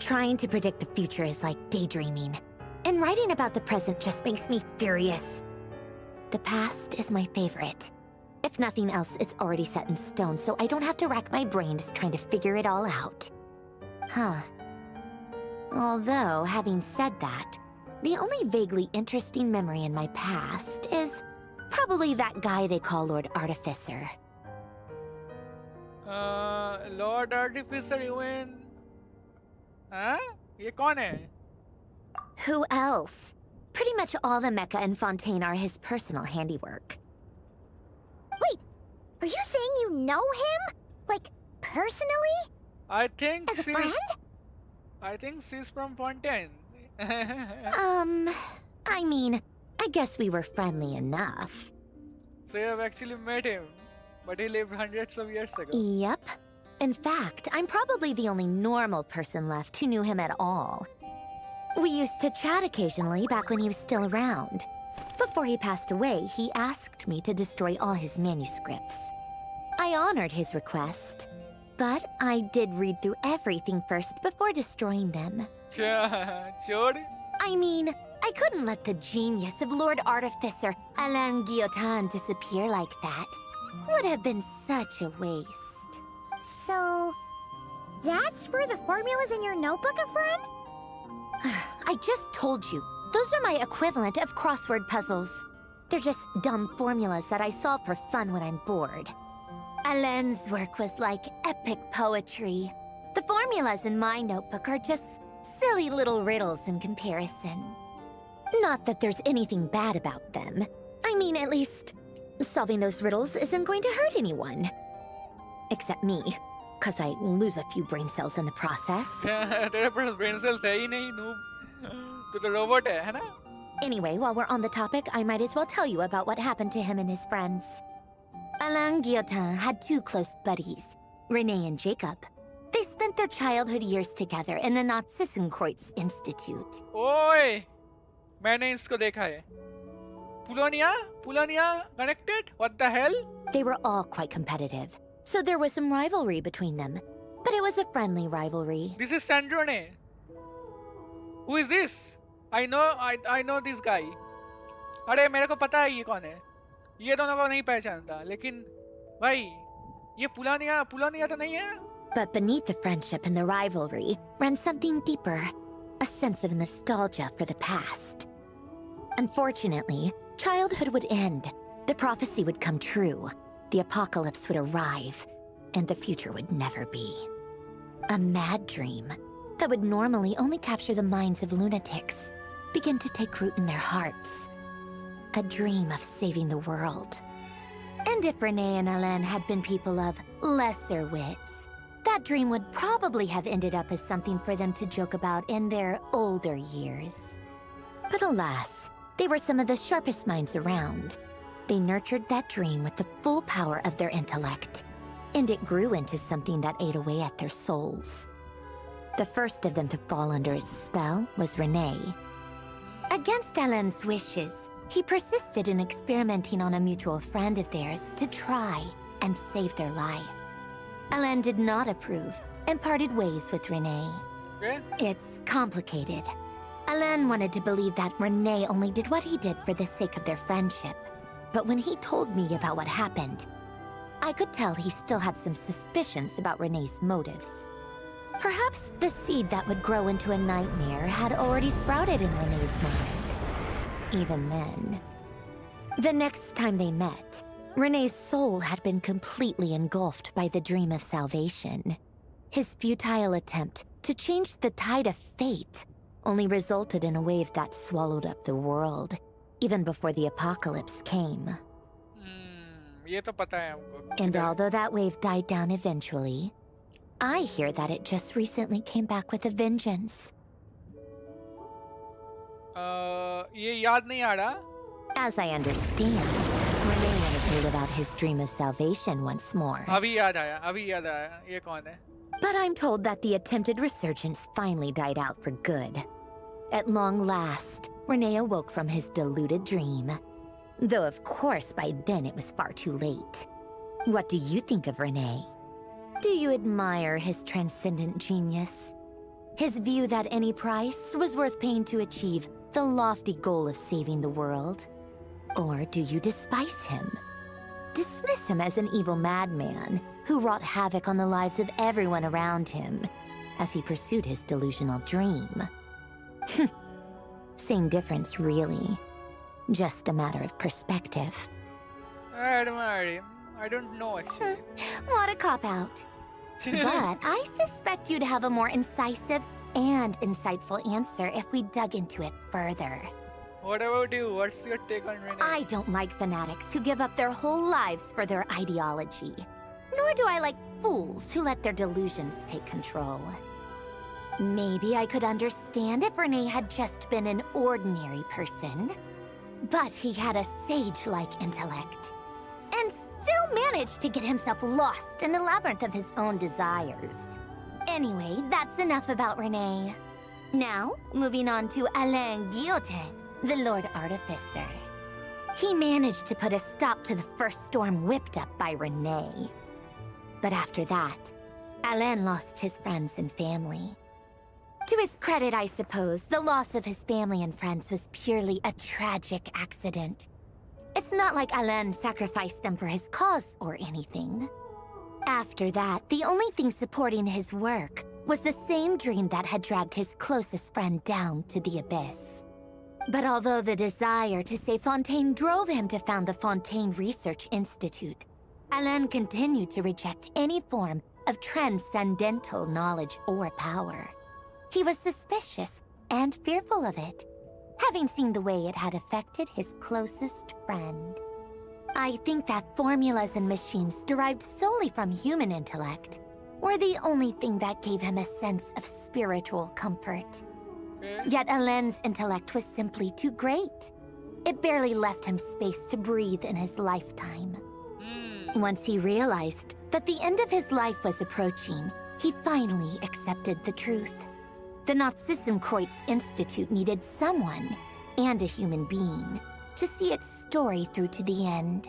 Trying to predict the future is like daydreaming, and writing about the present just makes me furious. The past is my favorite. If nothing else, it's already set in stone, so I don't have to rack my brains trying to figure it all out. Huh. Although, having said that, the only vaguely interesting memory in my past is probably that guy they call Lord Artificer. Lord Artificer, you mean? Huh? ये कौन है? Who else? Pretty much all the mecha and Fontaine are his personal handiwork. Wait, are you saying you know him? Like, personally? I think As a friend? I think she's from Fontaine. I mean, I guess we were friendly enough. So you have actually met him, but he lived hundreds of years ago. Yep. In fact, I'm probably the only normal person left who knew him at all. We used to chat occasionally back when he was still around. Before he passed away, he asked me to destroy all his manuscripts. I honored his request, but I did read through everything first before destroying them. Sure. I mean, I couldn't let the genius of Lord Artificer Alain Guillotin disappear like that. Would have been such a waste. So, that's where the formula's in your notebook are from? I just told you. Those are my equivalent of crossword puzzles. They're just dumb formulas that I solve for fun when I'm bored. Alain's work was like epic poetry. The formulas in my notebook are just silly little riddles in comparison. Not that there's anything bad about them. I mean, at least, solving those riddles isn't going to hurt anyone. Except me, because I lose a few brain cells in the process. तेरे पास brain cells है ही नहीं, noob. तू तो robot है ना? Anyway, while we're on the topic, I might as well tell you about what happened to him and his friends. Alain Guillotin had two close buddies, Renee and Jacob. They spent their childhood years together in the Narzissenkreuz Institute. ओए, मैंने इसको देखा है. Pulonia connected? What the hell? They were all quite competitive, so there was some rivalry between them. But it was a friendly rivalry. This is Sandrone. Who is this? I know this guy. अरे मेरे को पता है ये कौन है. ये दोनों को नहीं पहचानता, लेकिन भाई ये पुलोनिया तो नहीं है. But beneath the friendship and the rivalry ran something deeper, a sense of nostalgia for the past. Unfortunately, childhood would end, the prophecy would come true, the apocalypse would arrive, and the future would never be. A mad dream that would normally only capture the minds of lunatics begin to take root in their hearts. A dream of saving the world. And if Renee and Alain had been people of lesser wits, that dream would probably have ended up as something for them to joke about in their older years. But alas, they were some of the sharpest minds around. They nurtured that dream with the full power of their intellect, and it grew into something that ate away at their souls. The first of them to fall under its spell was Renee. Against Alain's wishes, he persisted in experimenting on a mutual friend of theirs to try and save their life. Alain did not approve and parted ways with Renee. Okay. It's complicated. Alain wanted to believe that Renee only did what he did for the sake of their friendship. But when he told me about what happened, I could tell he still had some suspicions about Renee's motives. Perhaps the seed that would grow into a nightmare had already sprouted in Renee's mind. Even then. The next time they met, Renee's soul had been completely engulfed by the dream of salvation. His futile attempt to change the tide of fate only resulted in a wave that swallowed up the world, even before the apocalypse came. ये तो पता है हमको. And although that wave died down eventually, I hear that it just recently came back with a vengeance. ये याद नहीं आ रहा. As I understand, Renee wanted to live out his dream of salvation once more. अभी याद आया. ये कौन है? But I'm told that the attempted resurgence finally died out for good. At long last, Renee awoke from his deluded dream. Though of course by then it was far too late. What do you think of Renee? Do you admire his transcendent genius? His view that any price was worth paying to achieve the lofty goal of saving the world? Or do you despise him? Dismiss him as an evil madman who wrought havoc on the lives of everyone around him as he pursued his delusional dream? Same difference, really. Just a matter of perspective. I admire him. I don't know actually. What a cop-out. But I suspect you'd have a more incisive and insightful answer if we dug into it further. What about you? What's your take on Renee? I don't like fanatics who give up their whole lives for their ideology. Nor do I like fools who let their delusions take control. Maybe I could understand if Renee had just been an ordinary person. But he had a sage-like intellect. And still managed to get himself lost in a labyrinth of his own desires. Anyway, that's enough about Renee. Now, moving on to Alain Guillotin, the Lord Artificer. He managed to put a stop to the first storm whipped up by Renee. But after that, Alain lost his friends and family. To his credit, I suppose, the loss of his family and friends was purely a tragic accident. It's not like Alain sacrificed them for his cause or anything. After that, the only thing supporting his work was the same dream that had dragged his closest friend down to the abyss. But although the desire to save Fontaine drove him to found the Fontaine Research Institute, Alain continued to reject any form of transcendental knowledge or power. He was suspicious and fearful of it, having seen the way it had affected his closest friend. I think that formulas and machines derived solely from human intellect were the only thing that gave him a sense of spiritual comfort. Yet Alain's intellect was simply too great. It barely left him space to breathe in his lifetime. Once he realized that the end of his life was approaching, he finally accepted the truth. The Nazissenkreuz Institute needed someone, and a human being, to see its story through to the end.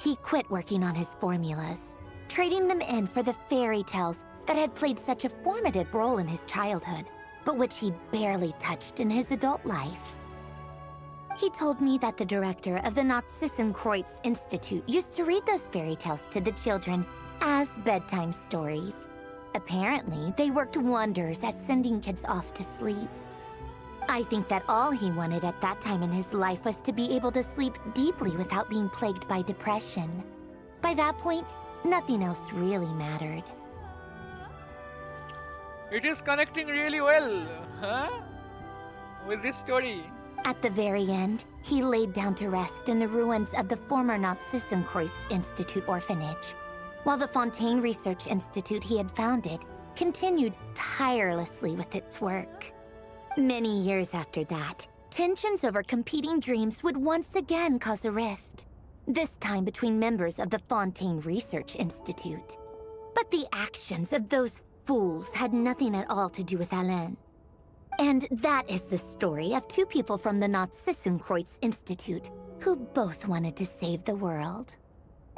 He quit working on his formulas, trading them in for the fairy tales that had played such a formative role in his childhood, but which he barely touched in his adult life. He told me that the director of the Nazissenkreuz Institute used to read those fairy tales to the children as bedtime stories. Apparently, they worked wonders at sending kids off to sleep. I think that all he wanted at that time in his life was to be able to sleep deeply without being plagued by depression. By that point, nothing else really mattered. It is connecting really well, huh? With this story. At the very end, he laid down to rest in the ruins of the former Nazissenkreuz Institute orphanage, while the Fontaine Research Institute he had founded continued tirelessly with its work. Many years after that, tensions over competing dreams would once again cause a rift, this time between members of the Fontaine Research Institute. But the actions of those fools had nothing at all to do with Alain. And that is the story of two people from the Nazissenkreuz Institute who both wanted to save the world.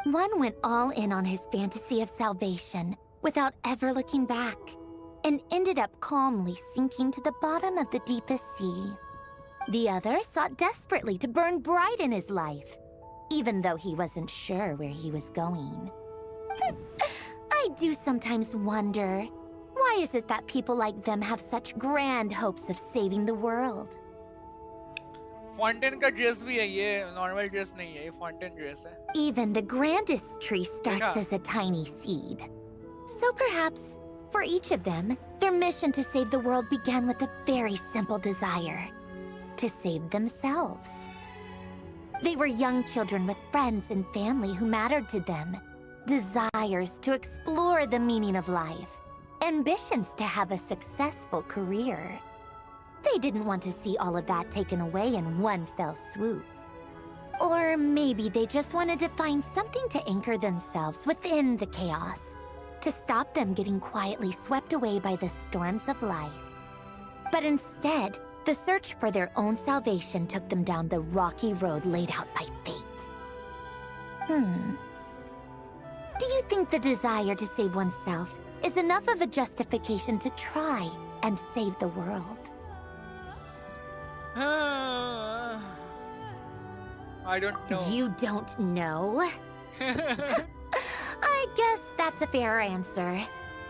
One went all in on his fantasy of salvation without ever looking back, and ended up calmly sinking to the bottom of the deepest sea. The other sought desperately to burn bright in his life, even though he wasn't sure where he was going. I do sometimes wonder, why is it that people like them have such grand hopes of saving the world? Fontaine का dress भी है ये normal dress नहीं है ये Fontaine dress है. Even the grandest tree starts as a tiny seed. So perhaps, for each of them, their mission to save the world began with a very simple desire: to save themselves. They were young children with friends and family who mattered to them, desires to explore the meaning of life, ambitions to have a successful career. They didn't want to see all of that taken away in one fell swoop. Or maybe they just wanted to find something to anchor themselves within the chaos, to stop them getting quietly swept away by the storms of life. But instead, The search for their own salvation took them down the rocky road laid out by fate. Do you think the desire to save oneself is enough of a justification to try and save the world? I don't know. You don't know? I guess that's a fair answer.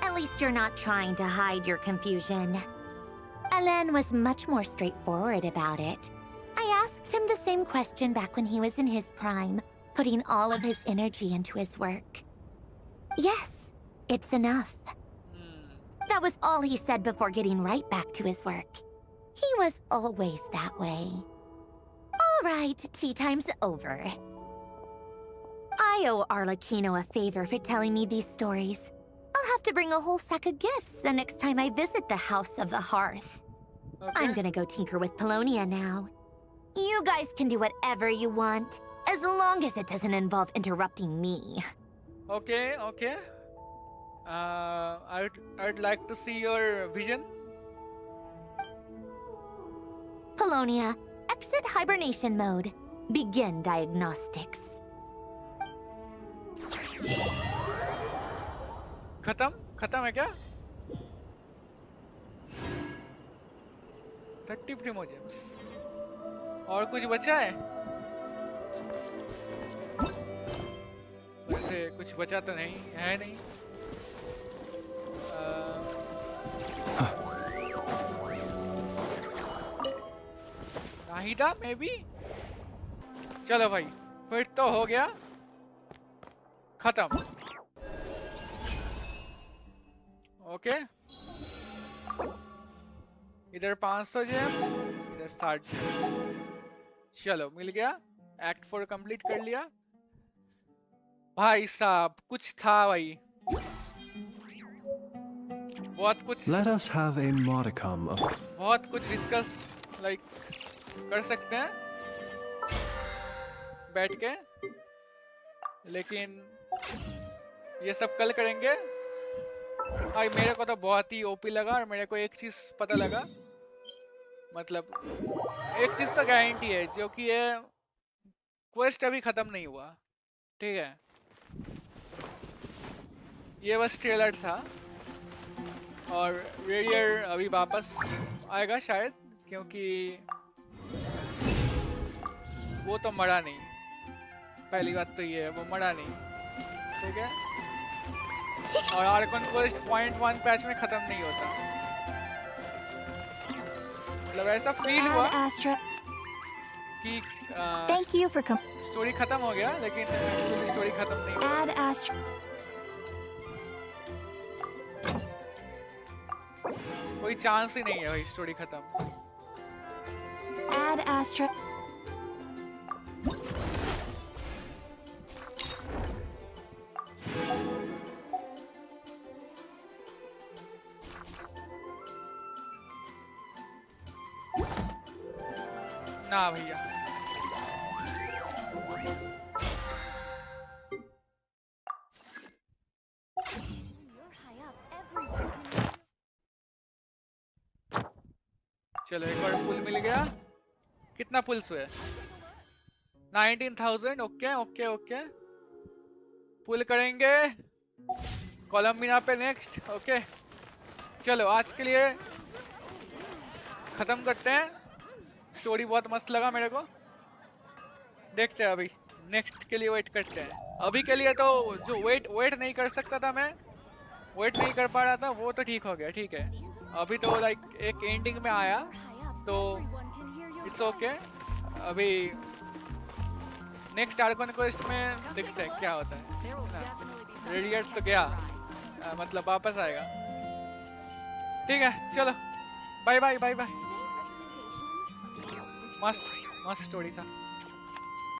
At least you're not trying to hide your confusion. Alain was much more straightforward about it. I asked him the same question back when he was in his prime, putting all of his energy into his work. Yes, it's enough. That was all he said before getting right back to his work. He was always that way. All right, tea time's over. I owe Arlecchino a favor for telling me these stories. I'll have to bring a whole sack of gifts the next time I visit the House of the Hearth. Okay. I'm gonna go tinker with Polonia now. You guys can do whatever you want, as long as it doesn't involve interrupting me. Okay, okay. I'd like to see your vision. Polonia, exit hibernation mode. Begin diagnostics. खत्म है क्या? 30 प्रिमोजेम्स और कुछ बचा है? वैसे कुछ बचा तो नहीं है नहीं। Nahida may be. चलो भाई फिर तो हो गया खत्म। ओके इधर 500 जेम इधर 60 जेम। चलो मिल गया। एक्ट 4 कंप्लीट कर लिया। भाई साहब कुछ था भाई बहुत कुछ। Let us have a modicum of... बहुत कुछ डिस्कस लाइक कर सकते हैं बैठ के, लेकिन ये सब कल करेंगे। भाई मेरे को तो बहुत ही ओपी लगा और मेरे को एक चीज पता लगा, मतलब एक चीज तो गारंटी है जो कि ये क्वेस्ट अभी खत्म नहीं हुआ, ठीक है। ये बस ट्रेलर था और रेडियर अभी वापस आएगा शायद, क्योंकि वो तो मरा नहीं। पहली बात तो ये है वो मरा नहीं, ठीक है। और आर्कन क्वेस्ट 0.1 पैच में खत्म नहीं होता, मतलब ऐसा फील हुआ कि स्टोरी खत्म हो गया, लेकिन स्टोरी खत्म नहीं हुई। कोई चांस ही नहीं है भाई स्टोरी खत्म। ना भैया चलो एक बार पुल मिल गया। कितना पुल्स हुए? 19,000। ओके ओके ओके पुल करेंगे कोलंबिना पे नेक्स्ट। ओके चलो आज के लिए खत्म करते हैं। स्टोरी बहुत मस्त लगा मेरे को। देखते हैं अभी नेक्स्ट के लिए वेट करते हैं। अभी के लिए तो जो वेट नहीं कर सकता था, मैं वेट नहीं कर पा रहा था, वो तो ठीक हो गया, ठीक है। अभी तो लाइक एक एंडिंग में आया तो इट्स ओके। अभी नेक्स्ट आर्कन क्वेस्ट में देखते हैं क्या होता है। रेडिएट तो गया, मतलब वापस आएगा, ठीक है। चलो बाय बाय बाय बाय। मस्त स्टोरी था।